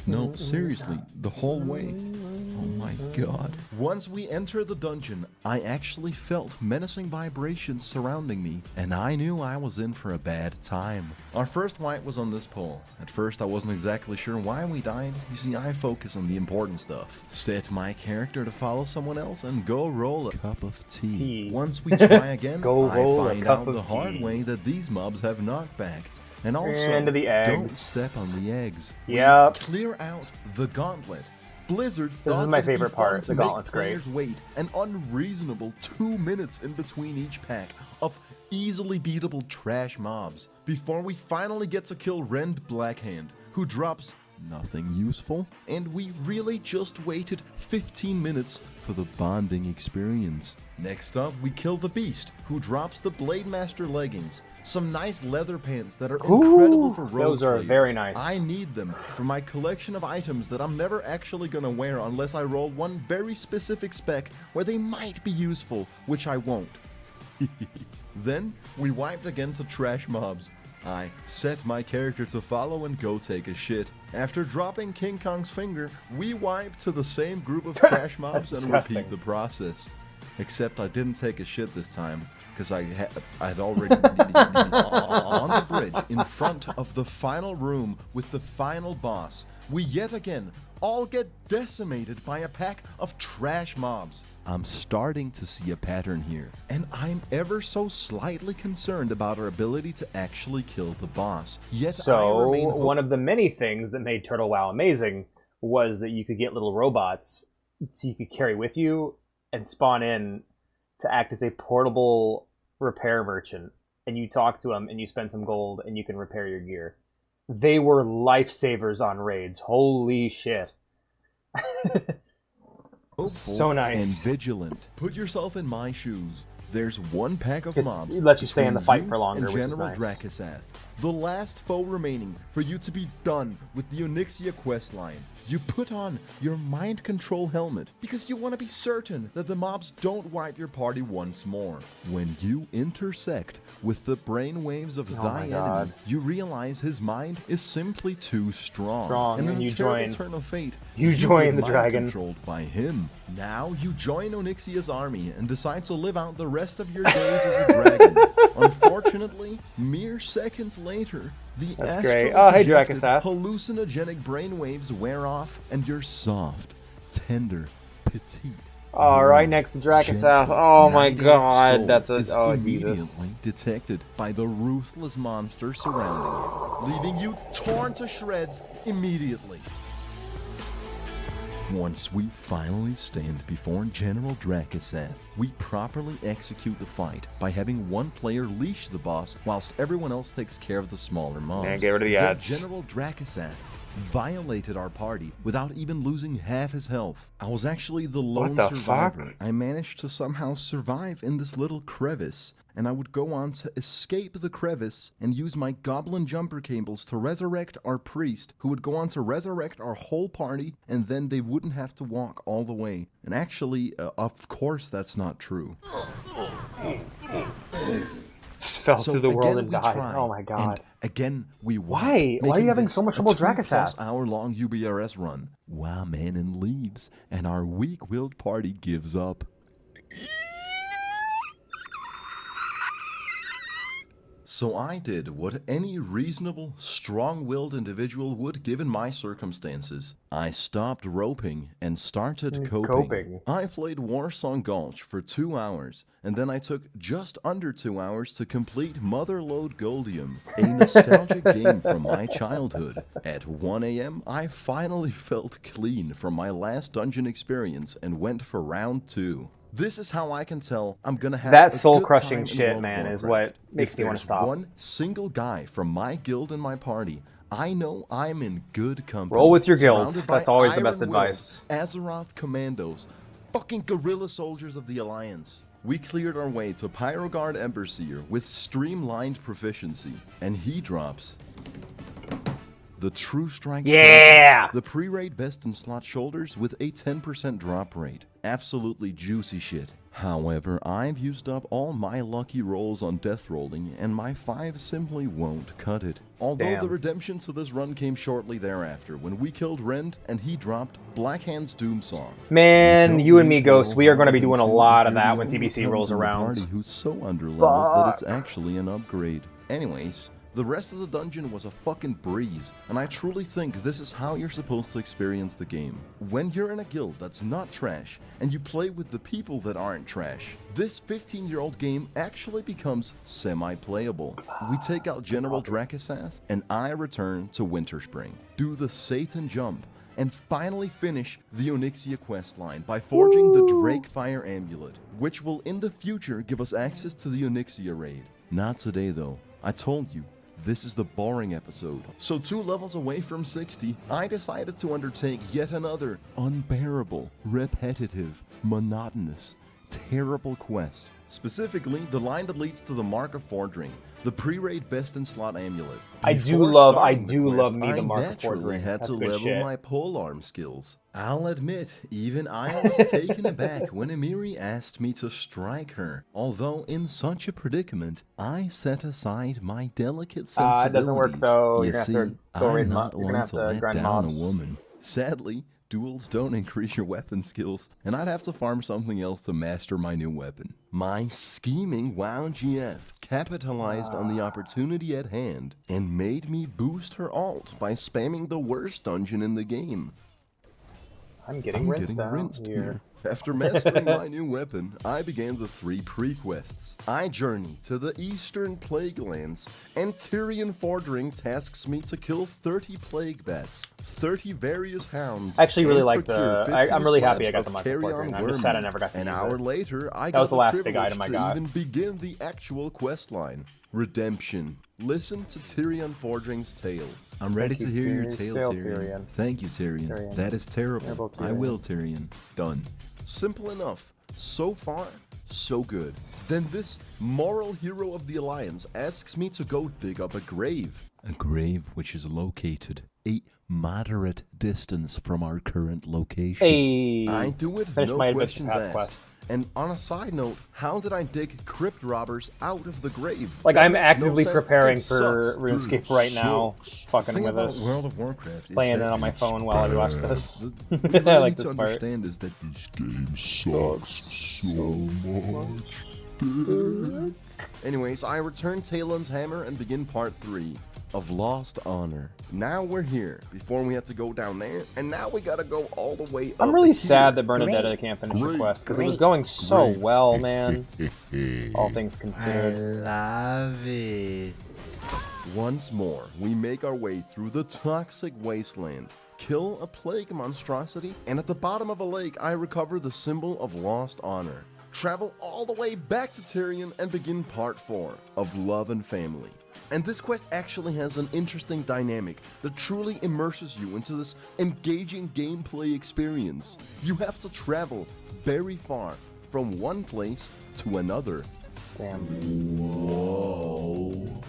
No, seriously, the whole way. Oh my god. Once we enter the dungeon, I actually felt menacing vibrations surrounding me, and I knew I was in for a bad time. Our first fight was on this pole. At first I wasn't exactly sure why we died. You see, I focus on the important stuff. Set my character to follow someone else and go roll a cup of tea. Once we try again, I find out the hard way that these mobs have knockback. And also,
And the eggs.
don't step on the eggs.
Yep.
We clear out the gauntlet. Blizzard
This is
thought
my
it'd be
favorite
fun
part.
to
The
make
gauntlet's great.
players wait an unreasonable 2 minutes in between each pack of easily beatable trash mobs before we finally get to kill Rend Blackhand, who drops nothing useful, and we really just waited 15 minutes for the bonding experience. Next up, we kill the Beast, who drops the Blade Master leggings, some nice leather pants that are incredible for rogue
those are
players.
very nice.
I need them for my collection of items that I'm never actually gonna wear unless I roll one very specific spec where they might be useful, which I won't. Then, we wiped against the trash mobs. I set my character to follow and go take a shit. After dropping King Kong's finger, we wipe to the same group of trash mobs and repeat the process. Except I didn't take a shit this time, because I'd already on the bridge in front of the final room with the final boss. We yet again all get decimated by a pack of trash mobs. I'm starting to see a pattern here, and I'm ever so slightly concerned about our ability to actually kill the boss. Yet
so, one of the many things that made Turtle WoW amazing was that you could get little robots so you could carry with you and spawn in to act as a portable repair merchant. And you talk to them and you spend some gold and you can repair your gear. They were lifesavers on raids. Holy shit. So nice.
And vigilant. Put yourself in my shoes. There's one pack of mobs.
It lets you stay in the fight for longer, which is nice.
Dracasath, the last foe remaining for you to be done with the Onyxia questline. You put on your mind control helmet because you want to be certain that the mobs don't wipe your party once more. When you intersect with the brainwaves of thy enemy, you realize his mind is simply too strong. And
you
join turn of fate,
you join the dragon
controlled by him. Now you join Onyxia's army and decide to live out the rest of your days as a dragon. Unfortunately, mere seconds later, the hallucinogenic brainwaves wear off, and you're soft, tender, petite.
Right next to Dracasath. Oh my god, that's a Jesus.
Detected by the ruthless monster surrounding you, leaving you torn to shreds immediately. Once we finally stand before General Dracasath, we properly execute the fight by having one player leash the boss whilst everyone else takes care of the smaller mobs.
Man, get rid of the ads.
General Dracasath violated our party without even losing half his health. I was actually the lone survivor. I managed to somehow survive in this little crevice, and I would go on to escape the crevice and use my goblin jumper cables to resurrect our priest, who would go on to resurrect our whole party, and then they wouldn't have to walk all the way. And actually, of course that's not true.
Just fell through the world and died. Oh my god.
Again, we
Why are you having so much trouble with Dracasath?
2+ hour-long UBRS run. Wow, Manon leaves, and our weak-willed party gives up. So I did what any reasonable, strong-willed individual would given my circumstances. I stopped roping and started coping. I played Warsong Gulch for 2 hours, and then I took just under 2 hours to complete Motherlode Goldium, a nostalgic game from my childhood. At 1 a.m., I finally felt clean from my last dungeon experience and went for round 2. This is how I can tell I'm gonna have
that soul-crushing shit, man, is what makes me want to stop.
One single guy from my guild and my party, I know I'm in good company.
Roll with your guild. That's always the best advice.
Azeroth Commandos, fucking guerrilla soldiers of the Alliance. We cleared our way to Pyrogard Emberseer with streamlined proficiency, and he drops the True Strike.
Yeah!
The pre-raid best in slot shoulders with a 10% drop rate. Absolutely juicy shit. However, I've used up all my lucky rolls on death rolling, and my 5 simply won't cut it. Although the redemption to this run came shortly thereafter, when we killed Rend and he dropped Blackhand's Doomsong.
Man, you and me, Ghost, we are going to be doing a lot of that when TBC rolls around.
Party who's so underleveled that it's actually an upgrade. Anyways, the rest of the dungeon was a fucking breeze, and I truly think this is how you're supposed to experience the game. When you're in a guild that's not trash, and you play with the people that aren't trash, this 15-year-old game actually becomes semi-playable. We take out General Dracasath, and I return to Winterspring, do the Satan jump, and finally finish the Onyxia questline by forging the Drakefire Amulet, which will in the future give us access to the Onyxia raid. Not today though. I told you, this is the boring episode. So 2 levels away from 60, I decided to undertake yet another unbearable, repetitive, monotonous, terrible quest. Specifically, the line that leads to the Mark of Fordring, the pre-raid best in slot amulet.
I do
Before
love
starting the
me
quest,
the
I
Mark of
naturally
Forgery.
had
That's
to
good
level
shit.
my polearm skills. I'll admit, even I was taken aback when Emiri asked me to strike her. Although in such a predicament, I set aside my delicate sensibilities.
It doesn't work though.
You
You're
see,
gonna have to go raid
I'm not
you're gonna
one
have
to
to
let
grind
down
mobs.
a woman. Sadly, duels don't increase your weapon skills, and I'd have to farm something else to master my new weapon. My scheming WoW GF capitalized on the opportunity at hand and made me boost her ult by spamming the worst dungeon in the game.
I'm getting rinsed here.
After mastering my new weapon, I began the 3 pre-quests. I journey to the Eastern Plague Lands, and Tyrion Fordring tasks me to kill 30 plague bats, 30 various hounds.
I actually really
and
like
procure
the.
50
I'm really happy I
slabs
got the
of
Mark of Forgery.
carrion
I'm just sad I
worm
never got to
meat.
use
An hour
it.
later, I
That
got
was the last big
privilege
item I
to
got.
even begin the actual quest line. Redemption. Listen to Tyrion Fordring's tale. I'm ready to hear your tale, Tyrion. Thank you, Tyrion. That is terrible. I will, Tyrion. Done. Simple enough. So far, so good. Then this moral hero of the Alliance asks me to go dig up a grave. A grave which is located a moderate distance from our current location.
Hey,
I do it,
finished
no
my
questions
Adventure Path
asked.
quest.
And on a side note, how did I dig crypt robbers out of the grave?
Like,
That
I'm
makes no
actively
sense.
preparing
This
for
sucks.
RuneScape right now, fucking
The thing
with
about
this,
World of Warcraft is
playing it
that
on my
it's
phone while I watch
bad.
this.
What you
I
really
like
need
this
to
part.
understand is that this game sucks so much. Anyways, I return Talon's hammer and begin part 3 of Lost Honor. Now we're here, before we had to go down there, and now we gotta go all the way up.
I'm really
here.
sad that Bernadetta can't finish her quest, because it was going so well, man. All things considered.
Love it. Once more, we make our way through the toxic wasteland, kill a plague monstrosity, and at the bottom of a lake, I recover the symbol of Lost Honor. Travel all the way back to Tyrion and begin part 4 of Love and Family. And this quest actually has an interesting dynamic that truly immerses you into this engaging gameplay experience. You have to travel very far from one place to another.
Damn.
Whoa.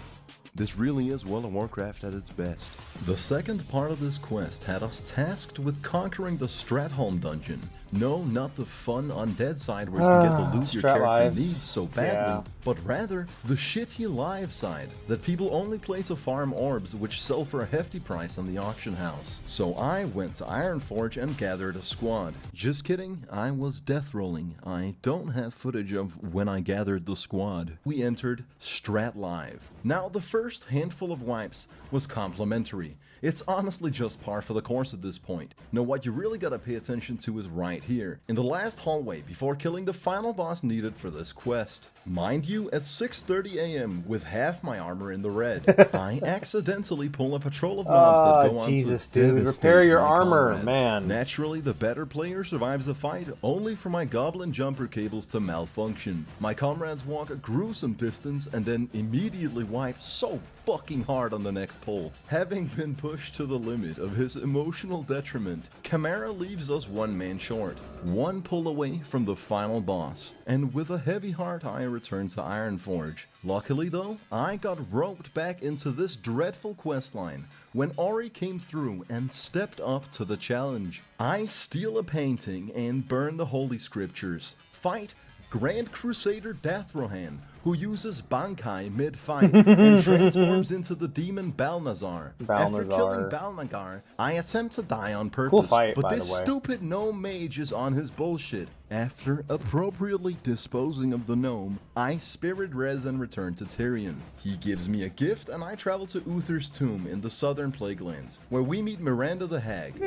This really is World of Warcraft at its best. The second part of this quest had us tasked with conquering the Stratholme dungeon. No, not the fun undead side where you get the loot your character
Strat-Live.
needs so badly,
Yeah.
but rather the shitty live side that people only play to farm orbs which sell for a hefty price on the auction house. So I went to Ironforge and gathered a squad. Just kidding, I was death rolling. I don't have footage of when I gathered the squad. We entered Strat-Live. Now the first handful of wipes was complimentary. It's honestly just par for the course at this point. Now what you really gotta pay attention to is right here, in the last hallway before killing the final boss needed for this quest. Mind you, at 6:30 AM with half my armor in the red, I accidentally pull a patrol of mobs that go on
Jesus,
to
dude,
devastate
repair your
my
armor,
comrades.
man.
Naturally, the better player survives the fight, only for my goblin jumper cables to malfunction. My comrades walk a gruesome distance and then immediately wipe so fucking hard on the next pull. Having been pushed to the limit of his emotional detriment, Chimera leaves us one man short, one pull away from the final boss. And with a heavy heart, I return to Ironforge. Luckily though, I got roped back into this dreadful questline when Ori came through and stepped up to the challenge. I steal a painting and burn the holy scriptures. Fight Grand Crusader Dathrohan, who uses Bankai mid-fight and transforms into the demon Balnazar. After killing Balnagar, I attempt to die on purpose,
Cool fight,
but
by
this
the way.
stupid gnome mage is on his bullshit. After appropriately disposing of the gnome, I spirit res and return to Tyrion. He gives me a gift and I travel to Uther's tomb in the southern Plaguelands, where we meet Miranda the Hag.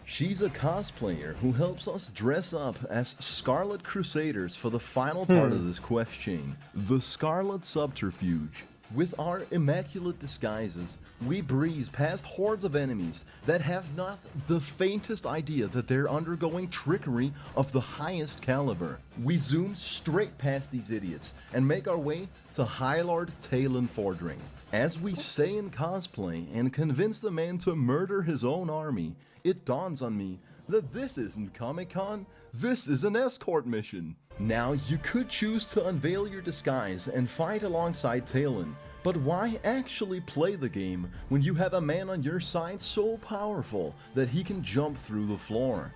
She's a cosplayer who helps us dress up as Scarlet Crusaders for the final part of this quest chain, the Scarlet Subterfuge. With our immaculate disguises, we breeze past hordes of enemies that have not the faintest idea that they're undergoing trickery of the highest caliber. We zoom straight past these idiots and make our way to High Lord Talon Fordring. As we stay in cosplay and convince the man to murder his own army, it dawns on me that this isn't Comic-Con, this is an escort mission. Now, you could choose to unveil your disguise and fight alongside Talon, but why actually play the game when you have a man on your side so powerful that he can jump through the floor?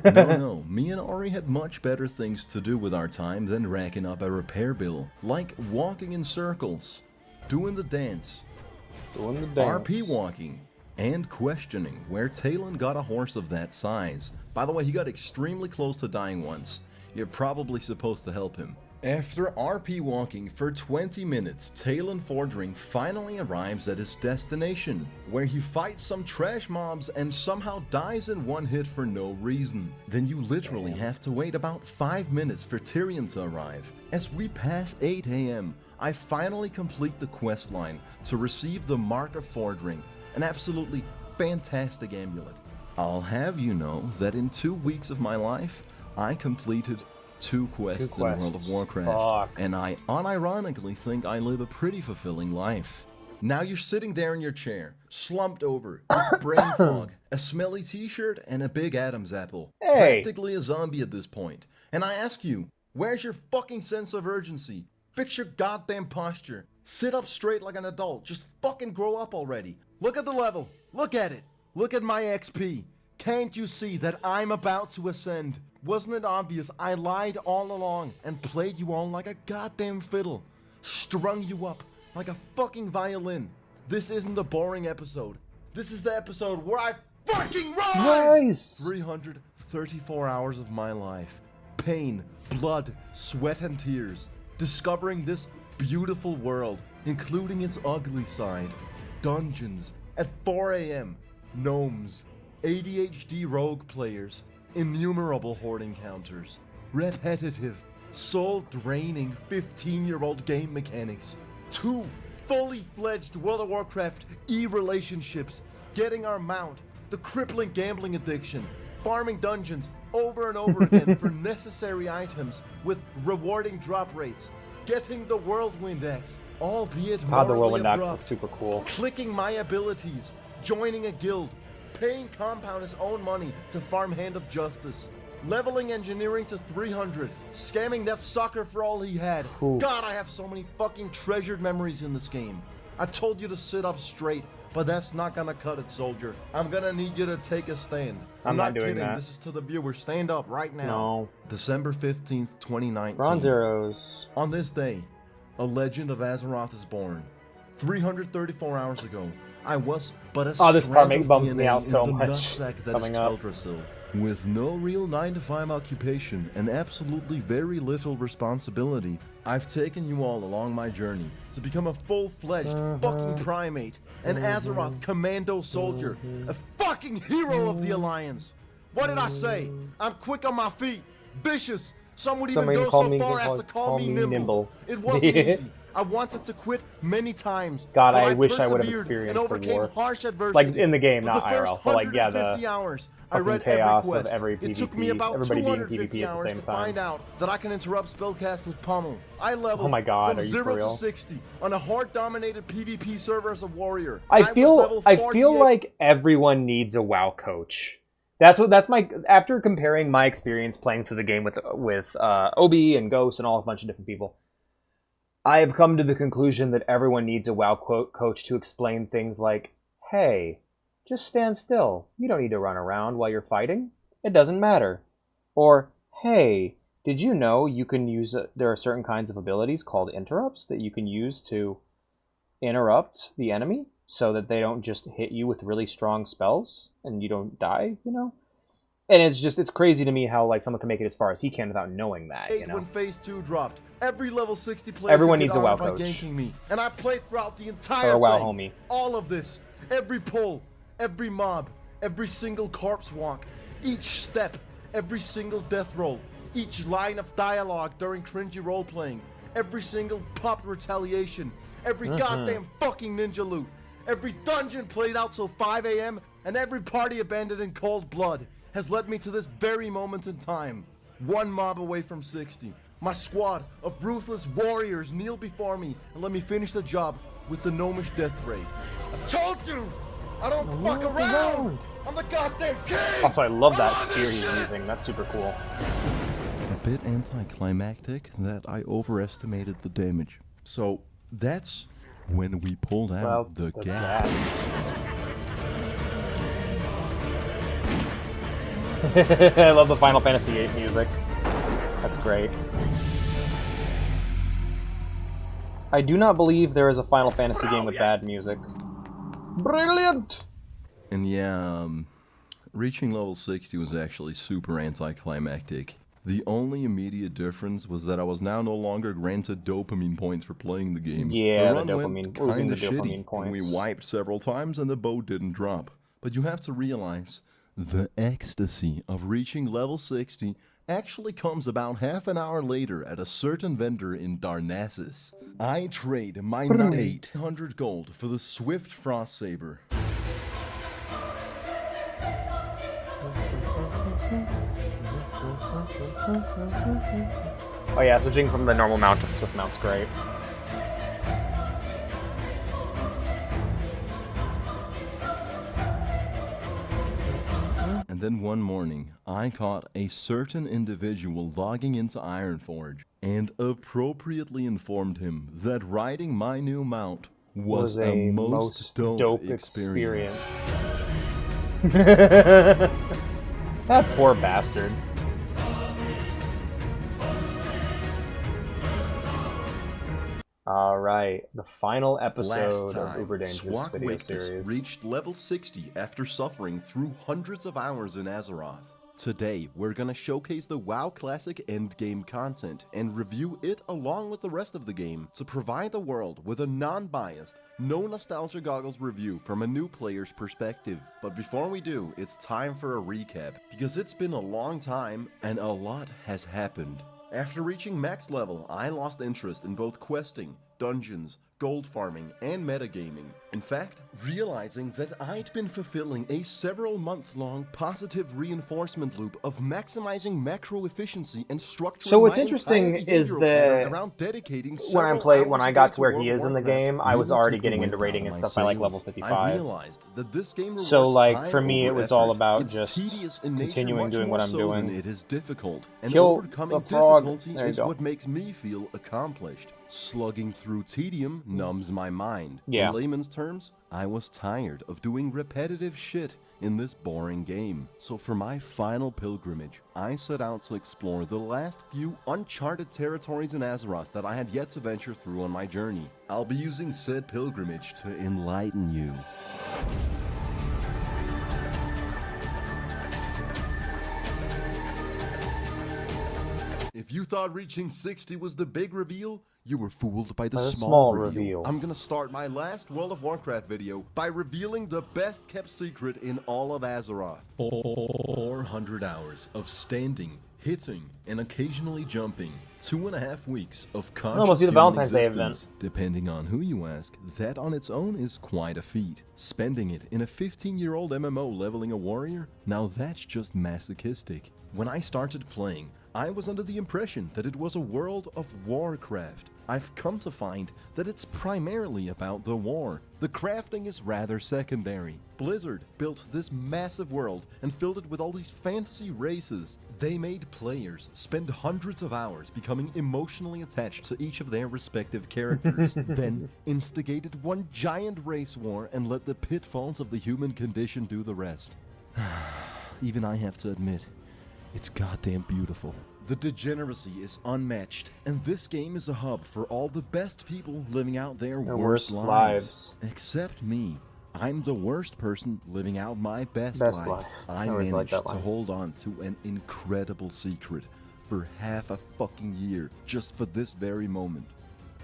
No, me and Ori had much better things to do with our time than racking up a repair bill, like walking in circles, doing the dance, RP walking, and questioning where Talon got a horse of that size. By the way, he got extremely close to dying once. You're probably supposed to help him. After RP walking for 20 minutes, Talon Fordring finally arrives at his destination, where he fights some trash mobs and somehow dies in one hit for no reason. Then you literally have to wait about 5 minutes for Tyrion to arrive. As we pass 8 AM, I finally complete the quest line to receive the Mark of Fordring, an absolutely fantastic amulet. I'll have you know that in 2 weeks of my life, I completed 2 quests in World of Warcraft, and I unironically think I live a pretty fulfilling life. Now you're sitting there in your chair, slumped over, with brain fog, a smelly t-shirt, and a big Adam's apple. Practically a zombie at this point. And I ask you, where's your fucking sense of urgency? Fix your goddamn posture. Sit up straight like an adult. Just fucking grow up already. Look at the level. Look at it. Look at my XP. Can't you see that I'm about to ascend? Wasn't it obvious I lied all along and played you all like a goddamn fiddle? Strung you up like a fucking violin. This isn't the boring episode. This is the episode where I fucking rise!
Nice!
334 hours of my life. Pain, blood, sweat and tears. Discovering this beautiful world, including its ugly side. Dungeons at 4 AM. Gnomes. ADHD rogue players. Innumerable horde encounters, repetitive, soul-draining 15-year-old game mechanics, 2 fully fledged World of Warcraft e-relationships, getting our mount, the crippling gambling addiction, farming dungeons over and over again for necessary items with rewarding drop rates, getting the Whirlwind Axe, albeit
God, the
morally
Whirlwind Axe
abrupt,
looks super cool.
clicking my abilities, joining a guild, paying Compound his own money to farm Hand of Justice, leveling engineering to 300, scamming that sucker for all he had.
Ooh.
God, I have so many fucking treasured memories in this game. I told you to sit up straight, but that's not gonna cut it, soldier. I'm gonna need you to take a stand.
I'm not doing
kidding.
that.
This is to the viewer. Stand up right now.
No.
December 15th, 2019.
Bronze arrows.
On this day, a legend of Azeroth is born. 334 hours ago, I was but a
this part
strand of
bums me
DNA
out so
in the
much
nutsack that
coming
is
up.
Teldrassil. With no real 9-to-5 occupation and absolutely very little responsibility, I've taken you all along my journey to become a full-fledged fucking primate, an Azeroth commando soldier, a fucking hero of the Alliance. What did I say? I'm quick on my feet, vicious. Some would even go so far as to call me nimble. It wasn't easy. I wanted to quit many times.
God,
but
I wish I would have
persevered
experienced
and
the war.
overcame harsh adversity.
Like in the game,
For
not
the first
IRL, but like yeah, the
150 hours, I
fucking
read
chaos
every
of
quest.
every
It took me
PvP,
about
everybody being
250
PvP at
hours
the same
to
time.
find out that I can interrupt spellcast with Pummel. I leveled
Oh my God,
from
are you
0
for real?
to 60 on a horde-dominated PvP server as a warrior.
I
was
feel
level 48.
like everyone needs a WoW coach. That's my after comparing my experience playing through the game with Obi and Ghost and all a bunch of different people. I have come to the conclusion that everyone needs a WoW coach to explain things like, hey, just stand still. You don't need to run around while you're fighting. It doesn't matter. Or, hey, did you know you can use, there are certain kinds of abilities called interrupts that you can use to interrupt the enemy so that they don't just hit you with really strong spells and you don't die, you know? And it's crazy to me how like someone can make it as far as he can without knowing that, you know?
When Phase 2 dropped, every level 60 player
Everyone
could
needs
get
a WoW
armed by
coach.
ganking me, and I played throughout the entire
Or a WoW
thing.
homie.
All of this, every pull, every mob, every single corpse walk, each step, every single death roll, each line of dialogue during cringy role-playing, every single pop retaliation, every goddamn fucking ninja loot, every dungeon played out till 5 AM, and every party abandoned in cold blood has led me to this very moment in time. One mob away from 60. My squad of ruthless warriors kneel before me and let me finish the job with the gnomish death ray. I told you! I don't fuck around! I'm the goddamn king!
Also, I love that spear he's using. That's super cool.
bit anticlimactic that I overestimated the damage. So that's when we pulled out the gas.
I love the Final Fantasy VIII music. That's great. I do not believe there is a Final Fantasy game with bad music. Brilliant!
And yeah, reaching level 60 was actually super anticlimactic. The only immediate difference was that I was now no longer granted dopamine points for playing the game.
Yeah,
the run
the
went
dopamine, losing the
kinda
dopamine
shitty,
points.
and we wiped several times and the bow didn't drop. But you have to realize, the ecstasy of reaching level 60 actually comes about half an hour later at a certain vendor in Darnassus. I trade my 800 gold for the Swift Frost Saber.
Oh yeah, switching from the normal mount to the Swift mount's great.
And then one morning, I caught a certain individual logging into Ironforge and appropriately informed him that riding my new mount was a most dope experience.
That poor bastard. Alright, the final episode of Uber Dangerous video series.
Reached level 60 after suffering through hundreds of hours in Azeroth. Today, we're gonna showcase the WoW Classic endgame content and review it along with the rest of the game to provide the world with a non-biased, no nostalgia goggles review from a new player's perspective. But before we do, it's time for a recap, because it's been a long time and a lot has happened. After reaching max level, I lost interest in both questing, dungeons, gold farming, and metagaming. In fact, realizing that I'd been fulfilling a several-month-long positive reinforcement loop of maximizing macro efficiency and structuring.
So what's interesting is that when I got to where he is in the game, I was already getting into raiding and stuff by like level 55. So like for me, it was all about just continuing doing what I'm doing.
It is difficult, and
Kill
overcoming
the frog.
difficulty
There you
is
go.
what makes me feel accomplished. Slugging through tedium numbs my mind.
Yeah.
In layman's terms, I was tired of doing repetitive shit in this boring game. So for my final pilgrimage, I set out to explore the last few uncharted territories in Azeroth that I had yet to venture through on my journey. I'll be using said pilgrimage to enlighten you. If you thought reaching 60 was the big reveal, you were fooled by the small reveal. I'm gonna start my last World of Warcraft video by revealing the best kept secret in all of Azeroth. 400 hours of standing, hitting, and occasionally jumping. 2.5 weeks of conscious
Almost see the
human
Valentine's Day
existence.
event.
Depending on who you ask, that on its own is quite a feat. Spending it in a 15-year-old MMO leveling a warrior? Now that's just masochistic. When I started playing, I was under the impression that it was a World of Warcraft. I've come to find that it's primarily about the war. The crafting is rather secondary. Blizzard built this massive world and filled it with all these fantasy races. They made players spend hundreds of hours becoming emotionally attached to each of their respective characters, then instigated one giant race war and let the pitfalls of the human condition do the rest. Even I have to admit, it's goddamn beautiful. The degeneracy is unmatched, and this game is a hub for all the best people living out their worst lives. Except me. I'm the worst person living out my best life. I managed to hold on to an incredible secret for half a fucking year just for this very moment.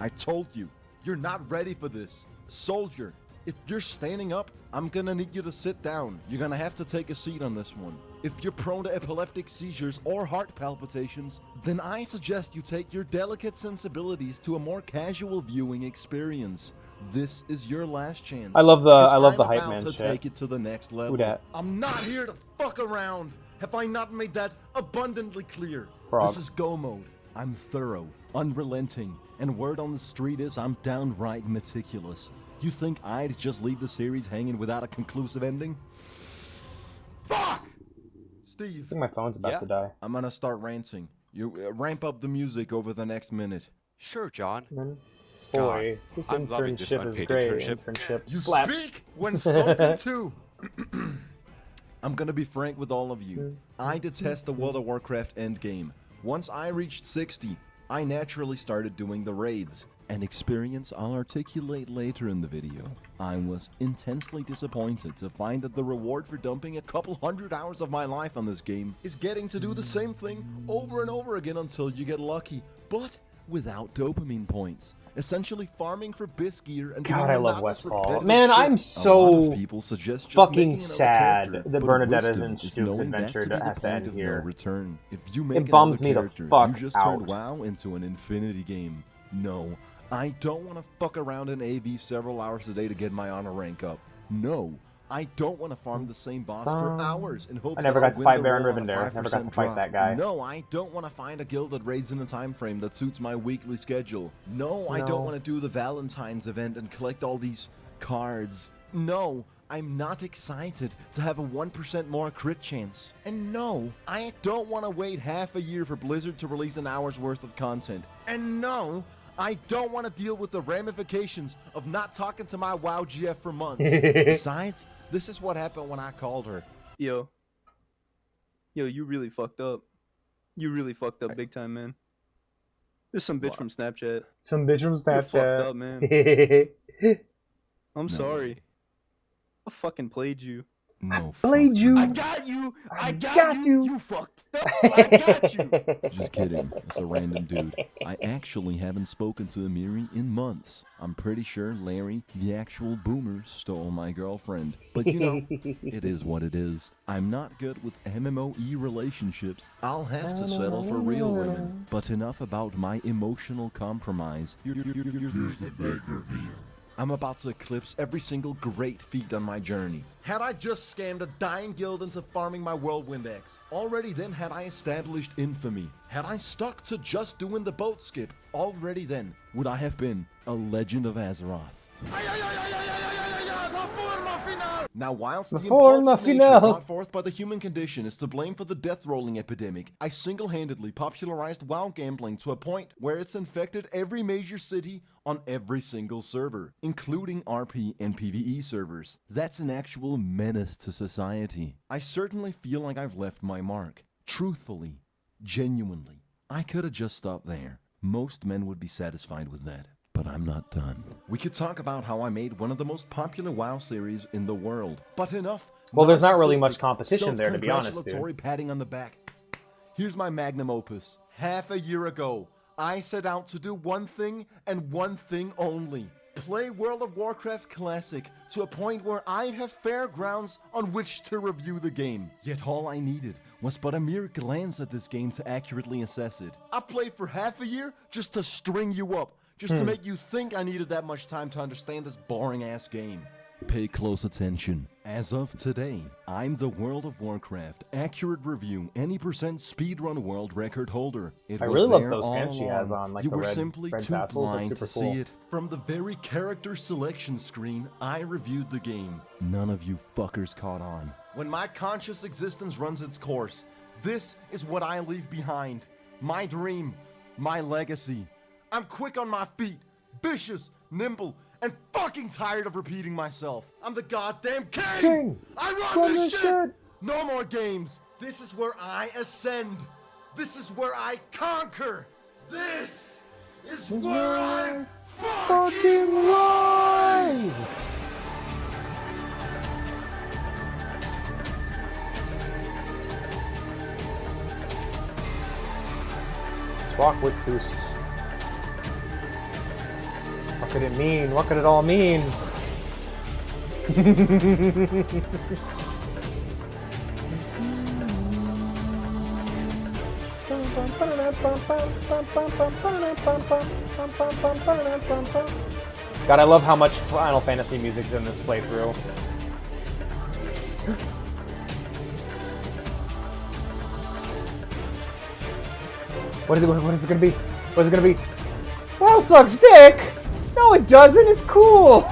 I told you, you're not ready for this. Soldier, if you're standing up, I'm gonna need you to sit down. You're gonna have to take a seat on this one. If you're prone to epileptic seizures or heart palpitations, then I suggest you take your delicate sensibilities to a more casual viewing experience. This is your last chance.
I love the hype man
to
shit.
Take it to the next level.
Who dat?
I'm not here to fuck around. Have I not made that abundantly clear?
Frog.
This is go mode. I'm thorough, unrelenting, and word on the street is I'm downright meticulous. You think I'd just leave the series hanging without a conclusive ending? Fuck! Steve.
I think my phone's about to die.
I'm gonna start ranting. You ramp up the music over the next minute.
Sure, John.
Boy, this
I'm loving this
internship is
unpaid
great.
internship.
You
Slap.
speak when spoken to. I'm gonna be frank with all of you. I detest the World of Warcraft endgame. Once I reached 60, I naturally started doing the raids. An experience I'll articulate later in the video. I was intensely disappointed to find that the reward for dumping a couple hundred hours of my life on this game is getting to do the same thing over and over again until you get lucky, but without dopamine points. Essentially farming for bis gear and
God,
doing
I love
monotonous
Westfall.
repetitive
Man,
shit.
I'm
A
so
lot of people suggest just
fucking
making another
sad
character,
that
but
Bernadette
wisdom
and
is
Stu's
knowing that
adventure
to be the
has to
point
end
of
here.
no return. If you make
bums
another
me the
character,
fuck
you just
out.
turned WoW into an infinity game. No, I don't want to fuck around in AV several hours a day to get my honor rank up. No, I don't want to farm the same boss for hours in hopes
I never
that
got
I'll
to
win
fight
the
Baron
role on a
Rivendare. Never got to
5%
fight
drop.
that guy.
No, I don't want to find a guild that raids in a time frame that suits my weekly schedule. No, I
No.
don't want to do the Valentine's event and collect all these cards. No, I'm not excited to have a 1% more crit chance. And no, I don't want to wait half a year for Blizzard to release an hour's worth of content. And no, I don't want to deal with the ramifications of not talking to my WoW GF for months. Besides, this is what happened when I called her.
Yo, you really fucked up. You really fucked up big time, man. There's some bitch from Snapchat.
Some bitch from
You
Snapchat.
fucked up, man. I'm
No.
sorry. I fucking played you.
No,
Played you.
I got you. I got you. You fucked up. I got you.
Just kidding. It's a random dude. I actually haven't spoken to Amiri in months. I'm pretty sure Larry, the actual boomer, stole my girlfriend. But you know, it is what it is. I'm not good with MMOE relationships. I'll have to settle for real women. But enough about my emotional compromise. Here's the big reveal. I'm about to eclipse every single great feat on my journey. Had I just scammed a dying guild into farming my Whirlwind X? Already then had I established infamy. Had I stuck to just doing the boat skip? Already then would I have been a legend of Azeroth. Now, whilst the impulsive nature brought forth by the human condition is to blame for the death rolling epidemic, I single-handedly popularized WoW gambling to a point where it's infected every major city on every single server, including RP and PvE servers. That's an actual menace to society. I certainly feel like I've left my mark. Truthfully, genuinely, I could have just stopped there. Most men would be satisfied with that. But I'm not done. We could talk about how I made one of the most popular WoW series in the world. But enough.
Well, there's not really much
narcissistic,
competition there, to be honest, dude.
self-congratulatory patting on the back. Here's my magnum opus. Half a year ago, I set out to do one thing and one thing only. Play World of Warcraft Classic to a point where I'd have fair grounds on which to review the game. Yet all I needed was but a mere glance at this game to accurately assess it. I played for half a year just to string you up. Just to make you think I needed that much time to understand this boring-ass game. Pay close attention. As of today, I'm the World of Warcraft Accurate Review Any Percent Speedrun World Record holder. It
I
was
really love
there
those
all
pants she has
along.
on, like
you
the
were
red
simply too
tassels. It's
blind
super
to
cool.
see it. From the very character selection screen, I reviewed the game. None of you fuckers caught on. When my conscious existence runs its course, this is what I leave behind. My dream, my legacy. I'm quick on my feet, vicious, nimble, and fucking tired of repeating myself. I'm the goddamn king! I run this shit! No more games. This is where I ascend. This is where I conquer. This is where I fucking rise!
Squawk with Goose. What could it mean? What could it all mean? God, I love how much Final Fantasy music's in this playthrough. What is it gonna be? What is it gonna be? WoW sucks dick! No, it doesn't. It's cool.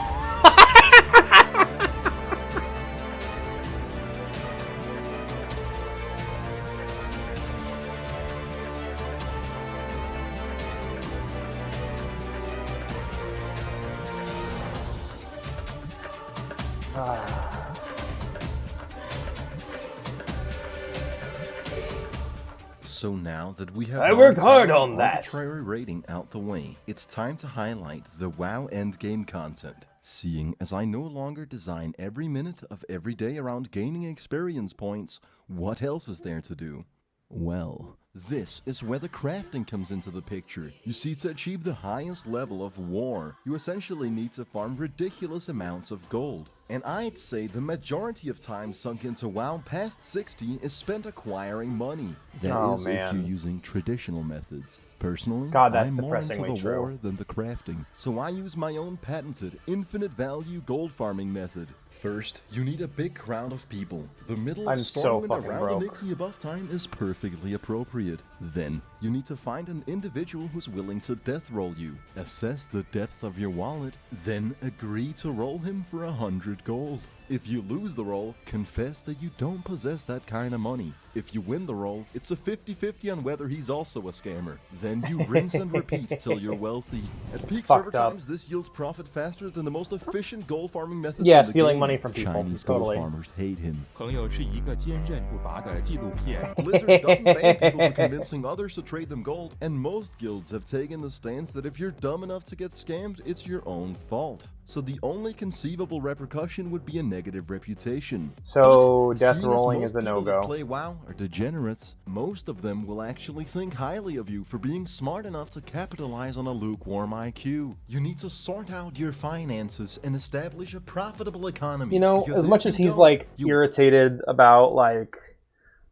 So now that we have
I worked hard on that.
arbitrary rating out the way, it's time to highlight the WoW endgame content. Seeing as I no longer design every minute of every day around gaining experience points, what else is there to do? Well, this is where the crafting comes into the picture. You see, to achieve the highest level of war, you essentially need to farm ridiculous amounts of gold. And I'd say the majority of time sunk into WoW past 60 is spent acquiring money. That is if you're using traditional methods. Personally,
God, that's
I'm more into
depressingly
the
true.
war than the crafting, so I use my own patented infinite value gold farming method. First, you need a big crowd of people. The middle of storming around Nixie buff time is perfectly appropriate. Then, you need to find an individual who's willing to death roll you. Assess the depth of your wallet, then agree to roll him for 100 gold. If you lose the roll, confess that you don't possess that kind of money. If you win the roll, it's a 50-50 on whether he's also a scammer. Then you rinse and repeat till you're wealthy. At peak server times, this yields profit faster than the most efficient gold farming methods.
Yeah,
in the
stealing
game.
money from people.
Chinese
Totally.
gold farmers hate him.
朋友是一个坚韧不拔的纪录片。
Blizzard doesn't ban people for convincing others to trade them gold, and most guilds have taken the stance that if you're dumb enough to get scammed, it's your own fault. So the only conceivable repercussion would be a negative reputation.
So
But
death
seeing as
rolling
most
is a
people that
no-go.
play WoW are degenerates, most of them will actually think highly of you for being smart enough to capitalize on a lukewarm IQ. You need to sort out your finances and establish a profitable economy.
You know,
because
as
if
much
you
as he's
don't,
like irritated about like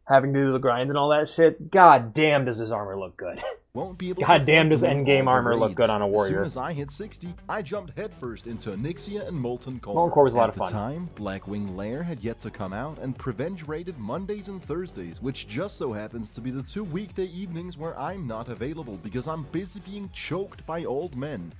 having to do the grind and all that shit, god damn does his armor look good.
Won't be able
God
to
damn does
afford to
endgame
win all the
armor look
raids.
good on a warrior.
As soon as I hit 60, I jumped headfirst into Nyxia and Molten Core.
Molten Core was a lot of
At
fun.
the time, Blackwing Lair had yet to come out, and Prevenge raided Mondays and Thursdays, which just so happens to be the 2 weekday evenings where I'm not available because I'm busy being choked by old men.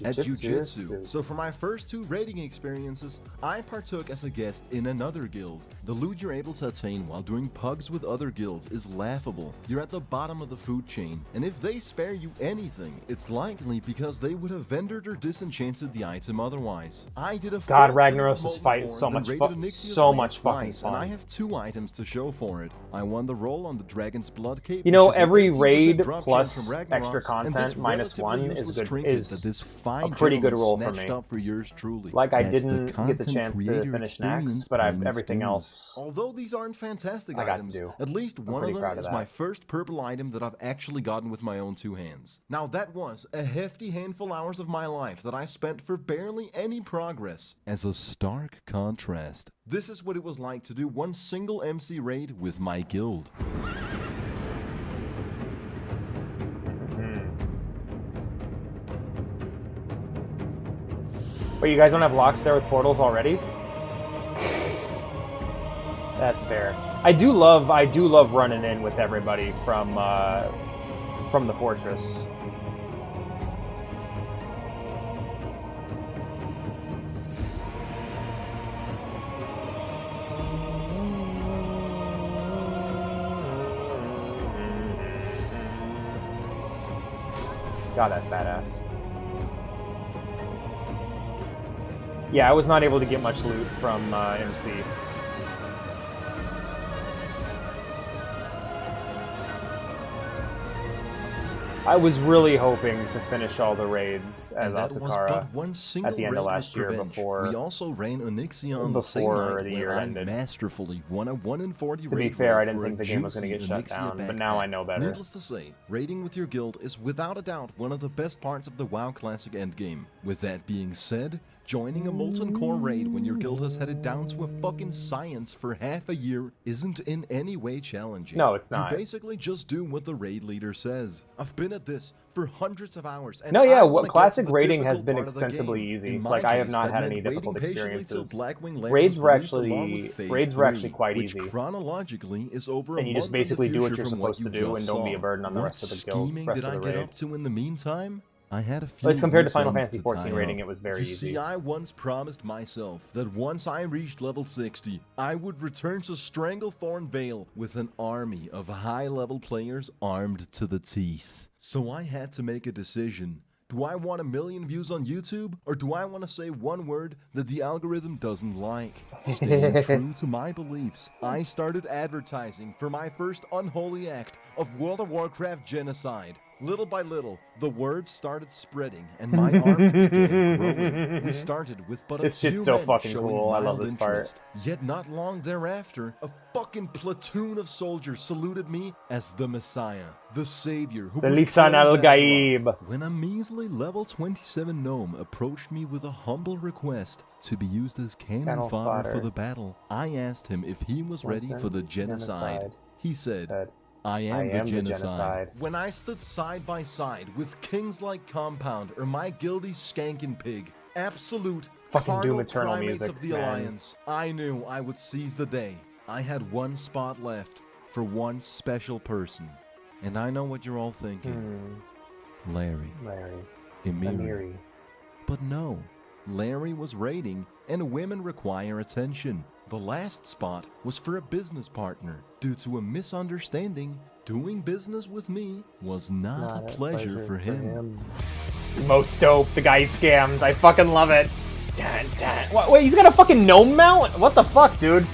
At Jiu-Jitsu. So for my first 2 raiding experiences, I partook as a guest in another guild. The loot you're able to attain while doing pugs with other guilds is laughable. You're at the bottom of the food chain, and if they spare you anything, it's likely because they would have vendored or disenchanted the item otherwise. I did a
God,
full
Ragnaros'
clean
fight
Molten
is so
Core,
much
then
fu-
raided Nyxia's
so
raid
much fucking
twice, and I
fun.
have 2 items to show for it. I won the roll on the Dragon's Blood Cape.
You know,
which is an
every
18%
raid
drop
plus
chance from Ragnaros,
extra
and this
content minus
relatively
1 is
useless
good.
trinket
Is
that this fine
a pretty good
gentleman
roll for
snatched
me.
up for yours truly.
Like I
That's the
didn't get the
content
chance to
creator
finish
experience
next, but I've
pays
everything
dues.
else.
Although these aren't fantastic
I got
items,
to do.
at least
I'm
one
pretty
of
proud
them
of
is my
that.
first purple item that I've actually gotten with my own 2 hands. Now that was a hefty handful hours of my life that I spent for barely any progress. As a stark contrast, this is what it was like to do one single MC raid with my guild.
Wait, you guys don't have locks there with portals already? That's fair. I do love running in with everybody from the fortress. God, that's badass. Yeah, I was not able to get much loot from MC. I was really hoping to finish all the raids as
And that was
Asakara
but one single
at the end of
raid
last
with
year
Revenge.
before
We also ran Onyxia on the same
before
night
the
where
year
I
ended.
masterfully won a 1 in 40
To be
raid
fair,
roll
I didn't
for
think
a
the game was gonna
juicy
get shut
Onyxia
down, but now I
backpack.
know better.
Needless to say, raiding with your guild is without a doubt one of the best parts of the WoW Classic endgame. With that being said, joining a Molten Core raid when your guild has headed down to a fucking science for half a year isn't in any way challenging.
No, it's not.
You basically just do what the raid leader says. I've been at this for hundreds of hours, and
No, yeah,
I wanna get
classic
to the
raiding has
difficult
been
part of the
extensively
game.
easy.
In my
Like I have
case,
not
that
had
meant
any
waiting
difficult
patiently till
experiences.
Blackwing Lair
Raids
was
were
released along with Phase
raids were actually
3,
quite
which
easy.
chronologically is over
And
a
you just
month in the
basically do what
future
you're
from
supposed to
you
do
just
and don't be a
saw.
burden on the
What
rest of the guild,
scheming
rest
did
of
I
the
get
raid.
up to in the meantime? I had a few
At least compared to
loose
Final
ends
Fantasy
to
XIV
tie
raiding,
up.
it was very
You
easy.
see, I once promised myself that once I reached level 60, I would return to Stranglethorn Vale with an army of high-level players armed to the teeth. So I had to make a decision. Do I want 1 million views on YouTube, or do I want to say one word that the algorithm doesn't like? Staying true to my beliefs, I started advertising for my first unholy act of World of Warcraft genocide. Little by little, the word started spreading, and my army began growing. We started with but a
This
few
shit's so
men
fucking
showing
cool. I
mild
love this
interest.
part.
Yet not long thereafter, a fucking platoon of soldiers saluted me as the Messiah, the Savior who
The
would
Lisan
cleanse
al-Gaib.
Azeroth. When a measly level 27 gnome approached me with a humble request to be used as cannon fodder for the battle, I asked him if he was ready for the genocide. He said, I am the genocide. When I stood side by side with kings like Compound or my guilty Skankin' Pig, absolute
Fucking Doom
carnal
Eternal
primates
music,
of the
man.
Alliance, I knew I would seize the day. I had one spot left for one special person. And I know what you're all thinking. Larry. Emiri. But no, Larry was raiding, and women require attention. The last spot was for a business partner. Due to a misunderstanding, doing business with me was not a pleasure for him.
Most dope. The guy he scammed. I fucking love it. What, wait, he's got a fucking gnome mount? What the fuck, dude?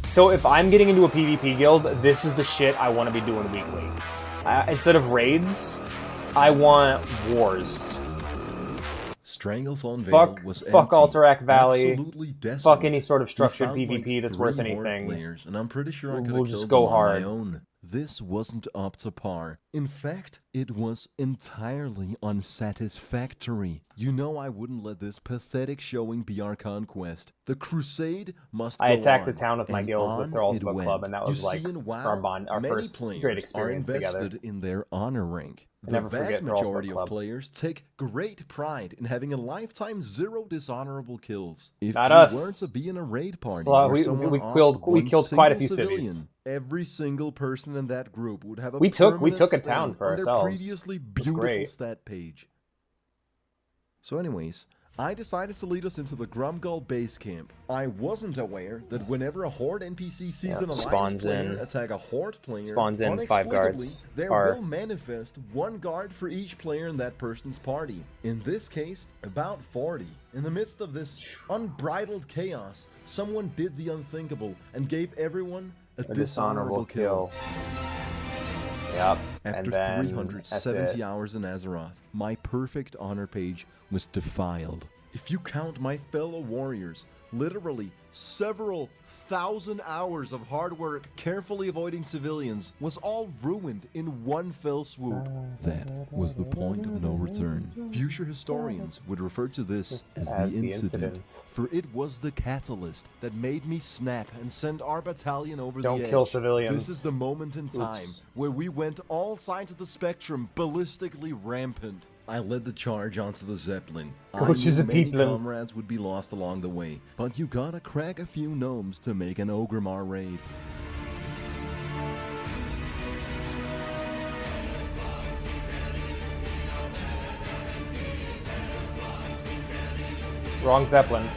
So if I'm getting into a PvP guild, this is the shit I want to be doing weekly. Instead of raids, I want wars.
Stranglethorn Vale was
fuck
empty,
Alterac Valley.
absolutely desolate.
Fuck any sort of structured
We found,
PvP that's
3
worth
horde
anything.
Players, and I'm pretty sure I could have
We'll
killed
just
them
go
on
hard.
my own. This wasn't up to par. In fact, it was entirely unsatisfactory. You know I wouldn't let this pathetic showing be our conquest. The crusade must go
I attacked
on,
the town with my
and
guild with
on
Thrall's
it
Book
went.
Club, and that was
You
like
see, in WoW,
our
many
first
players
great experience
are invested
together.
in their honor rank. The
Never
vast
forget Thrall's Book
majority of
Club.
players take great pride in having a lifetime 0 dishonorable kills. If
Not
you
us.
were to be in a raid party
So,
where someone
we
offed one
killed quite a few
single
civies.
civilian, every single person in that group would have a
We took
permanent
a town
stain
for
on their
ourselves.
previously
It was
beautiful
great.
stat page. So anyways, I decided to lead us into the Grumgull base camp. I wasn't aware that whenever a Horde NPC sees an Alliance player attack a Horde player,
spawns in 5 guards.
there will manifest 1 guard for each player in that person's party. In this case, about 40. In the midst of this unbridled chaos, someone did the unthinkable and gave everyone a dishonorable kill.
Yep.
After
and then
370 hours in Azeroth, my perfect honor page was defiled. If you count my fellow warriors, literally several thousand hours of hard work carefully avoiding civilians was all ruined in one fell swoop. That was the point of no return. Future historians would refer to this as the incident, for it was the catalyst that made me snap and send our battalion over the edge.
Don't kill civilians.
This is the moment in time where we went all sides of the spectrum ballistically rampant. I led the charge onto the Zeppelin. I knew many comrades would be lost along the way, but you gotta crack a few gnomes to make an Ogrimmar raid.
Wrong Zeppelin.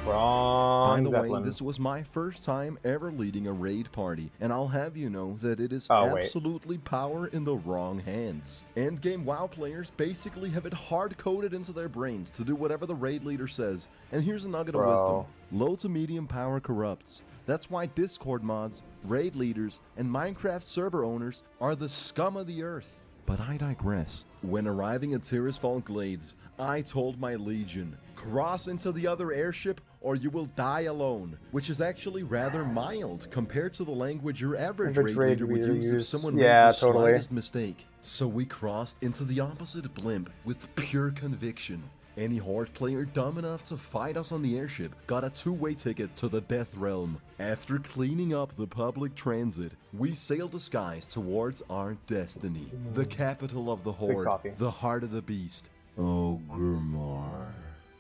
Wrong
By the
Zeppelin.
way, this was my first time ever leading a raid party, and I'll have you know that it is absolutely power in the wrong hands. Endgame WoW players basically have it hard-coded into their brains to do whatever the raid leader says, and here's a nugget of wisdom. Low to medium power corrupts. That's why Discord mods, raid leaders, and Minecraft server owners are the scum of the earth. But I digress. When arriving at Tirisfal Glades, I told my legion, cross into the other airship or you will die alone, which is actually rather mild compared to the language your average raid leader would use if someone made the slightest mistake. So we crossed into the opposite blimp with pure conviction. Any Horde player dumb enough to fight us on the airship got a 2-way ticket to the Death Realm. After cleaning up the public transit, we sailed the skies towards our destiny. The capital of the Horde, the heart of the beast, Ogrimmar.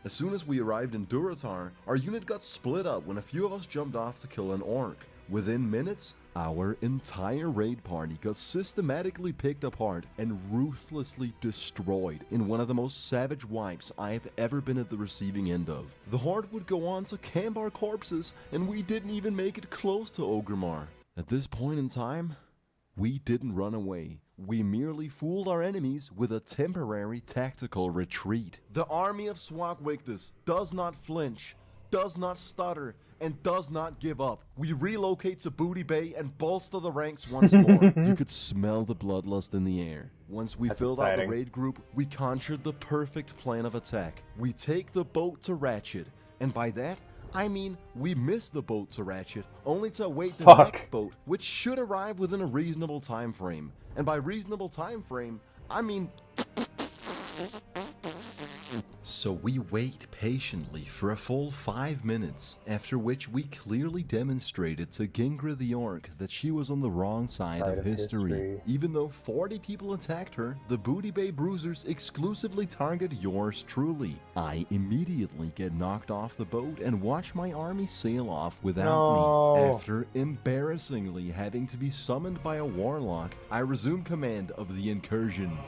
As soon as we arrived in Durotar, our unit got split up when a few of us jumped off to kill an orc. Within minutes, our entire raid party got systematically picked apart and ruthlessly destroyed in one of the most savage wipes I've ever been at the receiving end of. The Horde would go on to camp our corpses, and we didn't even make it close to Ogremar. At this point in time, we didn't run away. We merely fooled our enemies with a temporary tactical retreat. The army of Swagwictus does not flinch, does not stutter, and does not give up. We relocate to Booty Bay and bolster the ranks once more. You could smell the bloodlust in the air. Once we filled out the raid group, we conjured the perfect plan of attack. We take the boat to Ratchet, and by that, I mean we miss the boat to Ratchet, only to await the next boat, which should arrive within a reasonable time frame. And by reasonable time frame, I mean... So we wait patiently for a full 5 minutes, after which we clearly demonstrated to Gingra the Orc that she was on the wrong side of history. Even though 40 people attacked her, the Booty Bay Bruisers exclusively target yours truly. I immediately get knocked off the boat and watch my army sail off without me. After embarrassingly having to be summoned by a warlock, I resume command of the incursion.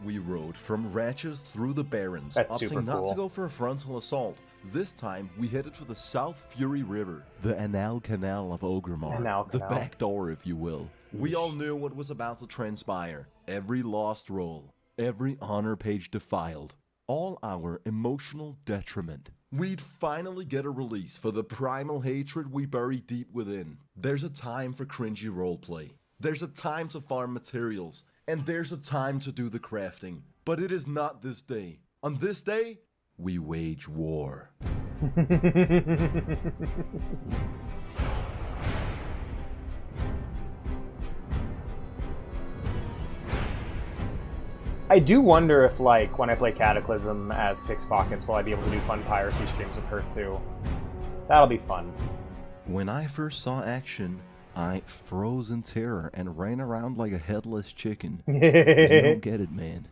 We rode from Ratchet through the Barrens, opting not to go for a frontal assault. This time, we headed for the South Fury River, the Anal Canal of Ogremar, the back door, if you will. We all knew what was about to transpire. Every lost roll, every honor page defiled, all our emotional detriment. We'd finally get a release for the primal hatred we bury deep within. There's a time for cringy roleplay. There's a time to farm materials. And there's a time to do the crafting. But it is not this day. On this day, we wage war.
I do wonder if, like, when I play Cataclysm as Pickspockets, will I be able to do fun piracy streams with her too? That'll be fun.
When I first saw action, I froze in terror and ran around like a headless chicken. You don't get it, man.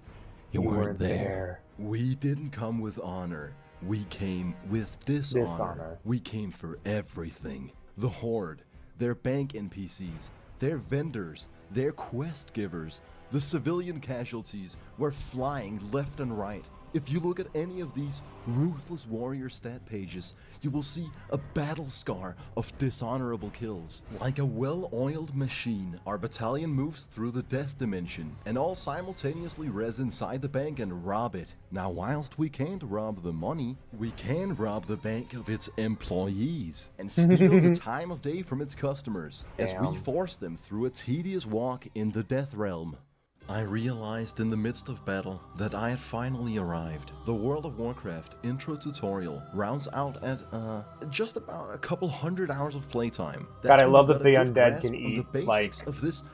You weren't there. We didn't come with honor. We came with dishonor. We came for everything. The Horde, their bank NPCs, their vendors, their quest givers, the civilian casualties were flying left and right. If you look at any of these ruthless warrior stat pages, you will see a battle scar of dishonorable kills. Like a well-oiled machine, our battalion moves through the death dimension, and all simultaneously res inside the bank and rob it. Now, whilst we can't rob the money, we can rob the bank of its employees, and steal the time of day from its customers, as we force them through a tedious walk in the Death Realm. I realized in the midst of battle that I had finally arrived. The World of Warcraft intro tutorial rounds out at just about a couple hundred hours of playtime.
God, I love that the undead can eat, like,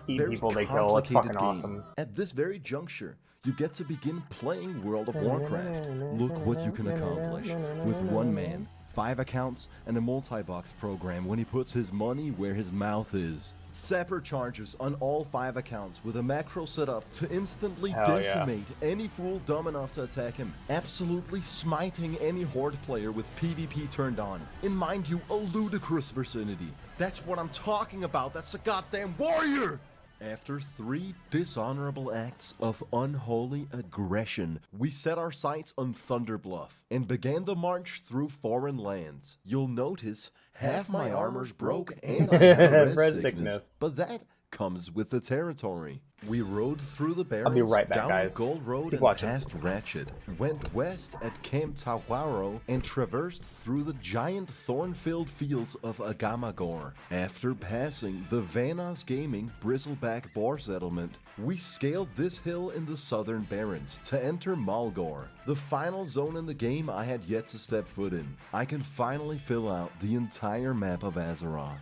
eat people they kill. It's fucking awesome.
At this very juncture, you get to begin playing World of Warcraft. Look what you can accomplish with one man, 5 accounts, and a multi-box program when he puts his money where his mouth is. Separate charges on all 5 accounts with a macro set up to instantly decimate any fool dumb enough to attack him, absolutely smiting any Horde player with PvP turned on. In mind you, a ludicrous vicinity. That's what I'm talking about, that's a goddamn warrior! After 3 dishonorable acts of unholy aggression, we set our sights on Thunderbluff and began the march through foreign lands. You'll notice half my armor's broke and I have res sickness, but that comes with the territory. We rode through the barrels,
I'll be right back,
down
guys.
the Gold Road and past Ratchet, went west at Camp Tawaro, and traversed through the giant thorn-filled fields of Agamagor. After passing the Vanos Gaming Bristleback Boar Settlement, we scaled this hill in the southern Barrens to enter Malgor, the final zone in the game I had yet to step foot in. I can finally fill out the entire map of Azeroth.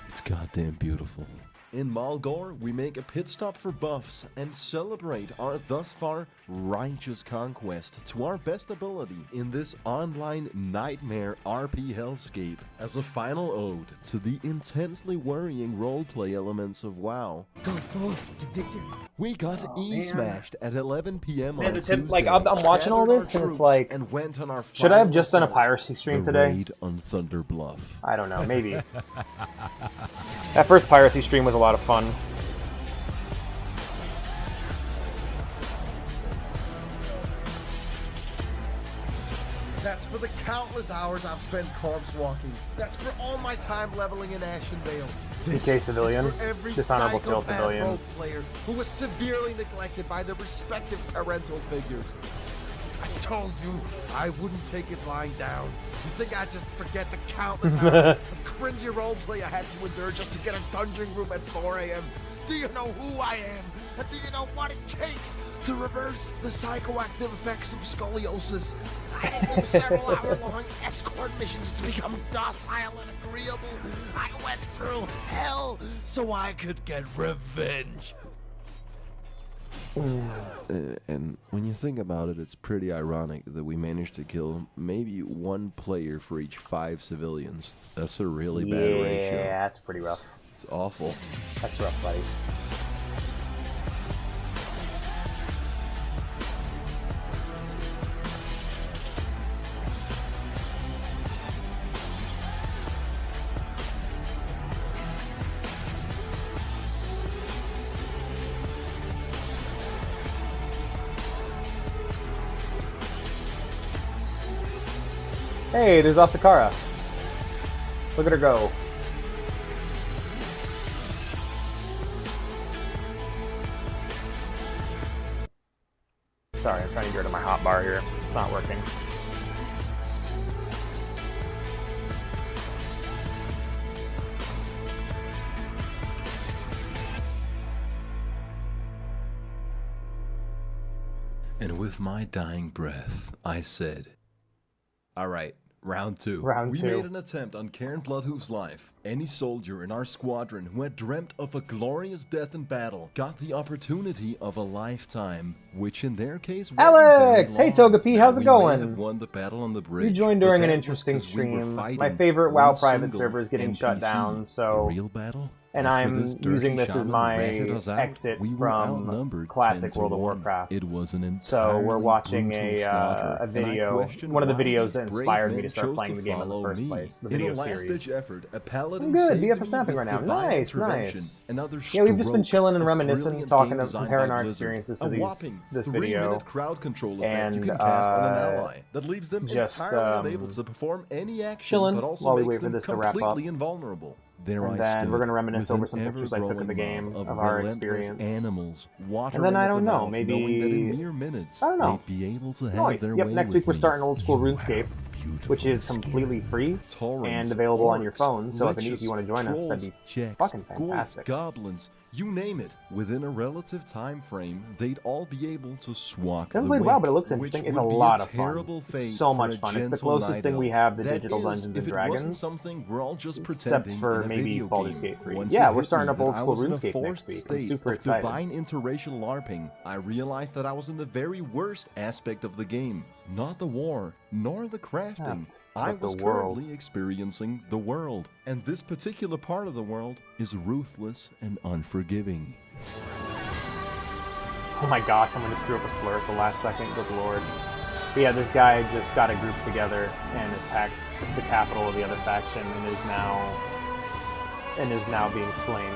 It's goddamn beautiful. In Malgore, we make a pit stop for buffs and celebrate our thus far righteous conquest to our best ability in this online nightmare RP hellscape. As a final ode to the intensely worrying roleplay elements of WoW, we got E-smashed at 11 p.m.
Man,
on
the
Tuesday.
tip, like, I'm watching all this, and it's like,
and went on our
should I have just done a
final
piracy stream
assault,
today?
the raid on Thunder Bluff.
I don't know, maybe. That first piracy stream was a lot of fun.
That's for the countless hours I've spent corpse walking. That's for all my time leveling in Ashenvale.
PK civilian.
Is for every
Dishonorable kill
psychopath
civilian.
role player who was severely neglected by their respective parental figures. I told you I wouldn't take it lying down. You think I'd just forget the countless hours of cringy roleplay I had to endure just to get a dungeon room at 4 a.m.? Do you know who I am? And do you know what it takes to reverse the psychoactive effects of scoliosis? I had to do several hour-long escort missions to become docile and agreeable. I went through hell so I could get revenge. And when you think about it, it's pretty ironic that we managed to kill maybe one player for each 5 civilians. That's a really bad ratio.
Yeah, that's pretty rough.
It's awful.
That's rough, buddy. Hey, there's Asakara. Look at her go. Sorry, I'm trying to get rid of my hotbar here. It's not working.
And with my dying breath, I said, all right, round 2.
Round
we
2.
made an attempt on Karen Bloodhoof's life. Any soldier in our squadron who had dreamt of a glorious death in battle got the opportunity of a lifetime, which in their case wasn't
Alex!
very
Hey,
long.
Togepi, how's it
We
going?
may have won the battle on the bridge,
You joined
but
during an
that was
interesting
'cause we were
stream.
fighting
My favorite WoW
one
private
single
server is getting shut
NPC.
down, so...
A real battle?
And
After
I'm
this dirty
using this as
shaman
my
ratted us out,
exit
we were
from
outnumbered
classic
10 to
World of
1.
Warcraft.
It was an
So we're watching
entirely brutal slaughter,
a
and I
video,
question
one of the
why
videos
these
that
brave
inspired me
men
to start
chose
playing the game in the
follow
first
me.
place, the
In
video
a last-ditch
series.
effort, a paladin
I'm good,
saved
BF is
me
snapping
with
right now.
divine
Nice,
intervention.
nice.
Another
Yeah, we've just been
stroke
chilling and
of
reminiscing,
brilliant
talking,
game design
comparing
by
our
Blizzard.
experiences
A
to
whopping
this video.
3-minute crowd control effect you
And,
can cast on an ally that leaves them
just,
entirely unable to perform any action,
chilling
but also
while we
makes
wait for
them
this to wrap up.
completely invulnerable. There
And
I
then
stood,
we're gonna reminisce
with
over
an
some pictures I took of the
ever-growing
game,
love
of our
relentless
experience.
Animals,
And then I don't know,
knowing that in
maybe...
mere minutes,
I don't know.
they'd be able to have
Nice.
their
Yep,
way
next
with
week we're
me.
starting old school RuneScape, which is completely free and available on your phone. So if you want to join us, that'd be fucking fantastic.
Goblins, you name it. Within a relative time frame, they'd all be able to swak
I haven't
the
played WoW,
wick,
but it looks
which
interesting. It's a
would be
lot of
terrible
fun.
fate
It's so
for
much
a
fun. It's the
gentle
closest
night
thing we
elf.
have to
That
digital
is,
Dungeons
if
and
it wasn't
Dragons.
something we're all just
Except
pretending
for
in a
maybe
video
Baldur's
game.
Gate 3.
Once
Yeah,
it
we're
hit
starting
me
up
that
old
I
school
was in a
RuneScape
forced
next week. I'm
state
super
of
excited.
divine interracial LARPing. I realized that I was in the very worst aspect of the game. Not the war, nor the crafting. I
but the
was
world.
currently experiencing the world. And this particular part of the world is ruthless and unforgiving.
Oh my gosh, someone just threw up a slur at the last second. Good lord. But yeah, this guy just got a group together and attacked the capital of the other faction and is now being slain.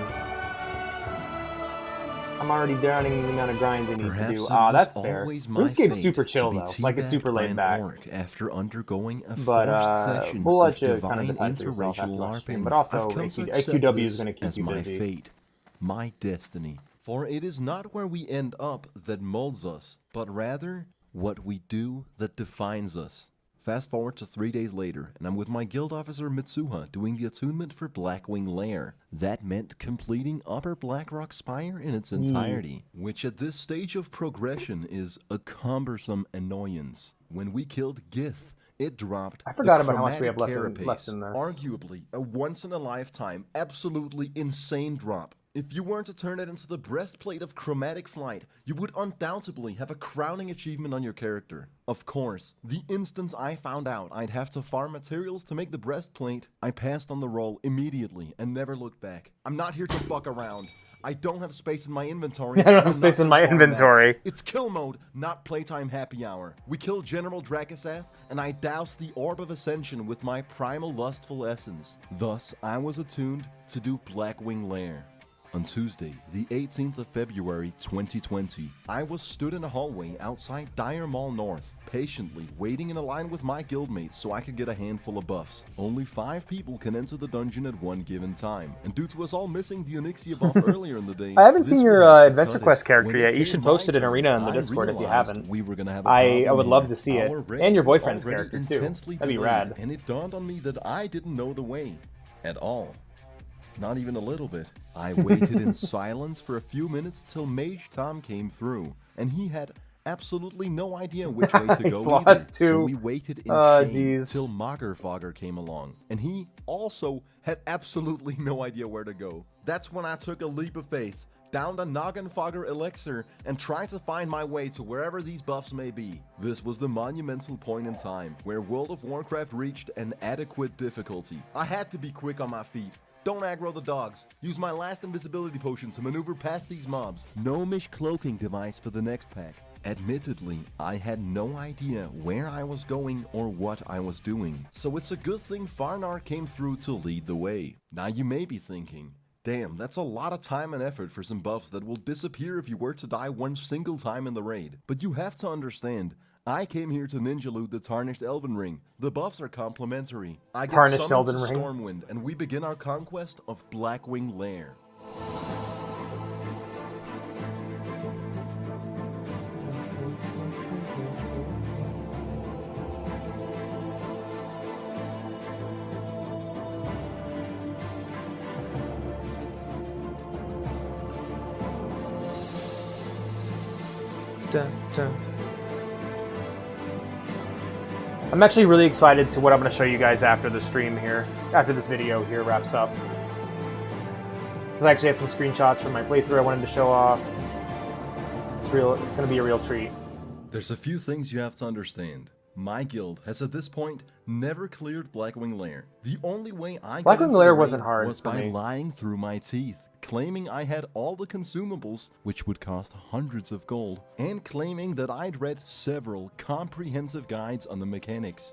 I'm already drowning in the amount of grind they need to do. Ah, that's fair. RuneScape's super chill though. Like, it's super laid back.
After undergoing a
But
session
we'll let
of
you kind
divine
of decide for yourself after
interracial
the stream.
LARPing,
But also,
I've come to accept
AQW is
this
going to keep
as
you
my
busy.
fate, my destiny. For it is not where we end up that molds us, but rather what we do that defines us. Fast forward to 3 days later, and I'm with my guild officer Mitsuha doing the attunement for Blackwing Lair. That meant completing Upper Blackrock Spire in its entirety, which at this stage of progression is a cumbersome annoyance. When we killed Gith, it dropped
I forgot
the
about how much we have
chromatic
left in
carapace,
this.
arguably a once-in-a-lifetime, absolutely insane drop. If you weren't to turn it into the breastplate of chromatic flight, you would undoubtedly have a crowning achievement on your character. Of course, the instant I found out I'd have to farm materials to make the breastplate, I passed on the roll immediately and never looked back. I'm not here to fuck around. I don't have space in my inventory.
I don't have space in my inventory.
It's kill mode, not playtime happy hour. We kill General Dracasath, and I douse the Orb of Ascension with my primal lustful essence. Thus, I was attuned to do Blackwing Lair. On Tuesday, the 18th of February 2020, I was stood in a hallway outside Dire Mall North, patiently waiting in a line with my guildmates so I could get a handful of buffs. Only 5 people can enter the dungeon at one given time, and due to us all missing the Onyxia buff earlier in the day,
I haven't seen your Adventure Quest character yet. You should post it in Arena in the Discord if you haven't.
We were gonna have
I would love to see it, and your boyfriend's character too. That'd be rad.
And it dawned on me that I didn't know the way at all. Not even a little bit. I waited in silence for a few minutes till Mage Tom came through, and he had absolutely no idea which way to go either. So we waited in shame till Moggerfogger came along, and he also had absolutely no idea where to go. That's when I took a leap of faith, downed a Noggenfogger elixir, and tried to find my way to wherever these buffs may be. This was the monumental point in time where World of Warcraft reached an adequate difficulty. I had to be quick on my feet. Don't aggro the dogs. Use my last invisibility potion to maneuver past these mobs. Gnomish cloaking device for the next pack. Admittedly, I had no idea where I was going or what I was doing, so it's a good thing Farnar came through to lead the way. Now you may be thinking, damn, that's a lot of time and effort for some buffs that will disappear if you were to die one single time in the raid. But you have to understand, I came here to ninja loot the Tarnished Elven Ring. The buffs are complementary. I get
Tarnished
summoned
Elven
to
Ring.
Stormwind, and we begin our conquest of Blackwing Lair.
Dun, dun. I'm actually really excited to what I'm going to show you guys after the stream here, after this video here wraps up. Because I actually have some screenshots from my playthrough I wanted to show off. It's going to be a real treat.
There's a few things you have to understand. My guild has at this point never cleared Blackwing Lair. The only way I got into
Lair
the
wasn't
raid
hard
was
for
by
me.
lying through my teeth, claiming I had all the consumables, which would cost hundreds of gold, and claiming that I'd read several comprehensive guides on the mechanics.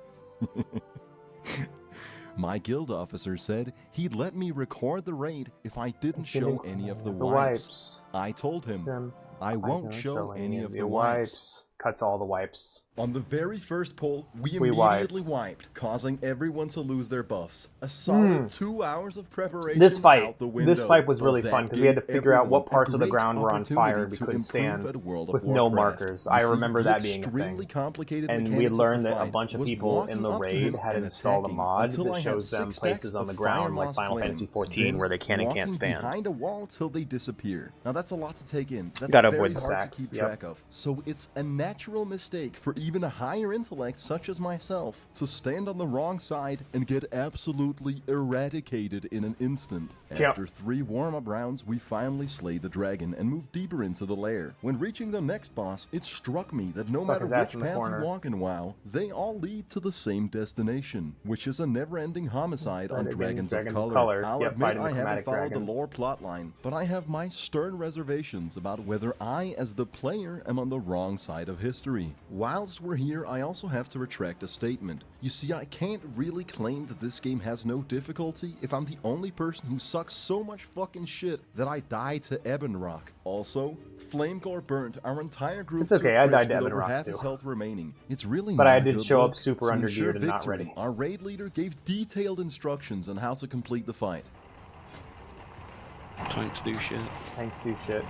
My guild officer said he'd let me record the raid if I didn't show any of the wipes. I told him I won't show any of the wipes.
Cuts all the wipes.
On the very first poll, we immediately wiped, causing everyone to lose their buffs. A solid 2 hours of preparation
This fight
out the window.
was
But
really
that
fun because we had to
gave
figure out what
everyone
parts
a
of the
great
ground were on fire
opportunity
we
to
couldn't
improve
stand
at World of
with no
Warcraft.
markers.
You
I
see,
remember
the
that being a
extremely
thing.
complicated
And we
mechanics of
learned
the
that a
fight
bunch of
was
people in
walking
the
up to
raid
him
had
and
installed a
attacking
mod
until
that
I had
shows them
6
places
stacks
on the
of
ground like
Fire
Final
Moss
Fantasy
Flame,
14 where they can and
walking
can't stand.
behind a wall till they disappear. Now that's a lot to take in. That's
Gotta
very
avoid the
hard
stacks,
to keep track of. So it's a natural mistake for even a higher intellect such as myself to stand on the wrong side and get absolutely eradicated in an instant. After 3 warm-up rounds, we finally slay the dragon and move deeper into the lair. When reaching the next boss, it struck me that no matter which path you walk in WoW, they all lead to the same destination, which is a never-ending homicide on Dragons of Color. I'll admit I haven't followed the lore plotline, but I have my stern reservations about whether I, as the player, am on the wrong side of history. Whilst we're here, I also have to retract a statement. You see, I can't really claim that this game has no difficulty if I'm the only person who sucks so much fucking shit that I die to Ebonrock. Also, Flamegore burnt our entire group.
It's okay,
to
I
a
died
crisp
to
with over
Ebonrock
half
too.
his health remaining. It's really
But
not
I
a
did
good
show
look.
up super
To ensure
undergeared and not
victory,
ready.
Our raid leader gave detailed instructions on how to complete the fight.
Tanks do shit.
Tanks do shit.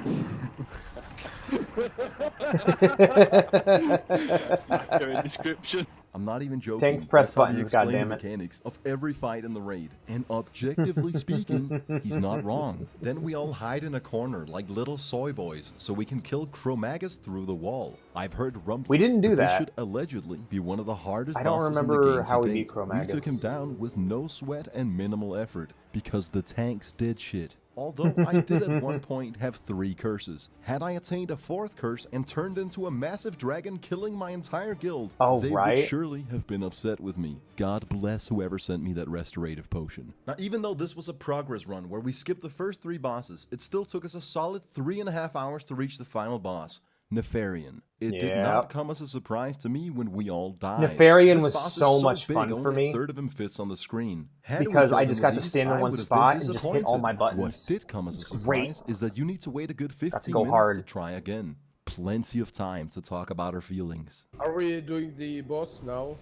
Accurate description.
I'm not even joking.
Tanks press
That's how he
buttons,
explained the
goddammit.
mechanics of every fight in the raid. And objectively speaking, he's not wrong. Then we all hide in a corner like little soy boys so we can kill Chromagus through the wall. I've heard rumblings
We didn't do
that this
that.
should allegedly be one of the hardest
I don't
bosses in
remember
the game
how
to
we
date.
beat Chromagus.
We took him down with no sweat and minimal effort because the tanks did shit. although I did at one point have 3 curses. Had I attained a 4th curse and turned into a massive dragon killing my entire guild, they would surely have been upset with me. God bless whoever sent me that restorative potion. Now, even though this was a progress run where we skipped the first 3 bosses, it still took us a solid 3.5 hours to reach the final boss, Nefarian. It did not come as a surprise to me when we all died.
Nefarian was so much fun for me.
Only a third of him fits on the screen.
Because I just got to stand in one spot and just hit all my buttons.
What did come as a surprise is that you need to wait a good 15 minutes to try again. Plenty of time to talk about our feelings.
Are we doing the boss now?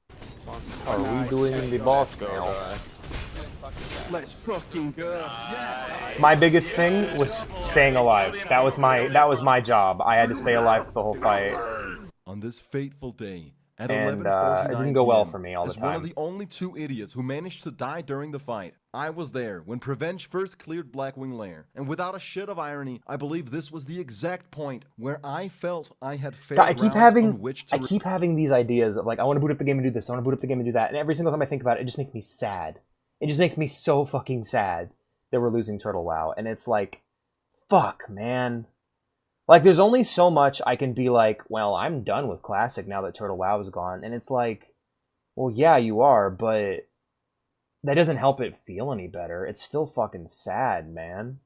Are we doing the boss now?
Let's fucking go.
My biggest thing was staying alive. That was my job. I had to stay alive for the whole fight.
On this fateful day, at
and
11:49
it didn't go well for me all the
as
time.
one of the only 2 idiots who managed to die during the fight, I was there when Prevenge first cleared Blackwing Lair, and without a shit of irony, I believe this was the exact point where I felt I had failed.
I keep having these ideas of like, I want to boot up the game and do this, I want to boot up the game and do that, and every single time I think about it, it just makes me sad. It just makes me so fucking sad that we're losing Turtle WoW, and it's like, fuck, man. Like, there's only so much I can be like, well, I'm done with Classic now that Turtle WoW is gone. And it's like, well, yeah, you are, but that doesn't help it feel any better. It's still fucking sad, man.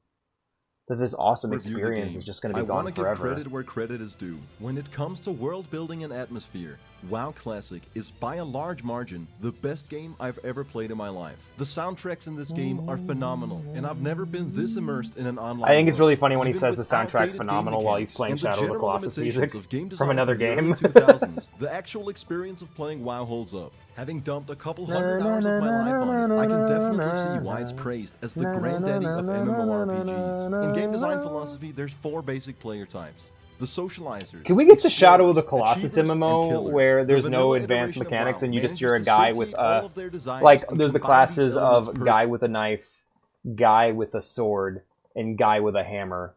That this awesome experience is just going to be gone forever.
I want to give credit where credit is due. When it comes to world building and atmosphere, WoW Classic is by a large margin the best game I've ever played in my life. The soundtracks in this game are phenomenal, and I've never been this immersed in an online
I think it's really funny when he says the soundtrack's phenomenal while he's playing Shadow of the Colossus music from another game.
2000s, the actual experience of playing WoW holds up. Having dumped a couple hundred hours of my life on it, I can definitely see why it's praised as the granddaddy of MMORPGs. In game design philosophy, there's 4 basic player types. The socializers.
Can we get the Shadow of the Colossus MMO where there's no advanced mechanics and you're a guy with like there's the classes of guy with a knife, guy with a sword, and guy with a hammer.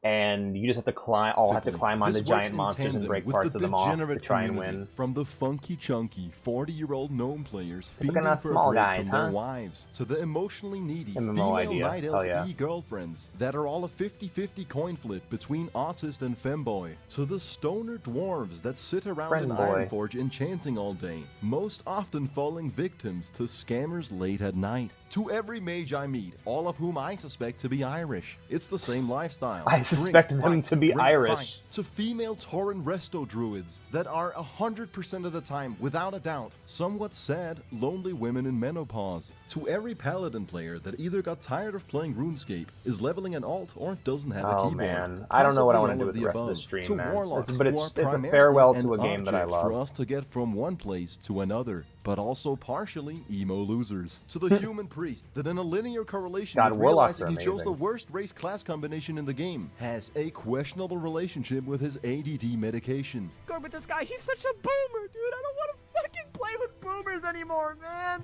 And you just have to climb on the giant monsters and break parts of them off to try and win.
From the funky chunky 40-year-old gnome players feeding
for small guys,
from their wives to the emotionally needy
MMO
female night elf girlfriends that are all a 50-50 coin flip between autist and femboy, to the stoner dwarves that sit around an Ironforge enchanting all day, most often falling victims to scammers late at night. To every mage I meet, all of whom I suspect to be Irish, it's the same lifestyle.
I suspect them to be Irish.
To female Tauren resto druids that are 100% of the time, without a doubt, somewhat sad, lonely women in menopause. To every paladin player that either got tired of playing RuneScape, is leveling an alt, or doesn't have a keyboard.
Man, I don't know what I want to do with the rest of the stream, man. But it's a farewell to a game that I love.
For us to get from one place to another, but also partially emo losers. To the human priest that in a linear correlation with realizing he chose the worst race class combination in the game, has a questionable relationship with his ADD medication.
But this guy, he's such a boomer, dude. I don't want to fucking play with boomers anymore, man.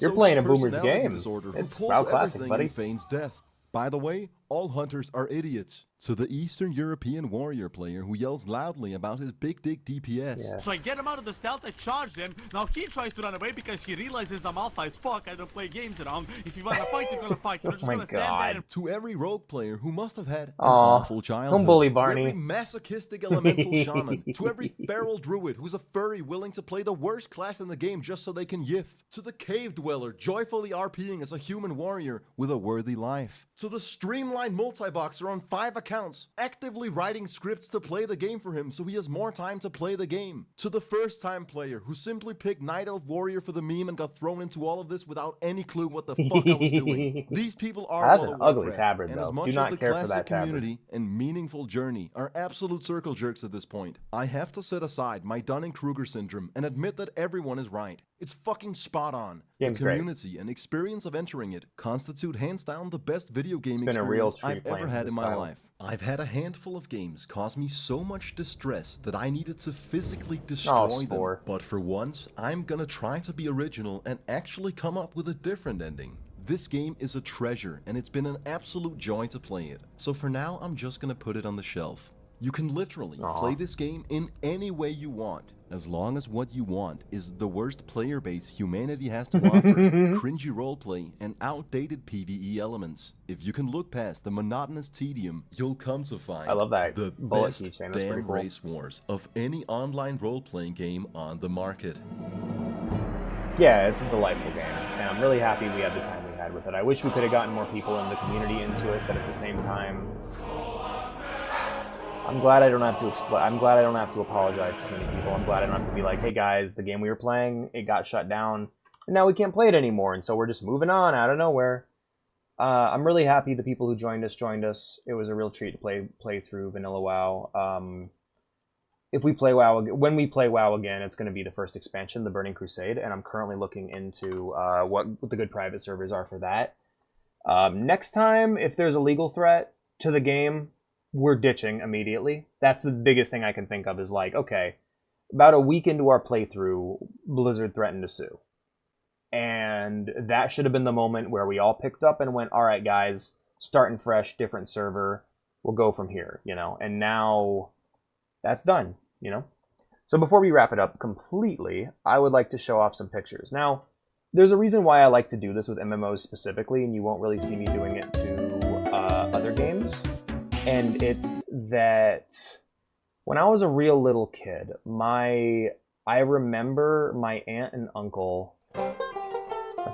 You're playing a boomer's game. It's WoW Classic, buddy.
Feigns death. By the way, all hunters are idiots. To the Eastern European warrior player who yells loudly about his big dick DPS.
Yes. So I get him out of the stealth, I charge him. Now he tries to run away because he realizes I'm alpha as fuck. I don't play games around. If you want to fight, you're gonna fight. You're just gonna stand there and...
To every rogue player who must have had an awful childhood.
Don't bully Barney.
To every masochistic elemental shaman. To every feral druid who's a furry willing to play the worst class in the game just so they can yiff. To the cave dweller joyfully RPing as a human warrior with a worthy life. To the streamlined multi-boxer on 5 accounts, actively writing scripts to play the game for him so he has more time to play the game. To the first-time player who simply picked Night Elf Warrior for the meme and got thrown into all of this without any clue what the fuck I was doing. These people are
That's an ugly tabard, though.
As much
Do not
as the
care for
classic
that tabard.
community and meaningful journey are absolute circle jerks at this point, I have to set aside my Dunning-Kruger syndrome and admit that everyone is right. It's fucking spot on.
Game's
the community and experience of entering it constitute hands down the best video game experience I've ever had in my life. I've had a handful of games cause me so much distress that I needed to physically destroy them. But for once, I'm gonna try to be original and actually come up with a different ending. This game is a treasure, and it's been an absolute joy to play it. So for now, I'm just gonna put it on the shelf. You can literally play this game in any way you want, as long as what you want is the worst player base humanity has to offer, cringy roleplay, and outdated PvE elements. If you can look past the monotonous tedium, you'll come to find the best damn race wars of any online role-playing game on the market.
Yeah, it's a delightful game, and I'm really happy we had the time we had with it. I wish we could have gotten more people in the community into it, but at the same time, I'm glad I don't have to I'm glad I don't have to apologize to so many people. I'm glad I don't have to be like, hey guys, the game we were playing, it got shut down, and now we can't play it anymore, and so we're just moving on out of nowhere. I'm really happy the people who joined us. It was a real treat to play through Vanilla WoW. If we play WoW, when we play WoW again, it's going to be the first expansion, the Burning Crusade, and I'm currently looking into what the good private servers are for that. Next time, if there's a legal threat to the game, we're ditching immediately. That's the biggest thing I can think of is like, okay, about a week into our playthrough, Blizzard threatened to sue. And that should have been the moment where we all picked up and went, all right, guys, starting fresh, different server, we'll go from here, you know? And now that's done, you know? So before we wrap it up completely, I would like to show off some pictures. Now, there's a reason why I like to do this with MMOs specifically, and you won't really see me doing it to other games. And it's that when I was a real little kid, I remember my aunt and uncle. I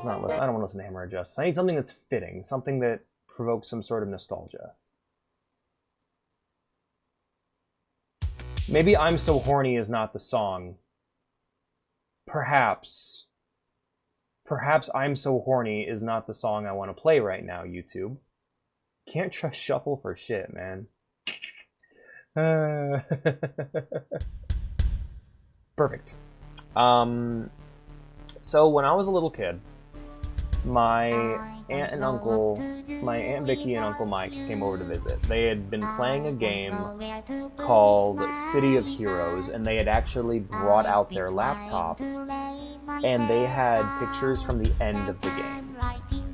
don't want to listen to Hammer of Justice. I need something that's fitting, something that provokes some sort of nostalgia. Maybe I'm So Horny is not the song. Perhaps I'm So Horny is not the song I want to play right now, YouTube. Can't trust Shuffle for shit, man. Perfect. So when I was a little kid, my Aunt Vicky and Uncle Mike came over to visit. They had been playing a game called City of Heroes, and they had actually brought out their laptop, and they had pictures from the end of the game,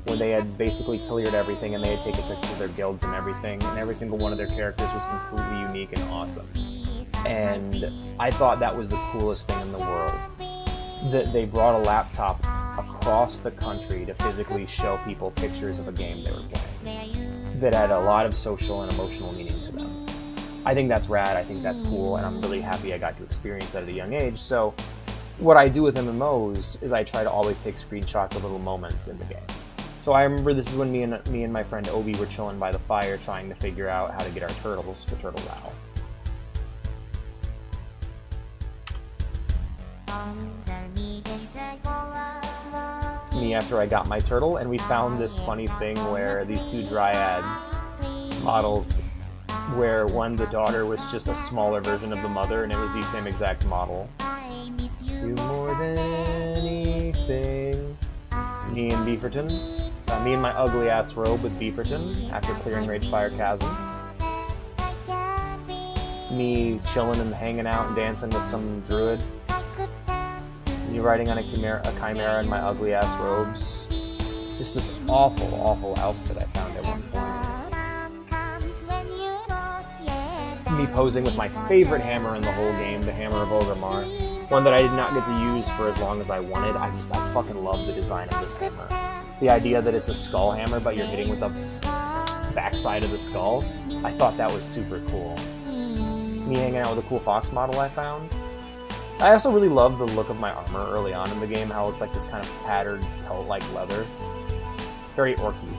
where they had basically cleared everything, and they had taken pictures of their guilds and everything, and every single one of their characters was completely unique and awesome. And I thought that was the coolest thing in the world, that they brought a laptop across the country to physically show people pictures of a game they were playing that had a lot of social and emotional meaning to them. I think that's rad, I think that's cool, and I'm really happy I got to experience that at a young age. So what I do with MMOs is I try to always take screenshots of little moments in the game. So I remember this is when me and my friend Obi were chilling by the fire trying to figure out how to get our turtles for Turtle WoW. Me after I got my turtle, and we found this funny thing where these two dryads models, where the daughter was just a smaller version of the mother, and it was the same exact model. You more than anything. Me and Beaverton. Me in my ugly ass robe with Beaverton after clearing Ragefire Chasm. Me chilling and hanging out and dancing with some druid. Me riding on a chimera in my ugly ass robes. Just this awful, awful outfit I found at one point. Me posing with my favorite hammer in the whole game, the Hammer of Orgrimmar. One that I did not get to use for as long as I wanted. I fucking love the design of this hammer. The idea that it's a skull hammer, but you're hitting with the backside of the skull. I thought that was super cool. Me hanging out with a cool fox model I found. I also really love the look of my armor early on in the game, how it's like this kind of tattered pelt-like leather. Very orky.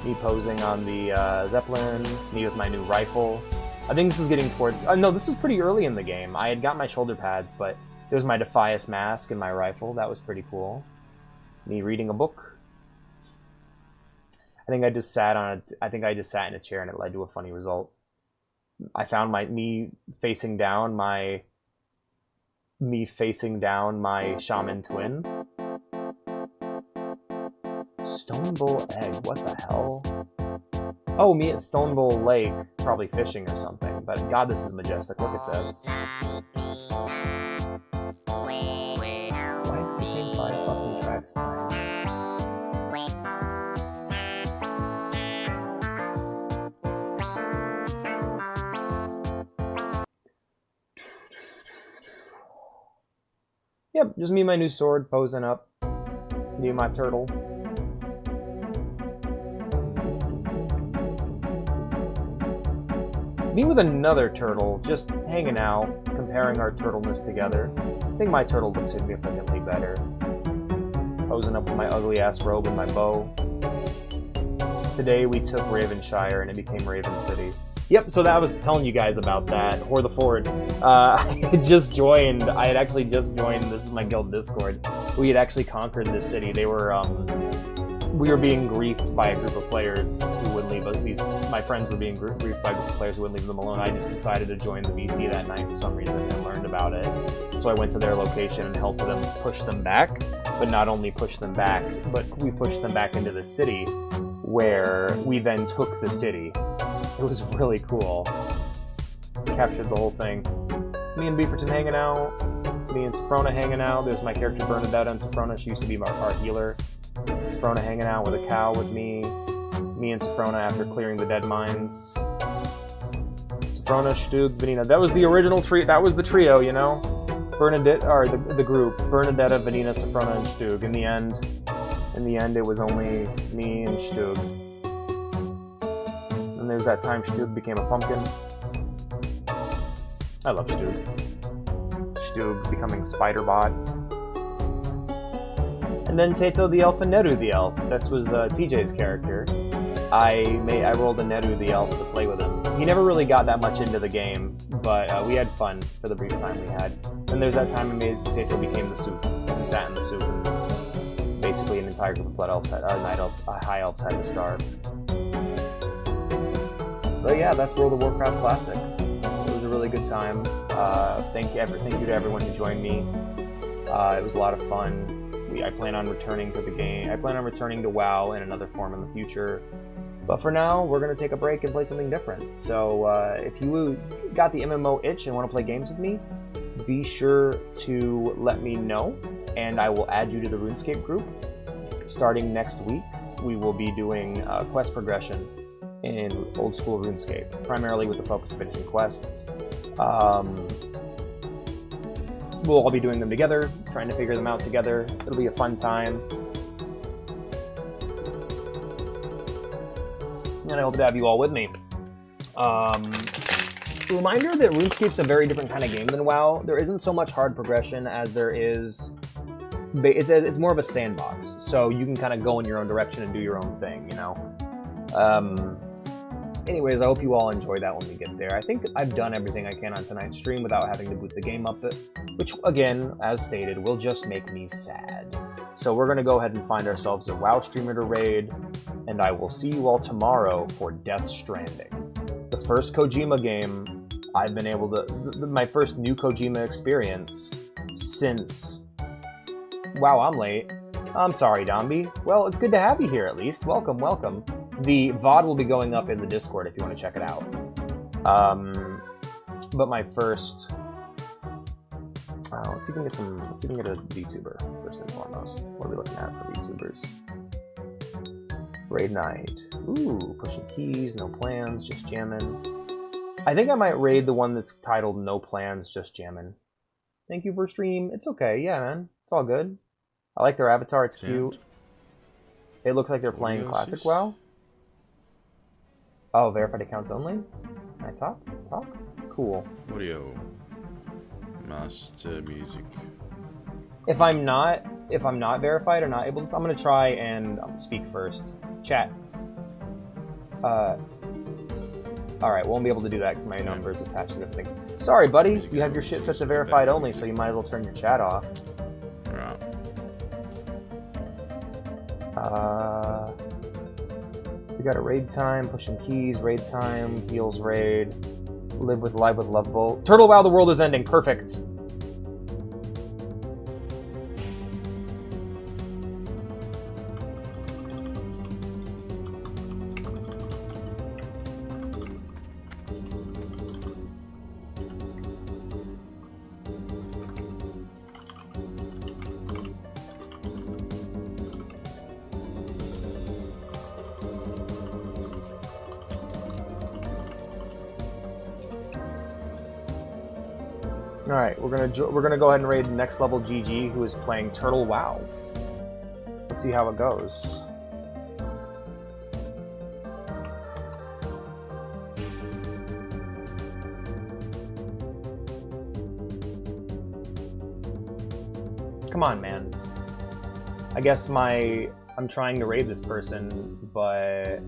Me posing on the Zeppelin, me with my new rifle. I think this is getting towards... no, this was pretty early in the game. I had got my shoulder pads, but there's my Defias mask and my rifle. That was pretty cool. Me reading a book. I think I just sat in a chair and it led to a funny result. I found me facing down my shaman twin. Stone Bull Egg, what the hell? Oh, me at Stone Bull Lake, probably fishing or something, but god, this is majestic, look at this. Why is it the same 5 fucking tracks playing? Yep, just me and my new sword posing up. Me and my turtle. Me with another turtle, just hanging out, comparing our turtleness together. I think my turtle looks significantly better. Posing up with my ugly ass robe and my bow. Today we took Ravenshire and it became Raven City. Yep, so that was telling you guys about that. Whore the Ford. I had just joined. I had actually just joined. This is my guild Discord. We had actually conquered this city. They were, we were being griefed by a group of players who wouldn't leave us. My friends were being griefed by a group of players who wouldn't leave them alone. I just decided to join the VC that night for some reason and learned about it. So I went to their location and helped them push them back. But not only push them back, but we pushed them back into the city, where we then took the city. It was really cool. Captured the whole thing. Me and Beaverton hanging out. Me and Sophrona hanging out. There's my character Bernadette and Sophrona. She used to be our healer. Sophrona hanging out with a cow with me. Me and Sophrona after clearing the dead mines. Sophrona, Stug, Vanina. That was the original trio. That was the trio, you know? Bernadette, or the group. Bernadetta, Vanina, Sophrona, and Stug. In the end, it was only me and Stug. And there's that time Stug became a pumpkin. I love Stug. Stug becoming Spiderbot. And then Teto the Elf and Neru the Elf. This was TJ's character. I rolled a Neru the Elf to play with him. He never really got that much into the game, but we had fun for the brief time we had. And there's that time I made Teto became the soup and sat in the soup, and basically an entire group of blood elves, night elves, high elves had to starve. But yeah, that's World of Warcraft Classic. It was a really good time. Thank you to everyone who joined me. It was a lot of fun. I plan on returning to the game. I plan on returning to WoW in another form in the future. But for now, we're going to take a break and play something different. So if you got the MMO itch and want to play games with me, be sure to let me know, and I will add you to the RuneScape group. Starting next week, we will be doing quest progression in old school RuneScape, primarily with the focus of finishing quests. We'll all be doing them together, trying to figure them out together. It'll be a fun time. And I hope to have you all with me. Reminder that RuneScape's a very different kind of game than WoW. There isn't so much hard progression as there is... It's more of a sandbox, so you can kind of go in your own direction and do your own thing, you know? Anyways, I hope you all enjoy that when we get there. I think I've done everything I can on tonight's stream without having to boot the game up, which, again, as stated, will just make me sad. So we're going to go ahead and find ourselves a WoW streamer to raid, and I will see you all tomorrow for Death Stranding. The first Kojima game I've been able to... my first new Kojima experience since... Wow, I'm late. I'm sorry, Domby. Well, it's good to have you here, at least. Welcome, welcome. The VOD will be going up in the Discord if you want to check it out. But my first... let's see if we can get a VTuber, first and foremost. What are we looking at for VTubers? Raid night. Ooh, pushing keys, no plans, just jamming. I think I might raid the one that's titled No Plans, Just Jamming. Thank you for stream. It's okay, yeah, man. It's all good. I like their avatar, it's cute. It looks like they're playing Classic WoW. Oh, verified accounts only? Can I talk? Talk? Cool.
Audio. Master music.
If I'm not verified or not able to, I'm gonna try and speak first. Chat. Alright, won't be able to do that because my number's attached to the thing. Sorry, buddy, you have your shit set to verified only, so you might as well turn your chat off.
Alright.
We got a raid time, pushing keys, raid time, heals raid, live with Love Bolt. Turtle WoW, the world is ending. Perfect. Alright, we're gonna go ahead and raid next level GG, who is playing Turtle WoW. Let's see how it goes. Come on, man. I guess I'm trying to raid this person, but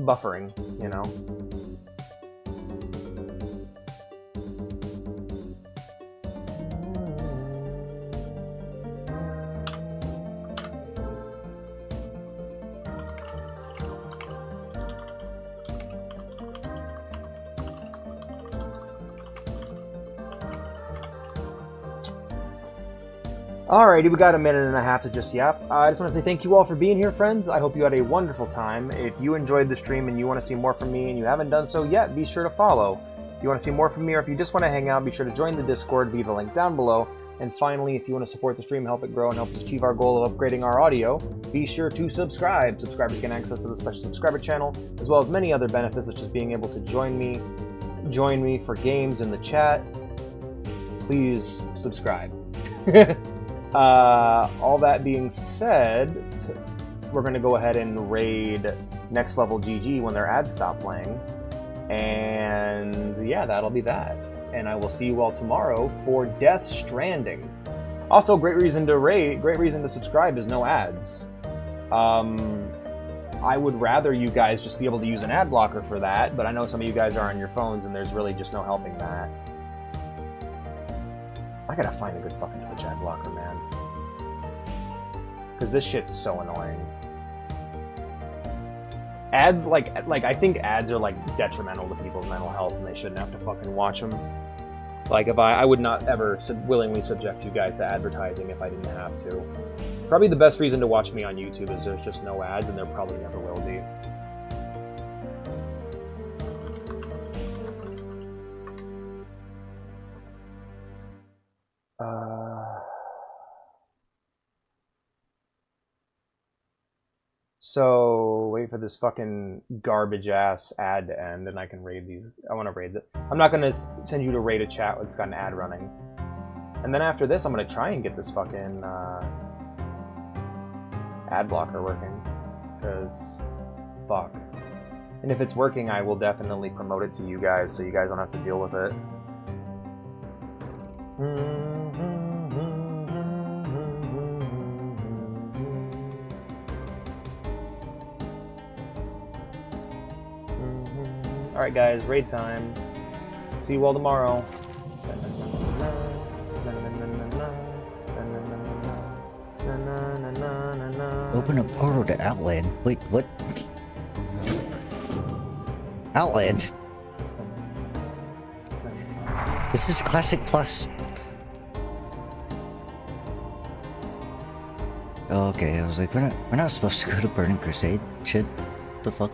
buffering, you know. Alrighty, we got a minute and a half to just yap. I just want to say thank you all for being here, friends. I hope you had a wonderful time. If you enjoyed the stream and you want to see more from me and you haven't done so yet, be sure to follow. If you want to see more from me or if you just want to hang out, be sure to join the Discord via the link down below. And finally, if you want to support the stream, help it grow, and help us achieve our goal of upgrading our audio, be sure to subscribe. Subscribers get access to the special subscriber channel, as well as many other benefits, such as being able to join me for games in the chat. Please subscribe. All that being said, we're going to go ahead and raid next level GG when their ads stop playing. And yeah, that'll be that. And I will see you all tomorrow for Death Stranding. Also, great reason to raid, great reason to subscribe is no ads. I would rather you guys just be able to use an ad blocker for that, but I know some of you guys are on your phones and there's really just no helping that. I gotta find a good fucking Twitch ad blocker, man. Because this shit's so annoying. Ads, like I think ads are like detrimental to people's mental health, and they shouldn't have to fucking watch them. Like, if I would not ever willingly subject you guys to advertising if I didn't have to. Probably the best reason to watch me on YouTube is there's just no ads, and there probably never will be. So, wait for this fucking garbage-ass ad to end, and I can raid these. I want to raid it. I'm not going to send you to raid a chat that's got an ad running. And then after this, I'm going to try and get this fucking ad blocker working. Because, fuck. And if it's working, I will definitely promote it to you guys, so you guys don't have to deal with it. Alright guys, raid time. See you all tomorrow.
Open a portal to Outland. Wait, what? Outland? This is Classic Plus. Oh, okay, I was like, we're not supposed to go to Burning Crusade. Shit, the fuck?